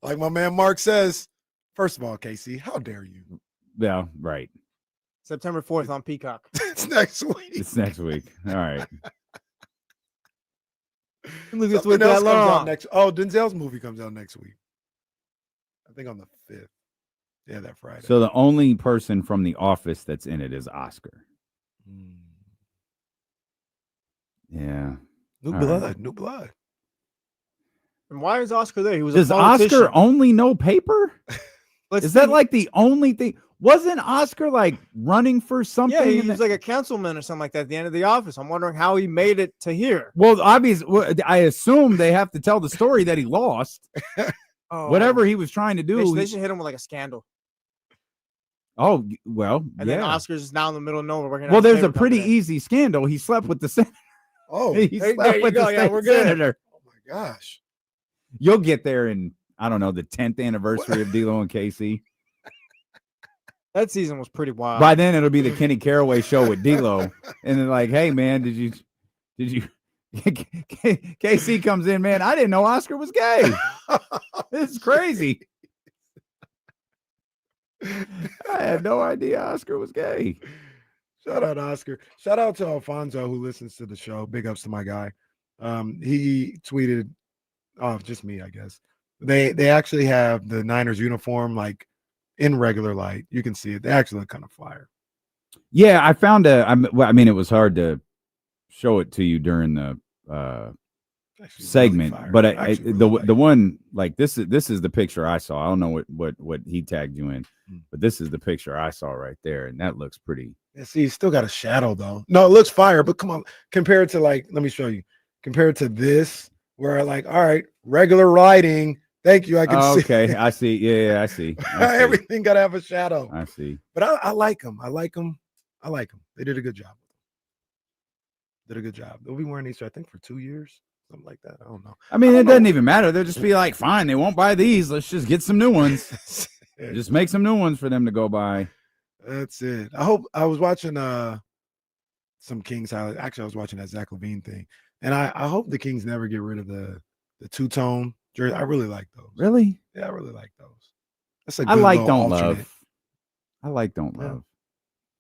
[SPEAKER 6] Like my man Mark says, first of all, Casey, how dare you?
[SPEAKER 5] Yeah, right.
[SPEAKER 4] September 4th on Peacock.
[SPEAKER 6] It's next week.
[SPEAKER 5] It's next week. All right.
[SPEAKER 4] Look, it's
[SPEAKER 6] Something
[SPEAKER 4] with
[SPEAKER 6] else
[SPEAKER 4] that
[SPEAKER 6] comes out
[SPEAKER 4] long.
[SPEAKER 6] next. Oh, Denzel's movie comes out next week. I think on the 5th. Yeah, that Friday.
[SPEAKER 5] So the only person from The Office that's in it is Oscar. Yeah.
[SPEAKER 6] New
[SPEAKER 5] All
[SPEAKER 6] blood.
[SPEAKER 5] right.
[SPEAKER 6] New blood.
[SPEAKER 4] And why is Oscar there? He was
[SPEAKER 5] Does
[SPEAKER 4] a politician.
[SPEAKER 5] Oscar only know paper? Is that like the only thing? Wasn't Oscar like running for something?
[SPEAKER 4] Yeah, he was like a councilman or something like that at the end of The Office. I'm wondering how he made it to here.
[SPEAKER 5] Well, obviously, I assume they have to tell the story that he lost.
[SPEAKER 4] Oh,
[SPEAKER 5] Whatever he was trying to do.
[SPEAKER 4] They should hit him with like a scandal.
[SPEAKER 5] Oh, well,
[SPEAKER 4] And then Oscar's is now in the middle of nowhere. Working
[SPEAKER 5] Well,
[SPEAKER 4] at
[SPEAKER 5] there's a
[SPEAKER 4] paper
[SPEAKER 5] pretty
[SPEAKER 4] company.
[SPEAKER 5] easy scandal. He slept with the senator.
[SPEAKER 6] Oh,
[SPEAKER 5] He
[SPEAKER 4] there
[SPEAKER 5] slept
[SPEAKER 4] you
[SPEAKER 5] with
[SPEAKER 4] go.
[SPEAKER 5] the
[SPEAKER 4] Yeah,
[SPEAKER 5] state
[SPEAKER 4] we're good.
[SPEAKER 5] senator.
[SPEAKER 6] oh my gosh.
[SPEAKER 5] You'll get there in, I don't know, the 10th anniversary of D-Lo and Casey.
[SPEAKER 4] That season was pretty wild.
[SPEAKER 5] By then, it'll be the Kenny Caraway show with D-Lo. And they're like, hey, man, did you KC comes in, man, I didn't know Oscar was gay. This is crazy. I had no idea Oscar was gay.
[SPEAKER 6] Shout out Oscar. Shout out to Alfonso who listens to the show. Big ups to my guy. He tweeted, just me, I guess. They actually have the Niners uniform like in regular light. You can see it. They actually look kind of fire.
[SPEAKER 5] Yeah, I found I mean, it was hard to show it to you during the
[SPEAKER 6] Actually,
[SPEAKER 5] segment,
[SPEAKER 6] really fire.
[SPEAKER 5] but
[SPEAKER 6] Actually,
[SPEAKER 5] the
[SPEAKER 6] really
[SPEAKER 5] one like this is the picture I saw. I don't know what he tagged you in,
[SPEAKER 6] Hmm.
[SPEAKER 5] but this is the picture I saw right there, and that looks pretty.
[SPEAKER 6] Yeah, see, he's still got a shadow though. No, it looks fire, but come on, compared to like, let me show you. Compared to this, where like, all right, regular lighting. Thank you. I can see.
[SPEAKER 5] Okay, I see. Yeah, I see. I see.
[SPEAKER 6] Everything got to have a shadow.
[SPEAKER 5] I see.
[SPEAKER 6] But I like them. I like them. I like them. They did a good job. Did a good job. They'll be wearing these, I think, for 2 years, something like that. I don't know.
[SPEAKER 5] I mean,
[SPEAKER 6] I
[SPEAKER 5] it
[SPEAKER 6] don't
[SPEAKER 5] doesn't
[SPEAKER 6] know.
[SPEAKER 5] even matter. They'll just be like, fine, they won't buy these. Let's just get some new ones. Just make some new ones for them to go buy.
[SPEAKER 6] That's it. I hope I was watching some Kings highlight. Actually, I was watching that Zach Levine thing, and I hope the Kings never get rid of the two-tone jersey. I really like those.
[SPEAKER 5] Really?
[SPEAKER 6] Yeah, I really like those. That's a good
[SPEAKER 5] I like
[SPEAKER 6] little
[SPEAKER 5] Don't
[SPEAKER 6] alternate.
[SPEAKER 5] Love. I like Don't
[SPEAKER 6] Yeah.
[SPEAKER 5] Love.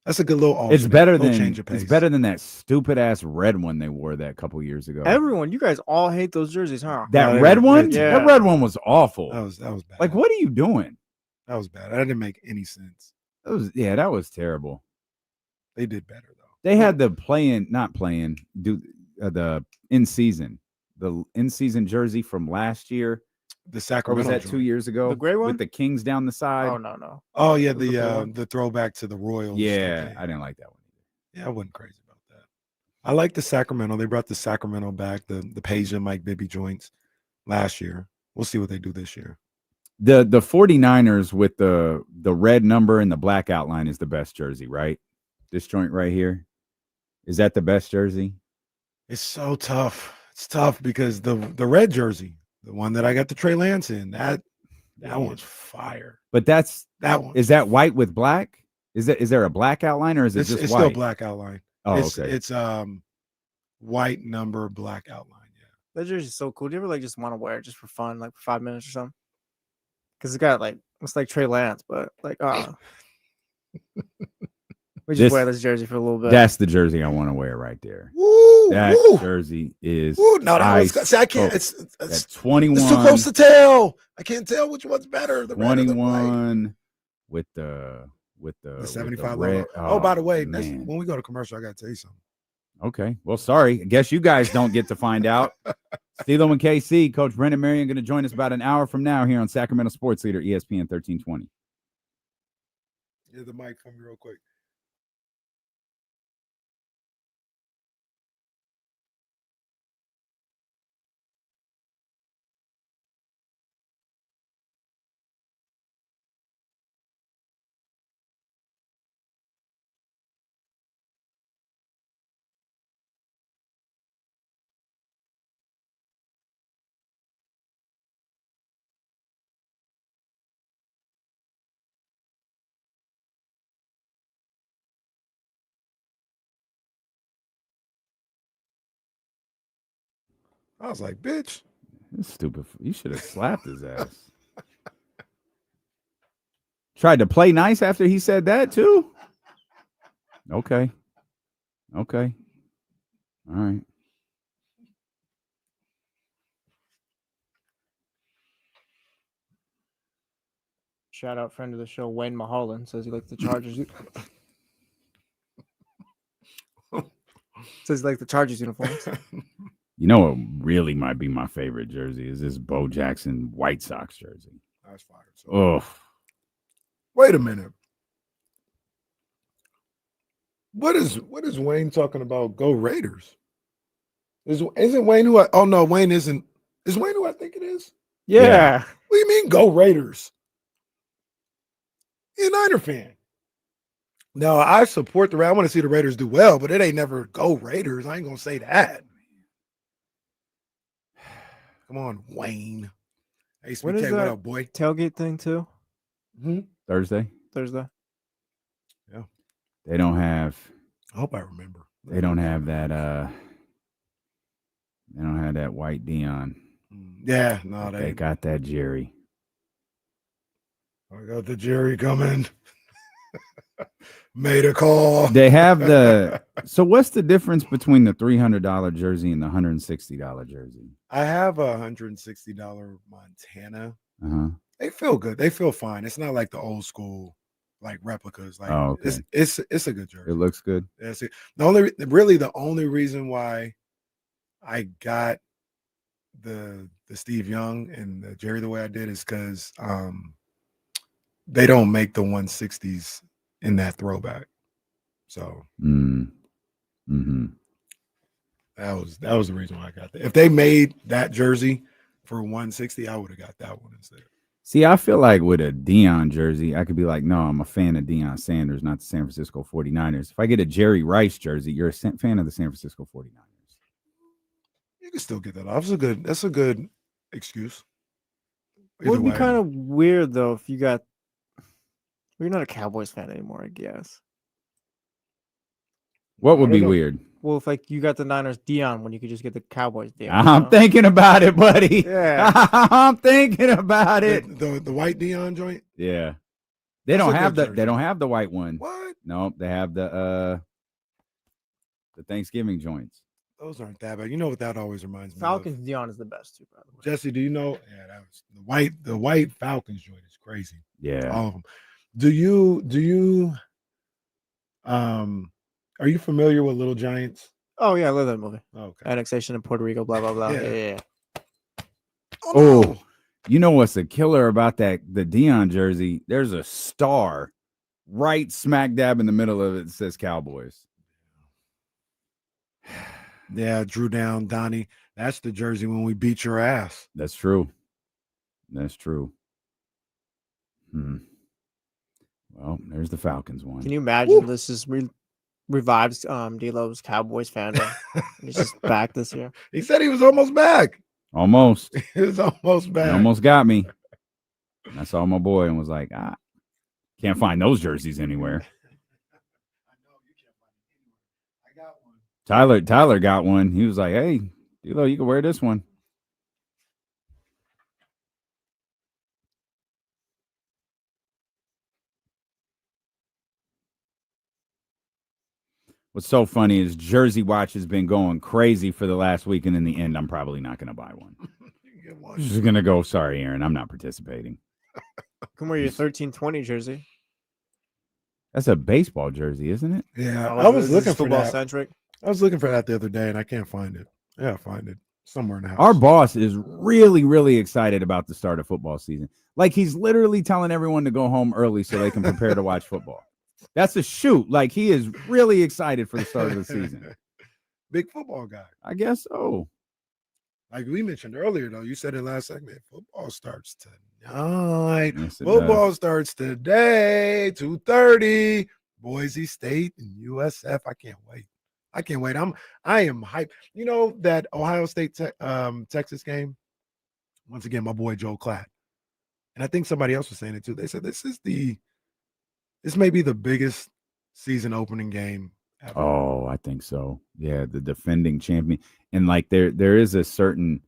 [SPEAKER 6] That's a good little alternate.
[SPEAKER 5] It's better
[SPEAKER 6] Little
[SPEAKER 5] than
[SPEAKER 6] change of pace.
[SPEAKER 5] it's better than that stupid ass red one they wore that couple years ago.
[SPEAKER 4] Everyone, you guys all hate those jerseys, huh?
[SPEAKER 5] That
[SPEAKER 6] No, they
[SPEAKER 5] red
[SPEAKER 6] were-
[SPEAKER 5] one?
[SPEAKER 4] yeah.
[SPEAKER 5] That red one was awful.
[SPEAKER 6] That was bad.
[SPEAKER 5] Like, what are you doing?
[SPEAKER 6] That was bad. That didn't make any sense.
[SPEAKER 5] That was terrible.
[SPEAKER 6] They did better though.
[SPEAKER 5] They had the the in season, the in-season jersey from last year?
[SPEAKER 6] The
[SPEAKER 5] Or
[SPEAKER 6] Sacramento.
[SPEAKER 5] was that 2 years ago?
[SPEAKER 4] The gray one?
[SPEAKER 5] With the Kings down the side?
[SPEAKER 4] Oh no.
[SPEAKER 6] Oh yeah,
[SPEAKER 4] The blue one?
[SPEAKER 6] the throwback to the Royals.
[SPEAKER 5] Yeah,
[SPEAKER 6] Okay.
[SPEAKER 5] I didn't like that one.
[SPEAKER 6] Yeah, I wasn't crazy about that. I like the Sacramento. They brought the Sacramento back, the Peja Mike Bibby joints last year. We'll see what they do this year.
[SPEAKER 5] The 49ers with the red number and the black outline is the best jersey, right? This joint right here. Is that the best jersey?
[SPEAKER 6] It's so tough. It's tough because the red jersey, the one that I got the Trey Lance in, that one's fire.
[SPEAKER 5] But
[SPEAKER 6] That one
[SPEAKER 5] is that white with black? Is there a black outline or is it
[SPEAKER 6] it's
[SPEAKER 5] just
[SPEAKER 6] it's
[SPEAKER 5] white?
[SPEAKER 6] still black outline.
[SPEAKER 5] Oh,
[SPEAKER 6] it's,
[SPEAKER 5] okay.
[SPEAKER 6] It's white number, black outline. Yeah.
[SPEAKER 4] That jersey's so cool. Do you ever just want to wear it just for fun, like for 5 minutes or something? Because it's got it's like Trey Lance, but we just wear this jersey for a little bit.
[SPEAKER 5] That's the jersey I want to wear right there.
[SPEAKER 6] Woo,
[SPEAKER 5] That
[SPEAKER 6] woo.
[SPEAKER 5] jersey is
[SPEAKER 6] Woo, no, that was
[SPEAKER 5] ice
[SPEAKER 6] see, I can't.
[SPEAKER 5] cold.
[SPEAKER 6] It's
[SPEAKER 5] That's 21.
[SPEAKER 6] It's too close to tell. I can't tell which one's better. The red or the white.
[SPEAKER 5] 21 with the
[SPEAKER 6] The 75
[SPEAKER 5] red.
[SPEAKER 6] logo. Oh, by the way,
[SPEAKER 5] man.
[SPEAKER 6] when we go to commercial, I got to tell you something.
[SPEAKER 5] Okay. Well, sorry. I guess you guys don't get to find out. Steelo and KC, Coach Brennan Marion going to join us about an hour from now here on Sacramento Sports Leader, ESPN 1320.
[SPEAKER 6] Yeah, the mic for me real quick. I was like, bitch.
[SPEAKER 5] That's stupid. You should have slapped his ass. Tried to play nice after he said that, too? Okay. All right.
[SPEAKER 4] Shout out friend of the show, Wayne Mahalan, says he likes the Chargers. Says he likes the Chargers uniforms.
[SPEAKER 5] You know what really might be my favorite jersey is this Bo Jackson White Sox jersey.
[SPEAKER 6] That's fire. So,
[SPEAKER 5] Oh,
[SPEAKER 6] wait a minute. What is Wayne talking about? Go Raiders. Isn't Wayne who oh no, Wayne isn't. Is Wayne who I think it is?
[SPEAKER 4] Yeah.
[SPEAKER 6] What do you mean go Raiders? He's a Niner fan. No, I support the Raiders. I want to see the Raiders do well, but it ain't never go Raiders. I ain't gonna say that. Come on, Wayne. Hey,
[SPEAKER 4] When is
[SPEAKER 6] what
[SPEAKER 4] that
[SPEAKER 6] up, boy?
[SPEAKER 4] tailgate thing too?
[SPEAKER 5] Thursday?
[SPEAKER 4] Thursday.
[SPEAKER 5] They don't have
[SPEAKER 6] I hope I remember.
[SPEAKER 5] they don't have that they don't have that white Dion.
[SPEAKER 6] Yeah, no,
[SPEAKER 5] They got that Jerry.
[SPEAKER 6] I got the Jerry coming. Made a call.
[SPEAKER 5] They have the so what's the difference between the $300 jersey and the $160 jersey?
[SPEAKER 6] I have a $160 Montana.
[SPEAKER 5] Uh-huh.
[SPEAKER 6] They feel good. They feel fine. It's not like the old school like replicas. Like
[SPEAKER 5] Oh, okay.
[SPEAKER 6] it's a good jersey.
[SPEAKER 5] It looks good.
[SPEAKER 6] That's it. The only reason why I got the Steve Young and the Jerry the way I did is because they don't make the 160s in that throwback. So
[SPEAKER 5] Mm-hmm.
[SPEAKER 6] that was the reason why I got that. If they made that jersey for 160, I would have got that one instead.
[SPEAKER 5] See, I feel like with a Dion jersey, I could be like, no, I'm a fan of Deion Sanders, not the San Francisco 49ers. If I get a Jerry Rice jersey, you're a fan of the San Francisco 49ers.
[SPEAKER 6] You can still get that off. That's a good excuse.
[SPEAKER 4] It would be
[SPEAKER 6] Either way.
[SPEAKER 4] kind of weird though if you got. Well, you're not a Cowboys fan anymore, I guess.
[SPEAKER 5] What would
[SPEAKER 6] I
[SPEAKER 5] be
[SPEAKER 6] don't know.
[SPEAKER 5] weird?
[SPEAKER 4] Well, if like you got the Niners Dion when you could just get the Cowboys Dion.
[SPEAKER 5] I'm thinking about it, buddy.
[SPEAKER 4] Yeah.
[SPEAKER 5] I'm thinking about it.
[SPEAKER 6] The white Dion joint.
[SPEAKER 5] Yeah. They
[SPEAKER 6] That's
[SPEAKER 5] don't
[SPEAKER 6] a
[SPEAKER 5] have
[SPEAKER 6] good
[SPEAKER 5] they
[SPEAKER 6] jersey.
[SPEAKER 5] don't have the white one.
[SPEAKER 6] What?
[SPEAKER 5] No, they have the Thanksgiving joints.
[SPEAKER 6] Those aren't that bad. You know what that always reminds me
[SPEAKER 4] Falcons
[SPEAKER 6] of?
[SPEAKER 4] Dion is the best too, by the way.
[SPEAKER 6] Jesse, do you know? Yeah, that was the white Falcons joint is crazy.
[SPEAKER 5] Yeah.
[SPEAKER 6] All of them. Do you are you familiar with Little Giants?
[SPEAKER 4] Oh yeah, I love that movie.
[SPEAKER 6] Okay.
[SPEAKER 4] Annexation of Puerto Rico, blah blah blah. Yeah.
[SPEAKER 5] Oh, you know what's a killer about the Dion jersey? There's a star right smack dab in the middle of it that says Cowboys.
[SPEAKER 6] Yeah, drew down Donnie. That's the jersey when we beat your ass.
[SPEAKER 5] That's true. That's true. Well, there's the Falcons one.
[SPEAKER 4] Can you imagine this is revives D'Lo's Cowboys fandom? He's just back this year.
[SPEAKER 6] He said he was almost back.
[SPEAKER 5] Almost.
[SPEAKER 6] He was almost
[SPEAKER 5] He
[SPEAKER 6] back.
[SPEAKER 5] almost got me. And I saw my boy and was like, can't find those jerseys anywhere. Tyler got one. He was like, hey, D'Lo, you can wear this one. What's so funny is Jersey Watch has been going crazy for the last week, and in the end, I'm probably not going to buy one. I'm just going to go, sorry, Aaron, I'm not participating.
[SPEAKER 4] Come wear your 1320 jersey.
[SPEAKER 5] That's a baseball jersey, isn't it?
[SPEAKER 6] Yeah, I was looking for
[SPEAKER 4] football
[SPEAKER 6] that.
[SPEAKER 4] centric.
[SPEAKER 6] I was looking for that the other day, and I can't find it. Yeah, find it somewhere in the house.
[SPEAKER 5] Our boss is really, really excited about the start of football season. Like, he's literally telling everyone to go home early so they can prepare to watch football. That's a shoot. Like, he is really excited for the start of the season.
[SPEAKER 6] Big football guy.
[SPEAKER 5] I guess so.
[SPEAKER 6] Like we mentioned earlier, though, you said in last segment, football starts tonight.
[SPEAKER 5] Yes, it
[SPEAKER 6] Football
[SPEAKER 5] does.
[SPEAKER 6] starts today, 2:30. Boise State and USF. I can't wait. I am hyped. You know that Ohio State Texas game? Once again, my boy Joe Klatt. And I think somebody else was saying it too. They said this may be the biggest season opening game ever.
[SPEAKER 5] Oh, I think so. Yeah, the defending champion. And like there is a certain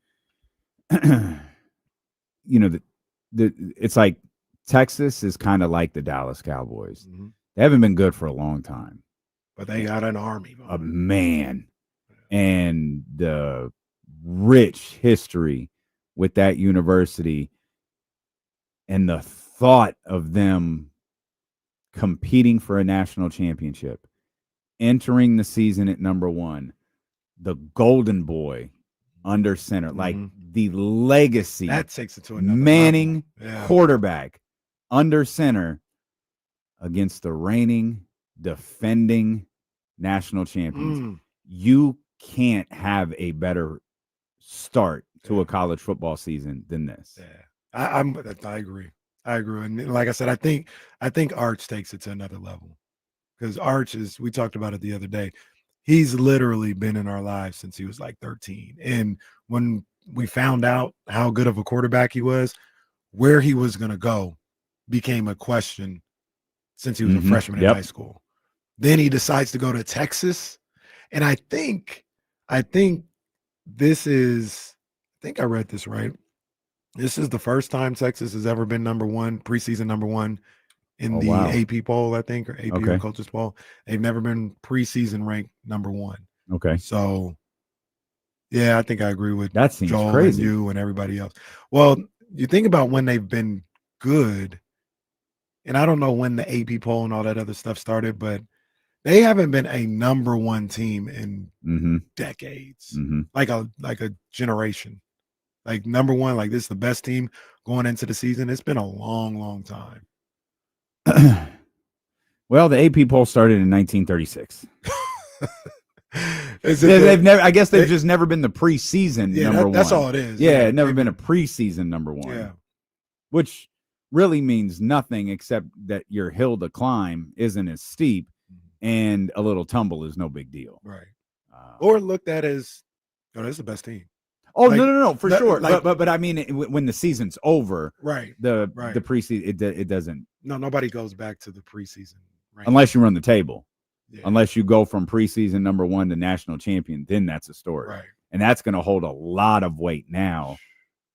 [SPEAKER 5] it's like Texas is kind of like the Dallas Cowboys.
[SPEAKER 6] Mhm.
[SPEAKER 5] They haven't been good for a long time.
[SPEAKER 6] But they got an army.
[SPEAKER 5] A man. And the rich history with that university and the thought of them competing for a national championship, entering the season at number 1, the golden boy under center, like the legacy
[SPEAKER 6] That takes it to another
[SPEAKER 5] Manning
[SPEAKER 6] level. Yeah.
[SPEAKER 5] quarterback under center against the reigning, defending national champions. You can't have a better start to a college football season than this.
[SPEAKER 6] Yeah. I agree. And like I said, I think Arch takes it to another level. Because Arch is, we talked about it the other day, he's literally been in our lives since he was like 13. And when we found out how good of a quarterback he was, where he was going to go became a question since he was a freshman in high school. Then he decides to go to Texas. And I think this is, I think I read this right. This is the first time Texas has ever been number 1, preseason number 1 in the AP poll, I think, or AP or coaches poll. They've never been preseason ranked number 1.
[SPEAKER 5] Okay.
[SPEAKER 6] So, yeah, I think I agree with
[SPEAKER 5] that seems
[SPEAKER 6] Joel
[SPEAKER 5] crazy.
[SPEAKER 6] And you and everybody else. Well, you think about when they've been good, and I don't know when the AP poll and all that other stuff started, but they haven't been a number 1 team in decades, like a generation. Like number 1, like this is the best team going into the season. It's been a long, long time.
[SPEAKER 5] Well, the AP poll started in 1936. I guess they've just never been the preseason number 1.
[SPEAKER 6] That's all it is.
[SPEAKER 5] Yeah, never been a preseason number 1.
[SPEAKER 6] Yeah.
[SPEAKER 5] Which really means nothing except that your hill to climb isn't as steep and a little tumble is no big deal.
[SPEAKER 6] Right. Or looked at as, this is the best team.
[SPEAKER 5] Oh,
[SPEAKER 6] Like,
[SPEAKER 5] no, for sure.
[SPEAKER 6] like-
[SPEAKER 5] but I mean, when the season's over,
[SPEAKER 6] Right.
[SPEAKER 5] the
[SPEAKER 6] Right.
[SPEAKER 5] preseason, it doesn't.
[SPEAKER 6] No, nobody goes back to the preseason. Right.
[SPEAKER 5] Unless you run the table.
[SPEAKER 6] Yeah.
[SPEAKER 5] Unless you go from preseason number 1 to national champion, then that's a story.
[SPEAKER 6] Right.
[SPEAKER 5] And that's going to hold a lot of weight now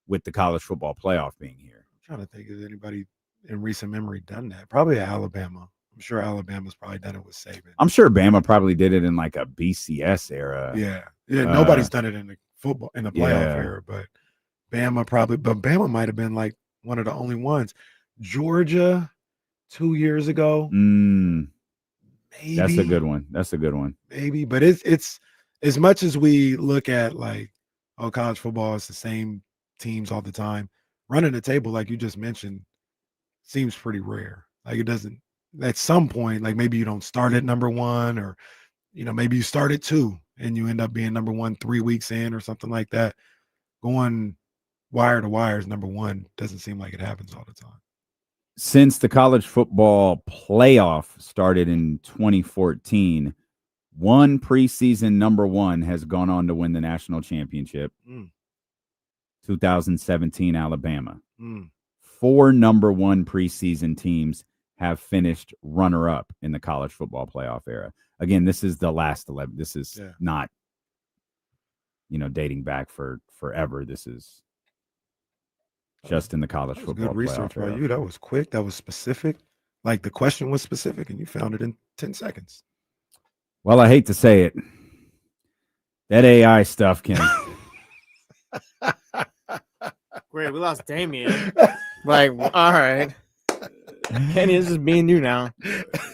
[SPEAKER 5] with the college football playoff being here.
[SPEAKER 6] I'm trying to think, has anybody in recent memory done that? Probably Alabama. I'm sure Alabama's probably done it with Saban.
[SPEAKER 5] I'm sure Bama probably did it in like a BCS era.
[SPEAKER 6] Yeah. Nobody's done it in the playoff era, but Bama might have been like one of the only ones. Georgia 2 years ago.
[SPEAKER 5] Maybe. That's a good one.
[SPEAKER 6] Maybe, but it's as much as we look at like, oh, college football is the same teams all the time, running the table, like you just mentioned, seems pretty rare. Like it doesn't, at some point, like maybe you don't start at number one, or, maybe you start at 2 and you end up being number 1 3 weeks in or something like that. Going wire to wire is number 1 doesn't seem like it happens all the time.
[SPEAKER 5] Since the college football playoff started in 2014, one preseason number 1 has gone on to win the national championship. 2017 Alabama. 4 number 1 preseason teams have finished runner-up in the college football playoff era. Again, this is the last 11. This is not, dating back for forever. This is just in the college football
[SPEAKER 6] good research by you. That was quick. That was specific. Like the question was specific, and you found it in 10 seconds.
[SPEAKER 5] Well, I hate to say it. That AI stuff can.
[SPEAKER 4] Great, we lost Damien. Like, all right. Kenny, this is being you now.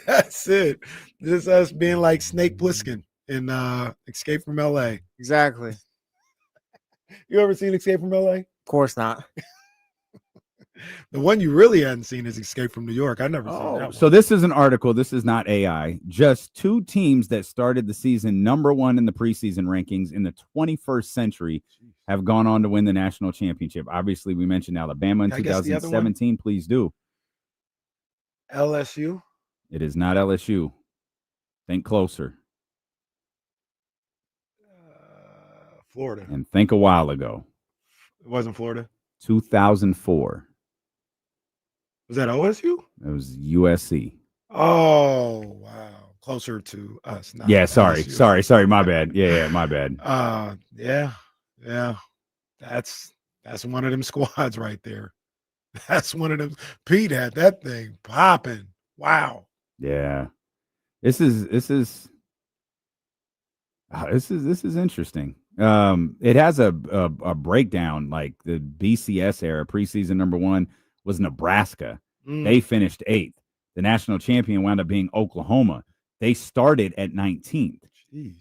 [SPEAKER 6] That's it. This is us being like Snake Plissken in Escape from LA.
[SPEAKER 4] Exactly.
[SPEAKER 6] You ever seen Escape from LA?
[SPEAKER 4] Of course not.
[SPEAKER 6] The one you really hadn't seen is Escape from New York. I never seen that one.
[SPEAKER 5] So this is an article. This is not AI. Just 2 teams that started the season number 1 in the preseason rankings in the 21st century have gone on to win the national championship. Obviously, we mentioned Alabama in 2017. Please do.
[SPEAKER 6] LSU?
[SPEAKER 5] It is not LSU. Think closer.
[SPEAKER 6] Florida.
[SPEAKER 5] And think a while ago.
[SPEAKER 6] It wasn't Florida?
[SPEAKER 5] 2004.
[SPEAKER 6] Was that OSU?
[SPEAKER 5] It was USC.
[SPEAKER 6] Oh, wow. Closer to us.
[SPEAKER 5] Yeah, sorry. LSU. Sorry. My bad. Yeah, my bad.
[SPEAKER 6] Yeah. That's one of them squads right there. That's one of them. Pete had that thing popping. Wow.
[SPEAKER 5] Yeah. This is interesting. It has a breakdown, like the BCS era. Preseason number 1 was Nebraska. They finished 8th. The national champion wound up being Oklahoma. They started at 19th.
[SPEAKER 6] Jeez.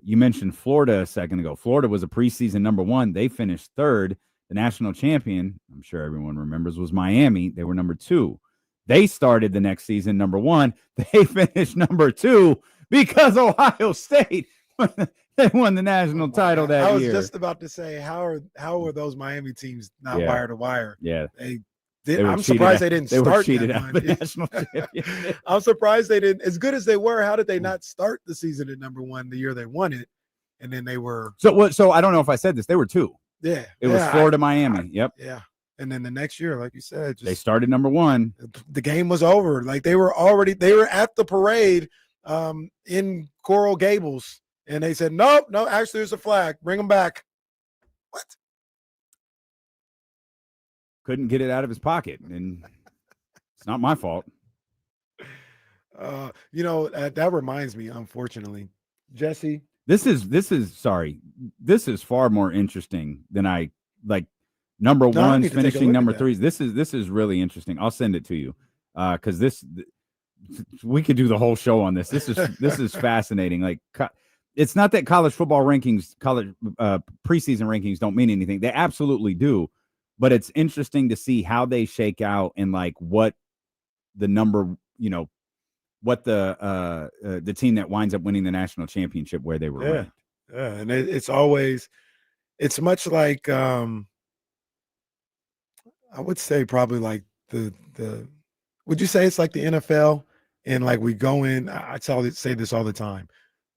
[SPEAKER 5] You mentioned Florida a second ago. Florida was a preseason number 1. They finished 3rd. The national champion, I'm sure everyone remembers, was Miami. They were number 2. They started the next season number 1. They finished number 2 because Ohio State they won the national title that year.
[SPEAKER 6] I was just about to say, how are those Miami teams not wire to wire?
[SPEAKER 5] Yeah,
[SPEAKER 6] I'm surprised they didn't start.
[SPEAKER 5] Cheated out the national championship.
[SPEAKER 6] I'm surprised they didn't. As good as they were, how did they not start the season at number 1 the year they won it? And then they were
[SPEAKER 5] so I don't know if I said this. They were 2.
[SPEAKER 6] Yeah,
[SPEAKER 5] it was Florida, Miami. Yep.
[SPEAKER 6] Yeah, and then the next year, like you said,
[SPEAKER 5] they started number 1.
[SPEAKER 6] The game was over. Like they were at the parade in Coral Gables, and they said, no, actually, there's a flag. Bring them back. What?
[SPEAKER 5] Couldn't get it out of his pocket, and it's not my fault.
[SPEAKER 6] That reminds me, unfortunately, Jesse.
[SPEAKER 5] This is far more interesting than I like. Number 1's finishing number 3. This is really interesting. I'll send it to you because we could do the whole show on this. This is fascinating. Like, it's not that college football rankings, preseason rankings don't mean anything. They absolutely do, but it's interesting to see how they shake out and like what the number, what the team that winds up winning the national championship where they were ranked.
[SPEAKER 6] Yeah, and it's much like I would say probably like the would you say it's like the NFL, and like we go in, I say this all the time,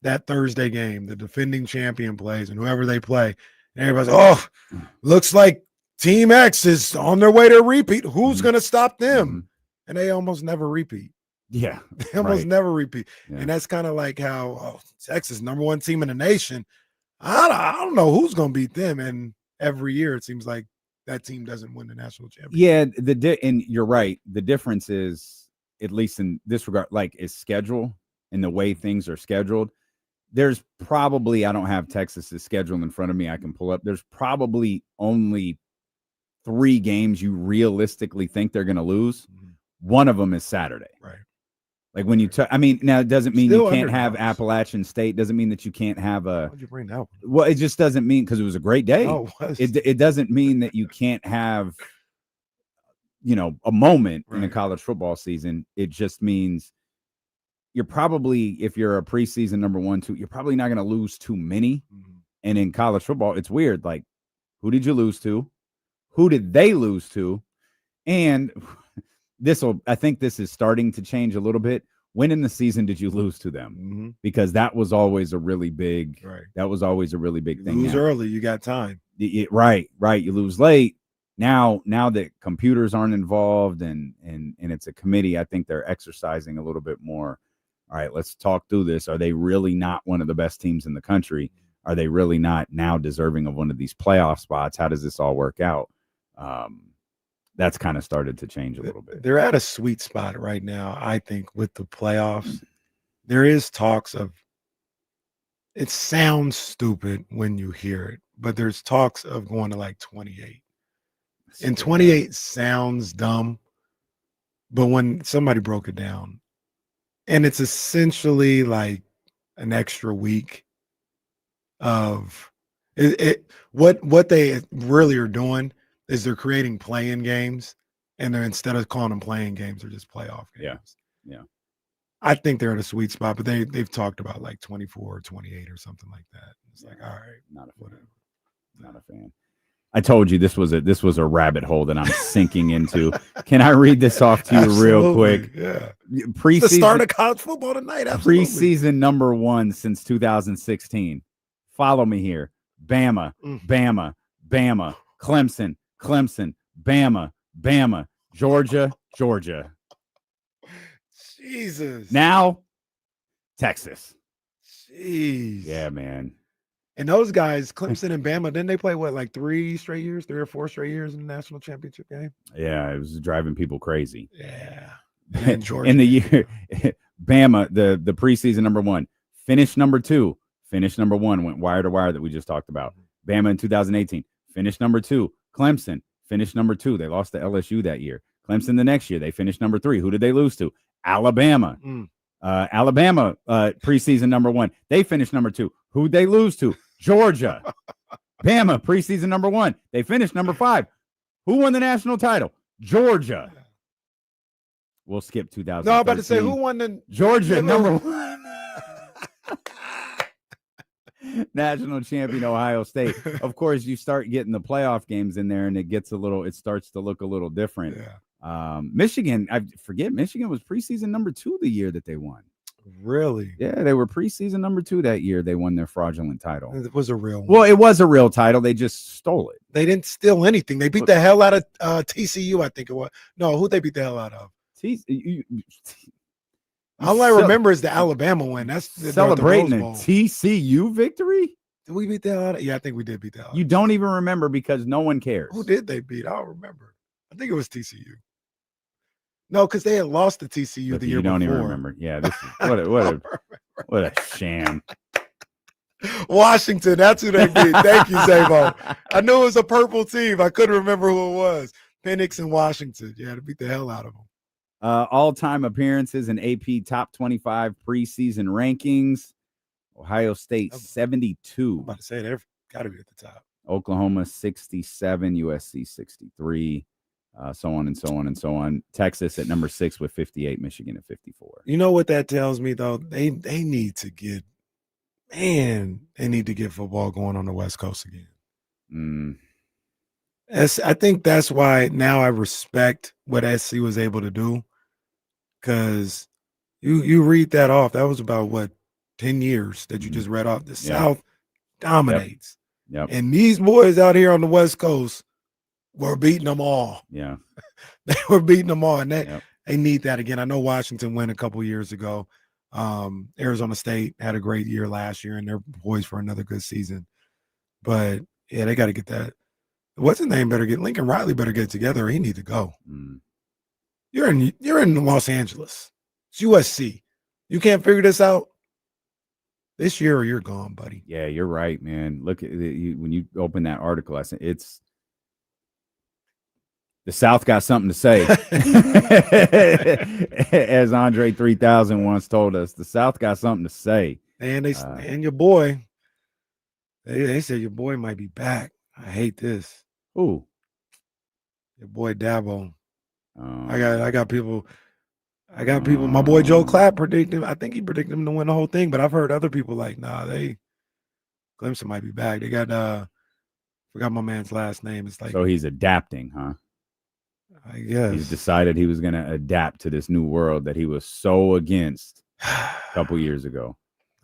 [SPEAKER 6] that Thursday game, the defending champion plays, and whoever they play, and everybody's looks like Team X is on their way to repeat. Who's going to stop them? And they almost never repeat.
[SPEAKER 5] Yeah.
[SPEAKER 6] They almost never repeat. Yeah. And that's kind of like how Texas is number 1 team in the nation. I don't know who's going to beat them. And every year it seems like that team doesn't win the national championship.
[SPEAKER 5] Yeah. And you're right. The difference is, at least in this regard, like is schedule and the way things are scheduled. There's probably, I don't have Texas's schedule in front of me. I can pull up. There's probably only 3 games you realistically think they're going to lose. One of them is Saturday.
[SPEAKER 6] Right.
[SPEAKER 5] Like when you, I mean, now it doesn't mean
[SPEAKER 6] Still
[SPEAKER 5] you can't have
[SPEAKER 6] underdogs.
[SPEAKER 5] Appalachian State. Doesn't mean that you can't have. Doesn't mean that you can't have a.
[SPEAKER 6] Why'd you bring that one?
[SPEAKER 5] Well, it just doesn't mean because it was a great day.
[SPEAKER 6] No, it was.
[SPEAKER 5] It doesn't mean that you can't have, a moment in a
[SPEAKER 6] Right.
[SPEAKER 5] college football season. It just means you're probably, if you're a preseason number 1, 2, you're probably not going to lose too many.
[SPEAKER 6] Mhm.
[SPEAKER 5] And in college football, it's weird. Like, who did you lose to? Who did they lose to? And I think this is starting to change a little bit. When in the season did you lose to them?
[SPEAKER 6] Mhm.
[SPEAKER 5] Because that was always a really big,
[SPEAKER 6] Right.
[SPEAKER 5] that was always a really big thing.
[SPEAKER 6] Lose early, you got time.
[SPEAKER 5] Right. You lose late. Now that computers aren't involved and it's a committee, I think they're exercising a little bit more. All right, let's talk through this. Are they really not one of the best teams in the country? Are they really not now deserving of one of these playoff spots? How does this all work out? That's kind of started to change a little bit.
[SPEAKER 6] They're at a sweet spot right now, I think, with the playoffs. There is talks of, it sounds stupid when you hear it, but there's talks of going to like 28. And 28 sounds dumb, but when somebody broke it down, and it's essentially like an extra week of what they really are doing is they're creating play-in games, and they're, instead of calling them playing games, they're just playoff games.
[SPEAKER 5] Yeah.
[SPEAKER 6] I think they're at a sweet spot, but they've talked about like 24 or 28 or something like that. It's like, all right,
[SPEAKER 5] Not a fan.
[SPEAKER 6] whatever.
[SPEAKER 5] Not a fan. I told you this was a rabbit hole that I'm sinking into. Can I read this off to you real quick?
[SPEAKER 6] Yeah.
[SPEAKER 5] Preseason,
[SPEAKER 6] It's the start of college football tonight. Absolutely.
[SPEAKER 5] preseason number 1 since 2016. Follow me here. Bama, Bama, Bama, Clemson, Clemson, Bama, Bama, Georgia, Georgia.
[SPEAKER 6] Jesus.
[SPEAKER 5] Now, Texas.
[SPEAKER 6] Jeez.
[SPEAKER 5] Yeah, man.
[SPEAKER 6] And those guys, Clemson and Bama, didn't they play what, like 3 or 4 straight years in the national championship game?
[SPEAKER 5] Yeah, it was driving people crazy.
[SPEAKER 6] Yeah. And Georgia.
[SPEAKER 5] In the year, Bama, the preseason number 1, finished number 2, finished number 1, went wire to wire that we just talked about. Bama in 2018, finished number 2. Clemson finished number 2. They lost to LSU that year. Clemson the next year, they finished number 3. Who did they lose to? Alabama. Alabama preseason number 1. They finished number 2. Who'd they lose to? Georgia. Bama preseason number 1. They finished number 5. Who won the national title? Georgia. We'll skip 2000.
[SPEAKER 6] No, I'm about to say, who won the
[SPEAKER 5] Georgia number 1. National champion Ohio State. Of course, you start getting the playoff games in there, and it starts to look a little different.
[SPEAKER 6] Yeah.
[SPEAKER 5] Michigan, I forget, Michigan was preseason number 2 the year that they won.
[SPEAKER 6] Really?
[SPEAKER 5] Yeah, they were preseason number 2 that year. They won their fraudulent title.
[SPEAKER 6] It was a real one.
[SPEAKER 5] Well, it was a real title. They just stole it.
[SPEAKER 6] They didn't steal anything. They beat the hell out of TCU, I think it was. No, who'd they beat the hell out of? All I remember is the Alabama win. That's
[SPEAKER 5] celebrating
[SPEAKER 6] the
[SPEAKER 5] a
[SPEAKER 6] Rose Bowl.
[SPEAKER 5] TCU victory?
[SPEAKER 6] Did we beat the hell out of? Yeah, I think we did beat the hell out of.
[SPEAKER 5] You don't even remember because no one cares.
[SPEAKER 6] Who did they beat? I don't remember. I think it was TCU. No, because they had lost to TCU
[SPEAKER 5] But
[SPEAKER 6] the
[SPEAKER 5] you
[SPEAKER 6] year
[SPEAKER 5] don't
[SPEAKER 6] before.
[SPEAKER 5] even remember. Yeah, this is what a sham.
[SPEAKER 6] Washington, that's who they beat. Thank you, Zabo. I knew it was a purple team. I couldn't remember who it was. Penix and Washington. Yeah, to beat the hell out of them.
[SPEAKER 5] All-time appearances in AP top 25 preseason rankings. Ohio State 72.
[SPEAKER 6] I'm about to say they've got to be at the top.
[SPEAKER 5] Oklahoma 67, USC 63, so on and so on and so on. Texas at number 6 with 58, Michigan at 54.
[SPEAKER 6] You know what that tells me though? They need to get football going on the West Coast again. I think that's why now I respect what SC was able to do. Because you read that off. That was about what 10 years that you just read off. The South dominates.
[SPEAKER 5] Yep.
[SPEAKER 6] And these boys out here on the West Coast were beating them all.
[SPEAKER 5] Yeah.
[SPEAKER 6] They were beating them all. And they need that again. I know Washington went a couple years ago. Arizona State had a great year last year, and they're poised for another good season. But, yeah, they got to get that. What's his name better get? Lincoln Riley better get it together, or he need to go. You're in Los Angeles. It's USC. You can't figure this out this year, or you're gone, buddy.
[SPEAKER 5] Yeah, you're right, man. Look at when you open that article. I said The South got something to say. As Andre 3000 once told us, the South got something to say.
[SPEAKER 6] And and your boy, they said your boy might be back. I hate this.
[SPEAKER 5] Ooh.
[SPEAKER 6] Your boy Dabo. I got people. My boy Joe Clapp predicted. I think he predicted him to win the whole thing. But I've heard other people like, nah, Clemson might be back. They got forgot my man's last name. It's like,
[SPEAKER 5] so he's adapting, huh?
[SPEAKER 6] I guess
[SPEAKER 5] he's decided he was going to adapt to this new world that he was so against a couple years ago.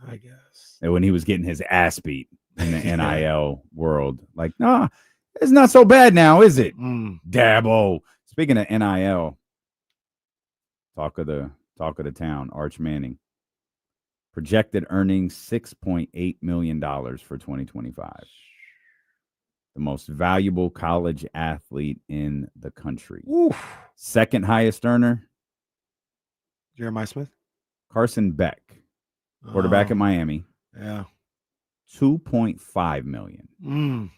[SPEAKER 6] I guess.
[SPEAKER 5] And when he was getting his ass beat in the NIL world, like, nah, it's not so bad now, is it? Dabo. Speaking of NIL, talk of the town, Arch Manning. Projected earnings $6.8 million for 2025. The most valuable college athlete in the country.
[SPEAKER 6] Oof.
[SPEAKER 5] Second highest earner,
[SPEAKER 6] Jeremiah Smith.
[SPEAKER 5] Carson Beck, quarterback at Miami.
[SPEAKER 6] Yeah.
[SPEAKER 5] $2.5 million.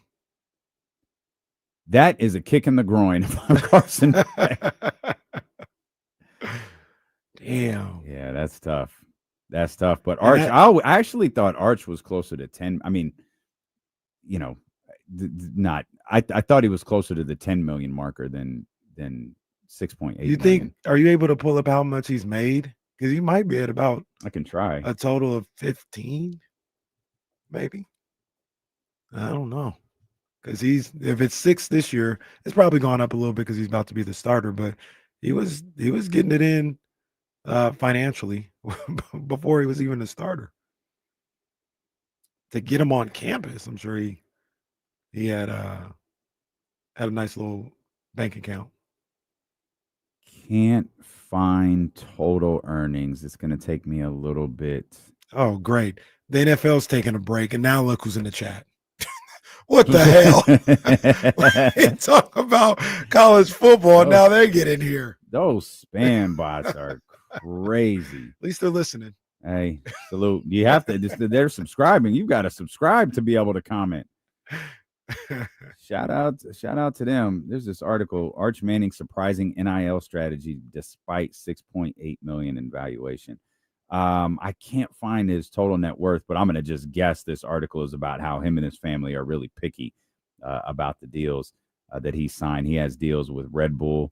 [SPEAKER 5] That is a kick in the groin from Carson Beck.
[SPEAKER 6] Damn.
[SPEAKER 5] Yeah, that's tough. That's tough. But Arch, I actually thought Arch was closer to 10. I mean, you know, not. I thought he was closer to the 10 million marker than 6.8.
[SPEAKER 6] You think? Are you able to pull up how much he's made? Because he might be at about.
[SPEAKER 5] I can try
[SPEAKER 6] a total of 15, maybe. I don't know. Because if it's 6 this year, it's probably gone up a little bit because he's about to be the starter. But he was getting it in financially before he was even a starter. To get him on campus, I'm sure he had a nice little bank account.
[SPEAKER 5] Can't find total earnings. It's going to take me a little bit.
[SPEAKER 6] Oh, great. The NFL's taking a break, and now look who's in the chat. What the hell? Talk about college football. Now they get in here.
[SPEAKER 5] Those spam bots are crazy.
[SPEAKER 6] At least they're listening.
[SPEAKER 5] Hey, salute. You have to. They're subscribing. You've got to subscribe to be able to comment. Shout out to them. There's this article, Arch Manning surprising NIL strategy despite $6.8 million in valuation. I can't find his total net worth, but I'm going to just guess this article is about how him and his family are really picky about the deals that he signed. He has deals with Red Bull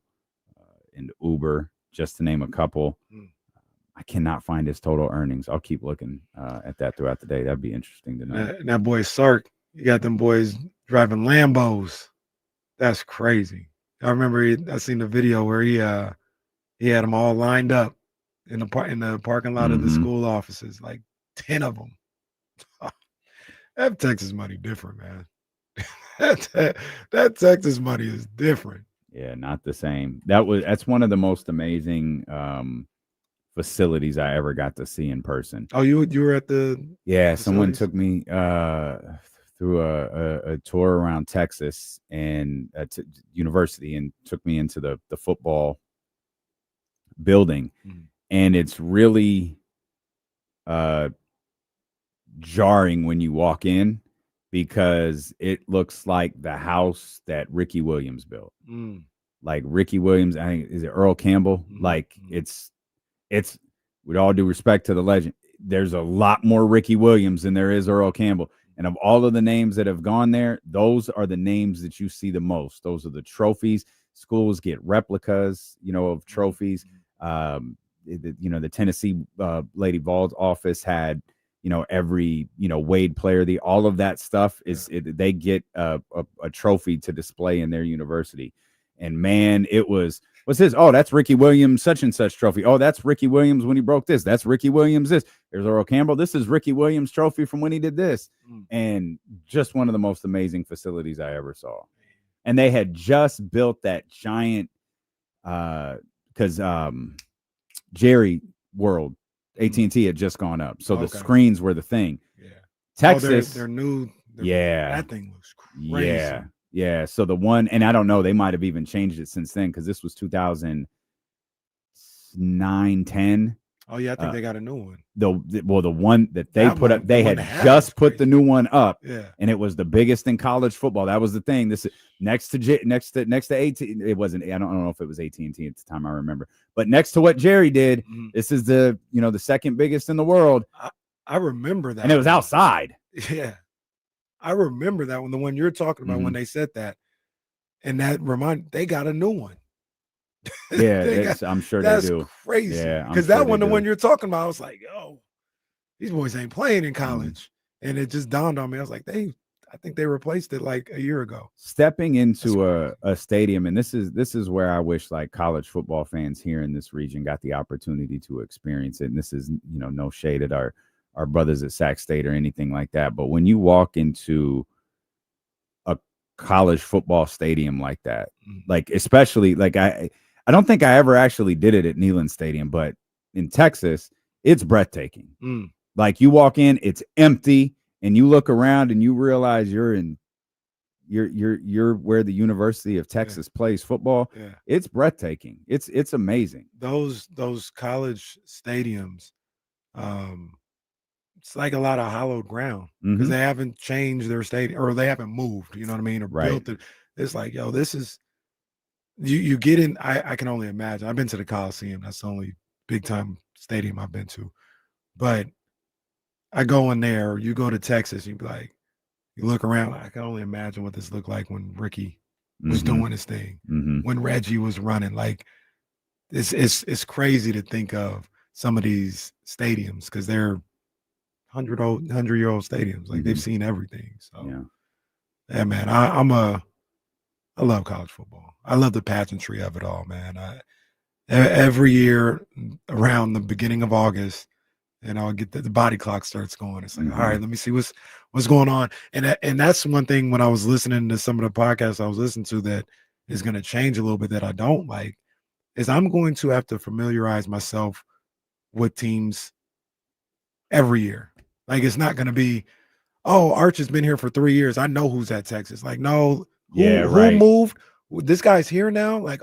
[SPEAKER 5] and Uber, just to name a couple. I cannot find his total earnings. I'll keep looking at that throughout the day. That'd be interesting to know.
[SPEAKER 6] That boy Sark, you got them boys driving Lambos. That's crazy. I remember I seen the video where he had them all lined up in the parking lot of the school offices, like 10 of them. That Texas money different, man. that Texas money is different.
[SPEAKER 5] Yeah, not the same. That's one of the most amazing facilities I ever got to see in person.
[SPEAKER 6] Oh, you were at the
[SPEAKER 5] someone took me through a tour around Texas and at university and took me into the football building. And it's really jarring when you walk in because it looks like the house that Ricky Williams built. Like Ricky Williams, I think, is it Earl Campbell? Like it's with all due respect to the legend, there's a lot more Ricky Williams than there is Earl Campbell. And of all of the names that have gone there, those are the names that you see the most. Those are the trophies. Schools get replicas, of trophies. The Tennessee Lady Vols office had, every, Wade player. All of that stuff they get a trophy to display in their university. And man, it was, what's this? Oh, that's Ricky Williams, such and such trophy. Oh, that's Ricky Williams when he broke this. That's Ricky Williams this. There's Earl Campbell. This is Ricky Williams trophy from when he did this. And just one of the most amazing facilities I ever saw. And they had just built that giant, because Jerry World, AT&T had just gone up. So the screens were the thing.
[SPEAKER 6] Yeah.
[SPEAKER 5] Texas.
[SPEAKER 6] They're new.
[SPEAKER 5] That
[SPEAKER 6] thing looks crazy.
[SPEAKER 5] Yeah. So the one, and I don't know, they might have even changed it since then because this was 2009, 10.
[SPEAKER 6] Oh yeah, I think they got a new one.
[SPEAKER 5] The one that they
[SPEAKER 6] That
[SPEAKER 5] put
[SPEAKER 6] one-
[SPEAKER 5] up, they
[SPEAKER 6] the one
[SPEAKER 5] had
[SPEAKER 6] that happened
[SPEAKER 5] just
[SPEAKER 6] was
[SPEAKER 5] put
[SPEAKER 6] crazy.
[SPEAKER 5] the new one up,
[SPEAKER 6] Yeah.
[SPEAKER 5] and it was the biggest in college football. That was the thing. This is next to AT. It wasn't. I don't know if it was AT&T at the time. I remember, but next to what Jerry did, this is the second biggest in the world.
[SPEAKER 6] I remember that,
[SPEAKER 5] and it was
[SPEAKER 6] one.
[SPEAKER 5] outside.
[SPEAKER 6] Yeah, I remember that one. The one you're talking about when they said that, and that they got a new one.
[SPEAKER 5] Yeah, I'm sure they do.
[SPEAKER 6] That's crazy.
[SPEAKER 5] Yeah,
[SPEAKER 6] because that one, the one you're talking about, I was like, yo, these boys ain't playing in college, and it just dawned on me. I was like, I think they replaced it like a year ago.
[SPEAKER 5] Stepping into a stadium, and this is where I wish like college football fans here in this region got the opportunity to experience it. And this is no shade at our brothers at Sac State or anything like that, but when you walk into a college football stadium like that, like especially like I don't think I ever actually did it at Neyland Stadium, but in Texas, it's breathtaking. Like you walk in, it's empty, and you look around and you realize you're where the University of Texas plays football.
[SPEAKER 6] Yeah.
[SPEAKER 5] It's breathtaking. It's amazing.
[SPEAKER 6] Those college stadiums, it's like a lot of hallowed ground because they haven't changed their stadium or they haven't moved, you know what I mean? Or built it. It's like, yo, this is you get in. I can only imagine. I've been to the Coliseum. That's the only big time stadium I've been to. But I go in there, you go to Texas, you be like, you look around, I can only imagine what this looked like when Ricky was doing his thing, when Reggie was running. Like it's crazy to think of some of these stadiums because they're 100-year-old stadiums. Like they've seen everything. So yeah, man, I love college football. I love the pageantry of it all, man. Every year around the beginning of August, and I'll get the body clock starts going. It's like, all right, let me see what's going on. And that's one thing when I was listening to some of the podcasts I was listening to that is going to change a little bit that I don't like is I'm going to have to familiarize myself with teams every year. Like it's not going to be, oh, Arch has been here for 3 years. I know who's at Texas. Like, no, who moved? This guy's here now. Like,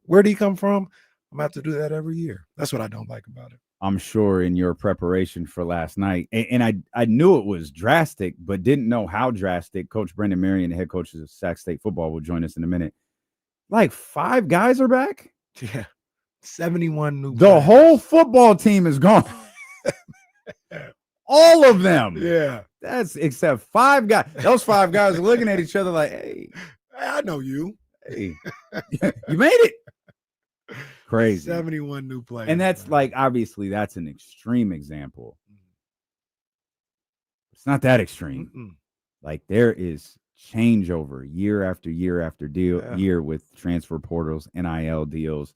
[SPEAKER 6] where'd he come from? I'm gonna have to do that every year. That's what I don't like about it.
[SPEAKER 5] I'm sure in your preparation for last night, and I knew it was drastic, but didn't know how drastic. Coach Brennan Marion, the head coach of Sac State football, will join us in a minute. Like 5 guys are back.
[SPEAKER 6] Yeah, 71 new.
[SPEAKER 5] The whole football team is gone. All of them.
[SPEAKER 6] Yeah,
[SPEAKER 5] that's except 5 guys. Those 5 guys are looking at each other like, "Hey,
[SPEAKER 6] I know you.
[SPEAKER 5] Hey, you made it." Crazy.
[SPEAKER 6] 71 new players.
[SPEAKER 5] And that's like, obviously, that's an extreme example. It's not that extreme. Like there is changeover year after year after year with transfer portals, NIL deals,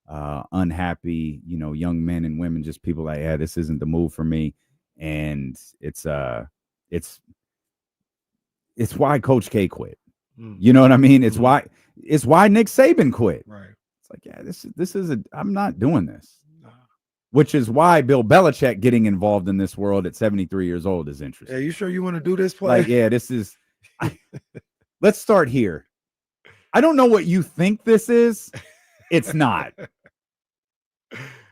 [SPEAKER 5] unhappy, young men and women, just people like, yeah, this isn't the move for me. And it's why Coach K quit. You know what I mean? It's why Nick Saban quit.
[SPEAKER 6] Right.
[SPEAKER 5] It's like, yeah, this is I'm not doing this. Which is why Bill Belichick getting involved in this world at 73 years old is interesting.
[SPEAKER 6] Yeah, you sure you want to do this play?
[SPEAKER 5] Like, yeah, this is let's start here. I don't know what you think this is. It's not.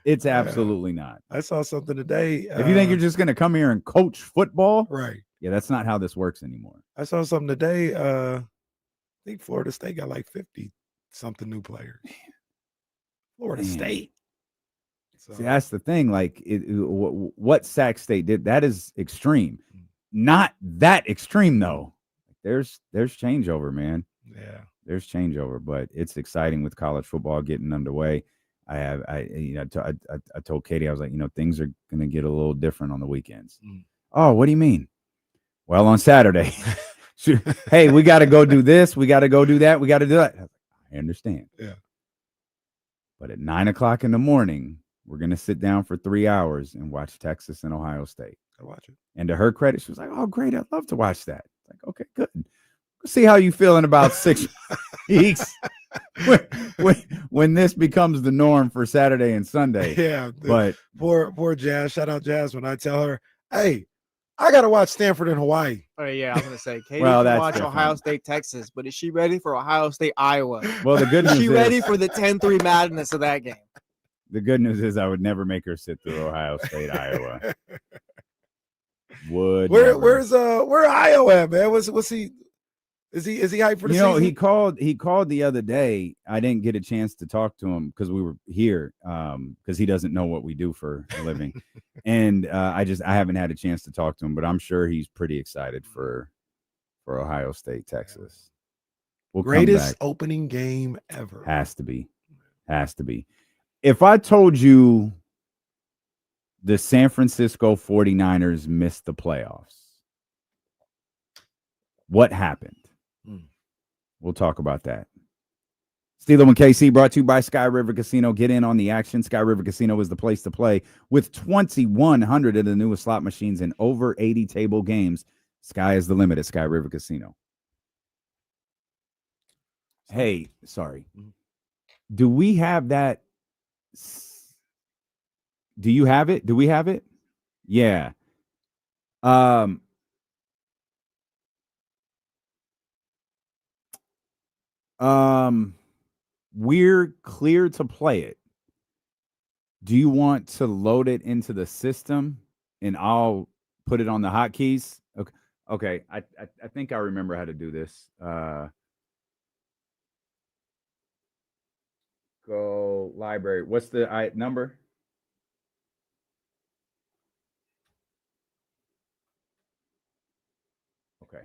[SPEAKER 5] It's absolutely not.
[SPEAKER 6] I saw something today.
[SPEAKER 5] If you think you're just going to come here and coach football,
[SPEAKER 6] right?
[SPEAKER 5] Yeah, that's not how this works anymore.
[SPEAKER 6] I saw something today. I think Florida State got like 50-something new players. Florida State. So.
[SPEAKER 5] See, that's the thing. Like, what Sac State did, that is extreme. Not that extreme though. There's changeover, man.
[SPEAKER 6] Yeah,
[SPEAKER 5] there's changeover, but it's exciting with college football getting underway. I told Katie, I was like, things are going to get a little different on the weekends. Oh, what do you mean? Well, on Saturday, hey, we got to go do this. We got to go do that. We got to do that. I understand.
[SPEAKER 6] Yeah.
[SPEAKER 5] But at 9:00 in the morning, we're going to sit down for 3 hours and watch Texas and Ohio State.
[SPEAKER 6] I watch it.
[SPEAKER 5] And to her credit, she was like, oh, great. I'd love to watch that. Like, okay, good. We'll see how you feel in about 6 weeks when this becomes the norm for Saturday and Sunday.
[SPEAKER 6] Yeah.
[SPEAKER 5] But
[SPEAKER 6] poor Jazz. Shout out Jazz when I tell her, hey, I got to watch Stanford and Hawaii.
[SPEAKER 4] Oh, yeah, I was going to say, Katie
[SPEAKER 5] well,
[SPEAKER 4] can watch
[SPEAKER 5] different.
[SPEAKER 4] Ohio State, Texas, but is she ready for Ohio State, Iowa?
[SPEAKER 5] Well, the good news
[SPEAKER 4] is she ready for the 10-3 madness of that game?
[SPEAKER 5] The good news is I would never make her sit through Ohio State, Iowa.
[SPEAKER 6] Where's Iowa at, man? What's he? Is he hyped for the season?
[SPEAKER 5] He called the other day. I didn't get a chance to talk to him because we were here, because he doesn't know what we do for a living. And I haven't had a chance to talk to him, but I'm sure he's pretty excited for Ohio State, Texas. We'll
[SPEAKER 6] Greatest opening game ever.
[SPEAKER 5] Has to be. If I told you the San Francisco 49ers missed the playoffs, what happened? We'll talk about that. Steelo and KC brought to you by Sky River Casino. Get in on the action. Sky River Casino is the place to play with 2,100 of the newest slot machines and over 80 table games. Sky is the limit at Sky River Casino. Hey, sorry. Do we have that? Do you have it? Do we have it? Yeah. We're clear to play it. Do you want to load it into the system and I'll put it on the hotkeys? Okay. I think I remember how to do this. Go library. What's the number? Okay.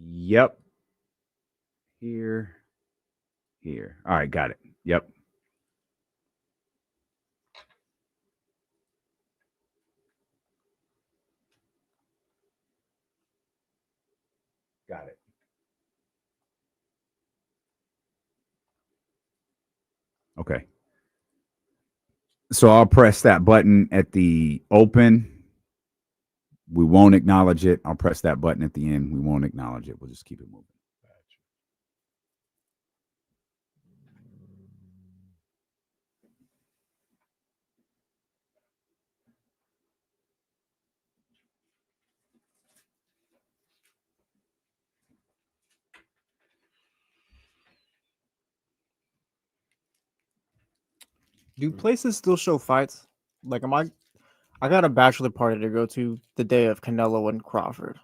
[SPEAKER 5] Yep. Here. All right, got it. Yep. Got it. Okay. So I'll press that button at the open. We won't acknowledge it. I'll press that button at the end. We won't acknowledge it. We'll just keep it moving.
[SPEAKER 4] Do places still show fights? Like, I got a bachelor party to go to the day of Canelo and Crawford.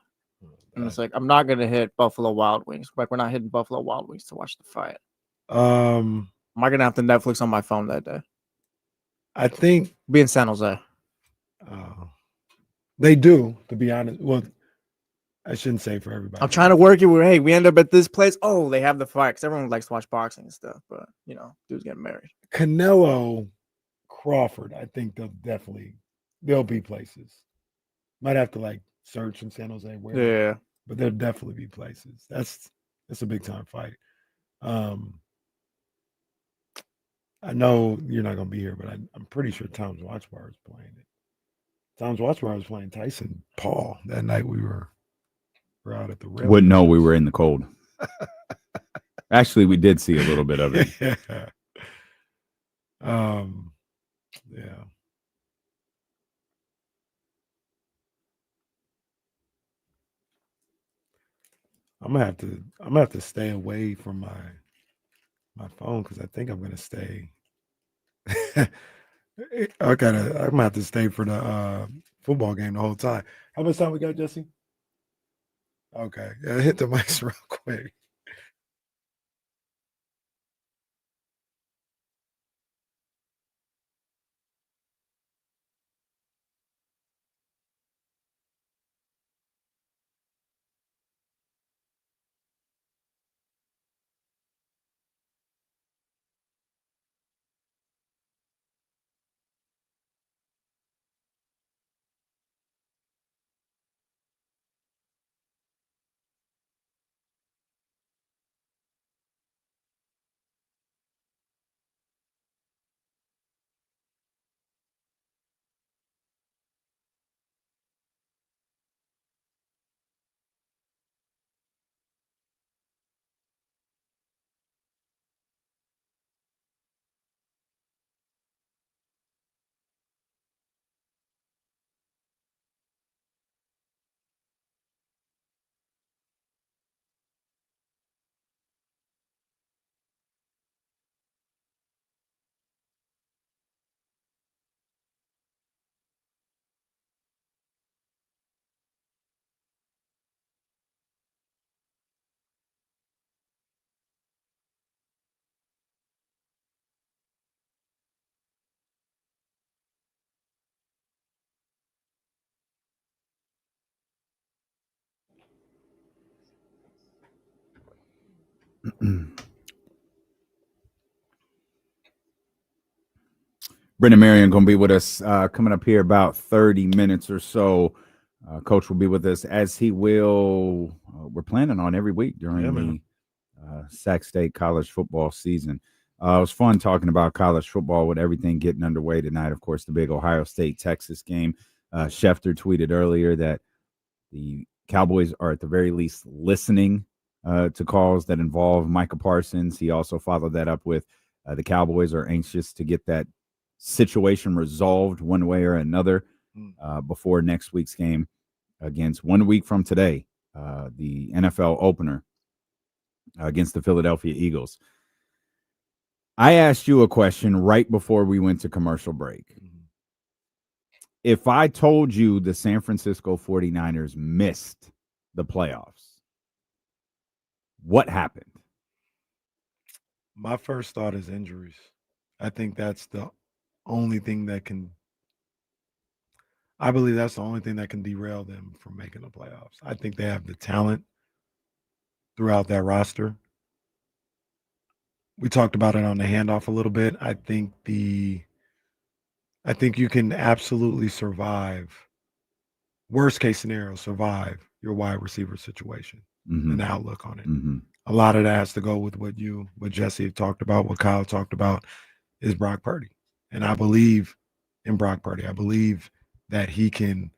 [SPEAKER 4] And it's like, I'm not going to hit Buffalo Wild Wings. Like, we're not hitting Buffalo Wild Wings to watch the fight. Am I going to have to Netflix on my phone that day?
[SPEAKER 6] I think.
[SPEAKER 4] Be in San Jose.
[SPEAKER 6] They do, to be honest. Well, I shouldn't say for everybody.
[SPEAKER 4] I'm trying to work it where, hey, we end up at this place. Oh, they have the fight. Because everyone likes to watch boxing and stuff. But, dude's getting married.
[SPEAKER 6] Canelo, Crawford, I think there'll be places. Might have to search in San Jose where.
[SPEAKER 4] Yeah.
[SPEAKER 6] But there'll definitely be places. That's a big time fight. I know you're not going to be here, but I'm pretty sure Tom's Watch Bar is playing it. Tom's Watch Bar was playing Tyson Paul that night we were out at the rail.
[SPEAKER 5] Wouldn't know we were in the cold. Actually, we did see a little bit of it.
[SPEAKER 6] Yeah. I'm gonna have to stay away from my phone because I think I'm gonna stay. I'm gonna have to stay for the football game the whole time. How much time we got, Jesse? Okay, yeah, hit the mics real quick.
[SPEAKER 5] Brennan Marion going to be with us coming up here about 30 minutes or so. Coach will be with us as he will. We're planning on every week during the Sac State college football season. It was fun talking about college football with everything getting underway tonight. Of course, the big Ohio State-Texas game. Schefter tweeted earlier that the Cowboys are at the very least listening to calls that involve Micah Parsons. He also followed that up with the Cowboys are anxious to get that situation resolved one way or another before next week's game against 1 week from today, the NFL opener against the Philadelphia Eagles. I asked you a question right before we went to commercial break. If I told you the San Francisco 49ers missed the playoffs, what happened?
[SPEAKER 6] My first thought is injuries. I think that's the only thing that can – I believe that's the only thing that can derail them from making the playoffs. I think they have the talent throughout that roster. We talked about it on the handoff a little bit. I think you can absolutely survive, worst case scenario, survive your wide receiver situation and the outlook on it. A lot of that has to go with what Jesse talked about, what Kyle talked about, is Brock Purdy. And I believe in Brock Purdy. I believe that he can,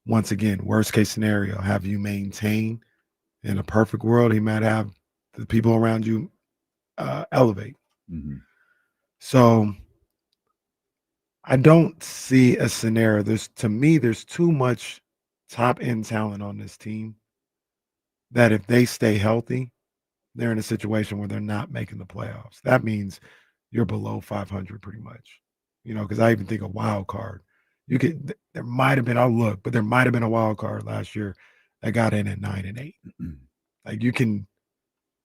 [SPEAKER 6] once again, worst case scenario, have you maintain. In a perfect world, he might have the people around you elevate. So I don't see a scenario. To me, there's too much top-end talent on this team that if they stay healthy, they're in a situation where they're not making the playoffs. That means you're below 500 pretty much. Because I even think a wild card. There might have been, I'll look, but there might have been a wild card last year that got in at 9-8.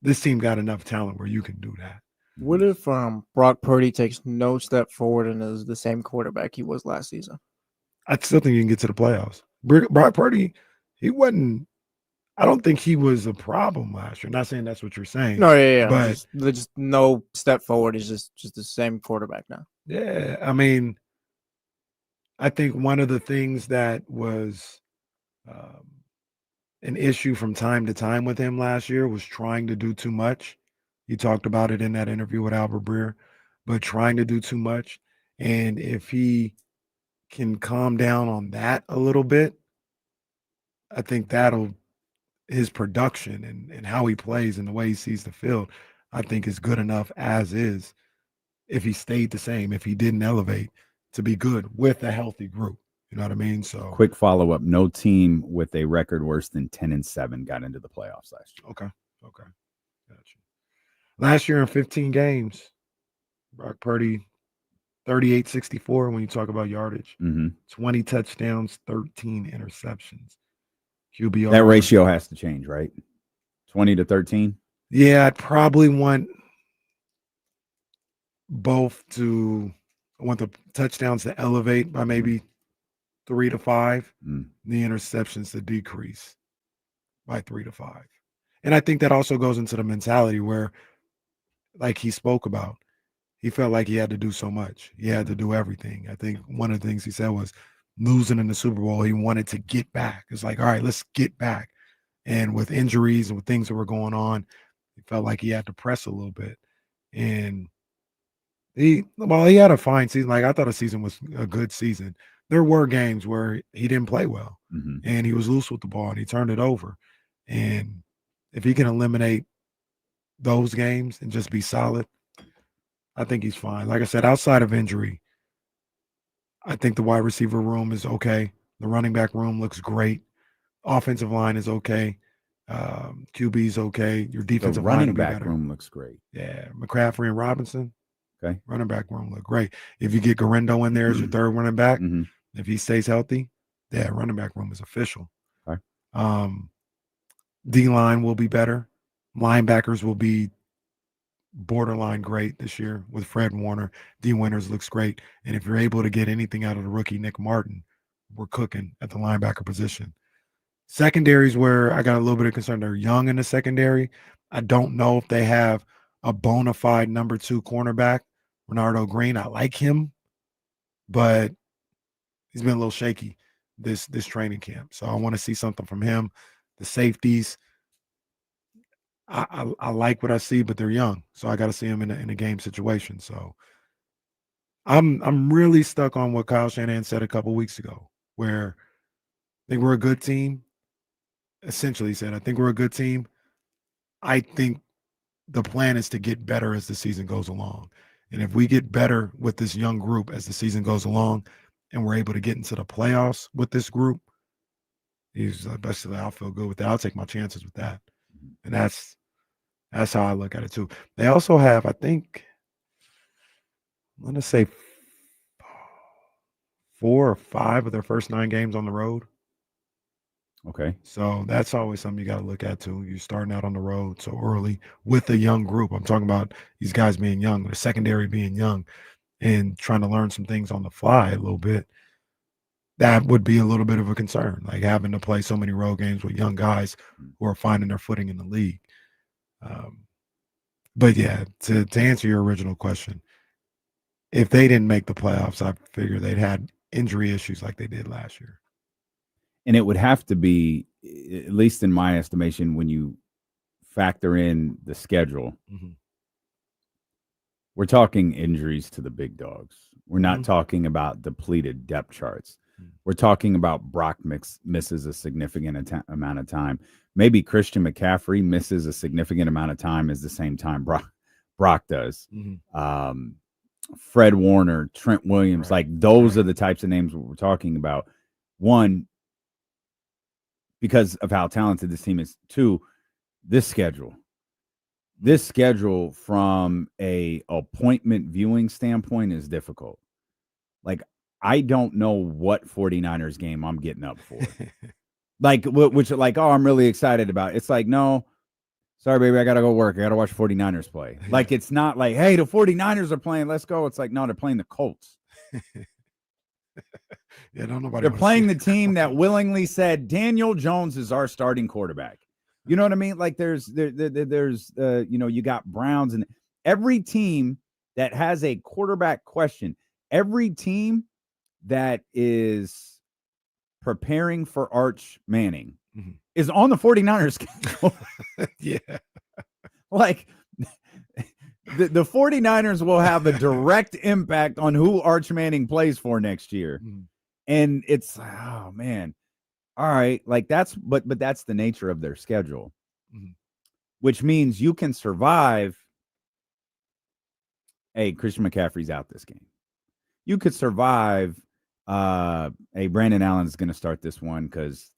[SPEAKER 6] This team got enough talent where you can do that.
[SPEAKER 4] What if Brock Purdy takes no step forward and is the same quarterback he was last season?
[SPEAKER 6] I still think you can get to the playoffs. Brock Purdy, I don't think he was a problem last year. Not saying that's what you're saying.
[SPEAKER 4] No, yeah.
[SPEAKER 6] But
[SPEAKER 4] just no step forward. He's just the same quarterback now.
[SPEAKER 6] Yeah, I mean, I think one of the things that was an issue from time to time with him last year was trying to do too much. He talked about it in that interview with Albert Breer, but trying to do too much. And if he can calm down on that a little bit, I think his production and how he plays and the way he sees the field, I think is good enough as is. If he stayed the same, if he didn't elevate, to be good with a healthy group. You know what I mean? So
[SPEAKER 5] quick follow-up. No team with a record worse than 10-7 got into the playoffs last year.
[SPEAKER 6] Okay. Gotcha. Last year in 15 games, Brock Purdy, 38-64 when you talk about yardage. 20 touchdowns, 13 interceptions. QBR.
[SPEAKER 5] That ratio has to change, right? 20-13?
[SPEAKER 6] Yeah, I'd probably want I want the touchdowns to elevate by maybe 3 to 5, the interceptions to decrease by 3 to 5. And I think that also goes into the mentality where, like he spoke about, he felt like he had to do so much. He had to do everything. I think one of the things he said was losing in the Super Bowl, he wanted to get back. It's like, all right, let's get back. And with injuries and with things that were going on, he felt like he had to press a little bit. And he had a fine season. Like, I thought the season was a good season. There were games where he didn't play well and he was loose with the ball and he turned it over. And if he can eliminate those games and just be solid, I think he's fine. Like I said, outside of injury, I think the wide receiver room is okay. The running back room looks great. Offensive line is okay. QB's okay. Your defensive
[SPEAKER 5] running back room looks great.
[SPEAKER 6] Yeah, McCaffrey and Robinson.
[SPEAKER 5] Okay.
[SPEAKER 6] Running back room look great. If you get Garendo in there as your third running back, if he stays healthy, running back room is official.
[SPEAKER 5] Okay.
[SPEAKER 6] D-line will be better. Linebackers will be borderline great this year with Fred Warner. D. Winters looks great. And if you're able to get anything out of the rookie, Nick Martin, we're cooking at the linebacker position. Secondaries where I got a little bit of concern. They're young in the secondary. I don't know if they have a bona fide number 2 cornerback. Renardo Green, I like him, but he's been a little shaky this training camp. So I want to see something from him. The safeties, I like what I see, but they're young, so I got to see them in a game situation. So I'm really stuck on what Kyle Shanahan said a couple weeks ago, where I think we're a good team. Essentially, he said, I think we're a good team. I think the plan is to get better as the season goes along. And if we get better with this young group as the season goes along and we're able to get into the playoffs with this group, he's basically, I'll feel good with that. I'll take my chances with that. And that's how I look at it too. They also have, I think, I'm going to say 4 or 5 of their first 9 games on the road.
[SPEAKER 5] Okay.
[SPEAKER 6] So that's always something you got to look at too. You're starting out on the road so early with a young group. I'm talking about these guys being young, the secondary being young, and trying to learn some things on the fly a little bit. That would be a little bit of a concern, like having to play so many road games with young guys who are finding their footing in the league. But yeah, to answer your original question, if they didn't make the playoffs, I figure they'd had injury issues like they did last year.
[SPEAKER 5] And it would have to be, at least in my estimation, when you factor in the schedule, we're talking injuries to the big dogs. We're not talking about depleted depth charts. We're talking about Brock misses a significant amount of time. Maybe Christian McCaffrey misses a significant amount of time as the same time Brock does. Fred Warner, Trent Williams, like those are the types of names we're talking about. One, because of how talented this team is. 2, this schedule from a appointment viewing standpoint is difficult. Like, I don't know what 49ers game I'm getting up for. Like, which, like, oh, I'm really excited about. It's like, no, sorry, baby, I got to go work. I got to watch 49ers play. Like, it's not like, hey, the 49ers are playing, let's go. It's like, no, they're playing the Colts.
[SPEAKER 6] Yeah, don't nobody.
[SPEAKER 5] They're playing the team that willingly said Daniel Jones is our starting quarterback. You know what I mean? Like there's you got Browns, and every team that has a quarterback question, every team that is preparing for Arch Manning is on the 49ers schedule.
[SPEAKER 6] Yeah.
[SPEAKER 5] Like the 49ers will have a direct impact on who Arch Manning plays for next year. And it's, oh man, all right. Like but that's the nature of their schedule, which means you can survive. Hey, Christian McCaffrey's out this game. You could survive. Hey, Brandon Allen's going to start this one because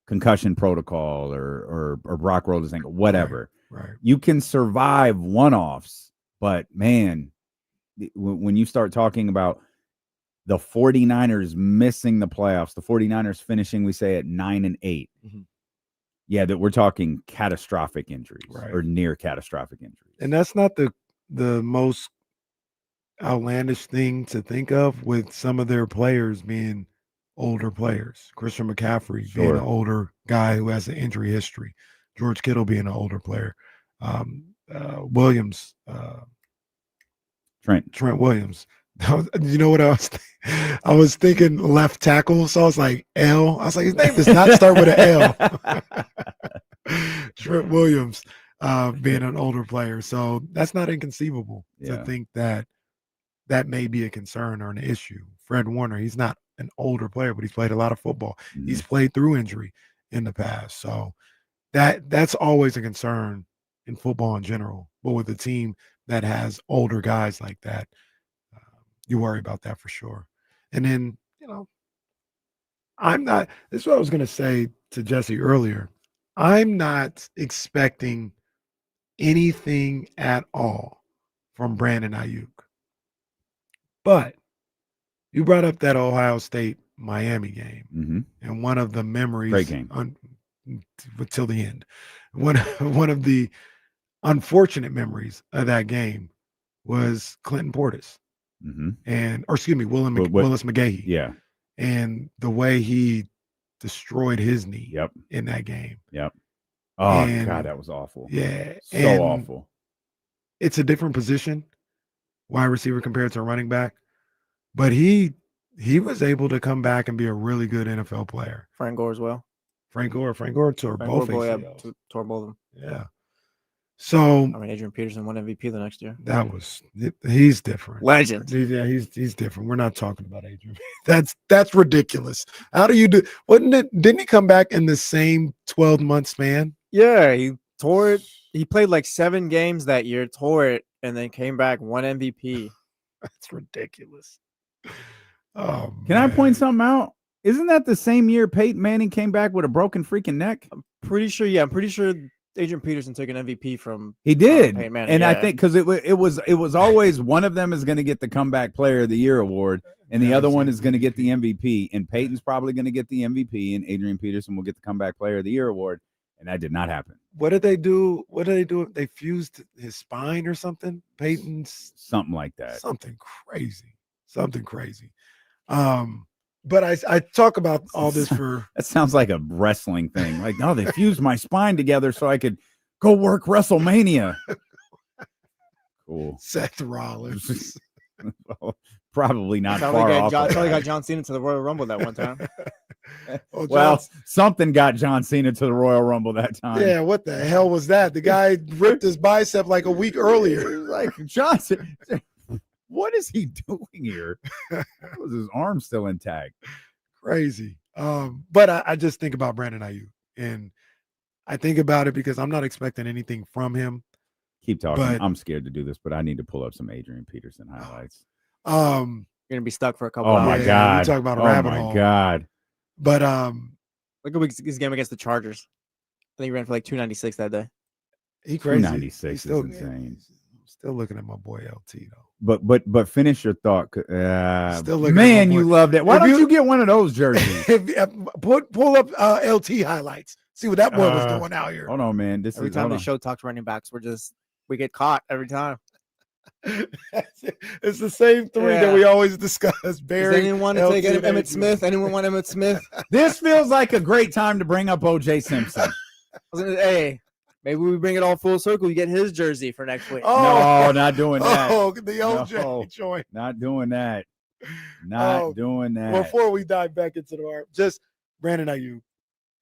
[SPEAKER 5] concussion protocol or Brock rolled his ankle, whatever.
[SPEAKER 6] Right.
[SPEAKER 5] You can survive one-offs, but man, when you start talking about the 49ers missing the playoffs, the 49ers finishing, we say, at 9-8. Yeah, that we're talking catastrophic injuries or near catastrophic injuries.
[SPEAKER 6] And that's not the most outlandish thing to think of, with some of their players being older players. Christian McCaffrey being an older guy who has an injury history. George Kittle being an older player. Williams. Trent Williams. You know what I was I was thinking left tackle, so I was like L. I was like, his name does not start with an L. Trent Williams being an older player. So that's not inconceivable to think that may be a concern or an issue. Fred Warner, he's not an older player, but he's played a lot of football. He's played through injury in the past. So that's always a concern in football in general. But with a team that has older guys like that, you worry about that for sure. And then, this is what I was going to say to Jesse earlier. I'm not expecting anything at all from Brandon Ayuk. But you brought up that Ohio State-Miami game. And one of the memories,
[SPEAKER 5] great game.
[SPEAKER 6] Till the end. One of the unfortunate memories of that game was Clinton Portis. Willis McGahee.
[SPEAKER 5] Yeah.
[SPEAKER 6] And the way he destroyed his knee in that game.
[SPEAKER 5] Oh,
[SPEAKER 6] And-
[SPEAKER 5] God, that was awful.
[SPEAKER 6] Yeah.
[SPEAKER 5] So
[SPEAKER 6] and
[SPEAKER 5] awful.
[SPEAKER 6] It's a different position, wide receiver compared to a running back. But he was able to come back and be a really good NFL player.
[SPEAKER 4] Frank Gore as well.
[SPEAKER 6] Frank Gore tore
[SPEAKER 4] Frank
[SPEAKER 6] both
[SPEAKER 4] Gore,
[SPEAKER 6] ACLs.
[SPEAKER 4] tore both of them.
[SPEAKER 6] Yeah. So
[SPEAKER 4] I mean, Adrian Peterson won MVP the next year.
[SPEAKER 6] he's different.
[SPEAKER 4] Legend.
[SPEAKER 6] Yeah, he's different. We're not talking about Adrian. That's ridiculous. How do you do? Didn't he come back in the same 12-month span?
[SPEAKER 4] Yeah, he tore it. He played like 7 games that year, tore it, and then came back, won MVP.
[SPEAKER 6] That's ridiculous. Oh,
[SPEAKER 5] Can I point something out? Isn't that the same year Peyton Manning came back with a broken freaking neck?
[SPEAKER 4] I'm pretty sure Adrian Peterson took an MVP from
[SPEAKER 5] He did,
[SPEAKER 4] Peyton Manning,
[SPEAKER 5] and I
[SPEAKER 4] yeah.
[SPEAKER 5] think because it was always one of them is going to get the Comeback Player of the Year award, and the other one is going to get the MVP. And Peyton's probably going to get the MVP, and Adrian Peterson will get the Comeback Player of the Year award. And that did not happen.
[SPEAKER 6] What did they do? They fused his spine or something? Peyton's
[SPEAKER 5] Something like that.
[SPEAKER 6] Something crazy. But I talk about all this for
[SPEAKER 5] That sounds like a wrestling thing. Like, no, they fused my spine together so I could go work WrestleMania. Cool.
[SPEAKER 6] Seth Rollins.
[SPEAKER 5] Probably not
[SPEAKER 4] That's
[SPEAKER 5] far
[SPEAKER 4] how
[SPEAKER 5] off.
[SPEAKER 4] they got John Cena to the Royal Rumble that one time.
[SPEAKER 5] Well, something got John Cena to the Royal Rumble that time.
[SPEAKER 6] Yeah, what the hell was that? The guy ripped his bicep like a week earlier.
[SPEAKER 5] Like, Johnson, what is he doing here? Was his arm still intact?
[SPEAKER 6] Crazy. But I just think about Brandon Ayuk, and I think about it because I'm not expecting anything from him.
[SPEAKER 5] Keep talking.
[SPEAKER 6] But-
[SPEAKER 5] I'm scared to do this, but I need to pull up some Adrian Peterson highlights.
[SPEAKER 4] You're gonna be stuck for a couple
[SPEAKER 5] Oh
[SPEAKER 4] hours.
[SPEAKER 5] my
[SPEAKER 6] Yeah,
[SPEAKER 5] God.
[SPEAKER 6] we talk about a
[SPEAKER 5] Oh
[SPEAKER 6] rabbit
[SPEAKER 5] my
[SPEAKER 6] hole.
[SPEAKER 5] God.
[SPEAKER 6] But
[SPEAKER 4] Look at his game against the Chargers. I think he ran for like 296 that day.
[SPEAKER 6] he crazy.
[SPEAKER 5] 296
[SPEAKER 6] He's still
[SPEAKER 5] is insane.
[SPEAKER 6] Still looking at my boy LT though.
[SPEAKER 5] But finish your thought.
[SPEAKER 6] Still looking at
[SPEAKER 5] Man,
[SPEAKER 6] my
[SPEAKER 5] you
[SPEAKER 6] boy.
[SPEAKER 5] love that. Why
[SPEAKER 6] If
[SPEAKER 5] don't
[SPEAKER 6] you-
[SPEAKER 5] you get one of those jerseys?
[SPEAKER 6] Pull up LT highlights. See what that boy was doing out here.
[SPEAKER 5] Hold on, man.
[SPEAKER 4] Every time the show talks running backs, we get caught every time.
[SPEAKER 6] It's the same three that we always discuss.
[SPEAKER 4] Does
[SPEAKER 6] Barry,
[SPEAKER 4] anyone want to
[SPEAKER 6] LT,
[SPEAKER 4] take
[SPEAKER 6] and
[SPEAKER 4] Emmett
[SPEAKER 6] Adrian.
[SPEAKER 4] Smith? Anyone want Emmett Smith?
[SPEAKER 5] This feels like a great time to bring up OJ Simpson.
[SPEAKER 4] Hey, maybe we bring it all full circle. You get his jersey for next week.
[SPEAKER 5] No, not doing that.
[SPEAKER 6] Oh, the OJ
[SPEAKER 5] No.
[SPEAKER 6] joint.
[SPEAKER 5] Not doing that. Not
[SPEAKER 6] Oh,
[SPEAKER 5] doing that.
[SPEAKER 6] Before we dive back into the art, just Brandon Ayuk,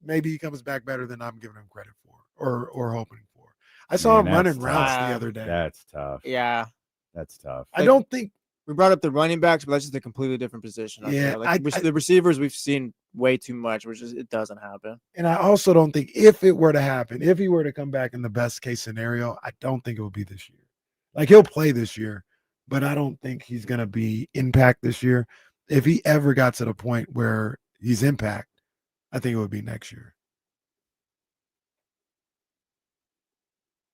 [SPEAKER 6] maybe he comes back better than I'm giving him credit for or hoping for. I saw
[SPEAKER 5] Man,
[SPEAKER 6] him
[SPEAKER 5] that's
[SPEAKER 6] running routes
[SPEAKER 4] tough.
[SPEAKER 6] the other day.
[SPEAKER 5] That's tough.
[SPEAKER 4] Yeah.
[SPEAKER 5] That's tough.
[SPEAKER 6] I don't think
[SPEAKER 4] We brought up the running backs, but that's just a completely different position. I
[SPEAKER 6] Yeah,
[SPEAKER 4] feel. Like, the receivers we've seen way too much, which is it doesn't happen.
[SPEAKER 6] And I also don't think if it were to happen, if he were to come back in the best case scenario, I don't think it would be this year. Like he'll play this year, but I don't think he's going to be impact this year. If he ever got to the point where he's impact, I think it would be next year.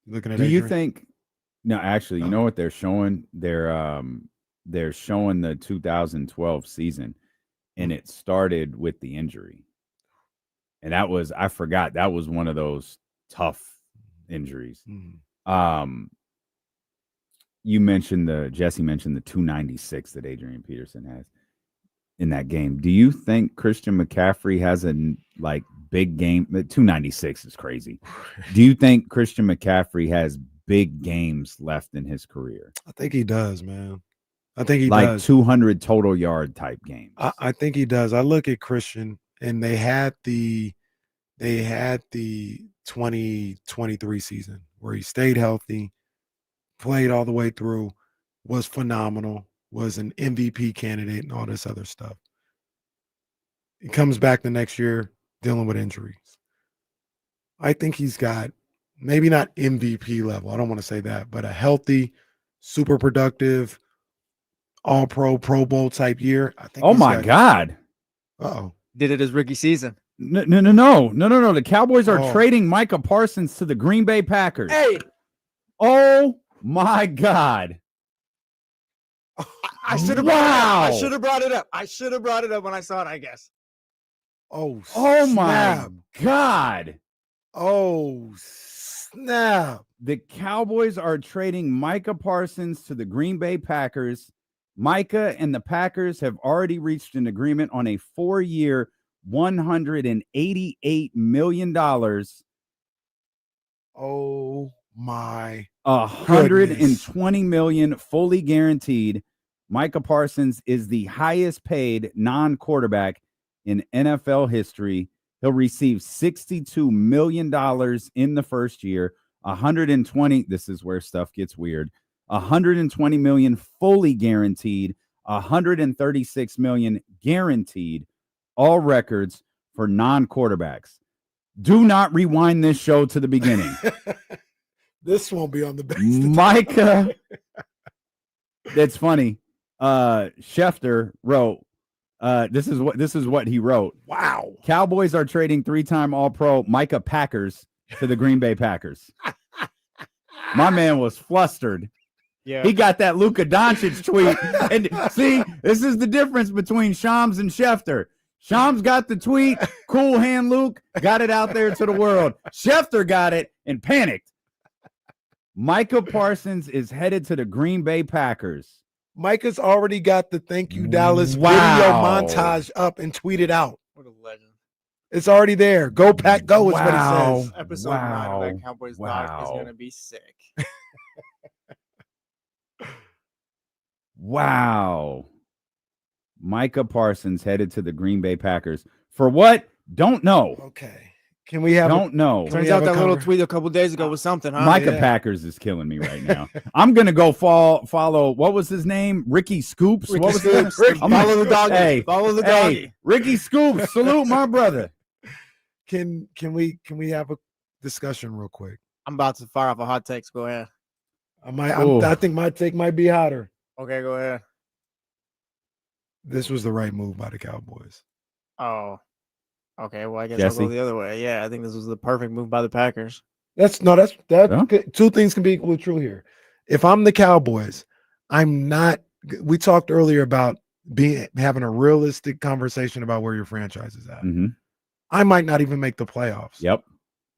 [SPEAKER 6] Looking at
[SPEAKER 5] Do you
[SPEAKER 6] Adrian?
[SPEAKER 5] think? No, actually, you know what they're showing? They're showing the 2012 season, and it started with the injury, and I forgot that was one of those tough injuries. You mentioned Jesse mentioned the 296 that Adrian Peterson has in that game. Do you think Christian McCaffrey has a big game? 296 is crazy. Do you think Christian McCaffrey has big games left in his career?
[SPEAKER 6] I think he does, man. I think he
[SPEAKER 5] like
[SPEAKER 6] does.
[SPEAKER 5] 200 total yard type games.
[SPEAKER 6] I think he does. I look at Christian, and they had the 2023 season where he stayed healthy, played all the way through, was phenomenal, was an MVP candidate, and all this other stuff. He comes back the next year dealing with injuries. I think he's got maybe not MVP level. I don't want to say that, but a healthy, super productive, all-pro, Pro Bowl type year. I think.
[SPEAKER 5] Oh my God!
[SPEAKER 6] Uh-oh.
[SPEAKER 4] Did it his rookie season?
[SPEAKER 5] No! The Cowboys are trading Micah Parsons to the Green Bay Packers.
[SPEAKER 4] Hey,
[SPEAKER 5] oh my God!
[SPEAKER 4] I should have.
[SPEAKER 5] Wow!
[SPEAKER 4] I should have brought it up. I should have brought it up when I saw it. I guess.
[SPEAKER 6] Oh
[SPEAKER 5] my
[SPEAKER 6] snap.
[SPEAKER 5] God!
[SPEAKER 6] Oh snap!
[SPEAKER 5] The Cowboys are trading Micah Parsons to the Green Bay Packers. Micah and the Packers have already reached an agreement on a 4-year, $188 million
[SPEAKER 6] Oh my!
[SPEAKER 5] $120 million fully guaranteed. Micah Parsons is the highest paid non-quarterback in NFL history. He'll receive $62 million in the first year. 120. This is where stuff gets weird. 120 million fully guaranteed. 136 million guaranteed. All records for non-quarterbacks. Do not rewind this show to the beginning.
[SPEAKER 6] This won't be on the best.
[SPEAKER 5] Micah. That's funny. Schefter wrote, this is what he wrote.
[SPEAKER 6] Wow.
[SPEAKER 5] Cowboys are trading 3-time All-Pro Micah Packers to the Green Bay Packers. My man was flustered.
[SPEAKER 4] Yeah.
[SPEAKER 5] He got that Luka Doncic tweet. And see, this is the difference between Shams and Schefter. Shams got the tweet, cool hand Luke, got it out there to the world. Schefter got it and panicked. Micah Parsons is headed to the Green Bay Packers.
[SPEAKER 6] Micah's already got the thank you Dallas video montage up and tweeted out.
[SPEAKER 4] What a legend.
[SPEAKER 6] It's already there. Go Pack, go is what he says.
[SPEAKER 4] Episode 9 of that Cowboys doc is going to be sick.
[SPEAKER 5] Wow. Micah Parsons headed to the Green Bay Packers. For what? Don't know.
[SPEAKER 6] Okay. Can we have
[SPEAKER 5] Don't know.
[SPEAKER 4] Turns out that little tweet a couple days ago was something, huh?
[SPEAKER 5] Micah Packers is killing me right now. I'm going to go follow, what was his name? Ricky Scoops?
[SPEAKER 4] Ricky
[SPEAKER 5] What was
[SPEAKER 4] Scoops.
[SPEAKER 5] his name?
[SPEAKER 4] Follow the doggy.
[SPEAKER 5] Hey,
[SPEAKER 4] Follow the doggy.
[SPEAKER 5] Hey, Ricky Scoops, salute my brother.
[SPEAKER 6] Can we have a discussion real quick?
[SPEAKER 4] I'm about to fire off a hot take. Go ahead.
[SPEAKER 6] I think my take might be hotter.
[SPEAKER 4] Okay, go ahead.
[SPEAKER 6] This was the right move by the Cowboys.
[SPEAKER 4] Oh. Okay, well, I guess
[SPEAKER 5] Jesse?
[SPEAKER 4] I'll go the other way. Yeah, I think this was the perfect move by the Packers.
[SPEAKER 6] Two things can be equally true here. If I'm the Cowboys, I'm not. We talked earlier about having a realistic conversation about where your franchise is at.
[SPEAKER 5] Mm-hmm.
[SPEAKER 6] I might not even make the playoffs.
[SPEAKER 5] Yep.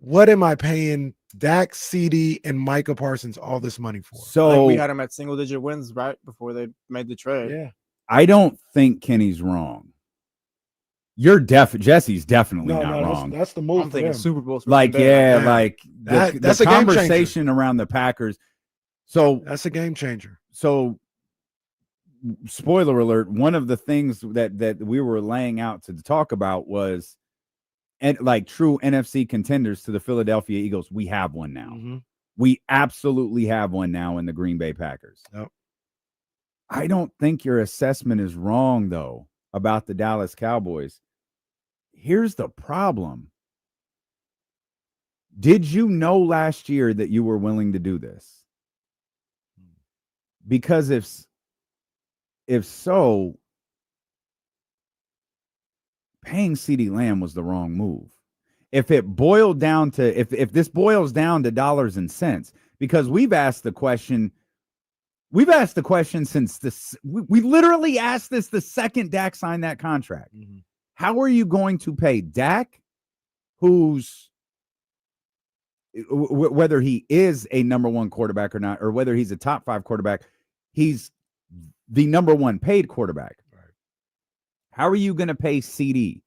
[SPEAKER 6] What am I paying Dak, CD, and Micah Parsons all this money for?
[SPEAKER 4] I think
[SPEAKER 5] So
[SPEAKER 4] we had them at single-digit wins right before they made the trade.
[SPEAKER 6] Yeah.
[SPEAKER 5] I don't think Kenny's wrong. Jesse's definitely not wrong.
[SPEAKER 6] That's the move.
[SPEAKER 4] I'm thinking Super Bowl.
[SPEAKER 5] Like, yeah, like
[SPEAKER 6] that's
[SPEAKER 5] the
[SPEAKER 6] a game changer.
[SPEAKER 5] conversation around the Packers. So
[SPEAKER 6] that's a game changer.
[SPEAKER 5] So, spoiler alert, one of the things that we were laying out to talk about was, and like true NFC contenders to the Philadelphia Eagles, we have one now.
[SPEAKER 6] Mm-hmm.
[SPEAKER 5] We absolutely have one now in the Green Bay Packers.
[SPEAKER 6] Yep.
[SPEAKER 5] I don't think your assessment is wrong, though, about the Dallas Cowboys. Here's the problem. Did you know last year that you were willing to do this? Because if so, paying CeeDee Lamb was the wrong move. If it boiled down to, if this boils down to dollars and cents, because we've asked the question since this, we literally asked this the second Dak signed that contract.
[SPEAKER 6] Mm-hmm.
[SPEAKER 5] How are you going to pay Dak, who's, whether he is a number one quarterback or not, or whether he's a top 5 quarterback, he's the number one paid quarterback.
[SPEAKER 6] Right.
[SPEAKER 5] How are you going to pay CD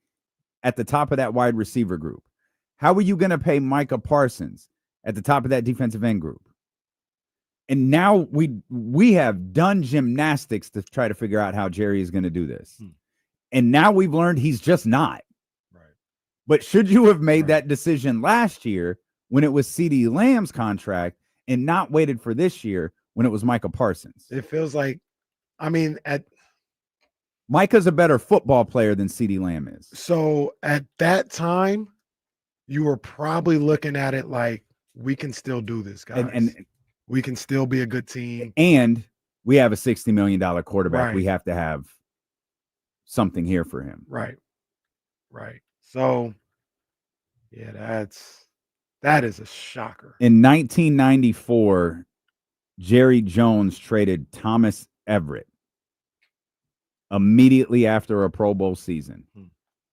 [SPEAKER 5] at the top of that wide receiver group? How are you going to pay Micah Parsons at the top of that defensive end group? And now we have done gymnastics to try to figure out how Jerry is going to do this. And now we've learned he's just not.
[SPEAKER 6] Right.
[SPEAKER 5] But should you have made that decision last year when it was CeeDee Lamb's contract and not waited for this year when it was Micah Parsons?
[SPEAKER 6] It feels like,
[SPEAKER 5] Micah's a better football player than CeeDee Lamb is.
[SPEAKER 6] So at that time, you were probably looking at it like, we can still do this, guys.
[SPEAKER 5] And
[SPEAKER 6] we can still be a good team.
[SPEAKER 5] And we have a $60 million quarterback.
[SPEAKER 6] Right.
[SPEAKER 5] We have to have something here for him.
[SPEAKER 6] Right. So, yeah, that is a shocker.
[SPEAKER 5] In 1994, Jerry Jones traded Thomas Everett immediately after a Pro Bowl season.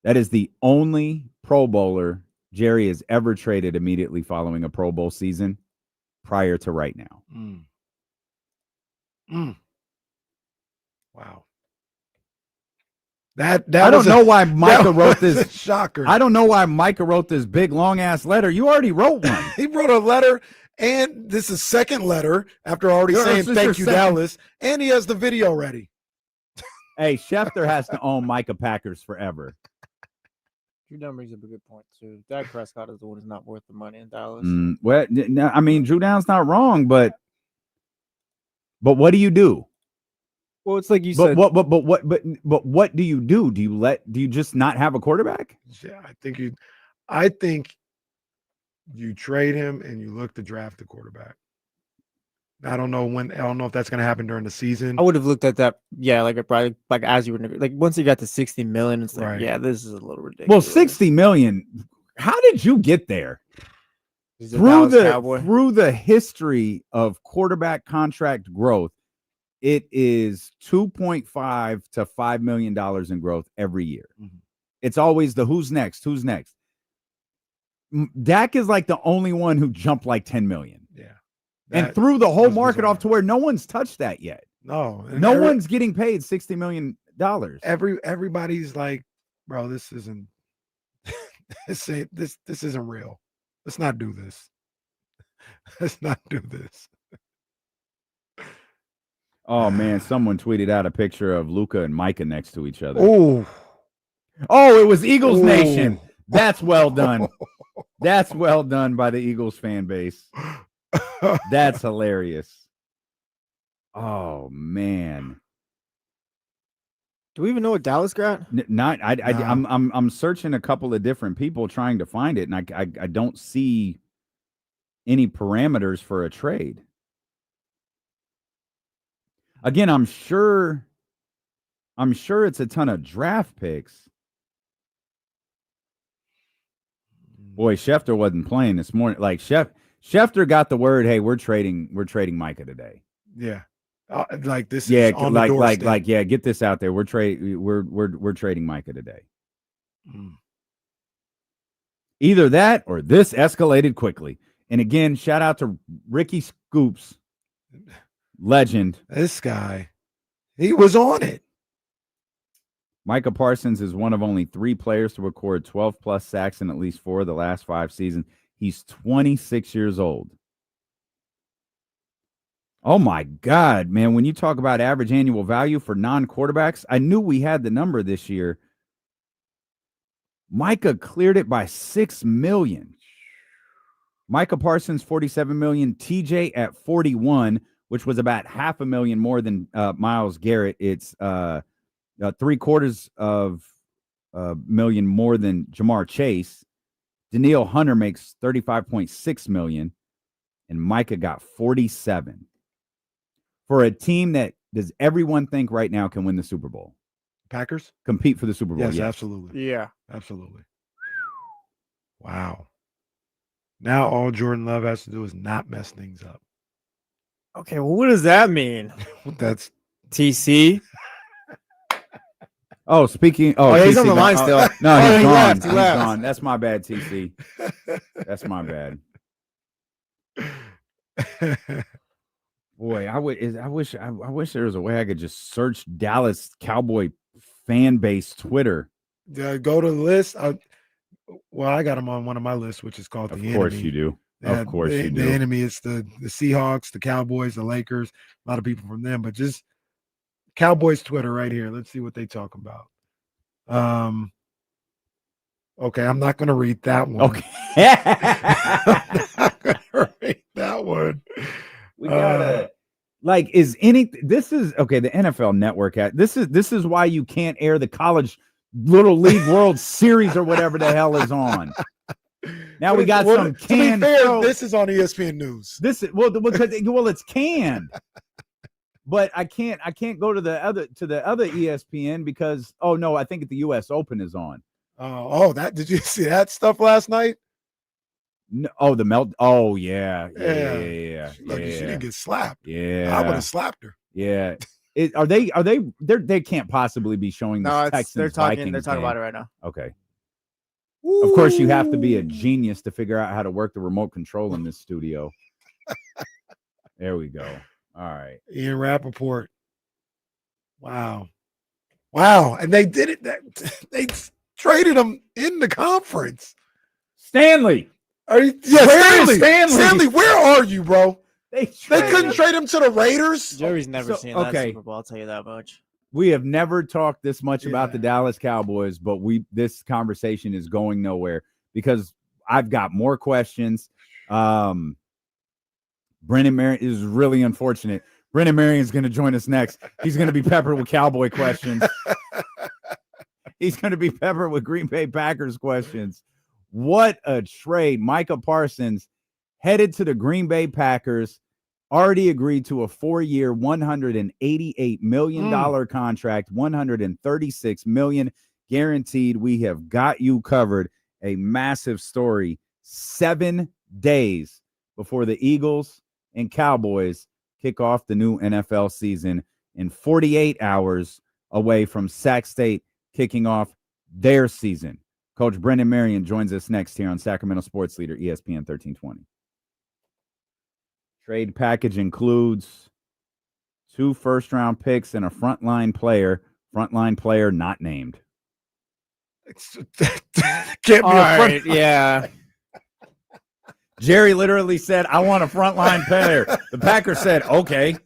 [SPEAKER 5] That is the only Pro Bowler Jerry has ever traded immediately following a Pro Bowl season prior to right now.
[SPEAKER 6] Wow. That
[SPEAKER 5] I don't know why Micah wrote this.
[SPEAKER 6] Shocker.
[SPEAKER 5] I don't know why Micah wrote this big long ass letter. You already wrote one.
[SPEAKER 6] He wrote a letter, and this is second letter after already saying thank you, Dallas, and he has the video ready.
[SPEAKER 5] Hey, Schefter has to own Micah Packers forever.
[SPEAKER 4] Drew Down brings up a good point too. Dak Prescott is the one who's not worth the money in Dallas.
[SPEAKER 5] Well, I mean, Drew Down's not wrong, but what do you do?
[SPEAKER 4] Well, it's like you said.
[SPEAKER 5] But what do you do? Do you just not have a quarterback?
[SPEAKER 6] Yeah, I think you trade him and you look to draft a quarterback. I don't know if that's going to happen during the season.
[SPEAKER 4] I would have looked at that. Yeah, probably as you were like once you got to 60 million, it's like,
[SPEAKER 6] Right.
[SPEAKER 4] yeah, this is a little ridiculous.
[SPEAKER 5] Well, 60 million. How did you get there? Through the history of quarterback contract growth, it is $2.5 to $5 million in growth every year.
[SPEAKER 6] Mm-hmm.
[SPEAKER 5] It's always the who's next. Dak is like the only one who jumped like 10 million.
[SPEAKER 6] Yeah.
[SPEAKER 5] And threw the whole market off to where no one's touched that yet.
[SPEAKER 6] No.
[SPEAKER 5] No one's getting paid $60 million.
[SPEAKER 6] Everybody's like, bro, this isn't this isn't real. Let's not do this. Let's not do this.
[SPEAKER 5] Oh man, someone tweeted out a picture of Luka and Micah next to each other.
[SPEAKER 6] Oh,
[SPEAKER 5] it was Eagles Nation. That's well done. That's well done by the Eagles fan base. That's hilarious. Oh man.
[SPEAKER 4] Do we even know what Dallas got?
[SPEAKER 5] I'm searching a couple of different people trying to find it, and I don't see any parameters for a trade. Again, I'm sure it's a ton of draft picks. Boy, Schefter wasn't playing this morning. Like Schefter got the word, hey, we're trading Micah today.
[SPEAKER 6] Yeah. Like this is on the doorstep.
[SPEAKER 5] Get this out there. We're trading Micah today. Either that or this escalated quickly. And again, shout out to Ricky Scoops. Legend.
[SPEAKER 6] This guy, he was on it.
[SPEAKER 5] Micah Parsons is one of only 3 players to record 12 plus sacks in at least 4 of the last 5 seasons. He's 26 years old. Oh my God, man. When you talk about average annual value for non-quarterbacks, I knew we had the number this year. Micah cleared it by $6 million. Micah Parsons, $47 million. TJ at $41, which was about $500,000 more than Myles Garrett. It's $750,000 more than Jamar Chase. Danielle Hunter makes $35.6 million, and Micah got 47 for a team that does everyone think right now can win the Super Bowl.
[SPEAKER 6] Packers
[SPEAKER 5] compete for the Super Bowl.
[SPEAKER 6] Yes, absolutely.
[SPEAKER 4] Yeah,
[SPEAKER 6] absolutely. Wow. Now all Jordan Love has to do is not mess things up.
[SPEAKER 4] Okay, well, what does that mean?
[SPEAKER 6] That's
[SPEAKER 4] TC.
[SPEAKER 5] Oh, speaking. Oh,
[SPEAKER 4] he's on the line still.
[SPEAKER 5] No, he's gone.
[SPEAKER 4] He left.
[SPEAKER 5] Gone. That's my bad, TC. That's my bad. Boy, I wish there was a way I could just search Dallas Cowboy fan base Twitter.
[SPEAKER 6] Go to the list. I got him on one of my lists, which is called The Enemy.
[SPEAKER 5] Of course you do. Of course you do.
[SPEAKER 6] The enemy is the Seahawks, the Cowboys, the Lakers. A lot of people from them, but just Cowboys Twitter right here. Let's see what they talk about. Okay, I'm not going to read that one.
[SPEAKER 5] Okay.
[SPEAKER 6] I'm not going to read that one.
[SPEAKER 5] We gotta this is okay. The NFL Network this is why you can't air the college Little League World Series or whatever the hell is on. Now we got some canned.
[SPEAKER 6] To be fair, this is on ESPN News.
[SPEAKER 5] This is well, it's canned. But I can't go to the other ESPN because I think the US Open is on.
[SPEAKER 6] Did you see that stuff last night?
[SPEAKER 5] No, the melt. Oh yeah.
[SPEAKER 6] She didn't get slapped.
[SPEAKER 5] Yeah,
[SPEAKER 6] I would have slapped her.
[SPEAKER 5] Yeah. They can't possibly be showing this Texans
[SPEAKER 4] they're talking
[SPEAKER 5] Vikings
[SPEAKER 4] about
[SPEAKER 5] game.
[SPEAKER 4] it right now.
[SPEAKER 5] Okay. Ooh. Of course, you have to be a genius to figure out how to work the remote control in this studio. There we go. All right.
[SPEAKER 6] Ian Rappaport. Wow. Wow. And they did it. They traded him in the conference.
[SPEAKER 5] Stanley.
[SPEAKER 6] Stanley, where are you, bro? They couldn't
[SPEAKER 4] him.
[SPEAKER 6] trade him to the Raiders.
[SPEAKER 4] Jerry's never seen that Super Bowl, I'll tell you that much.
[SPEAKER 5] We have never talked this much about the Dallas Cowboys, but this conversation is going nowhere because I've got more questions. Brennan Marion is really unfortunate. Brennan Marion is going to join us next. He's going to be peppered with Cowboy questions. He's going to be peppered with Green Bay Packers questions. What a trade. Micah Parsons headed to the Green Bay Packers, already agreed to a 4-year, $188 million contract, $136 million guaranteed. We have got you covered. A massive story 7 days before the Eagles and Cowboys kick off the new NFL season, and 48 hours away from Sac State kicking off their season. Coach Brennan Marion joins us next here on Sacramento Sports Leader, ESPN 1320. Trade package includes 2 first-round picks and a frontline player not named.
[SPEAKER 6] Can't be
[SPEAKER 4] yeah.
[SPEAKER 5] Jerry literally said, I want a frontline player. The Packers said, okay.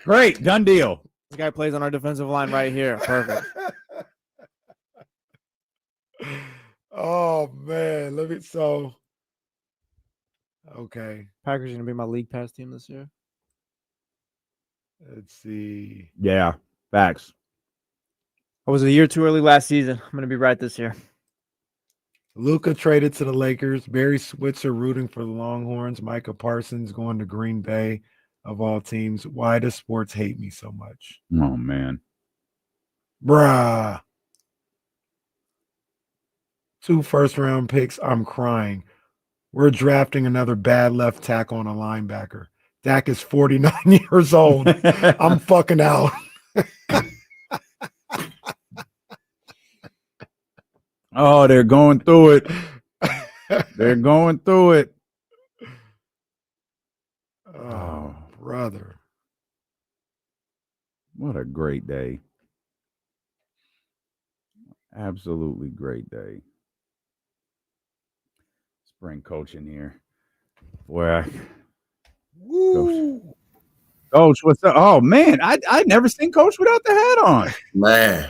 [SPEAKER 5] Great, done deal.
[SPEAKER 4] This guy plays on our defensive line right here. Perfect.
[SPEAKER 6] Oh man, okay.
[SPEAKER 4] Packers are gonna be my league pass team this year.
[SPEAKER 6] Let's see.
[SPEAKER 5] Yeah, facts.
[SPEAKER 4] I was a year too early last season. I'm gonna be right this year.
[SPEAKER 6] Luka traded to the Lakers. Barry Switzer rooting for the Longhorns. Micah Parsons going to Green Bay, of all teams. Why does sports hate me so much?
[SPEAKER 5] Oh man.
[SPEAKER 6] Bruh. 2 first-round picks. I'm crying. We're drafting another bad left tackle on a linebacker. Dak is 49 years old. I'm fucking out.
[SPEAKER 5] Oh, they're going through it. They're going through it.
[SPEAKER 6] Oh, brother.
[SPEAKER 5] What a great day. Absolutely great day. Bring Coach in here. Boy, Coach, what's up? Oh man, I never seen Coach without the hat on.
[SPEAKER 9] Man,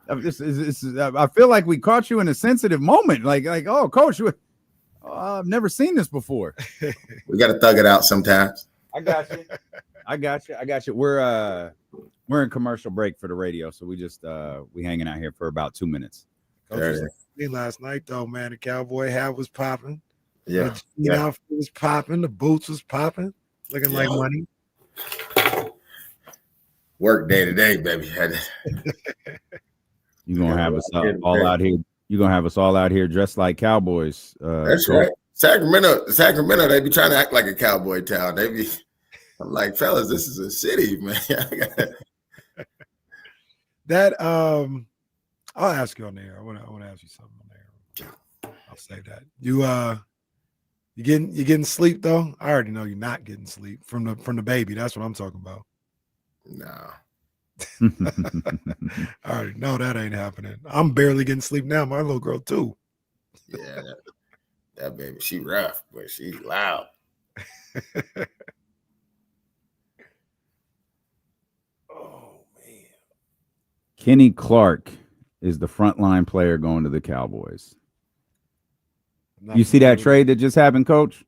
[SPEAKER 5] I feel like we caught you in a sensitive moment. Like, oh, Coach, I've never seen this before.
[SPEAKER 9] we got to thug it out sometimes.
[SPEAKER 5] I got you. We're in commercial break for the radio, so we just we hanging out here for about 2 minutes.
[SPEAKER 6] Last night though, man, the Cowboy hat was popping.
[SPEAKER 9] Yeah,
[SPEAKER 6] the outfit was popping. The boots was popping, looking like money.
[SPEAKER 9] Work day to day, baby.
[SPEAKER 5] You gonna have us all out here? You gonna have us all out here dressed like cowboys?
[SPEAKER 9] That's right. Sacramento. They be trying to act like a cowboy town. I'm like, fellas, this is a city, man.
[SPEAKER 6] I'll ask you on there. I want to ask you something on there. I'll say that. You getting sleep though? I already know you're not getting sleep from the baby. That's what I'm talking about.
[SPEAKER 9] No.
[SPEAKER 6] I already know that ain't happening. I'm barely getting sleep now. My little girl too.
[SPEAKER 9] Yeah, that baby, she rough, but she's loud.
[SPEAKER 6] Oh man.
[SPEAKER 5] Kenny Clark is the frontline player going to the Cowboys. You see that trade that just happened, Coach?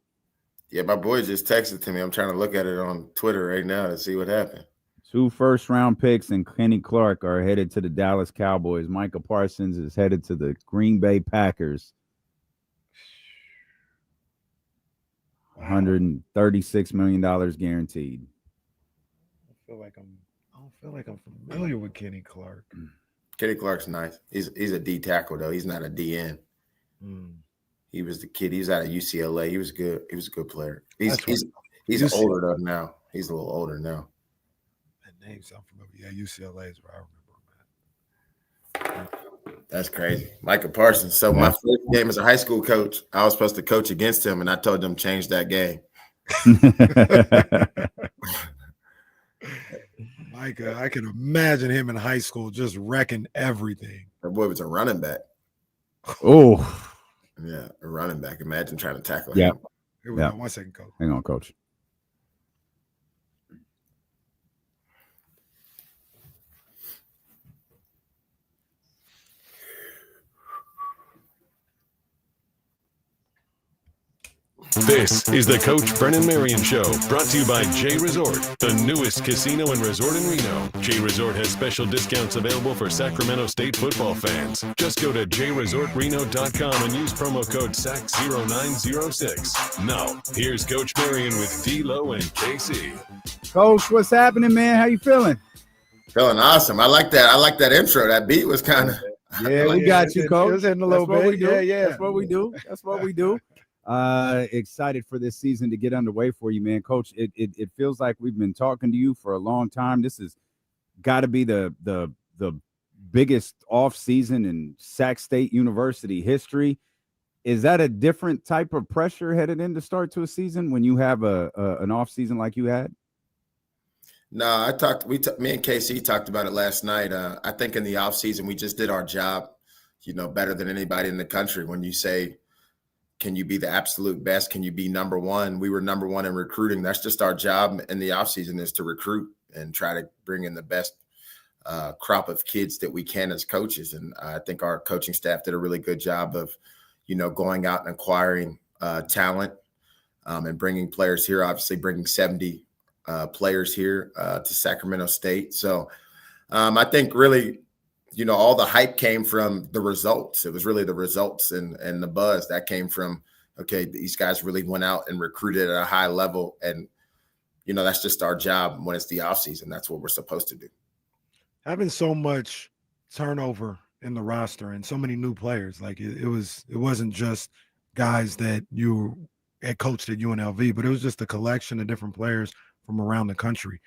[SPEAKER 9] Yeah, my boy just texted to me. I'm trying to look at it on Twitter right now to see what happened.
[SPEAKER 5] 2 first-round picks and Kenny Clark are headed to the Dallas Cowboys. Micah Parsons is headed to the Green Bay Packers. $136 million guaranteed.
[SPEAKER 6] I don't feel like I'm familiar with Kenny Clark.
[SPEAKER 9] Kenny Clark's nice. He's a D tackle though. He's not a DN. He was the kid. He was out of UCLA. He was good. He was a good player. He's older though now. He's a little older now.
[SPEAKER 6] That name sounds familiar. Yeah, UCLA is where I remember him at.
[SPEAKER 9] That's crazy. Micah Parsons. So my first game as a high school coach, I was supposed to coach against him, and I told them change that game.
[SPEAKER 6] Micah, I can imagine him in high school just wrecking everything.
[SPEAKER 9] That boy was a running back.
[SPEAKER 5] Oh,
[SPEAKER 9] Yeah, a running back. Imagine trying to tackle
[SPEAKER 5] yeah.
[SPEAKER 9] him.
[SPEAKER 6] Here we go. 1 second, coach.
[SPEAKER 5] Hang on, coach.
[SPEAKER 3] This is the Coach Brennan Marion Show, brought to you by J Resort, the newest casino and resort in Reno. J Resort has special discounts available for Sacramento State football fans. Just go to jresortreno.com and use promo code SAC0906. Now, here's Coach Marion with D-Lo and KC.
[SPEAKER 5] Coach, what's happening, man? How you feeling?
[SPEAKER 9] Feeling awesome. I like that. I like that intro. That beat was kind of.
[SPEAKER 5] Yeah, we got you, coach.
[SPEAKER 6] It was hitting a little
[SPEAKER 5] That's what
[SPEAKER 6] bit.
[SPEAKER 5] we do.
[SPEAKER 6] Yeah.
[SPEAKER 5] That's what we do. That's what we do. Excited for this season to get underway for you, man. Coach, it feels like we've been talking to you for a long time. This has got to be the biggest off season in Sac State University history. Is that a different type of pressure headed in to start to a season when you have an off season like you had?
[SPEAKER 9] No, me and KC talked about it last night. I think in the off season we just did our job, better than anybody in the country. When you say, can you be the absolute best? Can you be number one? We were number one in recruiting. That's just our job in the offseason, is to recruit and try to bring in the best crop of kids that we can as coaches. And I think our coaching staff did a really good job of, going out and acquiring talent and bringing players here, obviously bringing 70 players here to Sacramento State. So I think really, all the hype came from the results. It was really the results and the buzz that came from, okay, these guys really went out and recruited at a high level. And, that's just our job when it's the offseason. That's what we're supposed to do.
[SPEAKER 6] Having so much turnover in the roster and so many new players, like it wasn't just guys that you had coached at UNLV, but it was just a collection of different players from around the country.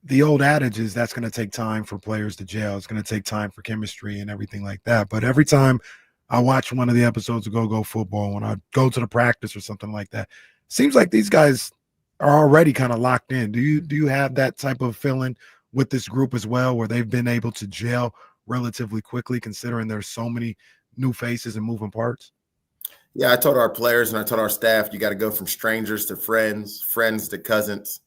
[SPEAKER 6] The old adage is that's going to take time for players to gel. It's going to take time for chemistry and everything like that. But every time I watch one of the episodes of Go Football, when I go to the practice or something like that, it seems like these guys are already kind of locked in. Do you have that type of feeling with this group as well, where they've been able to gel relatively quickly, considering there's so many new faces and moving parts?
[SPEAKER 9] Yeah, I told our players and I told our staff, you got to go from strangers to friends, friends to cousins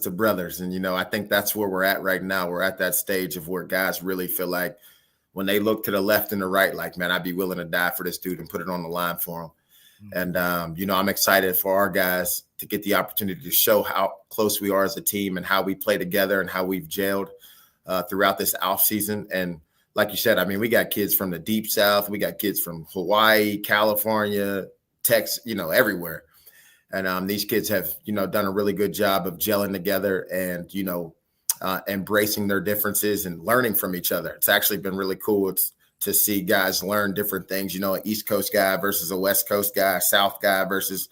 [SPEAKER 9] to brothers. And, I think that's where we're at right now. We're at that stage of where guys really feel like when they look to the left and the right, like, man, I'd be willing to die for this dude and put it on the line for him. Mm-hmm. And, I'm excited for our guys to get the opportunity to show how close we are as a team and how we play together and how we've gelled throughout this offseason. And like you said, I mean, we got kids from the deep South. We got kids from Hawaii, California, Texas, everywhere. And these kids have, done a really good job of gelling together and, embracing their differences and learning from each other. It's actually been really cool to see guys learn different things, an East Coast guy versus a West Coast guy, South guy versus,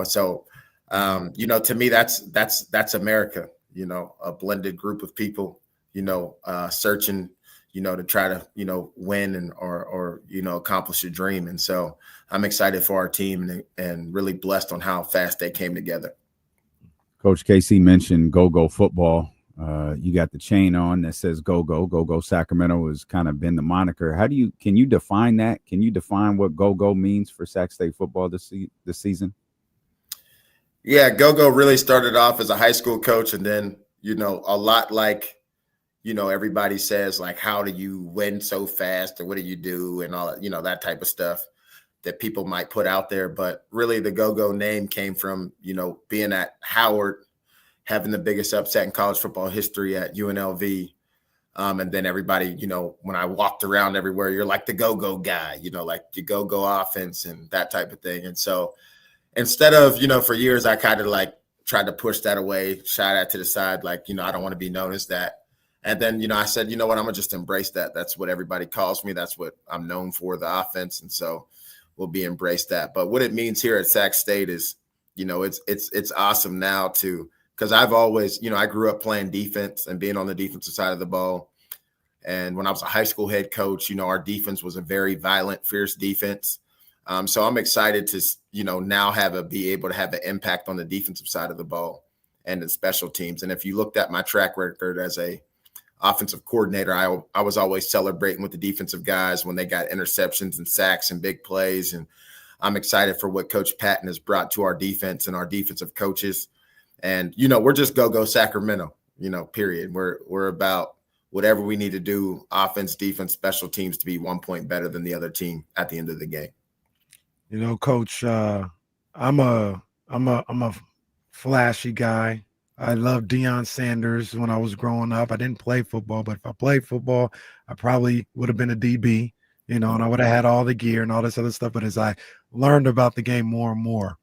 [SPEAKER 9] so, to me, that's America, a blended group of people, searching, to try to, win and or accomplish a dream. And so I'm excited for our team and really blessed on how fast they came together.
[SPEAKER 5] Coach KC mentioned Go Football. You got the chain on that says Go Sacramento has kind of been the moniker. Can you define that? Can you define what Go means for Sac State football this season?
[SPEAKER 9] Yeah, Go really started off as a high school coach, and then, a lot like, everybody says, like, how do you win so fast or what do you do and all that, that type of stuff that people might put out there. But really the Go name came from, being at Howard, having the biggest upset in college football history at UNLV. And then everybody, when I walked around everywhere, you're like the Go guy, like the Go offense and that type of thing. And so instead of, for years, I kind of like tried to push that away, shy that to the side. Like, I don't want to be known as that. And then, I said, you know what, I'm going to just embrace that. That's what everybody calls me. That's what I'm known for, the offense. And so we'll be embraced that. But what it means here at Sac State is, it's awesome now because I've always, I grew up playing defense and being on the defensive side of the ball. And when I was a high school head coach, our defense was a very violent, fierce defense. So I'm excited to, now be able to have an impact on the defensive side of the ball and in special teams. And if you looked at my track record as a offensive coordinator, I was always celebrating with the defensive guys when they got interceptions and sacks and big plays. And I'm excited for what Coach Patton has brought to our defense and our defensive coaches. And, we're just go Sacramento, period. We're about whatever we need to do, offense, defense, special teams, to be 1 point better than the other team at the end of the game.
[SPEAKER 6] Coach, I'm a flashy guy. I love Deion Sanders when I was growing up. I didn't play football, but if I played football, I probably would have been a DB, and I would have had all the gear and all this other stuff. But as I learned about the game more and more,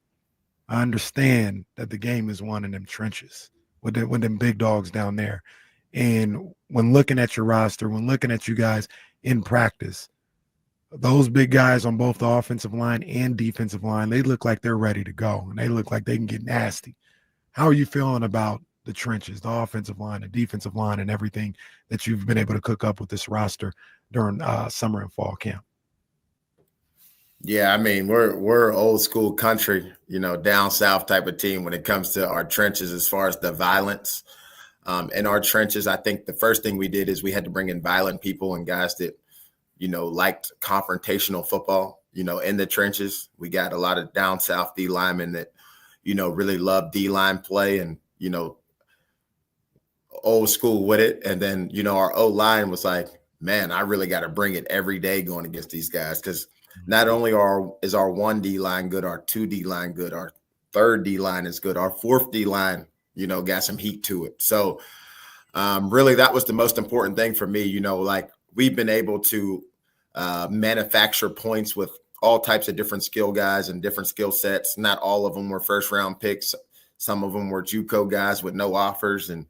[SPEAKER 6] I understand that the game is won in them trenches with them big dogs down there. And when looking at your roster, when looking at you guys in practice, those big guys on both the offensive line and defensive line, they look like they're ready to go, and they look like they can get nasty. How are you feeling about the trenches, the offensive line, the defensive line, and everything that you've been able to cook up with this roster during summer and fall camp?
[SPEAKER 9] Yeah, I mean, we're old school country, down south type of team when it comes to our trenches as far as the violence. In our trenches, I think the first thing we did is we had to bring in violent people and guys that, liked confrontational football, in the trenches. We got a lot of down south D linemen that, really love D-line play and, old school with it. And then, our O-line was like, man, I really got to bring it every day going against these guys, because not only is our 1 D-line good, our 2 D-line good, our 3rd D-line is good, our 4th D-line, got some heat to it. So really that was the most important thing for me. We've been able to manufacture points with all types of different skill guys and different skill sets. Not all of them were first round picks. Some of them were JUCO guys with no offers. And,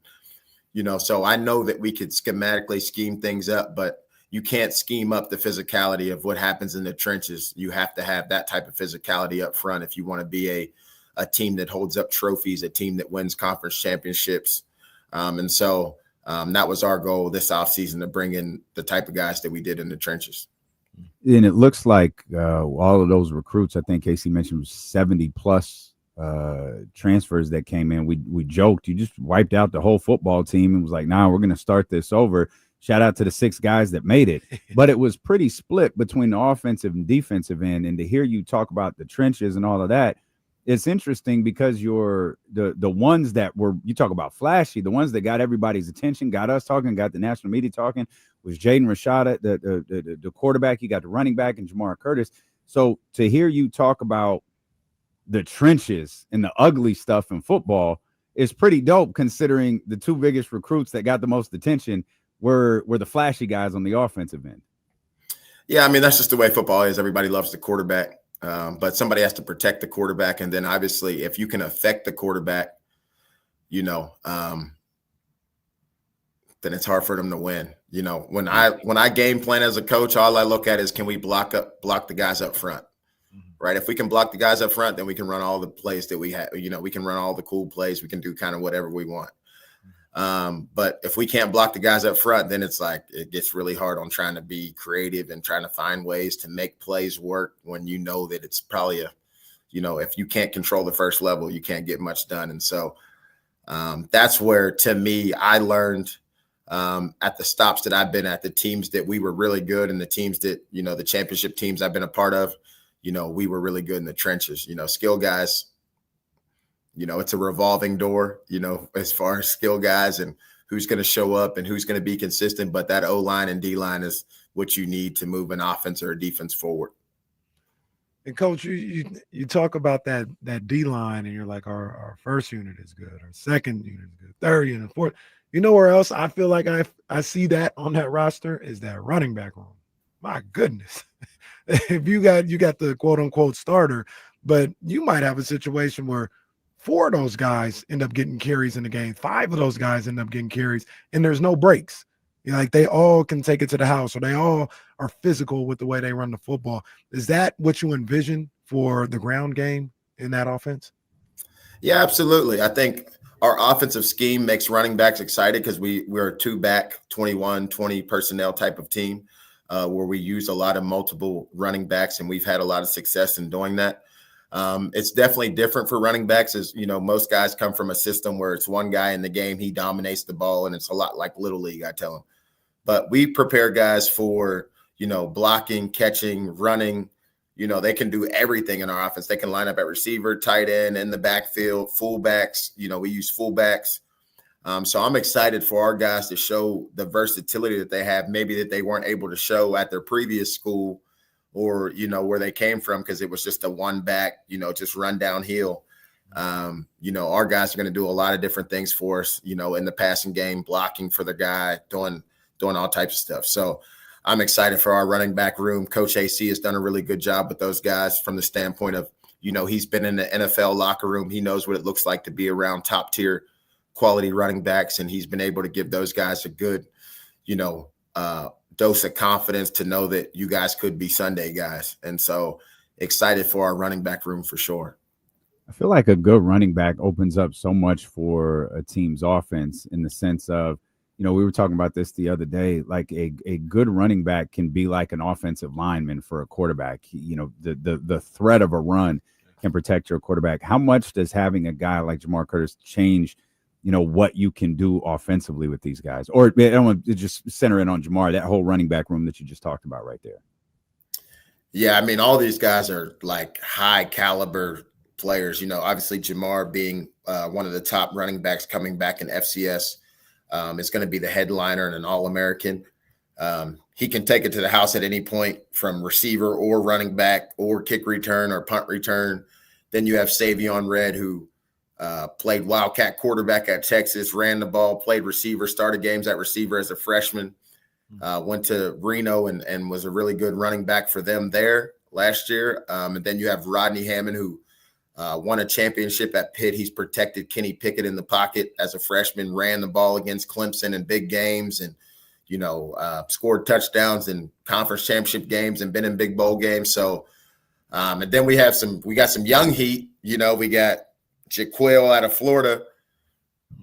[SPEAKER 9] so I know that we could schematically scheme things up, but you can't scheme up the physicality of what happens in the trenches. You have to have that type of physicality up front if you want to be a team that holds up trophies, a team that wins conference championships. And so that was our goal this offseason, to bring in the type of guys that we did in the trenches.
[SPEAKER 5] And it looks like all of those recruits, I think Casey mentioned, was 70 plus transfers that came in. We joked, you just wiped out the whole football team and was like, nah, we're going to start this over. Shout out to the 6 guys that made it. But it was pretty split between the offensive and defensive end. And to hear you talk about the trenches and all of that, it's interesting because you're the ones that were, you talk about flashy, the ones that got everybody's attention, got us talking, got the national media talking, was Jaden Rashada, the quarterback. You got the running back and Jamar Curtis. So to hear you talk about the trenches and the ugly stuff in football is pretty dope, considering the 2 biggest recruits that got the most attention were the flashy guys on the offensive end.
[SPEAKER 9] Yeah, I mean, that's just the way football is. Everybody loves the quarterback. But somebody has to protect the quarterback. And then obviously if you can affect the quarterback, then it's hard for them to win. When I game plan as a coach, all I look at is, can we block the guys up front, right? If we can block the guys up front, then we can run all the plays that we have, we can run all the cool plays. We can do kind of whatever we want. But if we can't block the guys up front, then it's like it gets really hard on trying to be creative and trying to find ways to make plays work when that it's probably if you can't control the first level, you can't get much done. And so that's where, to me, I learned at the stops that I've been at, the teams that we were really good, and the teams that, the championship teams I've been a part of, we were really good in the trenches. Skill guys, it's a revolving door, as far as skill guys and who's going to show up and who's going to be consistent. But that O-line and D-line is what you need to move an offense or a defense forward.
[SPEAKER 6] And Coach, you talk about that D-line, and you're like, our first unit is good, our second unit is good, third unit, fourth. Where else I feel like I see that on that roster is that running back room. My goodness. If you got the quote unquote starter, but you might have a situation where 4 of those guys end up getting carries in the game, 5 of those guys end up getting carries, and there's no breaks. Like they all can take it to the house, or they all are physical with the way they run the football. Is that what you envision for the ground game in that offense?
[SPEAKER 9] Yeah, absolutely. I think our offensive scheme makes running backs excited because we're a 2-back, 21, 20 personnel type of team where we use a lot of multiple running backs, and we've had a lot of success in doing that. It's definitely different for running backs, as most guys come from a system where it's one guy in the game, he dominates the ball, and it's a lot like Little League, I tell them. But we prepare guys for, blocking, catching, running. They can do everything in our offense. They can line up at receiver, tight end, in the backfield, fullbacks. We use fullbacks. So I'm excited for our guys to show the versatility that they have, maybe that they weren't able to show at their previous school or, where they came from, because it was just a one back, just run downhill. Our guys are going to do a lot of different things for us, in the passing game, blocking for the guy, doing all types of stuff. So I'm excited for our running back room. Coach AC has done a really good job with those guys from the standpoint of, he's been in the NFL locker room. He knows what it looks like to be around top tier quality running backs. And he's been able to give those guys a good, dose of confidence to know that you guys could be Sunday guys. And so excited for our running back room for sure.
[SPEAKER 5] I feel like a good running back opens up so much for a team's offense, in the sense of, we were talking about this the other day, like a good running back can be like an offensive lineman for a quarterback. The threat of a run can protect your quarterback. How much does having a guy like Jamar Curtis change, what you can do offensively with these guys? Or I don't want to just center in on Jamar, that whole running back room that you just talked about right there.
[SPEAKER 9] Yeah, I mean, all these guys are like high caliber players. Obviously Jamar being one of the top running backs coming back in FCS. It's going to be the headliner and an All-American. He can take it to the house at any point, from receiver or running back or kick return or punt return. Then you have Savion Red, who played Wildcat quarterback at Texas, ran the ball, played receiver, started games at receiver as a freshman, went to Reno and was a really good running back for them there last year. And then you have Rodney Hammond, who won a championship at Pitt. He's protected Kenny Pickett in the pocket as a freshman, ran the ball against Clemson in big games, and, scored touchdowns in conference championship games and been in big bowl games. So, and then we got some young heat. We got Jaquil out of Florida.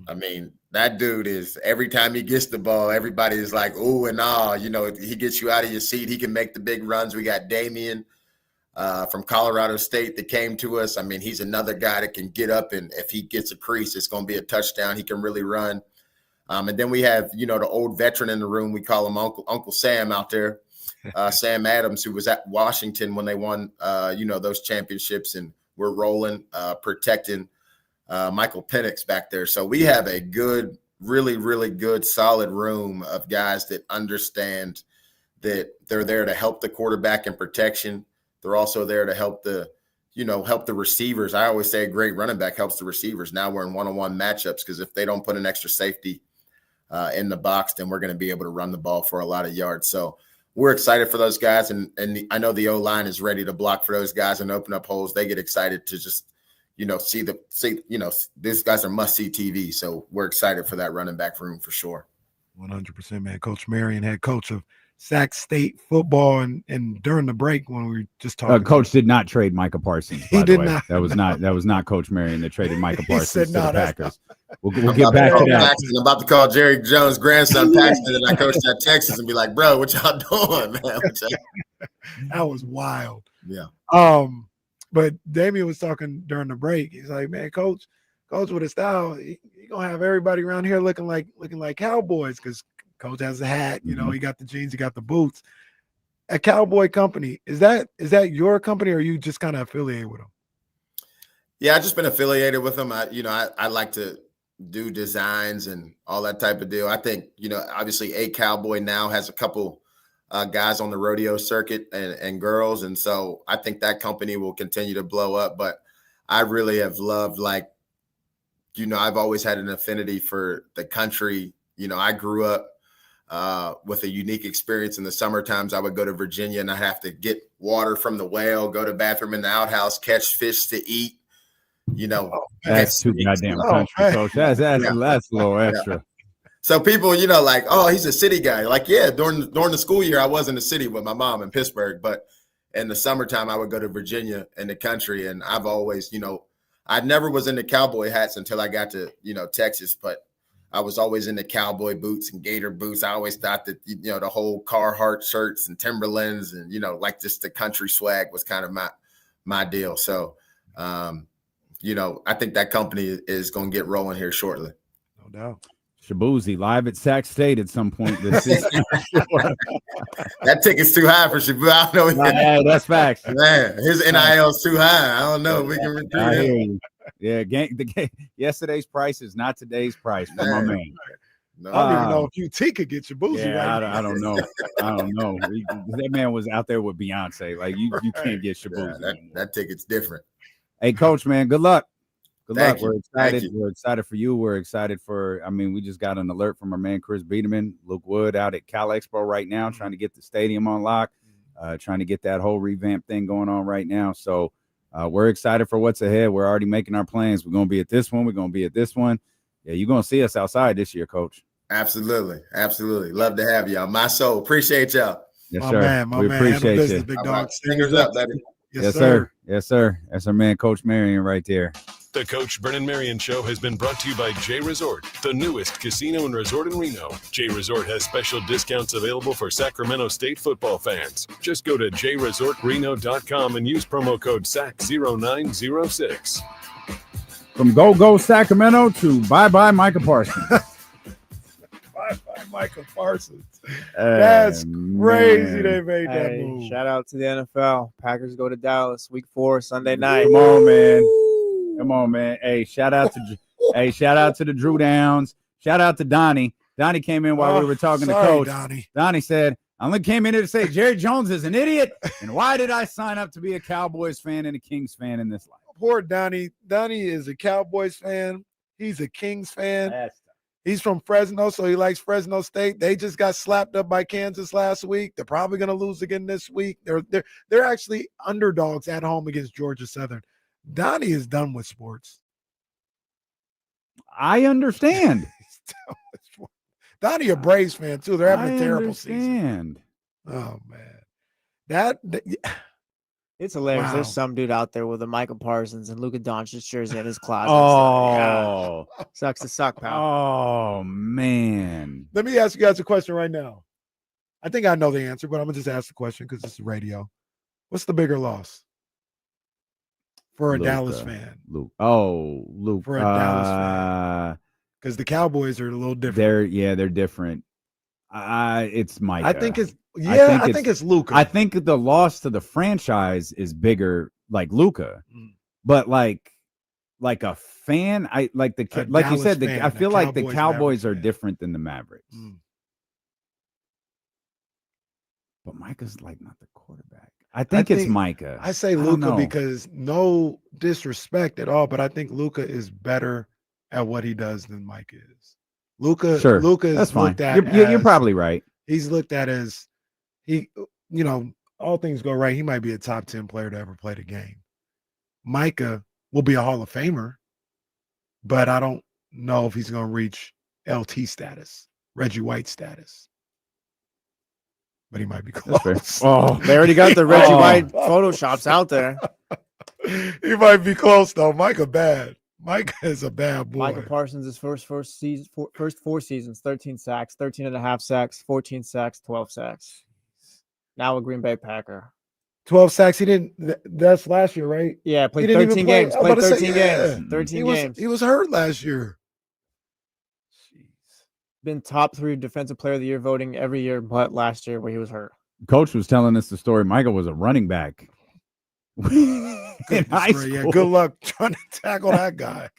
[SPEAKER 9] I mean, that dude is, every time he gets the ball, everybody is like, ooh and ah, he gets you out of your seat. He can make the big runs. We got Damian from Colorado State that came to us. I mean, he's another guy that can get up, and if he gets a crease, it's going to be a touchdown. He can really run. And then we have, the old veteran in the room. We call him Uncle Sam out there, Sam Adams, who was at Washington when they won, those championships, and we're rolling, protecting Michael Penix back there. So we have a good, really, really good, solid room of guys that understand that they're there to help the quarterback in protection. They're also there to help the receivers. I always say a great running back helps the receivers. Now we're in one-on-one matchups, because if they don't put an extra safety in the box, then we're going to be able to run the ball for a lot of yards. So we're excited for those guys. And I know the O-line is ready to block for those guys and open up holes. They get excited to just, these guys are must-see TV. So we're excited for that running back room for sure.
[SPEAKER 6] 100%, man. Coach Marion, head coach of Sac State football, and during the break when we were just talking,
[SPEAKER 5] Coach did not trade Micah Parsons.
[SPEAKER 6] He did not.
[SPEAKER 5] That was not Coach Marion that traded Micah Parsons
[SPEAKER 6] said,
[SPEAKER 5] to
[SPEAKER 6] no,
[SPEAKER 5] the Packers.
[SPEAKER 6] Not.
[SPEAKER 5] We'll get back to that.
[SPEAKER 9] I'm about to call Jerry Jones' grandson Paxton that I coached at Texas and be like, bro, what y'all doing, man?
[SPEAKER 6] That was wild.
[SPEAKER 9] Yeah.
[SPEAKER 6] But Damian was talking during the break. He's like, man, coach with a style, he gonna have everybody around here looking like Cowboys, because Coach has a hat, he got the jeans, he got the boots. A Cowboy company, is that your company, or are you just kind of affiliated with them?
[SPEAKER 9] Yeah, I've just been affiliated with them. I like to do designs and all that type of deal. I think, obviously A Cowboy now has a couple guys on the rodeo circuit and girls. And so I think that company will continue to blow up. But I really have loved, I've always had an affinity for the country. I grew up with a unique experience in the summer times. I would go to Virginia and I have to get water from the well, go to the bathroom in the outhouse, catch fish to eat.
[SPEAKER 5] That's too goddamn country, Coach. That's a little extra.
[SPEAKER 9] Yeah. So people, oh, he's a city guy. Yeah, during the school year, I was in the city with my mom in Pittsburgh, but in the summertime, I would go to Virginia in the country. And I've always, I never was into cowboy hats until I got to, Texas, but I was always into cowboy boots and gator boots. I always thought that, the whole Carhartt shirts and Timberlands and, just the country swag was kind of my deal. So I think that company is going to get rolling here shortly.
[SPEAKER 6] No doubt.
[SPEAKER 5] Shabuzi live at Sac State at some point this season.
[SPEAKER 9] That ticket's too high for Shabu. I don't know.
[SPEAKER 5] Hey, that's facts.
[SPEAKER 9] Man, his NIL's too high. I don't know. We can recruit
[SPEAKER 5] I hear
[SPEAKER 9] him.
[SPEAKER 5] you. Yesterday's price is not today's price for my man.
[SPEAKER 9] No.
[SPEAKER 6] I don't even know if UT could get Shabuzi right.
[SPEAKER 5] I don't know. I don't know. That man was out there with Beyonce. Like you can't get Shabuzi.
[SPEAKER 9] That ticket's different.
[SPEAKER 5] Hey, Coach, man, good luck. Good luck.
[SPEAKER 9] Thank you.
[SPEAKER 5] We're excited.
[SPEAKER 9] Thank you.
[SPEAKER 5] We're excited for you. We're excited for. We just got an alert from our man Chris Biederman, Luke Wood, out at Cal Expo right now, trying to get the stadium on lock, trying to get that whole revamp thing going on right now. So we're excited for what's ahead. We're already making our plans. We're going to be at this one. We're going to be at this one. Yeah, you're going to see us outside this year, Coach.
[SPEAKER 9] Absolutely. Love to have y'all. My soul. Appreciate y'all.
[SPEAKER 5] Yes,
[SPEAKER 6] My
[SPEAKER 5] sir.
[SPEAKER 6] man,
[SPEAKER 5] we appreciate
[SPEAKER 6] business,
[SPEAKER 5] you.
[SPEAKER 6] big
[SPEAKER 9] All
[SPEAKER 6] dog.
[SPEAKER 9] right. Fingers up, baby.
[SPEAKER 5] Yes, sir. Yes, sir. That's our man, Coach Marion, right there.
[SPEAKER 3] The Coach Brennan Marion Show has been brought to you by J Resort, the newest casino and resort in Reno. J Resort has special discounts available for Sacramento State football fans. Just go to jresortreno.com and use promo code SAC0906.
[SPEAKER 5] From Go Sacramento to Bye Micah Parsons.
[SPEAKER 6] Bye, Micah Parsons. That's crazy. They made that
[SPEAKER 4] Hey,
[SPEAKER 6] move.
[SPEAKER 4] shout out to the NFL. Packers go to Dallas week 4, Sunday night.
[SPEAKER 5] Come on, man. Come on, man. Hey, shout out to the Drew Downs. Shout out to Donnie. Donnie came in while we were talking to Coach. Donnie said, I only came in here to say Jerry Jones is an idiot. And why did I sign up to be a Cowboys fan and a Kings fan in this life?
[SPEAKER 6] Poor Donnie. Donnie is a Cowboys fan. He's a Kings fan. He's from Fresno, so he likes Fresno State. They just got slapped up by Kansas last week. They're probably going to lose again this week. They're actually underdogs at home against Georgia Southern. Donnie is done with sports.
[SPEAKER 5] I understand.
[SPEAKER 6] Donnie a Braves fan too. They're having a terrible season. Oh man,
[SPEAKER 4] it's hilarious.
[SPEAKER 6] Wow.
[SPEAKER 4] There's some dude out there with a Micah Parsons and Luka Doncic jersey in his closet.
[SPEAKER 5] Oh,
[SPEAKER 4] sucks to suck, pal.
[SPEAKER 5] Oh man.
[SPEAKER 6] Let me ask you guys a question right now. I think I know the answer, but I'm gonna just ask the question because this is radio. What's the bigger loss for a Dallas fan?
[SPEAKER 5] Luke.
[SPEAKER 6] For a Dallas fan. Because the Cowboys are a little different.
[SPEAKER 5] They're different. It's Micah.
[SPEAKER 6] I think it's Luka.
[SPEAKER 5] I think the loss to the franchise is bigger, like Luka. But like a fan, I feel like the Cowboys are different than the Mavericks. But Micah's like not the quarterback. I think it's Micah.
[SPEAKER 6] I say Luka because no disrespect at all, but I think Luka is better at what he does than Micah is. Luka is looked at.
[SPEAKER 5] You're probably right.
[SPEAKER 6] He's looked at as all things go right, he might be a top 10 player to ever play the game. Micah will be a Hall of Famer, but I don't know if he's going to reach LT status, Reggie White status. But he might be close.
[SPEAKER 5] Oh,
[SPEAKER 4] they already got the Reggie White photoshops out there.
[SPEAKER 6] He might be close though. Micah bad. Micah is a bad boy.
[SPEAKER 4] Micah Parsons' first 4 seasons, 13 sacks, 13.5 sacks, 14 sacks, 12 sacks. Now a Green Bay Packer.
[SPEAKER 6] 12 sacks. He didn't. That's last year, right?
[SPEAKER 4] Yeah, played 13 games. Played 13 games. 13 games.
[SPEAKER 6] He was hurt last year.
[SPEAKER 4] Been top 3 defensive player of the year voting every year, but last year where he was hurt.
[SPEAKER 5] Coach was telling us the story. Michael was a running back. In high school.
[SPEAKER 6] Yeah, good luck trying to tackle that guy.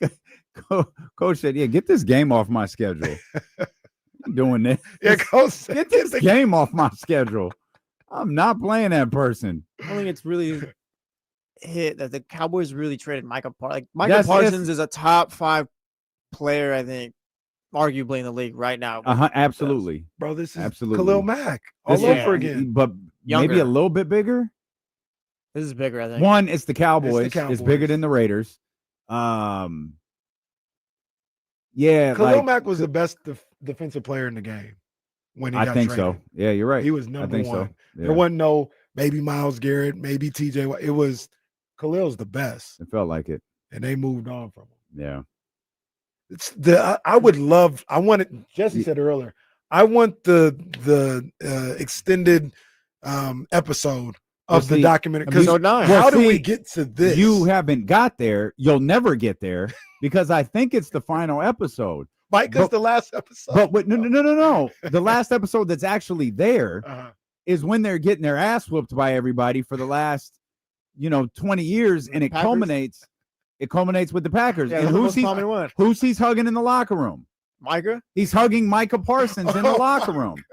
[SPEAKER 5] Coach said, get this game off my schedule. I'm doing this.
[SPEAKER 6] Yeah, Coach,
[SPEAKER 5] get this game off my schedule. I'm not playing that person.
[SPEAKER 4] I think it's really hit that the Cowboys really traded Micah Parsons. Micah Parsons is a top 5 player, I think, arguably in the league right now.
[SPEAKER 5] Absolutely.
[SPEAKER 6] Bro, this is Khalil Mack all over again.
[SPEAKER 5] But
[SPEAKER 4] Younger.
[SPEAKER 5] Maybe a little bit bigger.
[SPEAKER 4] This is bigger, I think.
[SPEAKER 5] One, it's the Cowboys. It's bigger than the Raiders.
[SPEAKER 6] Khalil Mack was the best defensive player in the game when he got traded.
[SPEAKER 5] So. Yeah, you're right.
[SPEAKER 6] He was number 1.
[SPEAKER 5] So. Yeah.
[SPEAKER 6] There wasn't no maybe Myles Garrett, maybe TJ. It was Khalil's the best.
[SPEAKER 5] It felt like it.
[SPEAKER 6] And they moved on from him.
[SPEAKER 5] Yeah.
[SPEAKER 6] It's Jesse said earlier, I want the extended episode of the documentary. Because how do we get to this?
[SPEAKER 5] You haven't got there. You'll never get there because I think it's the final episode.
[SPEAKER 6] Micah's the last episode.
[SPEAKER 5] But no. The last episode that's actually there is when they're getting their ass whooped by everybody for the last, 20 years, and it culminates. It culminates with the Packers.
[SPEAKER 4] Yeah,
[SPEAKER 5] and who's he's hugging in the locker room?
[SPEAKER 4] Micah?
[SPEAKER 5] He's hugging Micah Parsons in the locker room.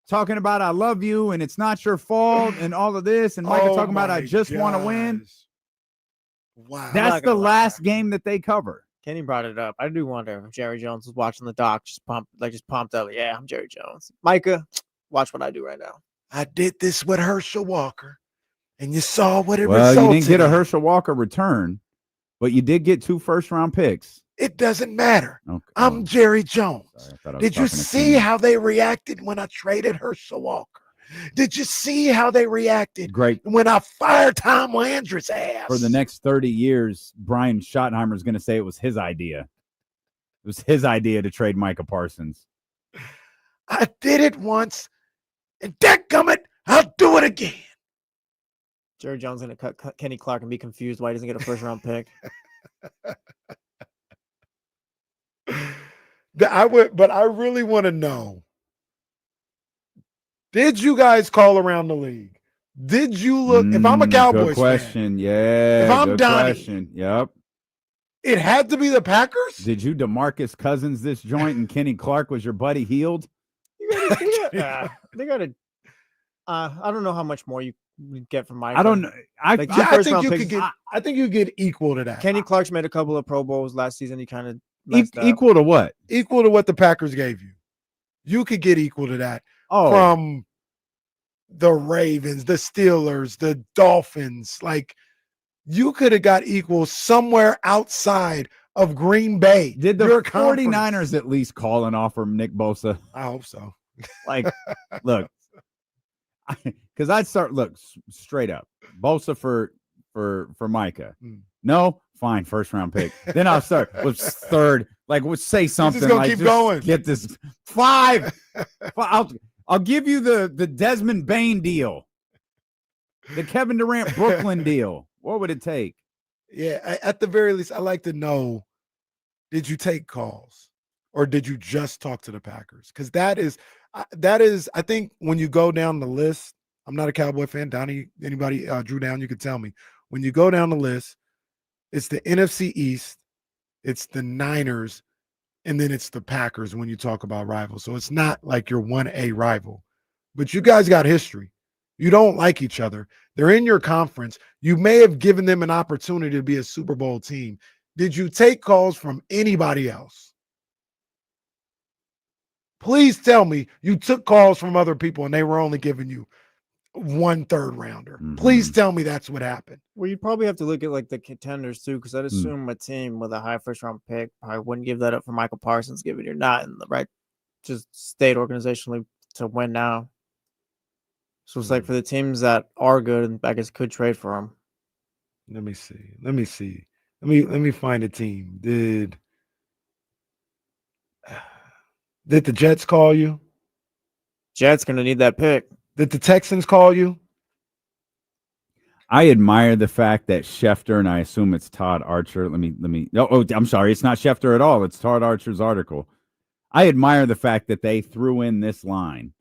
[SPEAKER 5] Talking about I love you and it's not your fault and all of this. And Micah talking about I just want to win.
[SPEAKER 6] Wow.
[SPEAKER 5] That's the last game that they cover.
[SPEAKER 4] Kenny brought it up. I do wonder if Jerry Jones was watching the doc, just pumped up. Yeah, I'm Jerry Jones. Micah, watch what I do right now.
[SPEAKER 6] I did this with Herschel Walker, and you saw what it
[SPEAKER 5] resulted.
[SPEAKER 6] Well,
[SPEAKER 5] you didn't get a Herschel Walker return, but you did get 2 first-round picks.
[SPEAKER 6] It doesn't matter. Okay. I'm Jerry Jones. Did you see how they reacted when I traded Herschel Walker? Did you see how they reacted when I fired Tom Landry's ass?
[SPEAKER 5] For the next 30 years, Brian Schottenheimer is going to say it was his idea. It was his idea to trade Micah Parsons.
[SPEAKER 6] I did it once, and dadgummit, I'll do it again.
[SPEAKER 4] Jerry Jones going to cut Kenny Clark and be confused why he doesn't get a first-round pick.
[SPEAKER 6] But I really want to know. Did you guys call around the league? Did you look? If I'm a Cowboys
[SPEAKER 5] good question,
[SPEAKER 6] fan,
[SPEAKER 5] yeah.
[SPEAKER 6] If I'm Donnie,
[SPEAKER 5] question. Yep.
[SPEAKER 6] It had to be the Packers.
[SPEAKER 5] Did you DeMarcus Cousins this joint and Kenny Clark was your buddy healed?
[SPEAKER 4] They got to. I don't know how much more you get from Micah.
[SPEAKER 5] I don't know.
[SPEAKER 6] I think you could get. I think you get equal to that.
[SPEAKER 4] Kenny Clark's made a couple of Pro Bowls last season. He kind of
[SPEAKER 5] equal to what?
[SPEAKER 6] Equal to what the Packers gave you. You could get equal to that from the Ravens, the Steelers, the Dolphins. Like you could have got equal somewhere outside of Green Bay.
[SPEAKER 5] Did the 49ers at least call and offer Nick Bosa?
[SPEAKER 6] I hope so.
[SPEAKER 5] Like, look, because I'd start straight up Bosa for Micah. No, fine, first round pick. Then I'll start with third. Like, we'll say something. Like,
[SPEAKER 6] keep going.
[SPEAKER 5] Get this 5. I'll give you the Desmond Bain deal, the Kevin Durant Brooklyn deal. What would it take?
[SPEAKER 6] Yeah, at the very least, I like to know: did you take calls, or did you just talk to the Packers? Because that is, I think when you go down the list. I'm not a Cowboy fan. Donnie, anybody, Drew Down, you could tell me. When you go down the list, it's the NFC East, it's the Niners, and then it's the Packers when you talk about rivals. So it's not like your 1A rival. But you guys got history. You don't like each other. They're in your conference. You may have given them an opportunity to be a Super Bowl team. Did you take calls from anybody else? Please tell me you took calls from other people and they were only giving you 1 third-rounder. Please tell me that's what happened.
[SPEAKER 4] Well, you'd probably have to look at like the contenders too, because I'd assume a team with a high first-round pick probably wouldn't give that up for Michael Parsons, given you're not in the right just state organizationally to win now. So it's like for the teams that are good, and I guess could trade for him.
[SPEAKER 6] Let me see. Let me find a team. Did the Jets call you?
[SPEAKER 4] Jets gonna need that pick.
[SPEAKER 6] Did the Texans call you?
[SPEAKER 5] I admire the fact that Schefter, and I assume it's Todd Archer. I'm sorry. It's not Schefter at all. It's Todd Archer's article. I admire the fact that they threw in this line.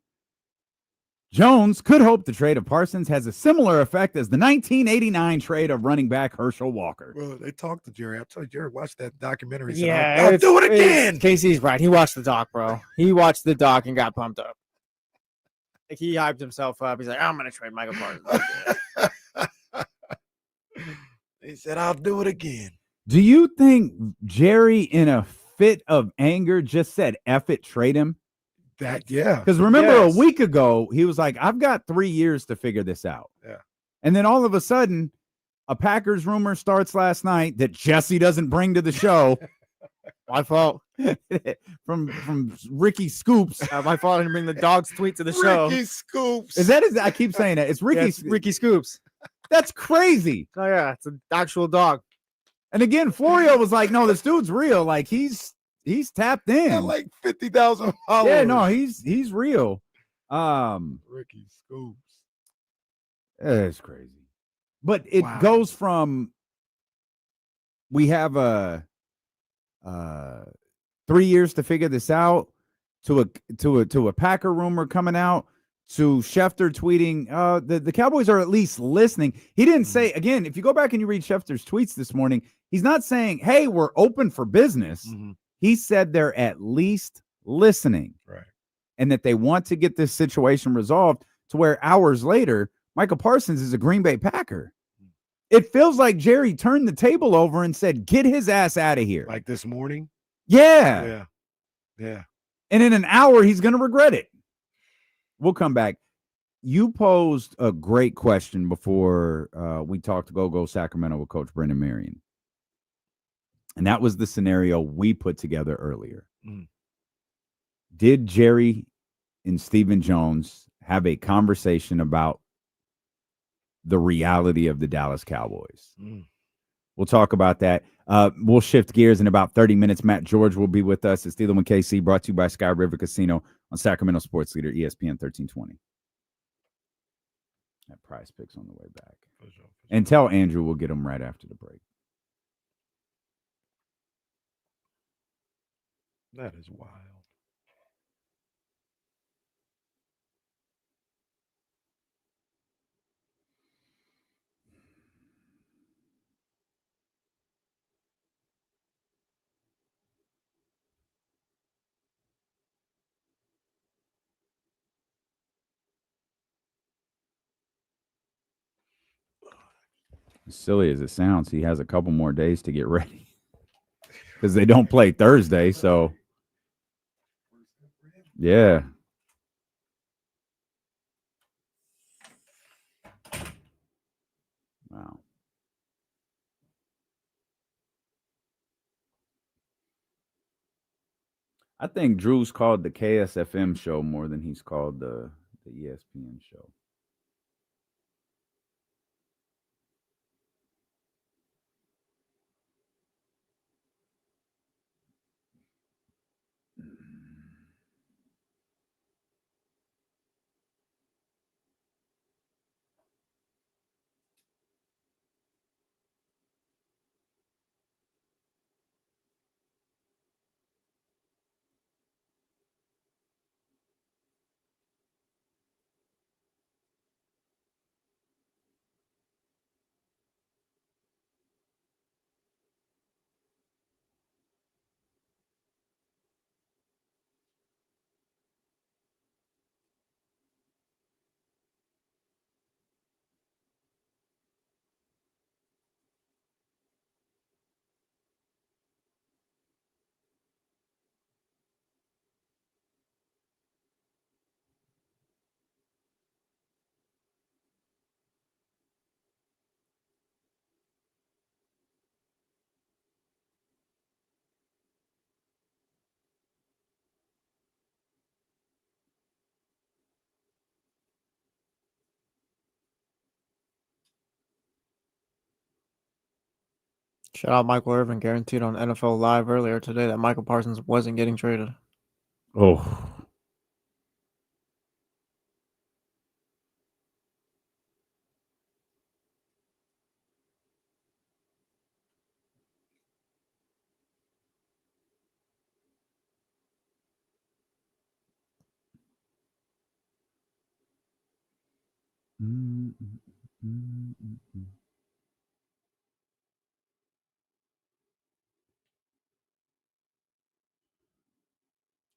[SPEAKER 5] Jones could hope the trade of Parsons has a similar effect as the 1989 trade of running back Herschel Walker.
[SPEAKER 6] Bro, they talked to Jerry. I told Jerry, watch that documentary.
[SPEAKER 4] Yeah,
[SPEAKER 6] I'll do it again.
[SPEAKER 4] Casey's right. He watched the doc, bro. He watched the doc and got pumped up. Like he hyped himself up. He's like, I'm going to trade Michael Parsons.
[SPEAKER 6] He said, I'll do it again.
[SPEAKER 5] Do you think Jerry, in a fit of anger, just said, F it, trade him?
[SPEAKER 6] Yeah.
[SPEAKER 5] Because remember a week ago, he was like, I've got 3 years to figure this out.
[SPEAKER 6] Yeah.
[SPEAKER 5] And then all of a sudden, a Packers rumor starts last night that Jesse doesn't bring to the show.
[SPEAKER 4] My fault.
[SPEAKER 5] from Ricky Scoops.
[SPEAKER 4] My fault. I didn't bring the dog's tweet to the show.
[SPEAKER 6] Ricky Scoops.
[SPEAKER 5] Is that his? I keep saying that. It's Ricky.
[SPEAKER 4] Yeah, it's Ricky Scoops.
[SPEAKER 5] That's crazy.
[SPEAKER 4] Oh yeah, it's an actual dog.
[SPEAKER 5] And again, Florio was like, "No, this dude's real. Like he's tapped in.
[SPEAKER 6] Got like 50,000 followers.
[SPEAKER 5] Yeah, no, he's real."
[SPEAKER 6] Ricky Scoops.
[SPEAKER 5] It's crazy. But it goes from we have 3 years to figure this out to a Packer rumor coming out to Schefter tweeting the Cowboys are at least listening. He didn't say, again, if you go back and you read Schefter's tweets this morning, he's not saying, hey, we're open for business. He said they're at least listening.
[SPEAKER 6] Right.
[SPEAKER 5] And that they want to get this situation resolved to where hours later, Micah Parsons is a Green Bay Packer. It feels like Jerry turned the table over and said, get his ass out of here.
[SPEAKER 6] Like this morning?
[SPEAKER 5] Yeah.
[SPEAKER 6] Yeah.
[SPEAKER 5] And in an hour, he's going to regret it. We'll come back. You posed a great question before we talked to Go Sacramento with Coach Brennan Marion. And that was the scenario we put together earlier. Did Jerry and Stephen Jones have a conversation about the reality of the Dallas Cowboys? We'll talk about that. We'll shift gears in about 30 minutes. Matt George will be with us. It's Steelers with KC, brought to you by Sky River Casino on Sacramento Sports Leader, ESPN 1320. That prize picks on the way back. For sure. And tell Andrew we'll get him right after the break.
[SPEAKER 6] That is wild.
[SPEAKER 5] As silly as it sounds, he has a couple more days to get ready because they don't play Thursday. So, yeah. Wow. I think Drew's called the KSFM show more than he's called the ESPN show.
[SPEAKER 4] Shout out Michael Irvin, guaranteed on NFL Live earlier today that Michael Parsons wasn't getting traded.
[SPEAKER 5] Oh.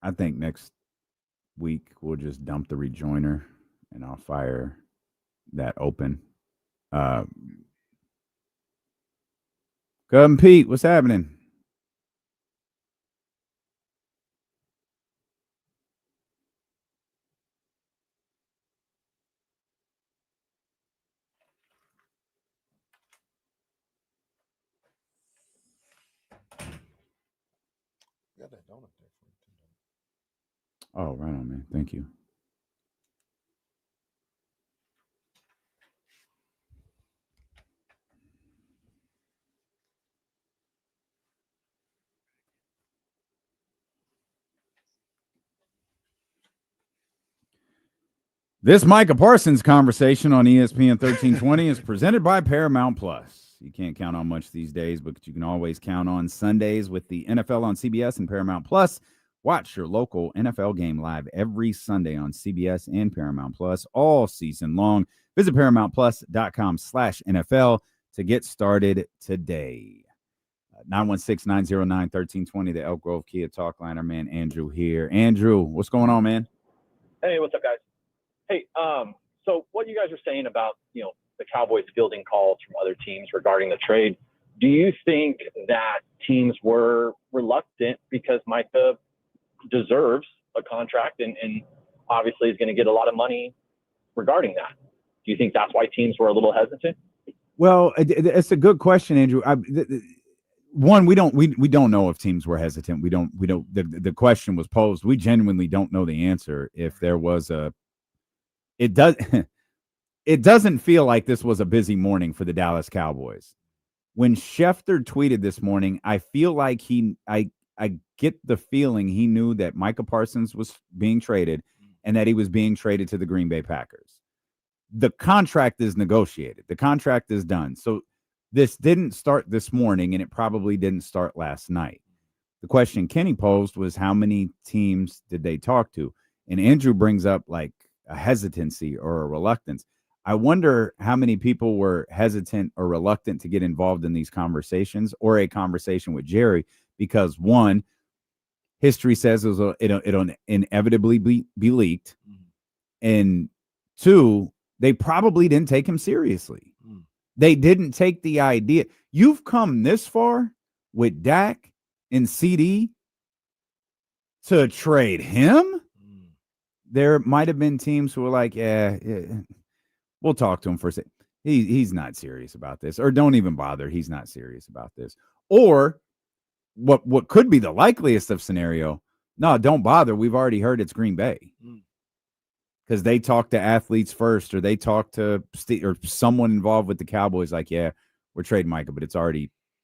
[SPEAKER 5] I think next week we'll just dump the rejoiner and I'll fire that open. Come Pete, what's happening?
[SPEAKER 6] Got that donut there for you.
[SPEAKER 5] Oh, right on, man. Thank you. This Micah Parsons conversation on ESPN 1320 is presented by Paramount Plus. You can't count on much these days, but you can always count on Sundays with the NFL on CBS and Paramount Plus. Watch your local NFL game live every Sunday on CBS and Paramount Plus all season long. Visit ParamountPlus.com/NFL to get started today. 916-909-1320, the Elk Grove Kia Talk Line. Our man Andrew here. Andrew, what's going on, man?
[SPEAKER 10] Hey, what's up, guys? Hey, so what you guys are saying about, the Cowboys fielding calls from other teams regarding the trade, do you think that teams were reluctant because Micah deserves a contract and obviously is going to get a lot of money regarding that? Do you think that's why teams were a little hesitant?
[SPEAKER 5] Well, it's a good question, Andrew. One, we don't know if teams were hesitant. We don't. The question was posed. We genuinely don't know the answer. If there was it doesn't feel like this was a busy morning for the Dallas Cowboys. When Schefter tweeted this morning, I feel like I get the feeling he knew that Micah Parsons was being traded and that he was being traded to the Green Bay Packers. The contract is negotiated. The contract is done. So this didn't start this morning, and it probably didn't start last night. The question Kenny posed was, how many teams did they talk to? And Andrew brings up like a hesitancy or a reluctance. I wonder how many people were hesitant or reluctant to get involved in these conversations or a conversation with Jerry because, one, history says it'll inevitably be leaked, and two, they probably didn't take him seriously. They didn't take the idea. You've come this far with Dak and CD to trade him? There might have been teams who were like, yeah, we'll talk to him for a second. He's not serious about this, or don't even bother. He's not serious about this. Or what could be the likeliest of scenario, no, don't bother. We've already heard it's Green Bay. Because they talk to athletes first, or they talk to or someone involved with the Cowboys, like, yeah, we're trading Micah, but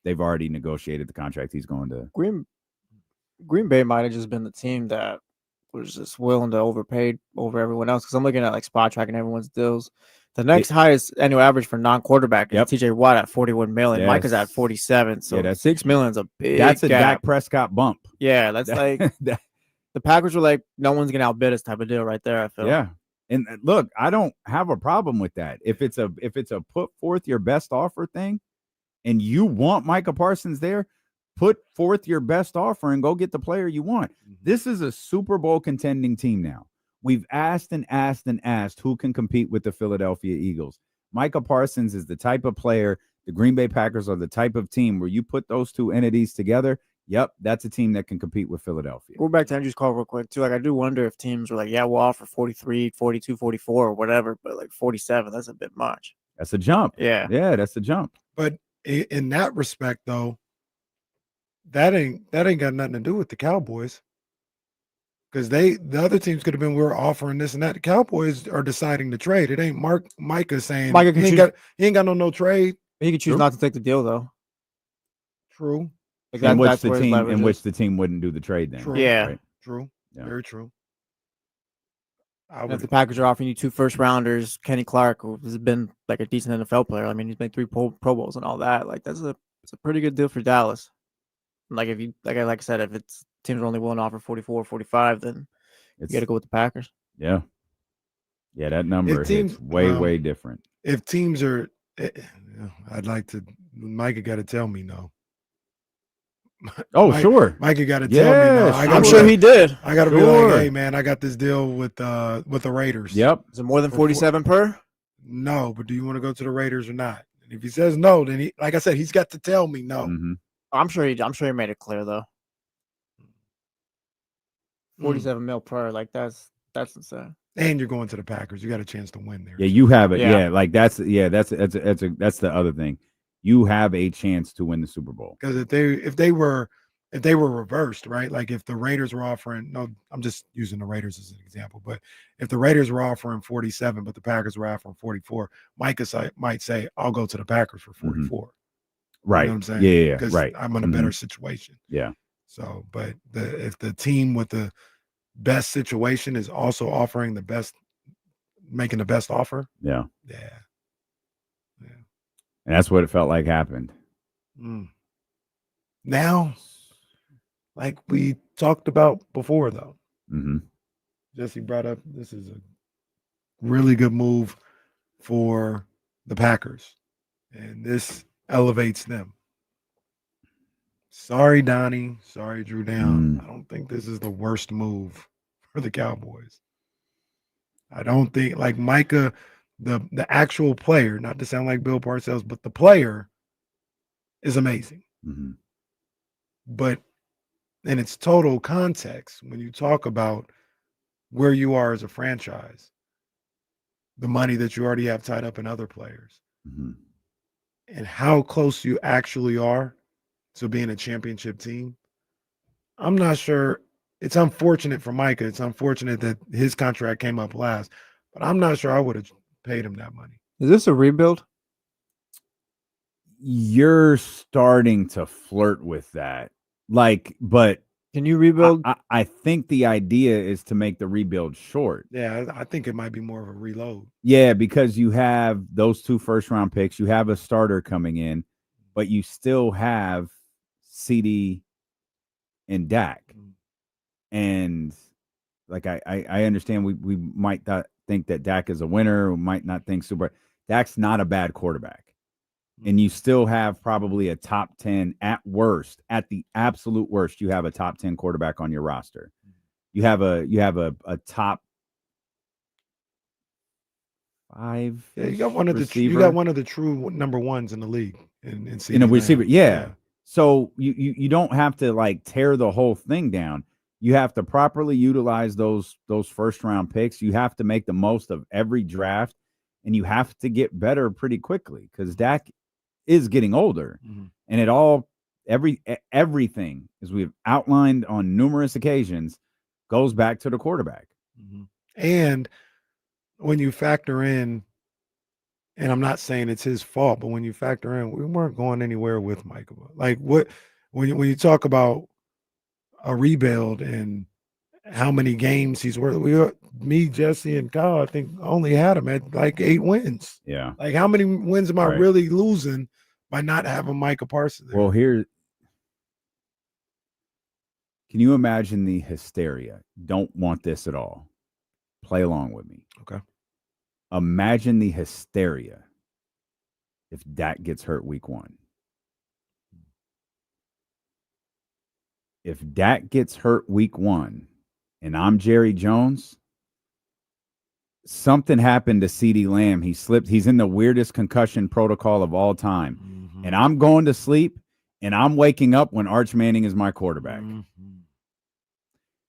[SPEAKER 5] they've already negotiated the contract he's going to.
[SPEAKER 4] Green Bay might have just been the team that was just willing to overpay over everyone else. Because I'm looking at like spot tracking everyone's deals. The next highest annual average for non-quarterback is TJ Watt at $41 million.
[SPEAKER 5] Yes.
[SPEAKER 4] Micah's at $47. So that's $6 million is a big
[SPEAKER 5] That's a
[SPEAKER 4] gap.
[SPEAKER 5] Dak Prescott bump.
[SPEAKER 4] Yeah, that's like the Packers were like, no one's gonna outbid us type of deal right there. I feel.
[SPEAKER 5] Yeah, and look, I don't have a problem with that. If it's a put forth your best offer thing, and you want Micah Parsons there, put forth your best offer and go get the player you want. This is a Super Bowl contending team now. We've asked and asked and asked who can compete with the Philadelphia Eagles. Micah Parsons is the type of player. The Green Bay Packers are the type of team where you put those two entities together. Yep, that's a team that can compete with Philadelphia.
[SPEAKER 4] Go back to Andrew's call real quick, too. Like, I do wonder if teams were like, yeah, we'll offer 43, 42, 44 or whatever, but like 47, that's a bit much.
[SPEAKER 5] That's a jump.
[SPEAKER 4] Yeah.
[SPEAKER 5] Yeah, that's a jump.
[SPEAKER 6] But in that respect, though, that ain't got nothing to do with the Cowboys. Because the other teams could have been, we're offering this and that. The Cowboys are deciding to trade. It ain't Micah saying he ain't got no trade.
[SPEAKER 4] He could choose not to take the deal, though.
[SPEAKER 6] True.
[SPEAKER 4] Like
[SPEAKER 5] in which the team wouldn't do the trade then.
[SPEAKER 6] True.
[SPEAKER 4] Yeah.
[SPEAKER 6] Right? True. Yeah. Very true.
[SPEAKER 4] If the Packers are offering you 2 first-rounders, Kenny Clark, who has been like a decent NFL player. I mean, he's made 3 Pro Bowls and all that. Like, it's a pretty good deal for Dallas. Like, if you like I said, if it's teams are only willing to offer 44, 45, then you got to go with the Packers.
[SPEAKER 5] Yeah. Yeah, that number is way different.
[SPEAKER 6] If teams are, I'd like to. Micah got to tell me no.
[SPEAKER 5] Sure.
[SPEAKER 6] Micah got to tell me no.
[SPEAKER 4] I'm sure he did.
[SPEAKER 6] I got to be like, hey man, I got this deal with the Raiders.
[SPEAKER 5] Yep.
[SPEAKER 4] Is it more than 47 per?
[SPEAKER 6] No, but do you want to go to the Raiders or not? And if he says no, then he, like I said, he's got to tell me no.
[SPEAKER 5] Mm-hmm.
[SPEAKER 4] I'm sure he made it clear though. 47 mil per, like that's insane.
[SPEAKER 6] And you're going to the Packers. You got a chance to win there.
[SPEAKER 5] Yeah, you have it. Yeah, like that's the other thing. You have a chance to win the Super Bowl.
[SPEAKER 6] Because if they were reversed, right? Like if the Raiders were offering, no, I'm just using the Raiders as an example, but if the Raiders were offering 47, but the Packers were offering 44, Micah might say, I'll go to the Packers for 44.
[SPEAKER 5] Mm-hmm. Right.
[SPEAKER 6] You know what I'm saying?
[SPEAKER 5] Yeah.
[SPEAKER 6] Because
[SPEAKER 5] right.
[SPEAKER 6] I'm in a better situation.
[SPEAKER 5] Yeah.
[SPEAKER 6] So, but if the team with the best situation is also offering the making the best offer.
[SPEAKER 5] Yeah.
[SPEAKER 6] Yeah.
[SPEAKER 5] And that's what it felt like happened.
[SPEAKER 6] Now, like we talked about before, though, Jesse brought up this is a really good move for the Packers, and this elevates them. Sorry, Donnie. Sorry, Drew Down. I don't think this is the worst move for the Cowboys. I don't think, like Micah, the actual player, not to sound like Bill Parcells, but the player is amazing. But in its total context, when you talk about where you are as a franchise, the money that you already have tied up in other players, and how close you actually are to being a championship team, I'm not sure. It's unfortunate for Micah. It's unfortunate that his contract came up last, but I'm not sure I would have paid him that money.
[SPEAKER 4] Is this a rebuild?
[SPEAKER 5] You're starting to flirt with that. Like, but
[SPEAKER 4] can you rebuild?
[SPEAKER 5] I think the idea is to make the rebuild short.
[SPEAKER 6] Yeah, I think it might be more of a reload.
[SPEAKER 5] Yeah, because you have those 2 first-round picks. You have a starter coming in, but you still have CD and Dak. And like I understand we might not think that Dak is a winner, we might not think super. Dak's not a bad quarterback. And you still have probably a top 10 at worst, at the absolute worst, you have a top 10 quarterback on your roster. You have a top 5.
[SPEAKER 6] Yeah, you got one of the true number ones in the league
[SPEAKER 5] in a receiver. Yeah. So you don't have to like tear the whole thing down. You have to properly utilize those first round picks. You have to make the most of every draft, and you have to get better pretty quickly because Dak is getting older, and everything, as we've outlined on numerous occasions, goes back to the quarterback.
[SPEAKER 6] And when you factor in, and I'm not saying it's his fault, but when you factor in, we weren't going anywhere with Micah. Like when you talk about a rebuild and how many games he's worth, me, Jesse, and Kyle, I think only had him at like 8 wins.
[SPEAKER 5] Yeah.
[SPEAKER 6] Like how many wins am I really losing by not having Micah Parsons there?
[SPEAKER 5] Well, can you imagine the hysteria? Don't want this at all. Play along with me.
[SPEAKER 6] Okay.
[SPEAKER 5] Imagine the hysteria if Dak gets hurt week 1. If Dak gets hurt week 1 and I'm Jerry Jones, something happened to CeeDee Lamb. He slipped. He's in the weirdest concussion protocol of all time. And I'm going to sleep and I'm waking up when Arch Manning is my quarterback.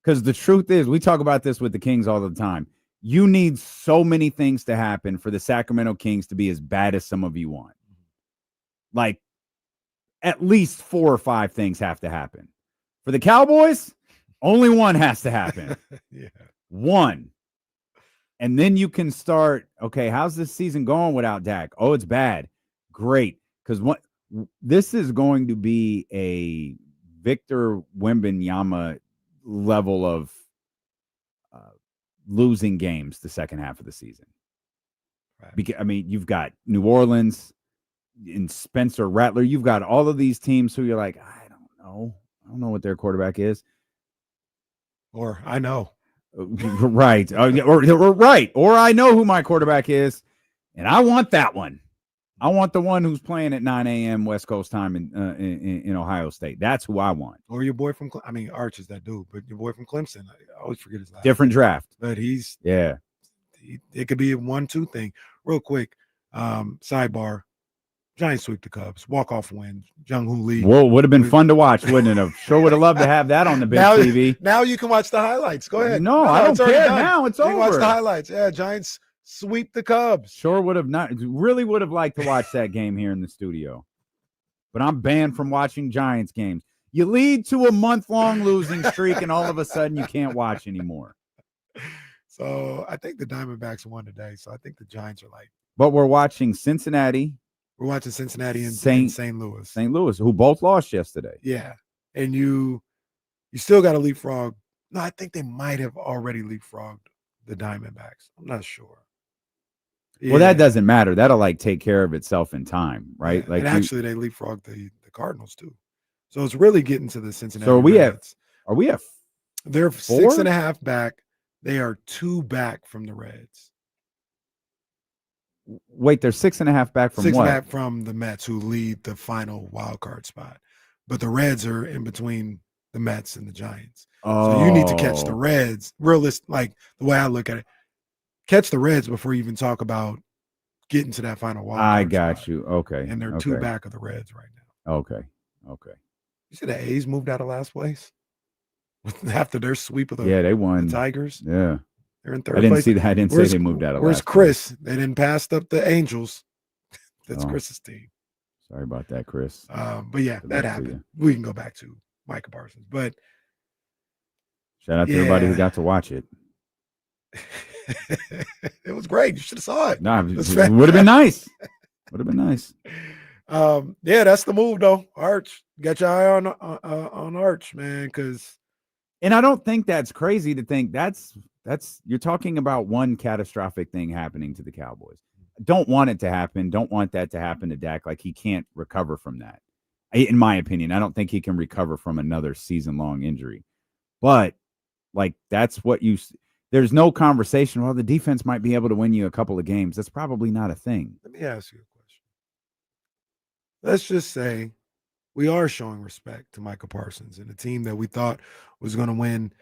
[SPEAKER 5] Because the truth is, we talk about this with the Kings all the time. You need so many things to happen for the Sacramento Kings to be as bad as some of you want. Like, at least 4 or 5 things have to happen. For the Cowboys, only one has to happen.
[SPEAKER 6] Yeah.
[SPEAKER 5] One. And then you can start, okay, how's this season going without Dak? Oh, it's bad. Great. Because this is going to be a Victor Wembanyama level of losing games the second half of the season.
[SPEAKER 6] Right.
[SPEAKER 5] Because, I mean, you've got New Orleans and Spencer Rattler. You've got all of these teams who you're like, I don't know what their quarterback is.
[SPEAKER 6] Or I know.
[SPEAKER 5] Right. Or I know who my quarterback is, and I want that one. I want the one who's playing at 9 a.m. West Coast time in Ohio State. That's who I want.
[SPEAKER 6] Or your boy from Arch is that dude, but your boy from Clemson. I always forget his last
[SPEAKER 5] Different
[SPEAKER 6] name.
[SPEAKER 5] Draft.
[SPEAKER 6] But it could be a 1-2 thing. Real quick, sidebar. Giants sweep the Cubs. Walk-off win. Jung-Hoo Lee.
[SPEAKER 5] Whoa, would have been fun to watch, wouldn't it have? Sure would have loved to have that on the big TV.
[SPEAKER 6] Now you can watch the highlights. Go ahead.
[SPEAKER 5] No, I don't care. Now it's over.
[SPEAKER 6] You can watch the highlights. Yeah, Giants sweep the Cubs.
[SPEAKER 5] Sure would have really would have liked to watch that game here in the studio. But I'm banned from watching Giants games. You lead to a month-long losing streak, and all of a sudden you can't watch anymore.
[SPEAKER 6] So I think the Diamondbacks won today. So I think the Giants are like.
[SPEAKER 5] But we're watching Cincinnati.
[SPEAKER 6] We're watching Cincinnati and St. Louis.
[SPEAKER 5] St. Louis, who both lost yesterday.
[SPEAKER 6] Yeah. And you still got to leapfrog. No, I think they might have already leapfrogged the Diamondbacks. I'm not sure.
[SPEAKER 5] Well, that doesn't matter. That'll like take care of itself in time, right?
[SPEAKER 6] Yeah.
[SPEAKER 5] Like,
[SPEAKER 6] and actually, they leapfrogged the Cardinals too. So it's really getting to the Cincinnati.
[SPEAKER 5] So
[SPEAKER 6] Reds.
[SPEAKER 5] Are we at?
[SPEAKER 6] They're
[SPEAKER 5] 4?
[SPEAKER 6] 6.5 back. They are 2 back from the Reds.
[SPEAKER 5] Wait, they're 6.5 back from
[SPEAKER 6] 6.5
[SPEAKER 5] what?
[SPEAKER 6] back from the Mets, who lead the final wild card spot. But the Reds are in between the Mets and the Giants. So you need to catch the Reds. Like the way I look at it, catch the Reds before you even talk about getting to that final wild card
[SPEAKER 5] I got
[SPEAKER 6] spot.
[SPEAKER 5] you. Okay.
[SPEAKER 6] And they're 2 back of the Reds right now.
[SPEAKER 5] Okay.
[SPEAKER 6] You see the A's moved out of last place after their sweep of the
[SPEAKER 5] they won.
[SPEAKER 6] the Tigers.
[SPEAKER 5] Yeah.
[SPEAKER 6] They're in third
[SPEAKER 5] I didn't
[SPEAKER 6] place.
[SPEAKER 5] see that. I didn't say they moved out of
[SPEAKER 6] Where's
[SPEAKER 5] last
[SPEAKER 6] Chris?
[SPEAKER 5] place.
[SPEAKER 6] They didn't pass up the Angels. That's
[SPEAKER 5] Oh.
[SPEAKER 6] Chris's team.
[SPEAKER 5] Sorry about that, Chris.
[SPEAKER 6] But yeah,
[SPEAKER 5] Good
[SPEAKER 6] that
[SPEAKER 5] luck to
[SPEAKER 6] happened. We can go back to Micah Parsons. But
[SPEAKER 5] shout out to everybody who got to watch it.
[SPEAKER 6] it was great. You should have saw it.
[SPEAKER 5] No, it would have been nice. Would have been nice.
[SPEAKER 6] Yeah, that's the move though. Arch, got your eye on Arch, man.
[SPEAKER 5] And I don't think that's crazy to think that's you're talking about one catastrophic thing happening to the Cowboys. Don't want it to happen. Don't want that to happen to Dak. Like, he can't recover from that. In my opinion, I don't think he can recover from another season-long injury. But like, that's what there's no conversation. Well, the defense might be able to win you a couple of games. That's probably not a thing.
[SPEAKER 6] Let me ask you a question. Let's just say we are showing respect to Micah Parsons and a team that we thought was going to win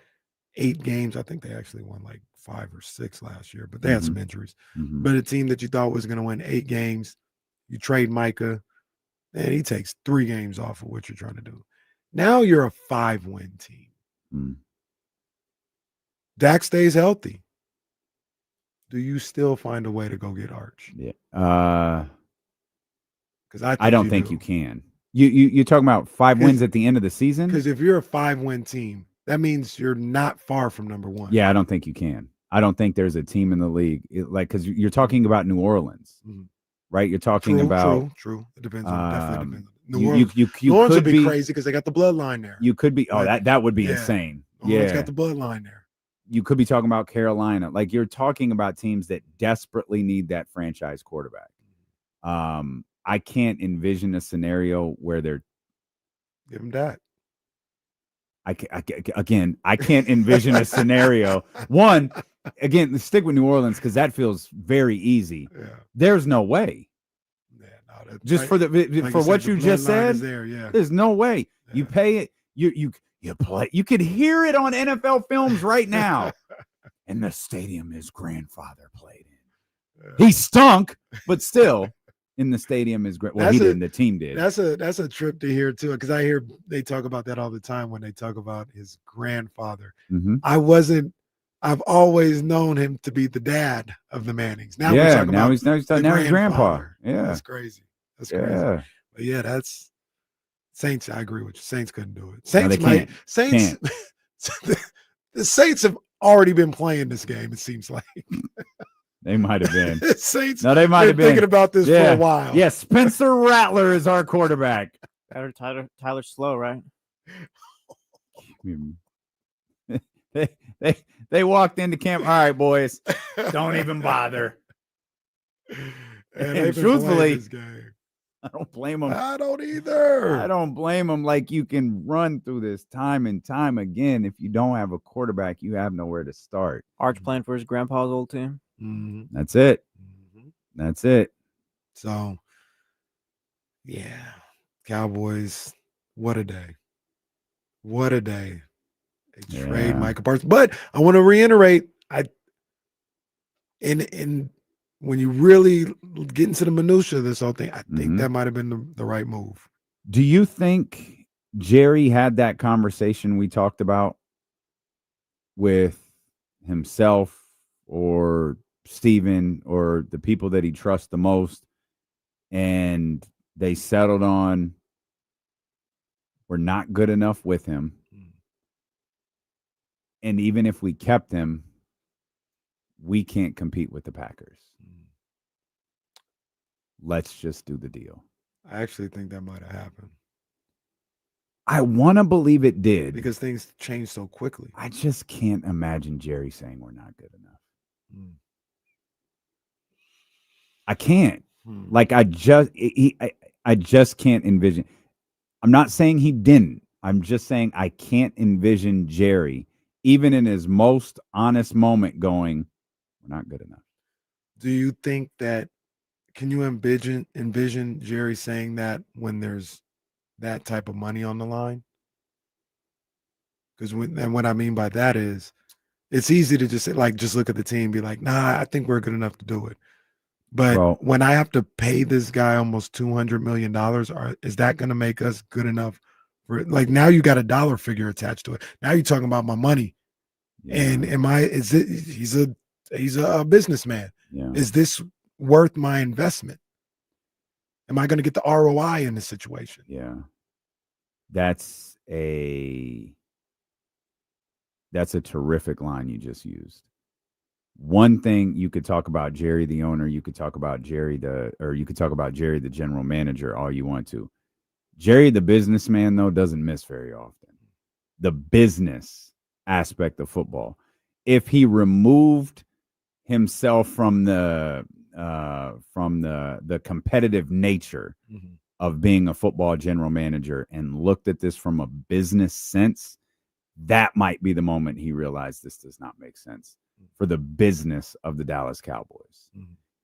[SPEAKER 6] 8 games. I think they actually won like 5 or 6 last year, but they had some injuries. But a team that you thought was going to win 8 games, you trade Micah, and he takes 3 games off of what you're trying to do. Now you're a 5-win team. Dak stays healthy. Do you still find a way to go get Arch?
[SPEAKER 5] Yeah.
[SPEAKER 6] Because
[SPEAKER 5] I don't think you can. You're talking about 5 wins at the end of the season?
[SPEAKER 6] Because if you're a 5-win team, that means you're not far from number 1.
[SPEAKER 5] Yeah, I don't think you can. I don't think there's a team in the league because you're talking about New Orleans, right? You're talking about
[SPEAKER 6] true. It depends on definitely depends.
[SPEAKER 5] New Orleans, you
[SPEAKER 6] New Orleans
[SPEAKER 5] could
[SPEAKER 6] would be crazy because they got the bloodline there.
[SPEAKER 5] You could be. Oh, that would be insane.
[SPEAKER 6] New Orleans got the bloodline there.
[SPEAKER 5] You could be talking about Carolina. Like, you're talking about teams that desperately need that franchise quarterback. I can't envision a scenario where they're
[SPEAKER 6] give them that.
[SPEAKER 5] I can't envision a scenario. One, again, let's stick with New Orleans because that feels very easy.
[SPEAKER 6] Yeah.
[SPEAKER 5] There's no way.
[SPEAKER 6] Yeah, no,
[SPEAKER 5] just for what you just said, there's no way. Yeah. You pay it. You play. You could hear it on NFL films right now. And the stadium his grandfather played in. Yeah. He stunk, but still. In the stadium is great. Well, he didn't. The team did.
[SPEAKER 6] That's a trip to hear too, because I hear they talk about that all the time when they talk about his grandfather. I've always known him to be the dad of the Mannings. Now we're talking about
[SPEAKER 5] he's grandpa. Yeah,
[SPEAKER 6] that's crazy. That's crazy. But yeah, that's Saints. I agree with you. Saints couldn't do it. Saints the Saints have already been playing this game. It seems like.
[SPEAKER 5] They might have been.
[SPEAKER 6] Saints.
[SPEAKER 5] No, they might have been
[SPEAKER 6] thinking about this for a while.
[SPEAKER 5] Yeah, Spencer Rattler is our quarterback.
[SPEAKER 4] Tyler Slow, right?
[SPEAKER 5] They walked into camp. All right, boys, don't even bother. And truthfully, I don't blame them.
[SPEAKER 6] I don't either.
[SPEAKER 5] I don't blame them. Like, you can run through this time and time again. If you don't have a quarterback, you have nowhere to start.
[SPEAKER 4] Arch playing for his grandpa's old team.
[SPEAKER 5] That's it. That's it.
[SPEAKER 6] So, yeah, Cowboys. What a day! What a day! They trade Micah Parsons, but I want to reiterate. When you really get into the minutia of this whole thing, I think that might have been the right move.
[SPEAKER 5] Do you think Jerry had that conversation we talked about with himself or Steven or the people that he trusts the most, and they settled on we're not good enough with him, and even if we kept him, we can't compete with the Packers. Let's just do the deal.
[SPEAKER 6] I actually think that might have happened.
[SPEAKER 5] I want to believe it did.
[SPEAKER 6] Because things change so quickly.
[SPEAKER 5] I just can't imagine Jerry saying we're not good enough. I can't. Like I just can't envision. I'm not saying he didn't. I'm just saying I can't envision Jerry, even in his most honest moment, going, "We're not good enough."
[SPEAKER 6] Do you think that? Can you envision Jerry saying that when there's that type of money on the line? Because and what I mean by that is, it's easy to just look at the team and be like, "Nah, I think we're good enough to do it." But when I have to pay this guy almost $200 million, is that going to make us good enough for it? Like, now you got a dollar figure attached to it. Now you're talking about my money. Yeah. And he's a businessman. Yeah. Is this worth my investment? Am I going to get the ROI in this situation?
[SPEAKER 5] Yeah. That's a terrific line you just used. One thing you could talk about Jerry, the owner, you could talk about Jerry, the general manager, all you want to. Jerry, the businessman, though, doesn't miss very often. The business aspect of football. If he removed himself from the competitive nature of being a football general manager and looked at this from a business sense, that might be the moment he realized this does not make sense for the business of the Dallas Cowboys.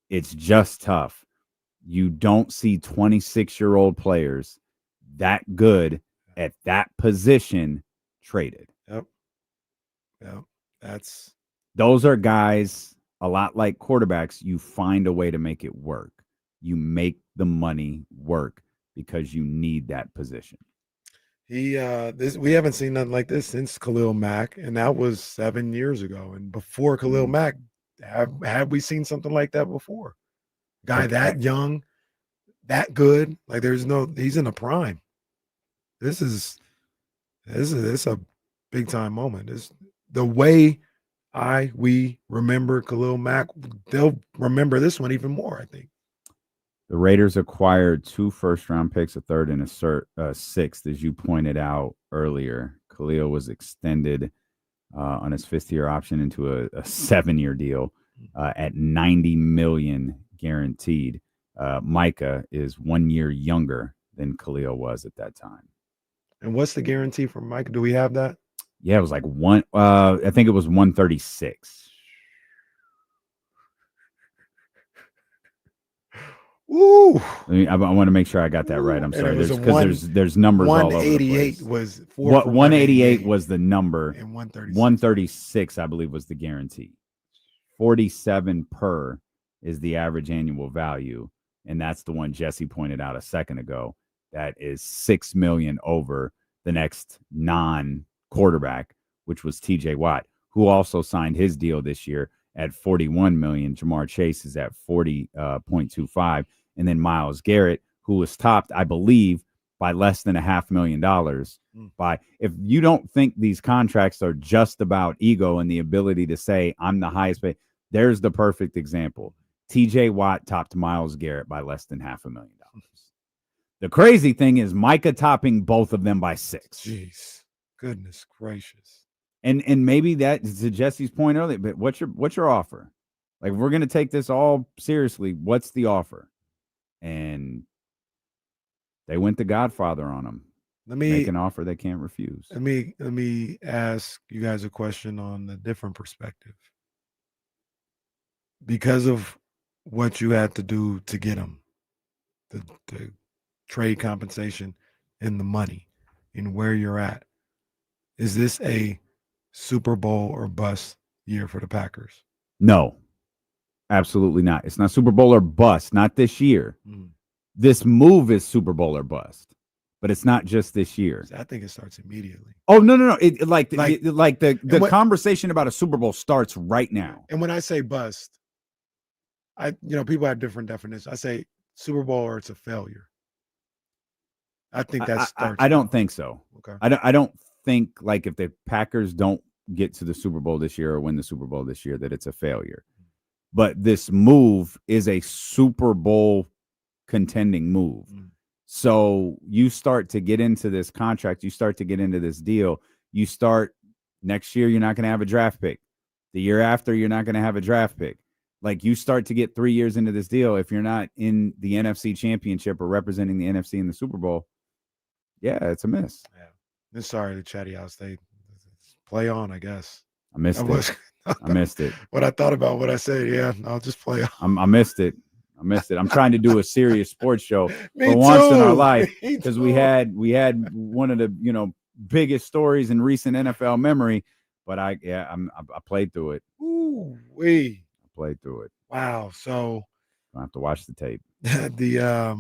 [SPEAKER 5] It's just tough. You don't see 26-year-old players that good at that position traded.
[SPEAKER 6] Yep.
[SPEAKER 5] Those are guys, a lot like quarterbacks, you find a way to make it work. You make the money work because you need that position.
[SPEAKER 6] We haven't seen nothing like this since Khalil Mack, and that was 7 years ago. And before Khalil Mack, have we seen something like that before? Guy that young, that good, like he's in a prime. This is a big time moment. It's the way we remember Khalil Mack, they'll remember this one even more, I think.
[SPEAKER 5] The Raiders acquired 2 first-round picks, a third and a sixth, as you pointed out earlier. Khalil was extended on his 5th-year option into a 7-year deal at $90 million guaranteed. Micah is 1 year younger than Khalil was at that time.
[SPEAKER 6] And what's the guarantee for Micah? Do we have that?
[SPEAKER 5] Yeah, it was like I think it was 136.
[SPEAKER 6] Ooh!
[SPEAKER 5] I want to make sure I got that right. I'm sorry. There's numbers all over the place.
[SPEAKER 6] 188 was
[SPEAKER 5] 188 was the number,
[SPEAKER 6] and
[SPEAKER 5] 136 I believe was the guarantee. 47 per is the average annual value, and that's the one Jesse pointed out a second ago. That is $6 million over the next non-quarterback, which was T.J. Watt, who also signed his deal this year at $41 million. Jamar Chase is at 40.25. And then Myles Garrett, who was topped, I believe, by less than $500,000. If you don't think these contracts are just about ego and the ability to say, I'm the highest paid, there's the perfect example. TJ Watt topped Myles Garrett by less than $500,000. The crazy thing is Micah topping both of them by 6.
[SPEAKER 6] Jeez, goodness gracious.
[SPEAKER 5] And maybe that, to Jesse's point earlier, but what's your offer? Like, if we're going to take this all seriously, what's the offer? And they went the Godfather on him. Make an offer they can't refuse.
[SPEAKER 6] Let me ask you guys a question on a different perspective. Because of what you had to do to get him, the trade compensation and the money and where you're at, is this a Super Bowl or bust year for the Packers?
[SPEAKER 5] No, absolutely not. It's not Super Bowl or bust, not this year. This move is Super Bowl or bust, but it's not just this year.
[SPEAKER 6] I think it starts immediately.
[SPEAKER 5] Oh, no. The conversation about a Super Bowl starts right now.
[SPEAKER 6] And when I say bust, people have different definitions. I say Super Bowl or it's a failure. I think that starts.
[SPEAKER 5] I don't think so.
[SPEAKER 6] Okay.
[SPEAKER 5] I don't think, like, if the Packers don't get to the Super Bowl this year or win the Super Bowl this year, that it's a failure. But this move is a Super Bowl contending move. So you start to get into this contract, you start to get into this deal, next year, you're not going to have a draft pick. The year after, you're not going to have a draft pick. Like, you start to get 3 years into this deal, if you're not in the NFC Championship or representing the NFC in the Super Bowl, yeah, it's a miss.
[SPEAKER 6] Yeah. And sorry to Chatty House. They play on, I guess.
[SPEAKER 5] I missed it. I missed it.
[SPEAKER 6] What I thought about what I said, yeah, I'll just play on.
[SPEAKER 5] I missed it. I'm trying to do a serious sports show
[SPEAKER 6] Me
[SPEAKER 5] for once in our
[SPEAKER 6] too.
[SPEAKER 5] life,
[SPEAKER 6] Me
[SPEAKER 5] because
[SPEAKER 6] too.
[SPEAKER 5] we had one of the biggest stories in recent NFL memory. But I played through it.
[SPEAKER 6] Ooh,
[SPEAKER 5] I played through it.
[SPEAKER 6] wow. So
[SPEAKER 5] I have to watch the tape.
[SPEAKER 6] the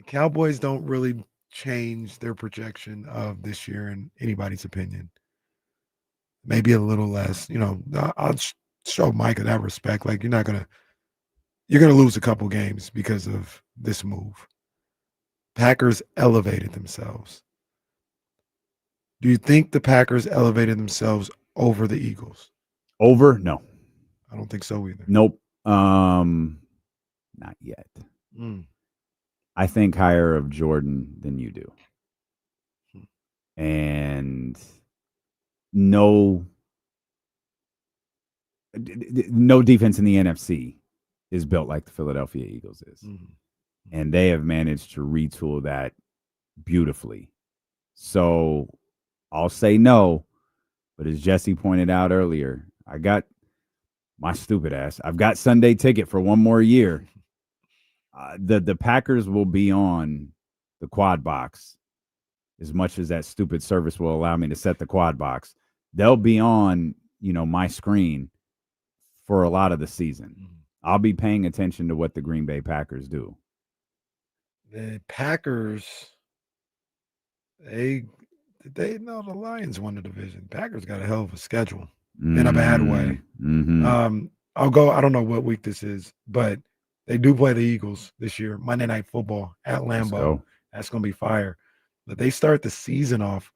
[SPEAKER 6] Cowboys don't really change their projection of this year in anybody's opinion. Maybe a little less. I'll show Micah that respect. Like, you're gonna lose a couple games because of this move. Packers elevated themselves. Do you think the Packers elevated themselves over the Eagles?
[SPEAKER 5] Over? No.
[SPEAKER 6] I don't think so either.
[SPEAKER 5] Nope. Not yet. I think higher of Jordan than you do. And no defense in the NFC is built like the Philadelphia Eagles is. And they have managed to retool that beautifully. So I'll say no, but as Jesse pointed out earlier, I got my stupid ass. I've got Sunday ticket for one more year. The Packers will be on the quad box as much as that stupid service will allow me to set the quad box. They'll be on, my screen for a lot of the season. I'll be paying attention to what the Green Bay Packers do.
[SPEAKER 6] The Packers, they know the Lions won the division. Packers got a hell of a schedule in a bad way. I don't know what week this is, but they do play the Eagles this year, Monday Night Football at Lambeau. That's going to be fire. But they start the season off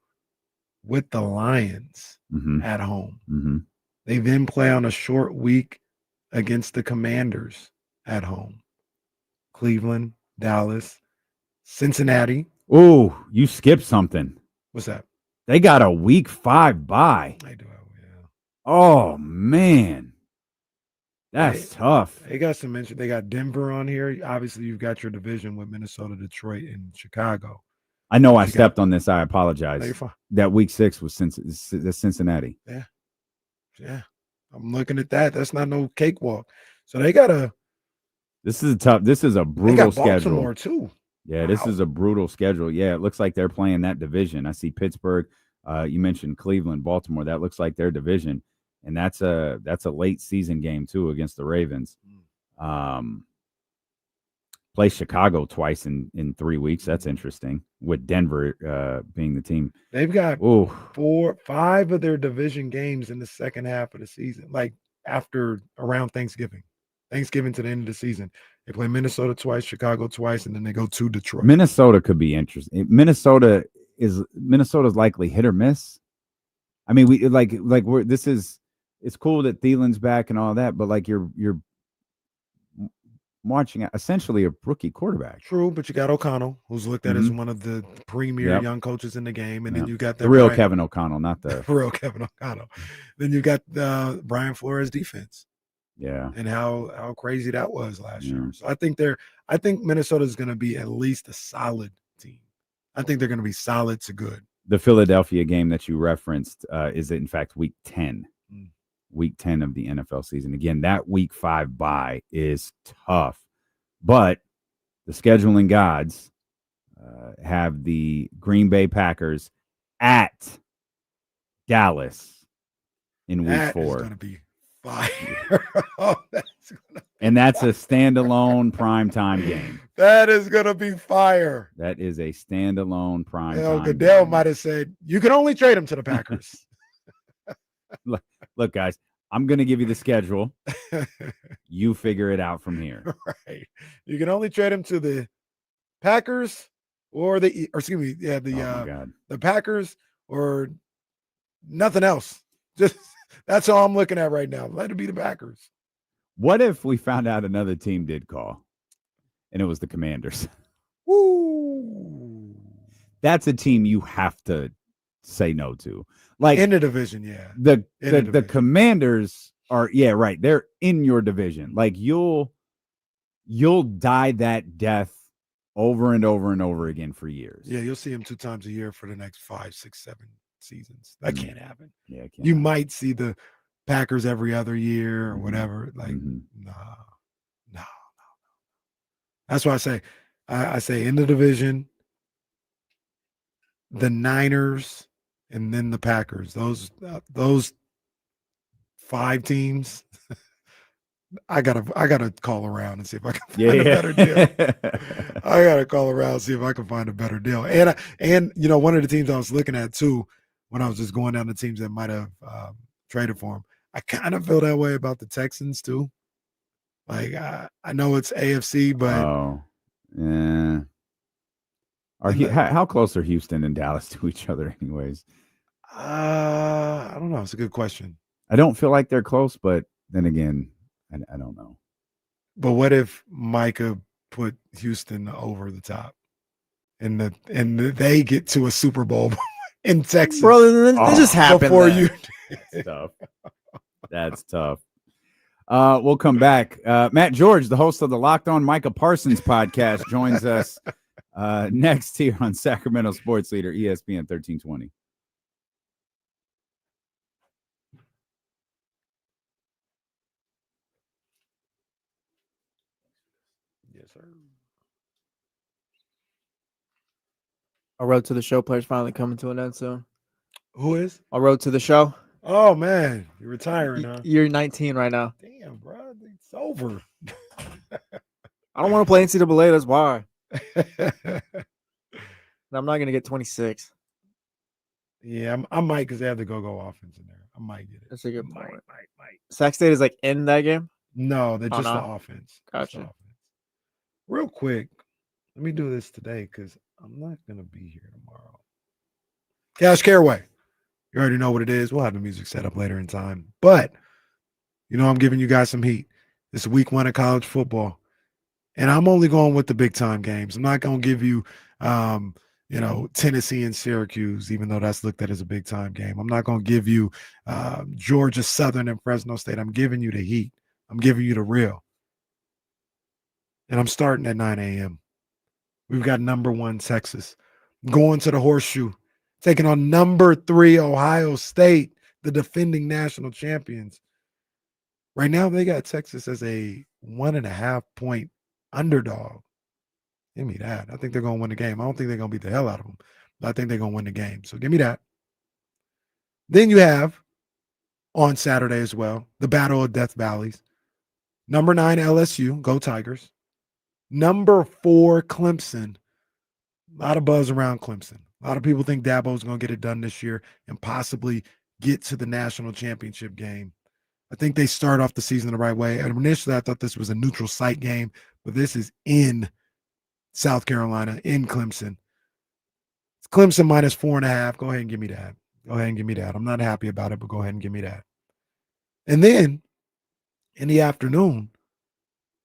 [SPEAKER 6] with the Lions at home. They then play on a short week against the Commanders at home. Cleveland, Dallas, Cincinnati.
[SPEAKER 5] Oh, you skipped something.
[SPEAKER 6] What's that?
[SPEAKER 5] They got a week 5 bye.
[SPEAKER 6] They do, yeah.
[SPEAKER 5] Oh, man. That's tough.
[SPEAKER 6] They got some mention. They got Denver on here. Obviously, you've got your division with Minnesota, Detroit, and Chicago.
[SPEAKER 5] I know I stepped on this. I apologize.
[SPEAKER 6] No, you're fine.
[SPEAKER 5] That week 6 was Cincinnati.
[SPEAKER 6] Yeah. I'm looking at that. That's not no cakewalk. So they got a.
[SPEAKER 5] This is a brutal schedule.
[SPEAKER 6] Baltimore too.
[SPEAKER 5] Yeah, this is a brutal schedule. Yeah, it looks like they're playing that division. I see Pittsburgh. You mentioned Cleveland, Baltimore. That looks like their division, and that's a late season game too against the Ravens. Play Chicago twice in 3 weeks. That's interesting. With Denver being the team,
[SPEAKER 6] they've got 5 of their division games in the second half of the season, like after around Thanksgiving to the end of the season. They play Minnesota twice, Chicago twice, and then they go to Detroit. Minnesota
[SPEAKER 5] could be interesting. Minnesota's likely hit or miss. I mean, we it's cool that Thielen's back and all that, but like you're marching essentially a rookie quarterback.
[SPEAKER 6] True, but you got O'Connell, who's looked at as one of the premier young coaches in the game, and then you got
[SPEAKER 5] the real Kevin O'Connell, not the
[SPEAKER 6] real Kevin O'Connell. Then you got Brian Flores defense.
[SPEAKER 5] Yeah.
[SPEAKER 6] And how crazy that was last year. So I think Minnesota is going to be at least a solid team. I think they're going to be solid to good.
[SPEAKER 5] The Philadelphia game that you referenced is in fact week 10. Week 10 of the NFL season. Again, that week 5 bye is tough. But the scheduling gods have the Green Bay Packers at Dallas in week 4.
[SPEAKER 6] That is going to be fire.
[SPEAKER 5] That's a standalone primetime game.
[SPEAKER 6] That is going to be fire.
[SPEAKER 5] That is a standalone primetime
[SPEAKER 6] Goodell might have said, you can only trade him to the Packers.
[SPEAKER 5] Look, guys, I'm going to give you the schedule. You figure it out from here.
[SPEAKER 6] Right. You can only trade him to the Packers the Packers or nothing else. Just that's all I'm looking at right now. Let it be the Packers.
[SPEAKER 5] What if we found out another team did call and it was the Commanders?
[SPEAKER 6] Woo.
[SPEAKER 5] That's a team you have to say no to. Like
[SPEAKER 6] in the division, yeah.
[SPEAKER 5] The Commanders are right. They're in your division. Like you'll die that death over and over and over again for years.
[SPEAKER 6] Yeah, you'll see them 2 times a year for the next 5, 6, 7 seasons. That can't happen.
[SPEAKER 5] Yeah, it can't
[SPEAKER 6] you
[SPEAKER 5] happen.
[SPEAKER 6] might see the Packers every other year or whatever. Like, no. That's why I say in the division, the Niners, and then the Packers. Those 5 teams. I gotta call around and see if I can find a better deal. I gotta call around and see if I can find a better deal. And one of the teams I was looking at too, when I was just going down the teams that might have traded for him, I kind of feel that way about the Texans too. Like I know it's AFC, but
[SPEAKER 5] yeah. How close are Houston and Dallas to each other, anyways?
[SPEAKER 6] I don't know. It's a good question.
[SPEAKER 5] I don't feel like they're close, but then again, I don't know.
[SPEAKER 6] But what if Micah put Houston over the top, and they get to a Super Bowl in Texas?
[SPEAKER 4] Bro, that just happened
[SPEAKER 6] before you.
[SPEAKER 5] That's tough. That's tough. We'll come back. Matt George, the host of the Locked On Micah Parsons podcast, joins us next here on Sacramento Sports Leader ESPN 1320.
[SPEAKER 6] Yes, sir.
[SPEAKER 4] Our road to the show players finally coming to an end soon.
[SPEAKER 6] Who is?
[SPEAKER 4] Our road to the show.
[SPEAKER 6] Oh man, you're retiring, huh?
[SPEAKER 4] You're 19 right now.
[SPEAKER 6] Damn, bro, it's over.
[SPEAKER 4] I don't want to play NCAA. That's why. I'm not gonna get 26.
[SPEAKER 6] Yeah, I might because they have the go offense in there. I might get it.
[SPEAKER 4] That's a good point.
[SPEAKER 6] Might.
[SPEAKER 4] Sac State is like in that game.
[SPEAKER 6] No, they're just
[SPEAKER 4] no.
[SPEAKER 6] the offense.
[SPEAKER 4] Gotcha.
[SPEAKER 6] The offense. Real quick, let me do this today because I'm not gonna be here tomorrow. Cash Caraway. You already know what it is. We'll have the music set up later in time. But I'm giving you guys some heat. It's week 1 of college football. And I'm only going with the big time games. I'm not gonna give you Tennessee and Syracuse, even though that's looked at as a big time game. I'm not gonna give you Georgia Southern and Fresno State. I'm giving you the heat. I'm giving you the real. And I'm starting at 9 a.m. We've got number 1 Texas going to the Horseshoe, taking on number 3 Ohio State, the defending national champions. Right now, they got Texas as a 1.5 point underdog. Give me that. I think they're going to win the game. I don't think they're going to beat the hell out of them, but I think they're going to win the game. So give me that. Then you have on Saturday as well, the Battle of Death Valleys. Number 9 LSU, go Tigers. Number 4 Clemson. A lot of buzz around Clemson. A lot of people think Dabo's going to get it done this year and possibly get to the national championship game. I think they start off the season the right way. And initially, I thought this was a neutral site game, but this is in South Carolina, in Clemson. It's Clemson minus 4.5. Go ahead and give me that. Go ahead and give me that. I'm not happy about it, but go ahead and give me that. And then in the afternoon,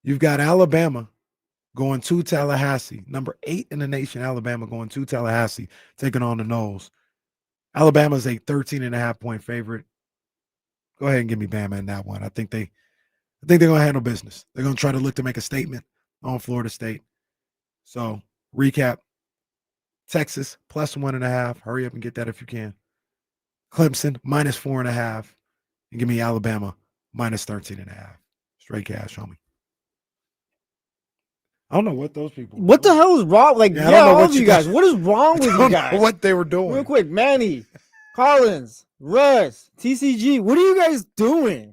[SPEAKER 6] you've got Alabama going to Tallahassee. Number 8 in the nation, Alabama going to Tallahassee, taking on the Noles. Alabama's a 13.5 point favorite. Go ahead and give me Bama in that one. I think they're going to handle business. They're going to try to look to make a statement on Florida State. So, recap. Texas plus 1.5. Hurry up and get that if you can. Clemson minus 4.5. And give me Alabama minus 13.5. Straight cash, homie. I don't know what those people.
[SPEAKER 4] What the hell is wrong? Like,
[SPEAKER 6] I don't know
[SPEAKER 4] all
[SPEAKER 6] what
[SPEAKER 4] of you guys. What is wrong with you guys?
[SPEAKER 6] What they were doing.
[SPEAKER 4] Real quick, Manny, Collins, Russ, TCG. What are you guys doing?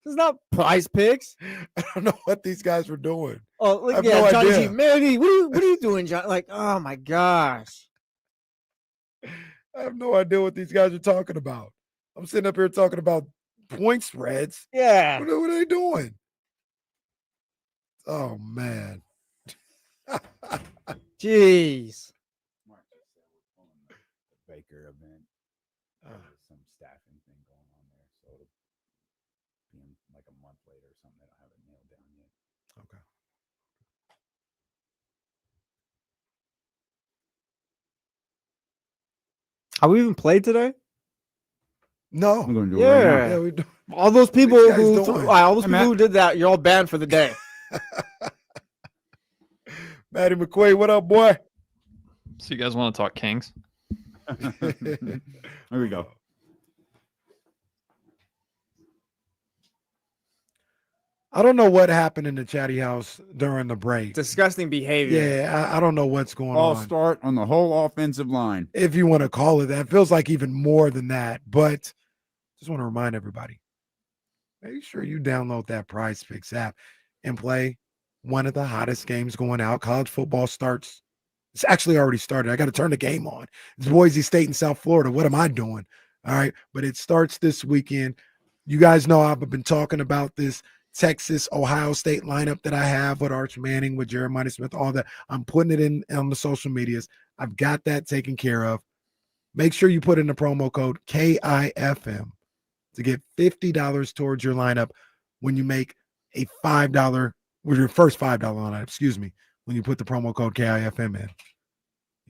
[SPEAKER 4] This is not Prize Picks.
[SPEAKER 6] I don't know what these guys were doing.
[SPEAKER 4] Oh, look,
[SPEAKER 6] I have
[SPEAKER 4] yeah,
[SPEAKER 6] no
[SPEAKER 4] Johnny
[SPEAKER 6] idea.
[SPEAKER 4] G. Manny, what are you doing, John? Like, oh my gosh.
[SPEAKER 6] I have no idea what these guys are talking about. I'm sitting up here talking about point spreads.
[SPEAKER 4] Yeah.
[SPEAKER 6] What are they doing? Oh, man.
[SPEAKER 4] Jeez.
[SPEAKER 5] Baker event. Some staffing thing going on there, so it'll be in like a month later or something. They don't have it nailed down yet.
[SPEAKER 6] Okay.
[SPEAKER 4] Have we even played today?
[SPEAKER 6] No.
[SPEAKER 5] I'm going to do it right now.
[SPEAKER 6] Yeah, we do.
[SPEAKER 4] All those people
[SPEAKER 6] What are you
[SPEAKER 4] who
[SPEAKER 6] guys doing?
[SPEAKER 4] all those people who did that, you're all banned for the day.
[SPEAKER 6] Matty McQuaid, what up, boy?
[SPEAKER 11] So you guys want to talk Kings?
[SPEAKER 5] Here we go.
[SPEAKER 6] I don't know what happened in the chatty house during the break.
[SPEAKER 4] Disgusting behavior.
[SPEAKER 6] Yeah, I don't know what's going
[SPEAKER 5] All
[SPEAKER 6] on.
[SPEAKER 5] start on the whole offensive line.
[SPEAKER 6] If you want to call it that. It feels like even more than that. But just want to remind everybody, make sure you download that Prize Picks app and play one of the hottest games going out. College football starts. It's actually already started. I got to turn the game on. It's Boise State and South Florida. What am I doing? All right. But it starts this weekend. You guys know I've been talking about this Texas, Ohio State lineup that I have with Arch Manning, with Jeremiah Smith, all that. I'm putting it in on the social medias. I've got that taken care of. Make sure you put in the promo code KIFM to get $50 towards your lineup when you make a $5 with your first $5 lineup, excuse me, when you put the promo code KIFM in.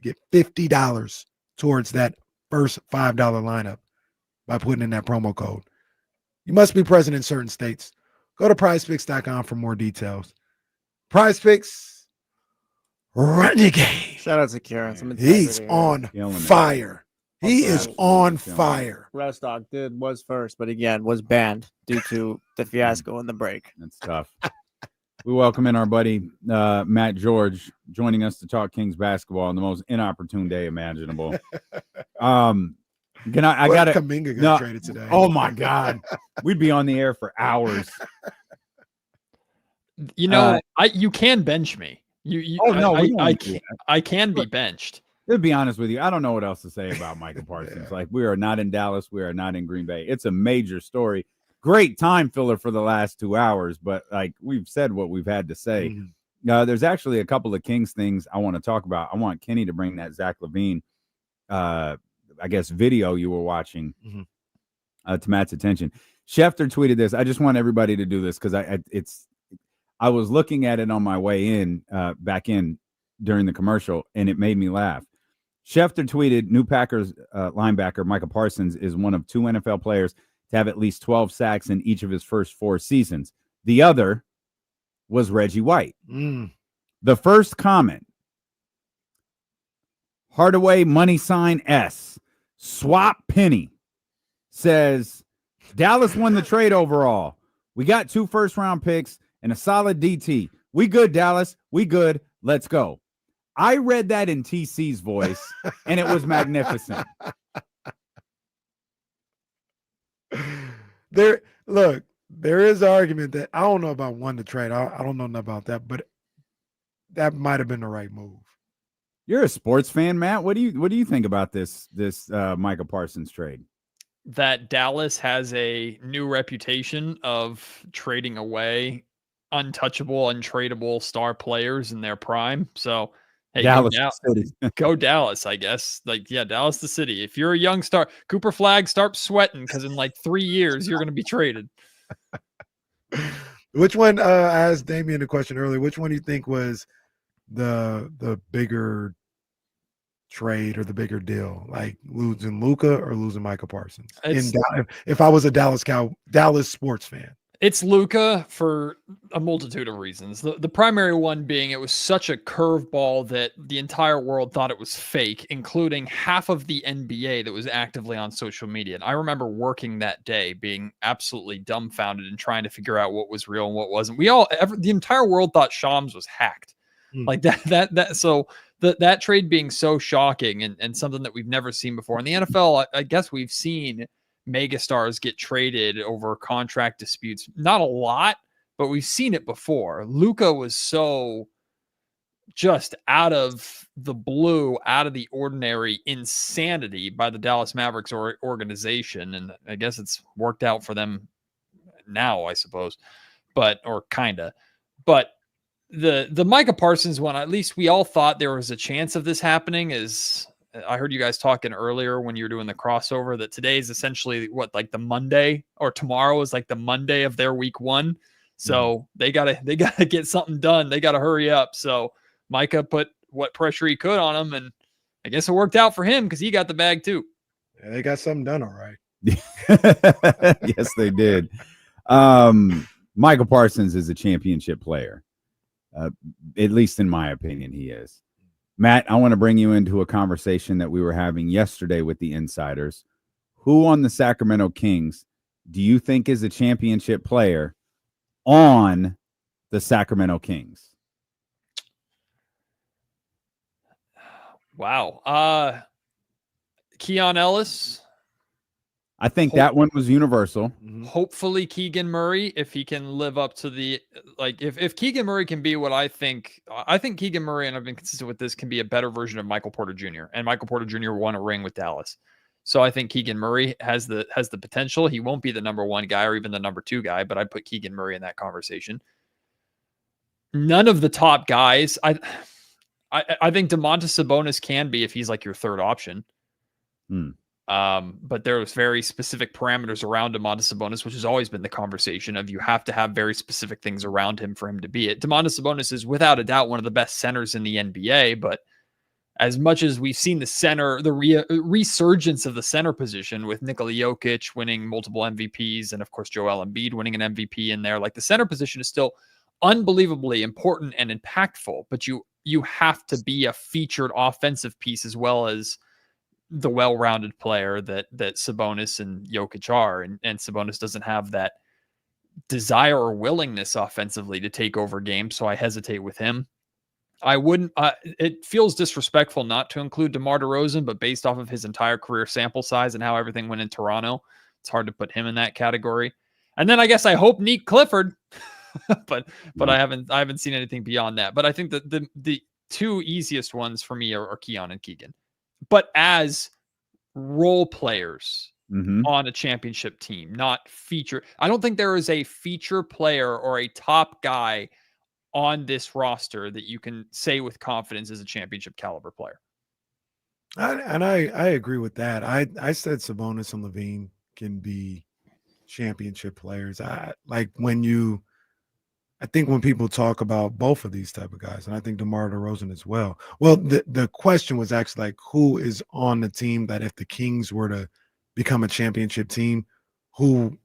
[SPEAKER 6] You get $50 towards that first $5 lineup by putting in that promo code. You must be present in certain states. Go to prizepicks.com for more details. Prize Picks, run the game.
[SPEAKER 4] Shout out to Kieran.
[SPEAKER 6] He's on fire. He is on fire.
[SPEAKER 4] Restock was first, but again, was banned due to the fiasco in the break.
[SPEAKER 5] That's tough. We welcome in our buddy Matt George joining us to talk Kings basketball on the most inopportune day imaginable. I got to
[SPEAKER 6] Kuminga got traded today.
[SPEAKER 5] Oh my God, we'd be on the air for hours.
[SPEAKER 11] You know, you can bench me. I can be benched.
[SPEAKER 5] To be honest with you, I don't know what else to say about Micah Parsons. Like, we are not in Dallas, we are not in Green Bay. It's a major story. Great time filler for the last 2 hours, but like we've said what we've had to say. Mm-hmm. There's actually a couple of Kings things I want to talk about. I want Kenny to bring that Zach LaVine I guess video you were watching to Matt's attention. Schefter tweeted this. I just want everybody to do this because I was looking at it on my way in back in during the commercial, and it made me laugh. Schefter tweeted, new Packers linebacker Micah Parsons is one of 2 NFL players to have at least 12 sacks in each of his first 4 seasons. The other was Reggie White. The first comment, Hardaway money sign S. Swap Penny says, Dallas won the trade overall. We got 2 first-round picks and a solid DT. We good, Dallas. We good. Let's go. I read that in TC's voice, and it was magnificent.
[SPEAKER 6] There is an argument that I don't know about one to trade. I don't know nothing about that, but that might have been the right move.
[SPEAKER 5] You're a sports fan, Matt. What do you think about this Micah Parsons trade?
[SPEAKER 11] That Dallas has a new reputation of trading away untouchable, untradeable star players in their prime. So, hey,
[SPEAKER 5] Dallas
[SPEAKER 11] go Dallas, I guess. Like, yeah, Dallas the city. If you're a young star, Cooper Flag, start sweating because in like 3 years you're going to be traded.
[SPEAKER 6] Which one? I asked Damian the question earlier. Which one do you think was the bigger trade or the bigger deal, like losing Luka or losing Micah Parsons? If I was a Dallas sports fan,
[SPEAKER 11] it's Luka for a multitude of reasons. The primary one being it was such a curveball that the entire world thought it was fake, including half of the NBA that was actively on social media. And I remember working that day being absolutely dumbfounded and trying to figure out what was real and what wasn't. The entire world thought Shams was hacked. Like that trade being so shocking and something that we've never seen before in the NFL. I guess we've seen megastars get traded over contract disputes. Not a lot, but we've seen it before. Luka was so just out of the blue, out of the ordinary insanity by the Dallas Mavericks organization. And I guess it's worked out for them now, I suppose, but the Micah Parsons one, at least we all thought there was a chance of this happening. Is I heard you guys talking earlier when you were doing the crossover that today is essentially like the Monday, or tomorrow is like the Monday of their week 1. So they gotta get something done. They gotta hurry up. So Micah put what pressure he could on him, and I guess it worked out for him because he got the bag too.
[SPEAKER 6] Yeah, they got something done all right.
[SPEAKER 5] Yes, they did. Michael Parsons is a championship player. At least in my opinion, he is. Matt, I want to bring you into a conversation that we were having yesterday with the insiders. Who on the Sacramento Kings do you think is a championship player on the Sacramento Kings?
[SPEAKER 11] Wow. Keon Ellis.
[SPEAKER 5] I think that one was universal.
[SPEAKER 11] Hopefully Keegan Murray, if he can live up to the, like, if Keegan Murray can be what I think Keegan Murray, and I've been consistent with this, can be a better version of Michael Porter Jr. And Michael Porter Jr. won a ring with Dallas. So I think Keegan Murray has the potential. He won't be the number 1 guy or even the number 2 guy, but I'd put Keegan Murray in that conversation. None of the top guys. I think Domantas Sabonis can be if he's like your 3rd option. But there's very specific parameters around Domantas Sabonis, which has always been the conversation of you have to have very specific things around him for him to be it. Domantas Sabonis is without a doubt one of the best centers in the NBA, but as much as we've seen the center, the resurgence of the center position with Nikola Jokic winning multiple MVPs and of course Joel Embiid winning an MVP in there, like the center position is still unbelievably important and impactful, but you have to be a featured offensive piece as well as the well-rounded player that Sabonis and Jokic are, and Sabonis doesn't have that desire or willingness offensively to take over games, so I hesitate with him. I wouldn't. It feels disrespectful not to include DeMar DeRozan, but based off of his entire career sample size and how everything went in Toronto, it's hard to put him in that category. And then I guess I hope Nick Clifford, but I haven't seen anything beyond that. But I think that the 2 easiest ones for me are Keon and Keegan. But as role players on a championship team, not feature. I don't think there is a feature player or a top guy on this roster that you can say with confidence is a championship caliber player.
[SPEAKER 6] I agree with that. I said Sabonis and Levine can be championship players. I think when people talk about both of these type of guys, and I think DeMar DeRozan as well. Well, the question was actually like, who is on the team that if the Kings were to become a championship team, who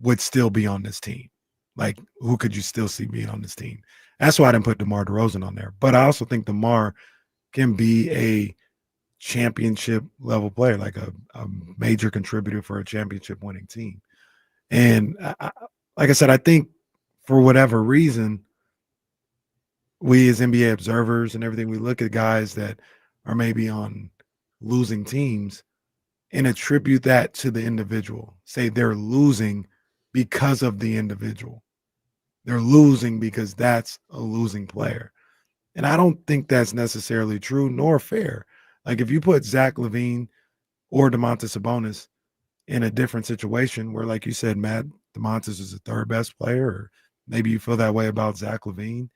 [SPEAKER 6] would still be on this team? Like, who could you still see being on this team? That's why I didn't put DeMar DeRozan on there. But I also think DeMar can be a championship level player, like a major contributor for a championship winning team. And like I said, I think for whatever reason, we as NBA observers and everything, we look at guys that are maybe on losing teams and attribute that to the individual. Say they're losing because of the individual. They're losing because that's a losing player. And I don't think that's necessarily true nor fair. Like if you put Zach LaVine or Domantas Sabonis in a different situation where, like you said, Matt, Domantas is the 3rd best player, or maybe you feel that way about Zach LaVine,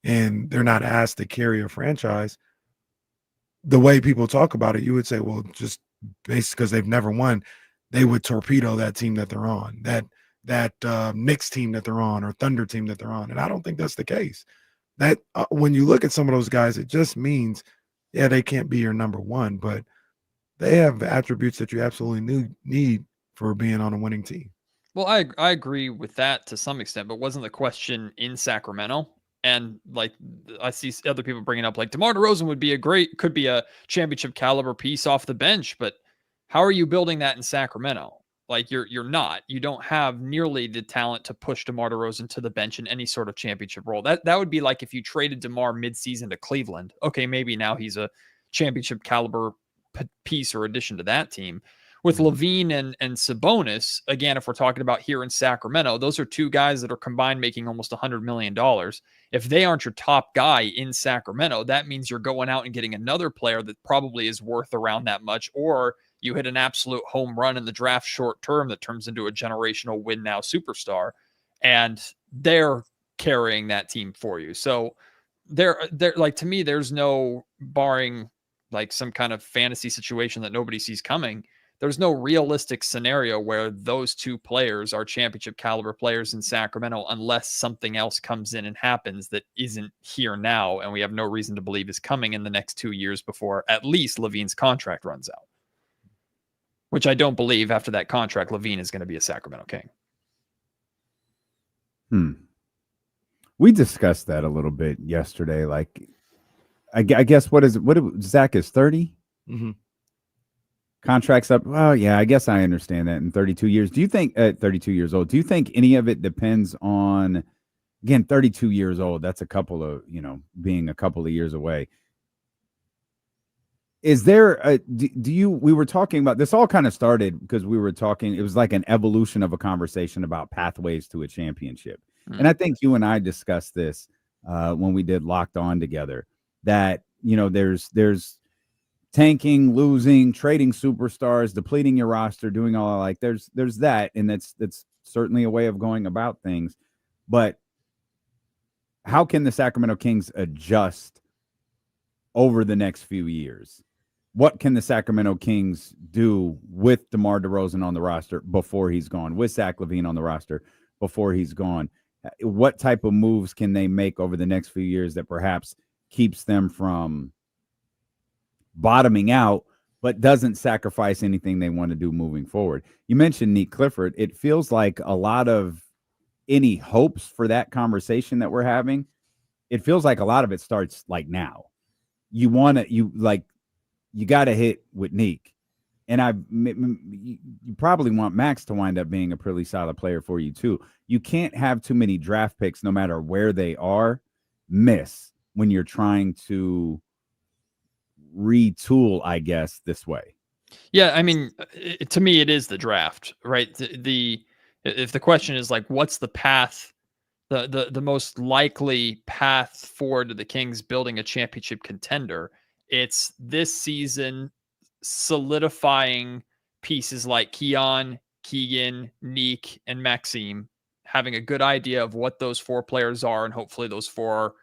[SPEAKER 6] and they're not asked to carry a franchise, the way people talk about it, you would say, well, just based because they've never won, they would torpedo that team that they're on, that Knicks team that they're on, or Thunder team that they're on. And I don't think that's the case. That when you look at some of those guys, it just means, yeah, they can't be your number 1, but they have attributes that you absolutely need for being on a winning team.
[SPEAKER 11] Well, I agree with that to some extent, but wasn't the question in Sacramento? And like I see other people bringing up, like DeMar DeRozan could be a championship caliber piece off the bench, but how are you building that in Sacramento? Like you're not. You don't have nearly the talent to push DeMar DeRozan to the bench in any sort of championship role. That would be like if you traded DeMar midseason to Cleveland. Okay, maybe now he's a championship caliber piece or addition to that team. With LaVine and Sabonis, again, if we're talking about here in Sacramento, those are 2 guys that are combined making almost $100 million. If they aren't your top guy in Sacramento, that means you're going out and getting another player that probably is worth around that much, or you hit an absolute home run in the draft short term that turns into a generational win now superstar, and they're carrying that team for you. So they're like, to me, there's no, barring like some kind of fantasy situation that nobody sees coming, there's no realistic scenario where those 2 players are championship caliber players in Sacramento unless something else comes in and happens that isn't here now, and we have no reason to believe is coming in the next 2 years before at least LaVine's contract runs out. which I don't believe after that contract, Levine is going to be a Sacramento King.
[SPEAKER 5] We discussed that a little bit yesterday. Like, I guess what Zach is 30?
[SPEAKER 6] Mm-hmm.
[SPEAKER 5] Contracts up. Well, yeah, I guess I understand that in 32 years. Do you think at 32 years old, do you think any of it depends on, again, 32 years old, that's a couple of, being a couple of years away. Is there we were talking about, this all kind of started because we were talking, it was like an evolution of a conversation about pathways to a championship. And I think you and I discussed this when we did Locked On together, that, there's tanking, losing, trading superstars, depleting your roster, doing all like there's that. And that's certainly a way of going about things. But how can the Sacramento Kings adjust over the next few years? What can the Sacramento Kings do with DeMar DeRozan on the roster before he's gone, with Zach LaVine on the roster before he's gone? What type of moves can they make over the next few years that perhaps keeps them from bottoming out, but doesn't sacrifice anything they want to do moving forward? You mentioned Nick Clifford. It feels like a lot of any hopes for that conversation that we're having, it feels like a lot of it starts like now. You got to hit with Nick. And you probably want Max to wind up being a pretty solid player for you too. You can't have too many draft picks, no matter where they are, miss when you're trying to retool, I guess, this way.
[SPEAKER 11] Yeah, I mean, to me, it is the draft, right? If the question is like, what's the path, the most likely path forward to the Kings building a championship contender, it's this season solidifying pieces like Keon, Keegan, Neek, and Maxime, having a good idea of what those four players are, and hopefully those four are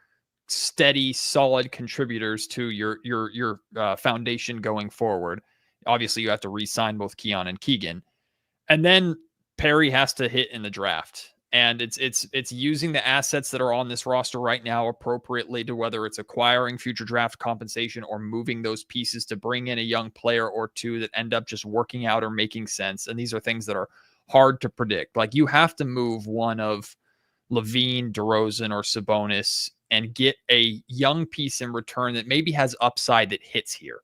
[SPEAKER 11] steady, solid contributors to your foundation going forward. Obviously, you have to re-sign both Keon and Keegan, and then Perry has to hit in the draft. And it's using the assets that are on this roster right now appropriately, to whether it's acquiring future draft compensation or moving those pieces to bring in a young player or two that end up just working out or making sense. And these are things that are hard to predict. Like, you have to move one of Levine, DeRozan, or Sabonis and get a young piece in return that maybe has upside that hits here.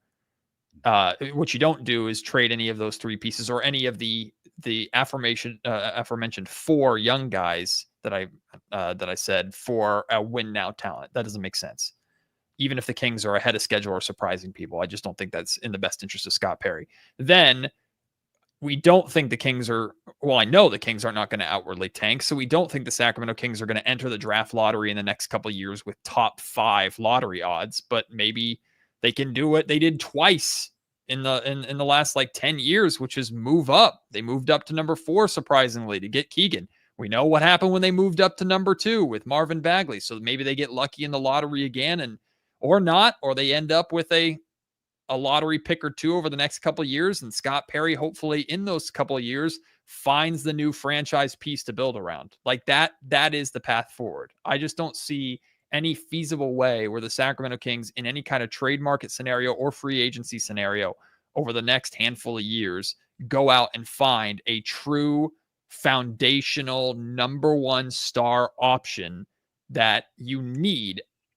[SPEAKER 11] What you don't do is trade any of those three pieces or any of the aforementioned four young guys that I said for a win now talent. That doesn't make sense. Even if the Kings are ahead of schedule or surprising people, I just don't think that's in the best interest of Scott Perry. Then we don't think the Kings are, well, I know the Kings are not going to outwardly tank. So we don't think the Sacramento Kings are going to enter the draft lottery in the next couple of years with top 5 lottery odds, but maybe they can do what they did twice in the last like 10 years, which is move up. They moved up to number 4, surprisingly, to get Keegan. We know what happened when they moved up to number 2 with Marvin Bagley. So maybe they get lucky in the lottery again, or not, or they end up with a lottery pick or two over the next couple of years. And Scott Perry, hopefully in those couple of years, finds the new franchise piece to build around. Like that is the path forward. I just don't see any feasible way where the Sacramento Kings, in any kind of trade market scenario or free agency scenario over the next handful of years, go out and find a true foundational number 1 star option that you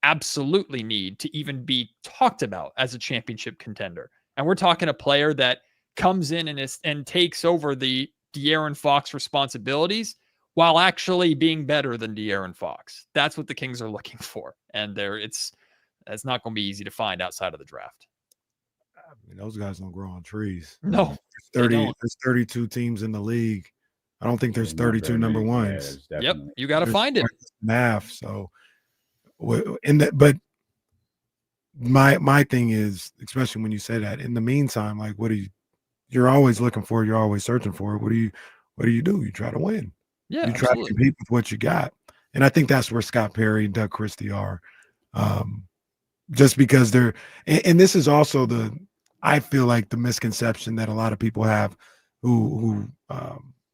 [SPEAKER 11] absolutely need to even be talked about as a championship contender. And we're talking a player that comes in and takes over the De'Aaron Fox responsibilities while actually being better than De'Aaron Fox. That's what the Kings are looking for. And it's not going to be easy to find outside of the draft.
[SPEAKER 6] I mean, those guys don't grow on trees.
[SPEAKER 11] No.
[SPEAKER 6] There's 32 teams in the league. I don't think there's 32 number ones.
[SPEAKER 11] Yep. You got to find it.
[SPEAKER 6] Math. So but my thing is, especially when you say that, in the meantime, like, you're always looking for, you're always searching for it. What do you do? You try to win.
[SPEAKER 11] Yeah,
[SPEAKER 6] you try to compete with what you got. And I think that's where Scott Perry and Doug Christie are. Just because and this is also I feel like the misconception that a lot of people have who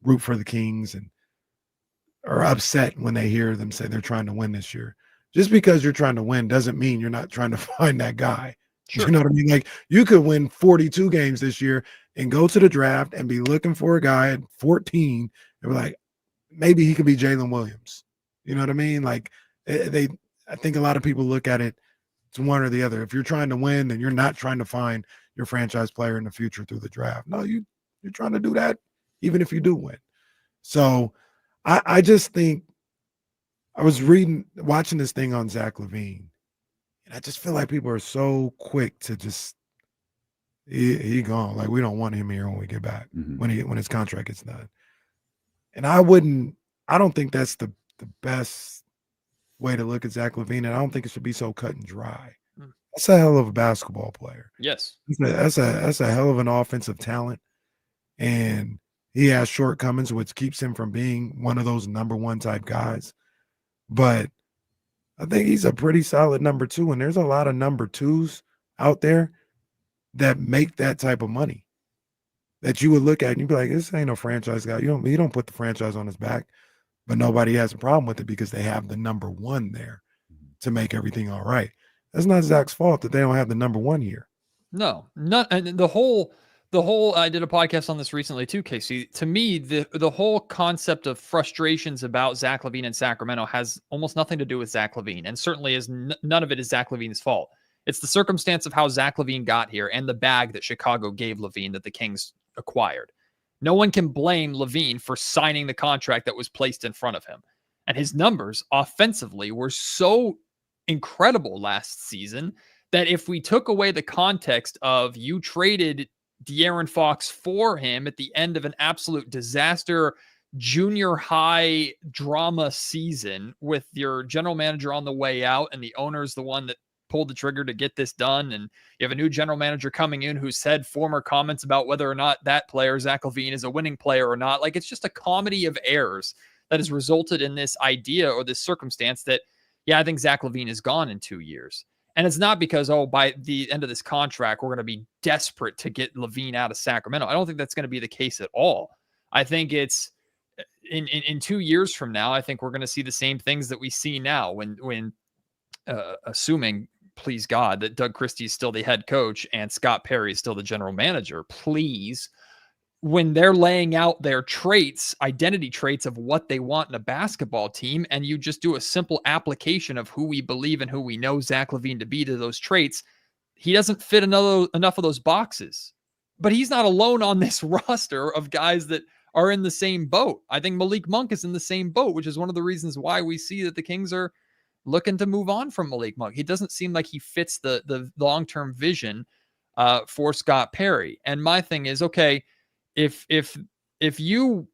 [SPEAKER 6] root for the Kings and are upset when they hear them say they're trying to win this year. Just because you're trying to win doesn't mean you're not trying to find that guy. Sure. You know what I mean? Like, you could win 42 games this year and go to the draft and be looking for a guy at 14 and be like, maybe he could be Jalen Williams. You know what I mean? Like I think a lot of people look at it, it's one or the other. If you're trying to win, then you're not trying to find your franchise player in the future through the draft. No, you're trying to do that even if you do win. So I just think I was watching this thing on Zach LaVine, and I just feel like people are so quick to just he gone. Like, we don't want him here when we get back, when his contract gets done. And I don't think that's the best way to look at Zach LaVine, and I don't think it should be so cut and dry. That's a hell of a basketball player.
[SPEAKER 11] Yes.
[SPEAKER 6] That's a hell of an offensive talent, and he has shortcomings, which keeps him from being one of those number one type guys. But I think he's a pretty solid number two, and there's a lot of number twos out there that make that type of money that you would look at and you'd be like, this ain't no franchise guy. You don't put the franchise on his back, but nobody has a problem with it because they have the number one there to make everything all right. That's not Zach's fault that they don't have the number one here.
[SPEAKER 11] No, not, and the whole I did a podcast on this recently too, Casey. To me, the whole concept of frustrations about Zach LaVine in Sacramento has almost nothing to do with Zach LaVine, and certainly is none of it is Zach LaVine's fault. It's the circumstance of how Zach LaVine got here and the bag that Chicago gave LaVine that the Kings acquired. No one can blame LaVine for signing the contract that was placed in front of him. And his numbers offensively were so incredible last season that if we took away the context of you traded De'Aaron Fox for him at the end of an absolute disaster junior high drama season with your general manager on the way out and the owner's the one that pulled the trigger to get this done, and you have a new general manager coming in who said former comments about whether or not that player, Zach LaVine, is a winning player or not. Like, it's just a comedy of errors that has resulted in this idea or this circumstance that, yeah, I think Zach LaVine is gone in 2 years. And it's not because, by the end of this contract, we're going to be desperate to get LaVine out of Sacramento. I don't think that's going to be the case at all. I think it's in 2 years from now, I think we're going to see the same things that we see now when assuming, please God, that Doug Christie is still the head coach and Scott Perry is still the general manager, please, when they're laying out their traits, identity traits of what they want in a basketball team, and you just do a simple application of who we believe and who we know Zach LaVine to be to those traits, he doesn't fit enough of those boxes. But he's not alone on this roster of guys that are in the same boat. I think Malik Monk is in the same boat, which is one of the reasons why we see that the Kings are looking to move on from Malik Monk. He doesn't seem like he fits the long-term vision for Scott Perry. And my thing is, okay, if you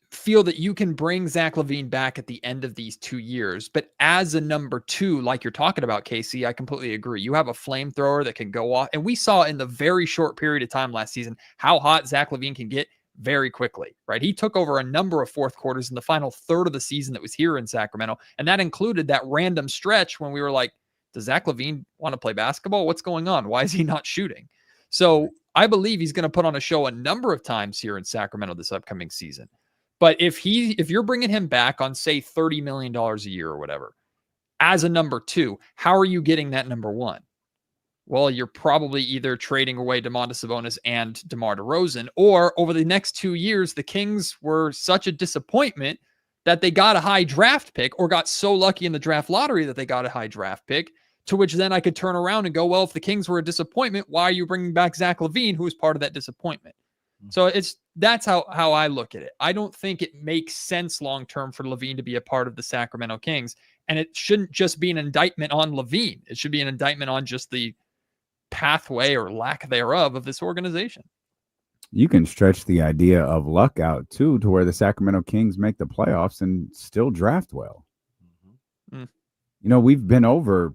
[SPEAKER 11] feel that you can bring Zach LaVine back at the end of these 2 years, but as a number two, like you're talking about, Casey, I completely agree. You have a flamethrower that can go off. And we saw in the very short period of time last season how hot Zach LaVine can get very quickly, right? He took over a number of fourth quarters in the final third of the season that was here in Sacramento. And that included that random stretch when we were like, does Zach LaVine want to play basketball? What's going on? Why is he not shooting? So I believe he's going to put on a show a number of times here in Sacramento this upcoming season. But if you're bringing him back on, say, $30 million a year or whatever, as a number two, how are you getting that number one? Well, you're probably either trading away Domantas Sabonis and DeMar DeRozan, or over the next 2 years, the Kings were such a disappointment that they got a high draft pick, or got so lucky in the draft lottery that they got a high draft pick, to which then I could turn around and go, well, if the Kings were a disappointment, why are you bringing back Zach LaVine, who was part of that disappointment? So that's how I look at it. I don't think it makes sense long-term for LaVine to be a part of the Sacramento Kings. And it shouldn't just be an indictment on LaVine. It should be an indictment on just the pathway or lack thereof of this organization.
[SPEAKER 5] You can stretch the idea of luck out too, to where the Sacramento Kings make the playoffs and still draft well. You know, we've been over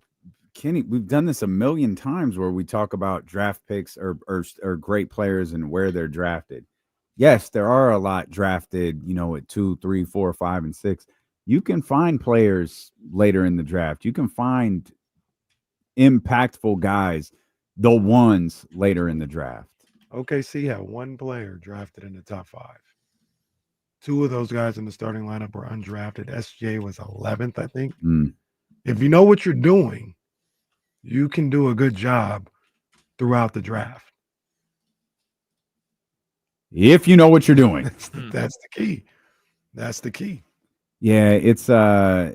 [SPEAKER 5] Kenny. We've done this a million times where we talk about draft picks or great players and where they're drafted. Yes, there are a lot drafted, you know, at 2, 3, 4, 5, and 6. You can find players later in the draft. You can find impactful guys, the ones later in the draft.
[SPEAKER 6] OKC had one player drafted in the top 5. 2 of those guys in the starting lineup were undrafted. SJ was 11th, I think. If you know what you're doing, you can do a good job throughout the draft.
[SPEAKER 5] If you know what you're doing.
[SPEAKER 6] That's the key. That's the key.
[SPEAKER 5] Yeah, it's an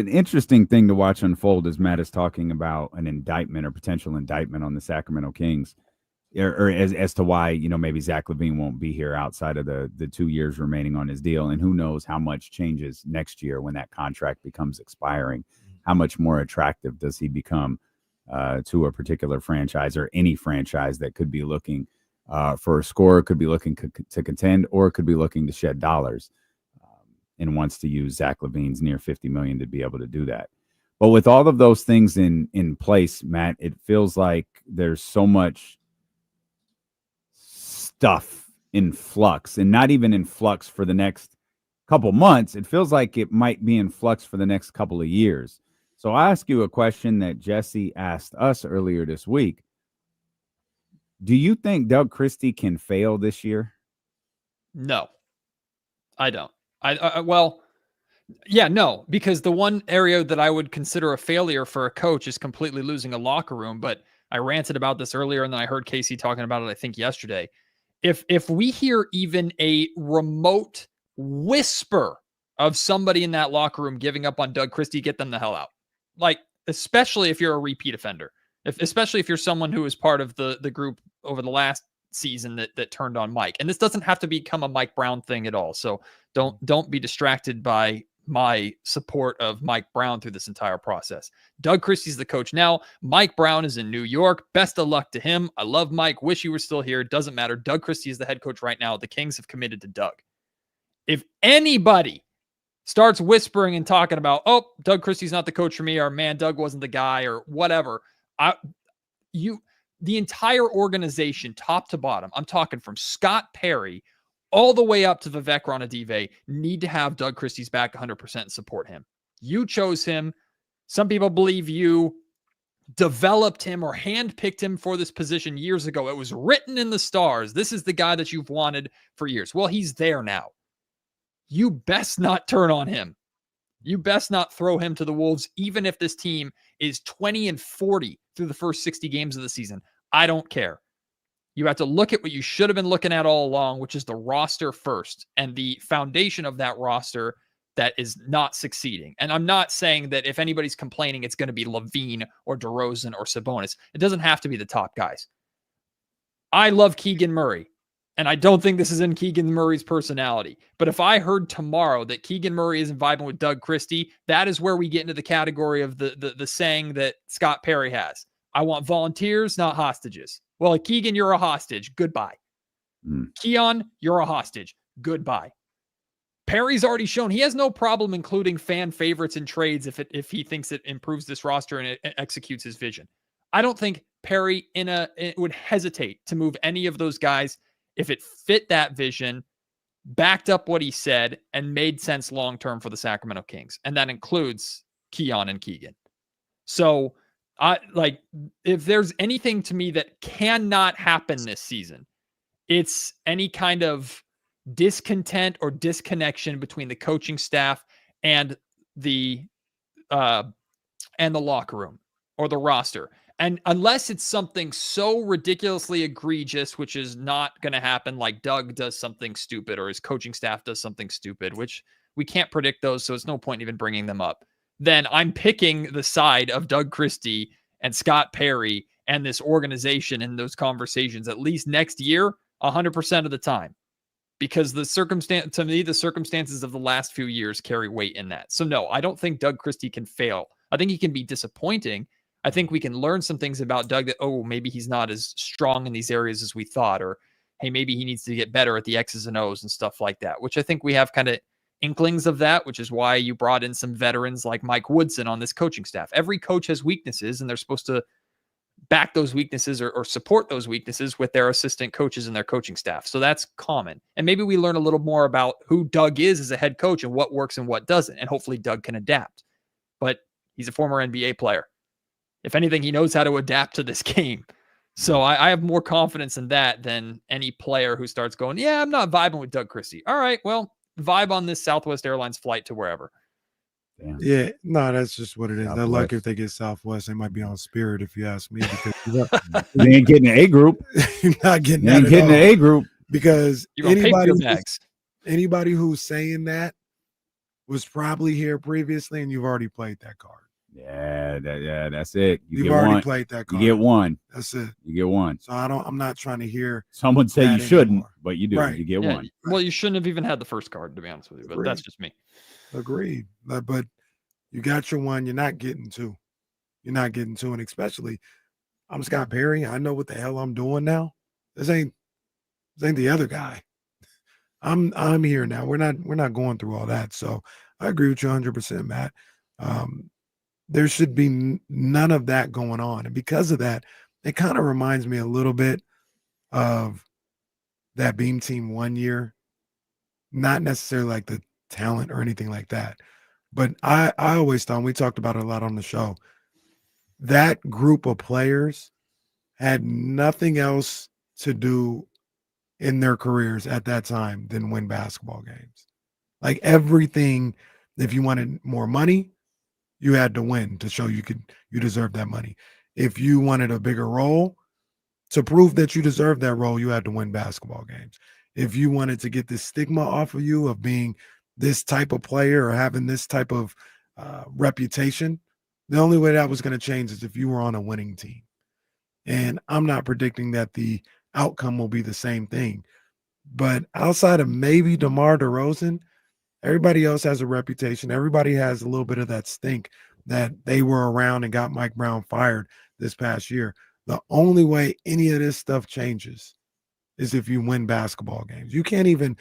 [SPEAKER 5] interesting thing to watch unfold as Matt is talking about an indictment or potential indictment on the Sacramento Kings, or as to why, maybe Zach LaVine won't be here outside of the 2 years remaining on his deal, and who knows how much changes next year when that contract becomes expiring. How much more attractive does he become to a particular franchise, or any franchise that could be looking for a scorer, could be looking to contend, or could be looking to shed dollars, and wants to use Zach LaVine's near $50 million to be able to do that. But with all of those things in place, Matt, it feels like there's so much stuff in flux, and not even in flux for the next couple months. It feels like it might be in flux for the next couple of years. So I ask you a question that Jesse asked us earlier this week. Do you think Doug Christie can fail this year?
[SPEAKER 11] No, I don't. Well, yeah, no, because the one area that I would consider a failure for a coach is completely losing a locker room. But I ranted about this earlier, and then I heard Casey talking about it, I think, yesterday. If we hear even a remote whisper of somebody in that locker room giving up on Doug Christie, get them the hell out. Like, especially if you're a repeat offender, especially if you're someone who was part of the group over the last season that turned on Mike. And this doesn't have to become a Mike Brown thing at all. So don't be distracted by my support of Mike Brown through this entire process. Doug Christie's the coach now. Mike Brown is in New York. Best of luck to him. I love Mike. Wish he were still here. Doesn't matter. Doug Christie is the head coach right now. The Kings have committed to Doug. If anybody starts whispering and talking about, oh, Doug Christie's not the coach for me, or man, Doug wasn't the guy, or whatever, the entire organization, top to bottom, I'm talking from Scott Perry all the way up to Vivek Ranadive, need to have Doug Christie's back 100% and support him. You chose him. Some people believe you developed him or handpicked him for this position years ago. It was written in the stars. This is the guy that you've wanted for years. Well, he's there now. You best not turn on him. You best not throw him to the wolves, even if this team is 20-40 through the first 60 games of the season. I don't care. You have to look at what you should have been looking at all along, which is the roster first and the foundation of that roster that is not succeeding. And I'm not saying that if anybody's complaining, it's going to be LaVine or DeRozan or Sabonis. It doesn't have to be the top guys. I love Keegan Murray. And I don't think this is in Keegan Murray's personality. But if I heard tomorrow that Keegan Murray isn't vibing with Doug Christie, that is where we get into the category of the saying that Scott Perry has. I want volunteers, not hostages. Well, Keegan, you're a hostage. Goodbye. Keon, you're a hostage. Goodbye. Perry's already shown he has no problem including fan favorites in trades if he thinks it improves this roster and it executes his vision. I don't think Perry would hesitate to move any of those guys if it fit that vision, backed up what he said, and made sense long-term for the Sacramento Kings. And that includes Keon and Keegan. So, if there's anything to me that cannot happen this season, it's any kind of discontent or disconnection between the coaching staff and the locker room or the roster. And unless it's something so ridiculously egregious, which is not going to happen, like Doug does something stupid or his coaching staff does something stupid, which we can't predict those, so it's no point even bringing them up, then I'm picking the side of Doug Christie and Scott Perry and this organization in those conversations, at least next year, 100% of the time. Because the circumstances of the last few years carry weight in that. So no, I don't think Doug Christie can fail. I think he can be disappointing. I think we can learn some things about Doug that, maybe he's not as strong in these areas as we thought, or hey, maybe he needs to get better at the X's and O's and stuff like that, which I think we have kind of inklings of that, which is why you brought in some veterans like Mike Woodson on this coaching staff. Every coach has weaknesses, and they're supposed to back those weaknesses or support those weaknesses with their assistant coaches and their coaching staff. So that's common. And maybe we learn a little more about who Doug is as a head coach and what works and what doesn't. And hopefully Doug can adapt. But he's a former NBA player. If anything, he knows how to adapt to this game. So I have more confidence in that than any player who starts going, yeah, I'm not vibing with Doug Christie. All right, well, vibe on this Southwest Airlines flight to wherever.
[SPEAKER 5] Damn.
[SPEAKER 6] Yeah, no, that's just what it is. They're
[SPEAKER 5] Southwest.
[SPEAKER 6] lucky if they get Southwest. They might be on Spirit, if you ask me. Because
[SPEAKER 5] They ain't getting an A group.
[SPEAKER 6] you're not getting
[SPEAKER 5] They
[SPEAKER 6] that
[SPEAKER 5] ain't
[SPEAKER 6] at
[SPEAKER 5] getting
[SPEAKER 6] all.
[SPEAKER 5] an A group.
[SPEAKER 6] Because
[SPEAKER 11] You're gonna pay for your bags.
[SPEAKER 6] anybody who's saying that was probably here previously, and you've already played that card.
[SPEAKER 5] Yeah, that's it.
[SPEAKER 6] You've already played that card.
[SPEAKER 5] You get one.
[SPEAKER 6] That's it.
[SPEAKER 5] You get one.
[SPEAKER 6] So I'm not trying to hear.
[SPEAKER 5] Someone say you
[SPEAKER 6] that
[SPEAKER 5] shouldn't,
[SPEAKER 6] anymore.
[SPEAKER 5] but you do.
[SPEAKER 6] Right.
[SPEAKER 5] You get
[SPEAKER 11] Yeah,
[SPEAKER 5] one.
[SPEAKER 11] well, you shouldn't have even had the first card, to be honest with you, but that's just me.
[SPEAKER 6] Agreed. But you got your one. You're not getting two. You're not getting two, and especially, I'm Scott Perry. I know what the hell I'm doing now. This ain't the other guy. I'm here now. We're not going through all that. So I agree with you 100%, Matt. There should be none of that going on, and because of that, it kind of reminds me a little bit of that Beam Team 1 year. Not necessarily like the talent or anything like that, but I always thought, and we talked about it a lot on the show, that group of players had nothing else to do in their careers at that time than win basketball games. Like everything, if you wanted more money, you had to win to show you deserved that money. If you wanted a bigger role, to prove that you deserved that role, you had to win basketball games. If you wanted to get this stigma off of you of being this type of player or having this type of reputation, the only way that was going to change is if you were on a winning team. And I'm not predicting that the outcome will be the same thing. But outside of maybe DeMar DeRozan, everybody else has a reputation. Everybody has a little bit of that stink that they were around and got Mike Brown fired this past year. The only way any of this stuff changes is if you win basketball games. You can't even,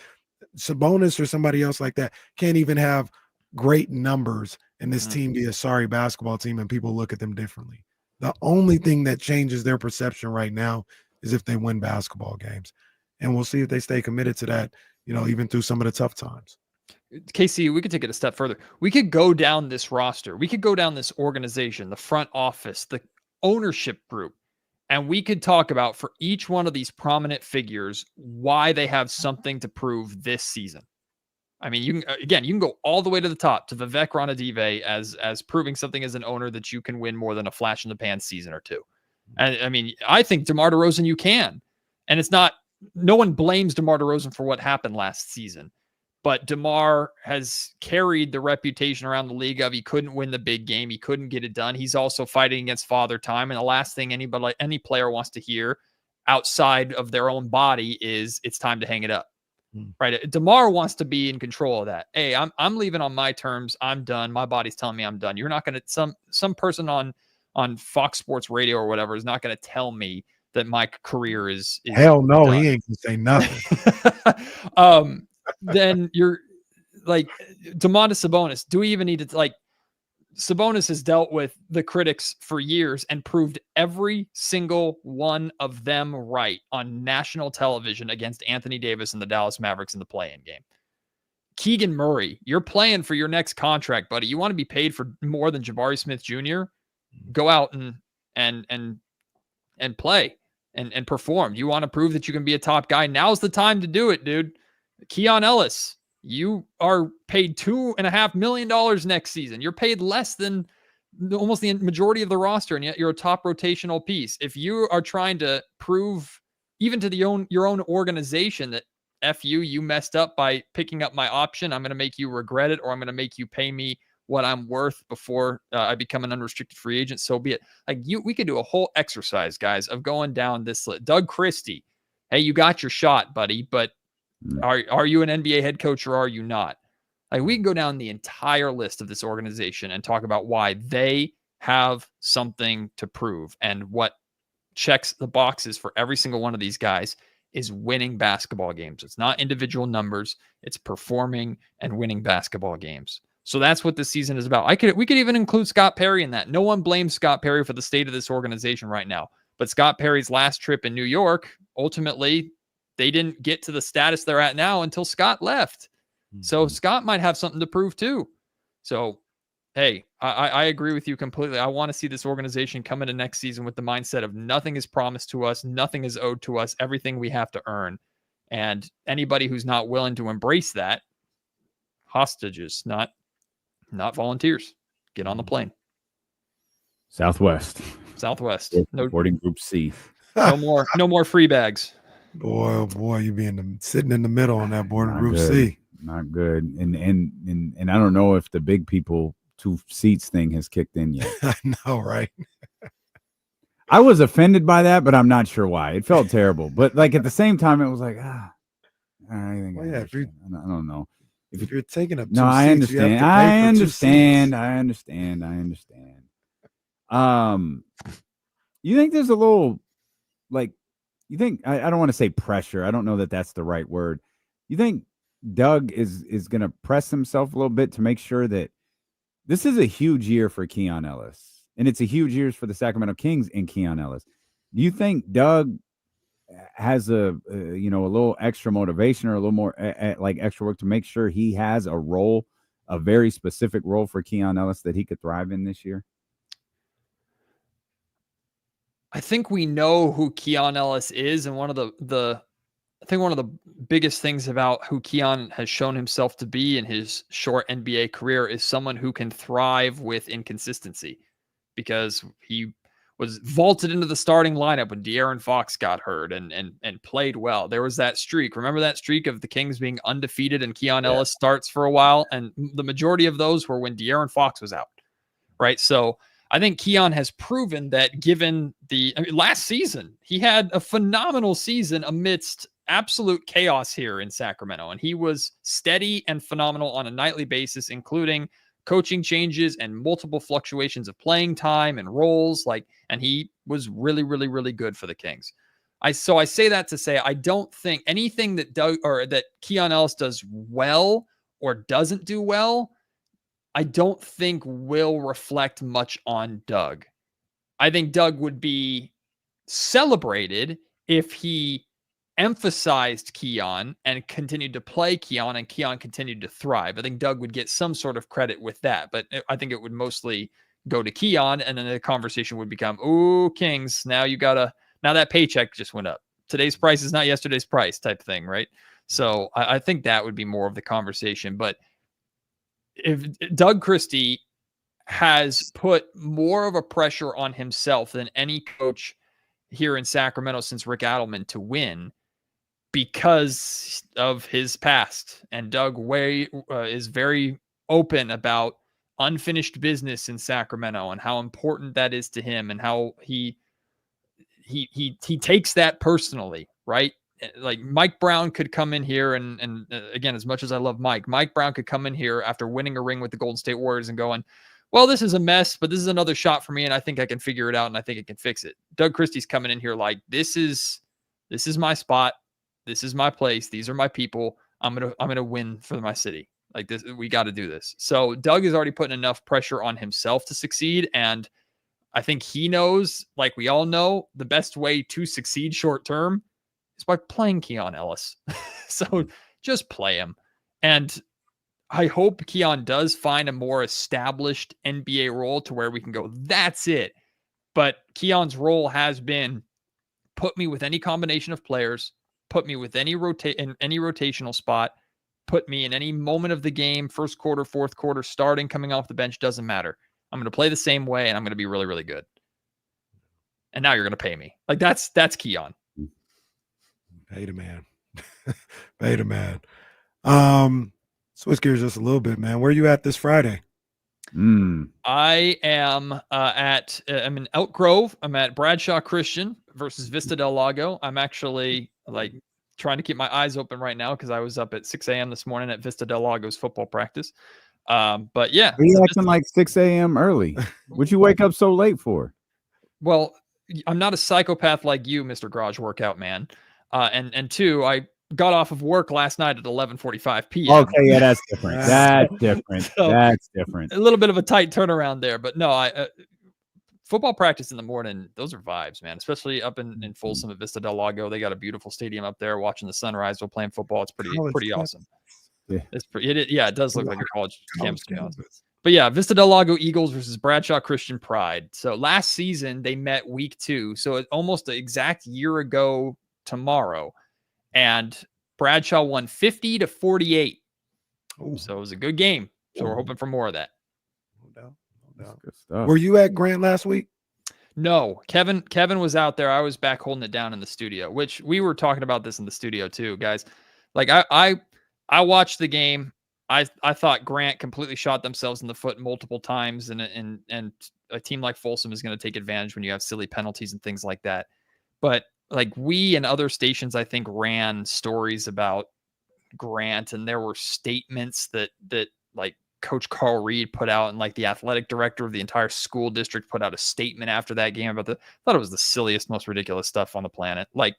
[SPEAKER 6] Sabonis or somebody else like that, can't even have great numbers and this team be a sorry basketball team and people look at them differently. The only thing that changes their perception right now is if they win basketball games. And we'll see if they stay committed to that, even through some of the tough times.
[SPEAKER 11] KC, we could take it a step further. We could go down this roster. We could go down this organization, the front office, the ownership group, and we could talk about for each one of these prominent figures why they have something to prove this season. I mean, you can go all the way to the top to Vivek Ranadive as proving something as an owner that you can win more than a flash in the pan season or two. And I mean, I think DeMar DeRozan you can. And it's not, no one blames DeMar DeRozan for what happened last season. But DeMar has carried the reputation around the league of he couldn't win the big game. He couldn't get it done. He's also fighting against father time. And the last thing any player wants to hear outside of their own body is it's time to hang it up. Right. DeMar wants to be in control of that. Hey, I'm leaving on my terms. I'm done. My body's telling me I'm done. You're not going to, some person on Fox Sports Radio or whatever is not going to tell me that my career is
[SPEAKER 6] hell no,
[SPEAKER 11] done.
[SPEAKER 6] He ain't gonna say nothing.
[SPEAKER 11] Then you're like Domantas Sabonis. Do we even need to Sabonis has dealt with the critics for years and proved every single one of them right on national television against Anthony Davis and the Dallas Mavericks in the play-in game. Keegan Murray, you're playing for your next contract, buddy. You want to be paid for more than Jabari Smith Jr.? Go out and play and perform. You want to prove that you can be a top guy? Now's the time to do it, dude. Keon Ellis, you are paid $2.5 million next season. You're paid less than almost the majority of the roster, and yet you're a top rotational piece. If you are trying to prove even to your own organization that F you messed up by picking up my option, I'm going to make you regret it, or I'm going to make you pay me what I'm worth before I become an unrestricted free agent, so be it. We could do a whole exercise, guys, of going down this list. Doug Christie, hey, you got your shot, buddy, but are you an NBA head coach or are you not? We can go down the entire list of this organization and talk about why they have something to prove, and what checks the boxes for every single one of these guys is winning basketball games. It's not individual numbers. It's performing and winning basketball games. So that's what this season is about. We could even include Scott Perry in that. No one blames Scott Perry for the state of this organization right now. But Scott Perry's last trip in New York, ultimately, they didn't get to the status they're at now until Scott left. So Scott might have something to prove too. So, hey, I agree with you completely. I want to see this organization come into next season with the mindset of nothing is promised to us. Nothing is owed to us. Everything we have to earn. And anybody who's not willing to embrace that, hostages, not Not volunteers. Get on the plane.
[SPEAKER 5] Southwest.
[SPEAKER 11] No
[SPEAKER 5] boarding group C.
[SPEAKER 11] No more free bags.
[SPEAKER 6] Boy, oh boy, you being sitting in the middle on that boarding group
[SPEAKER 5] good.
[SPEAKER 6] C.
[SPEAKER 5] Not good. And I don't know if the big people 2 seats thing has kicked in yet.
[SPEAKER 6] I know, right?
[SPEAKER 5] I was offended by that, but I'm not sure why. It felt terrible. But like at the same time, it was like, I don't know.
[SPEAKER 6] If you're taking up 2
[SPEAKER 5] No, I
[SPEAKER 6] seats,
[SPEAKER 5] understand.
[SPEAKER 6] you have to pay for 2 seats.
[SPEAKER 5] I understand. You think there's a little, like, you think, I don't want to say pressure. I don't know that that's the right word. You think Doug is going to press himself a little bit to make sure that this is a huge year for Keon Ellis, and it's a huge year for the Sacramento Kings and Keon Ellis. Do you think Doug has a little extra motivation or a little more like extra work to make sure he has a role, a very specific role for Keon Ellis that he could thrive in this year?
[SPEAKER 11] I think we know who Keon Ellis is, and one of the biggest things about who Keon has shown himself to be in his short NBA career is someone who can thrive with inconsistency, because he was vaulted into the starting lineup when De'Aaron Fox got hurt and played well. There was that streak. Remember that streak of the Kings being undefeated and Keon Ellis starts for a while? And the majority of those were when De'Aaron Fox was out, right? So I think Keon has proven that given last season, he had a phenomenal season amidst absolute chaos here in Sacramento. And he was steady and phenomenal on a nightly basis, including coaching changes and multiple fluctuations of playing time and roles. And he was really, really, really good for the Kings. So I say that to say, I don't think anything that that Keon Ellis does well or doesn't do well, I don't think will reflect much on Doug. I think Doug would be celebrated if he emphasized Keon and continued to play Keon, and Keon continued to thrive. I think Doug would get some sort of credit with that, but I think it would mostly go to Keon, and then the conversation would become, "Ooh, Kings, now that paycheck just went up. Today's price is not yesterday's price," type thing, right? So I think that would be more of the conversation. But if Doug Christie has put more of a pressure on himself than any coach here in Sacramento since Rick Adelman to win, because of his past. And Doug is very open about unfinished business in Sacramento and how important that is to him, and how he takes that personally, right? Like Mike Brown could come in here and again, as much as I love Mike Brown could come in here after winning a ring with the Golden State Warriors and going, "Well, this is a mess, but this is another shot for me, and I think I can figure it out, and I think I can fix it." Doug Christie's coming in here like, this is my spot. This is my place. These are my people. I'm gonna win for my city. Like this, we got to do this. So Doug is already putting enough pressure on himself to succeed, and I think he knows, like we all know, the best way to succeed short term is by playing Keon Ellis. So just play him, and I hope Keon does find a more established NBA role to where we can go, that's it. But Keon's role has been, put me with any combination of players, put me with any rotational spot, put me in any moment of the game, first quarter, fourth quarter, starting, coming off the bench, doesn't matter. I'm going to play the same way, and I'm going to be really, really good. And now you're going to pay me. Like that's Keon.
[SPEAKER 6] Pay the man. Pay the man. Switch gears just a little bit, man. Where are you at this Friday?
[SPEAKER 11] I am I'm in Elk Grove. I'm at Bradshaw Christian versus Vista Del Lago. I'm actually trying to keep my eyes open right now because I was up at 6 a.m. this morning at Vista Del Lago's football practice. But yeah.
[SPEAKER 5] Are you acting like 6 a.m. early? What'd you wake up so late for?
[SPEAKER 11] Well, I'm not a psychopath like you, Mr. Garage Workout Man. And two, I got off of work last night at 11:45 p.m.
[SPEAKER 5] Okay, yeah, that's different. That's different.
[SPEAKER 11] So,
[SPEAKER 5] that's different.
[SPEAKER 11] A little bit of a tight turnaround there, but no, football practice in the morning, those are vibes, man. Especially up in Folsom at Vista Del Lago, they got a beautiful stadium up there. Watching the sunrise while playing football, it's pretty awesome.
[SPEAKER 5] Yeah,
[SPEAKER 11] it does look like a college campus. But yeah, Vista Del Lago Eagles versus Bradshaw Christian Pride. So last season they met week 2, so it's almost an exact year ago tomorrow. And Bradshaw won 50-48. So it was a good game. So we're hoping for more of that.
[SPEAKER 5] That's good stuff.
[SPEAKER 6] Were you at Grant last week?
[SPEAKER 11] No, Kevin was out there. I was back holding it down in the studio, which we were talking about this in the studio too, guys. Like I watched the game. I thought Grant completely shot themselves in the foot multiple times, and a team like Folsom is going to take advantage when you have silly penalties and things like that. But like we and other stations, I think, ran stories about Grant, and there were statements that like Coach Carl Reed put out, and like the athletic director of the entire school district put out a statement after that game about I thought it was the silliest, most ridiculous stuff on the planet. Like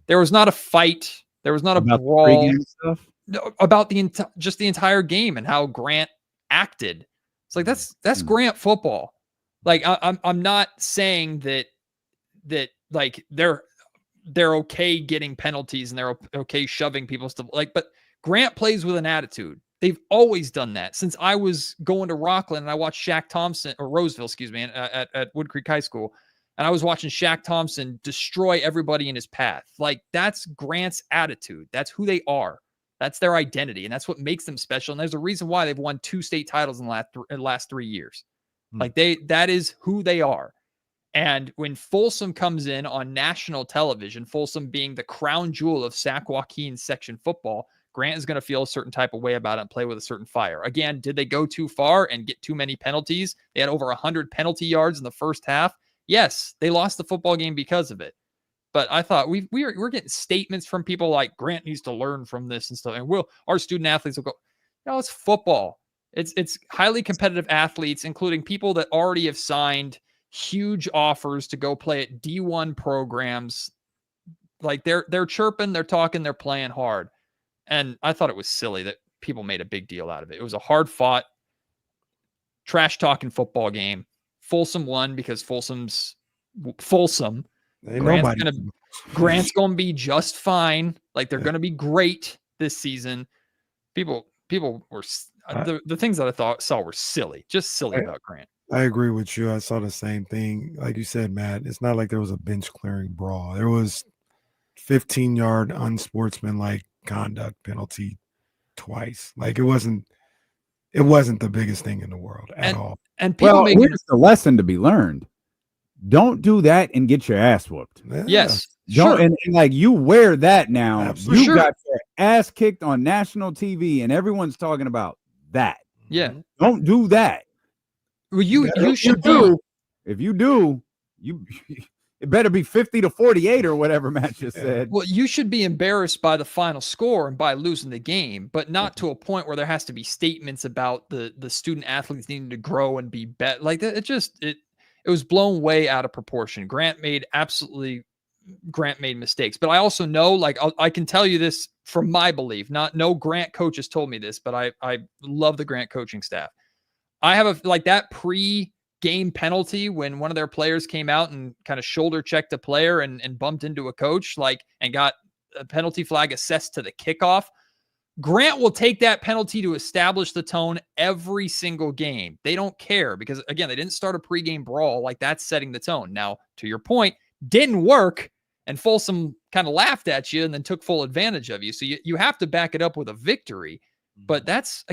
[SPEAKER 11] there was not a fight. There was not a brawl about just the entire game and how Grant acted. It's like, that's Grant football. Like I'm not saying that like they're okay getting penalties and they're okay shoving people stuff like, but Grant plays with an attitude. They've always done that since I was going to Rockland and I watched Shaq Thompson or Roseville, excuse me, at Wood Creek High School. And I was watching Shaq Thompson destroy everybody in his path. Like that's Grant's attitude. That's who they are. That's their identity. And that's what makes them special. And there's a reason why they've won 2 state titles in the last 3 years. Like that is who they are. And when Folsom comes in on national television, Folsom being the crown jewel of Sac Joaquin section football, Grant is going to feel a certain type of way about it and play with a certain fire. Again, did they go too far and get too many penalties? They had over 100 penalty yards in the first half. Yes, they lost the football game because of it. But I thought we're getting statements from people like Grant needs to learn from this and stuff. And our student athletes will go, no, it's football. It's highly competitive athletes, including people that already have signed huge offers to go play at D1 programs. Like they're chirping, they're talking, they're playing hard. And I thought it was silly that people made a big deal out of it. It was a hard-fought, trash-talking football game. Folsom won because Folsom's Folsom. Grant's going to be just fine. Like they're going to be great this season. People were the things that I saw were silly, just silly about Grant.
[SPEAKER 6] I agree with you. I saw the same thing. Like you said, Matt, it's not like there was a bench clearing brawl. There was 15-yard unsportsmanlike conduct penalty twice. Like it wasn't the biggest thing in the world at all.
[SPEAKER 11] And people
[SPEAKER 5] here's the lesson to be learned. Don't do that and get your ass whooped.
[SPEAKER 6] Yeah.
[SPEAKER 11] Yes.
[SPEAKER 5] Don't, and like you wear that now.
[SPEAKER 6] Absolutely.
[SPEAKER 5] You got your ass kicked on national TV and everyone's talking about that.
[SPEAKER 11] Yeah.
[SPEAKER 5] Don't do that.
[SPEAKER 11] Well, you should do.
[SPEAKER 5] If you do, it better be 50-48 or whatever Matt just said.
[SPEAKER 11] Well, you should be embarrassed by the final score and by losing the game, but not to a point where there has to be statements about the student athletes needing to grow and be better. Like that, it was blown way out of proportion. Grant made mistakes, but I also know, like I can tell you this from my belief. No Grant coach has told me this, but I love the Grant coaching staff. I have that pre-game penalty when one of their players came out and kind of shoulder checked a player and bumped into a coach, and got a penalty flag assessed to the kickoff. Grant will take that penalty to establish the tone every single game. They don't care because, again, they didn't start a pregame brawl. Like that's setting the tone. Now, to your point, didn't work, and Folsom kind of laughed at you and then took full advantage of you. So you have to back it up with a victory. But that's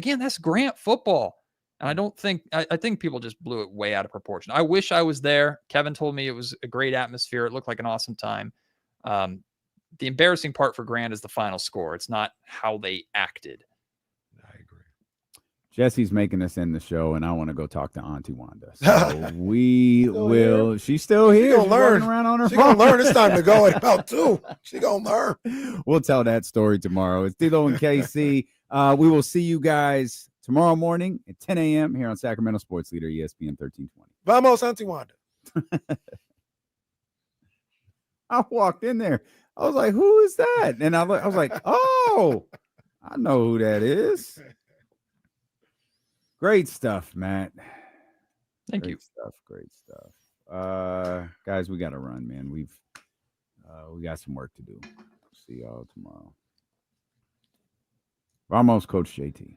[SPEAKER 11] Grant football. And I think people just blew it way out of proportion. I wish I was there. Kevin told me it was a great atmosphere. It looked like an awesome time. The embarrassing part for Grant is the final score. It's not how they acted.
[SPEAKER 6] I agree.
[SPEAKER 5] Jesse's making us end the show, and I want to go talk to Auntie Wanda. So we will.
[SPEAKER 6] Here.
[SPEAKER 5] She's still here.
[SPEAKER 6] She's gonna learn.
[SPEAKER 5] Around on her
[SPEAKER 6] She's
[SPEAKER 5] phone.
[SPEAKER 6] gonna learn. It's time to go at about 2. She gonna learn.
[SPEAKER 5] We'll tell that story tomorrow. It's Dilo and KC. We will see you guys tomorrow morning at 10 a.m. here on Sacramento Sports Leader, ESPN 1320.
[SPEAKER 6] Vamos, Auntie Wanda.
[SPEAKER 5] I walked in there. I was like, who is that? And I was like, oh, I know who that is. Great stuff, Matt.
[SPEAKER 11] Thank you.
[SPEAKER 5] Great stuff. Guys, we got to run, man. We got some work to do. See y'all tomorrow. Vamos, Coach JT.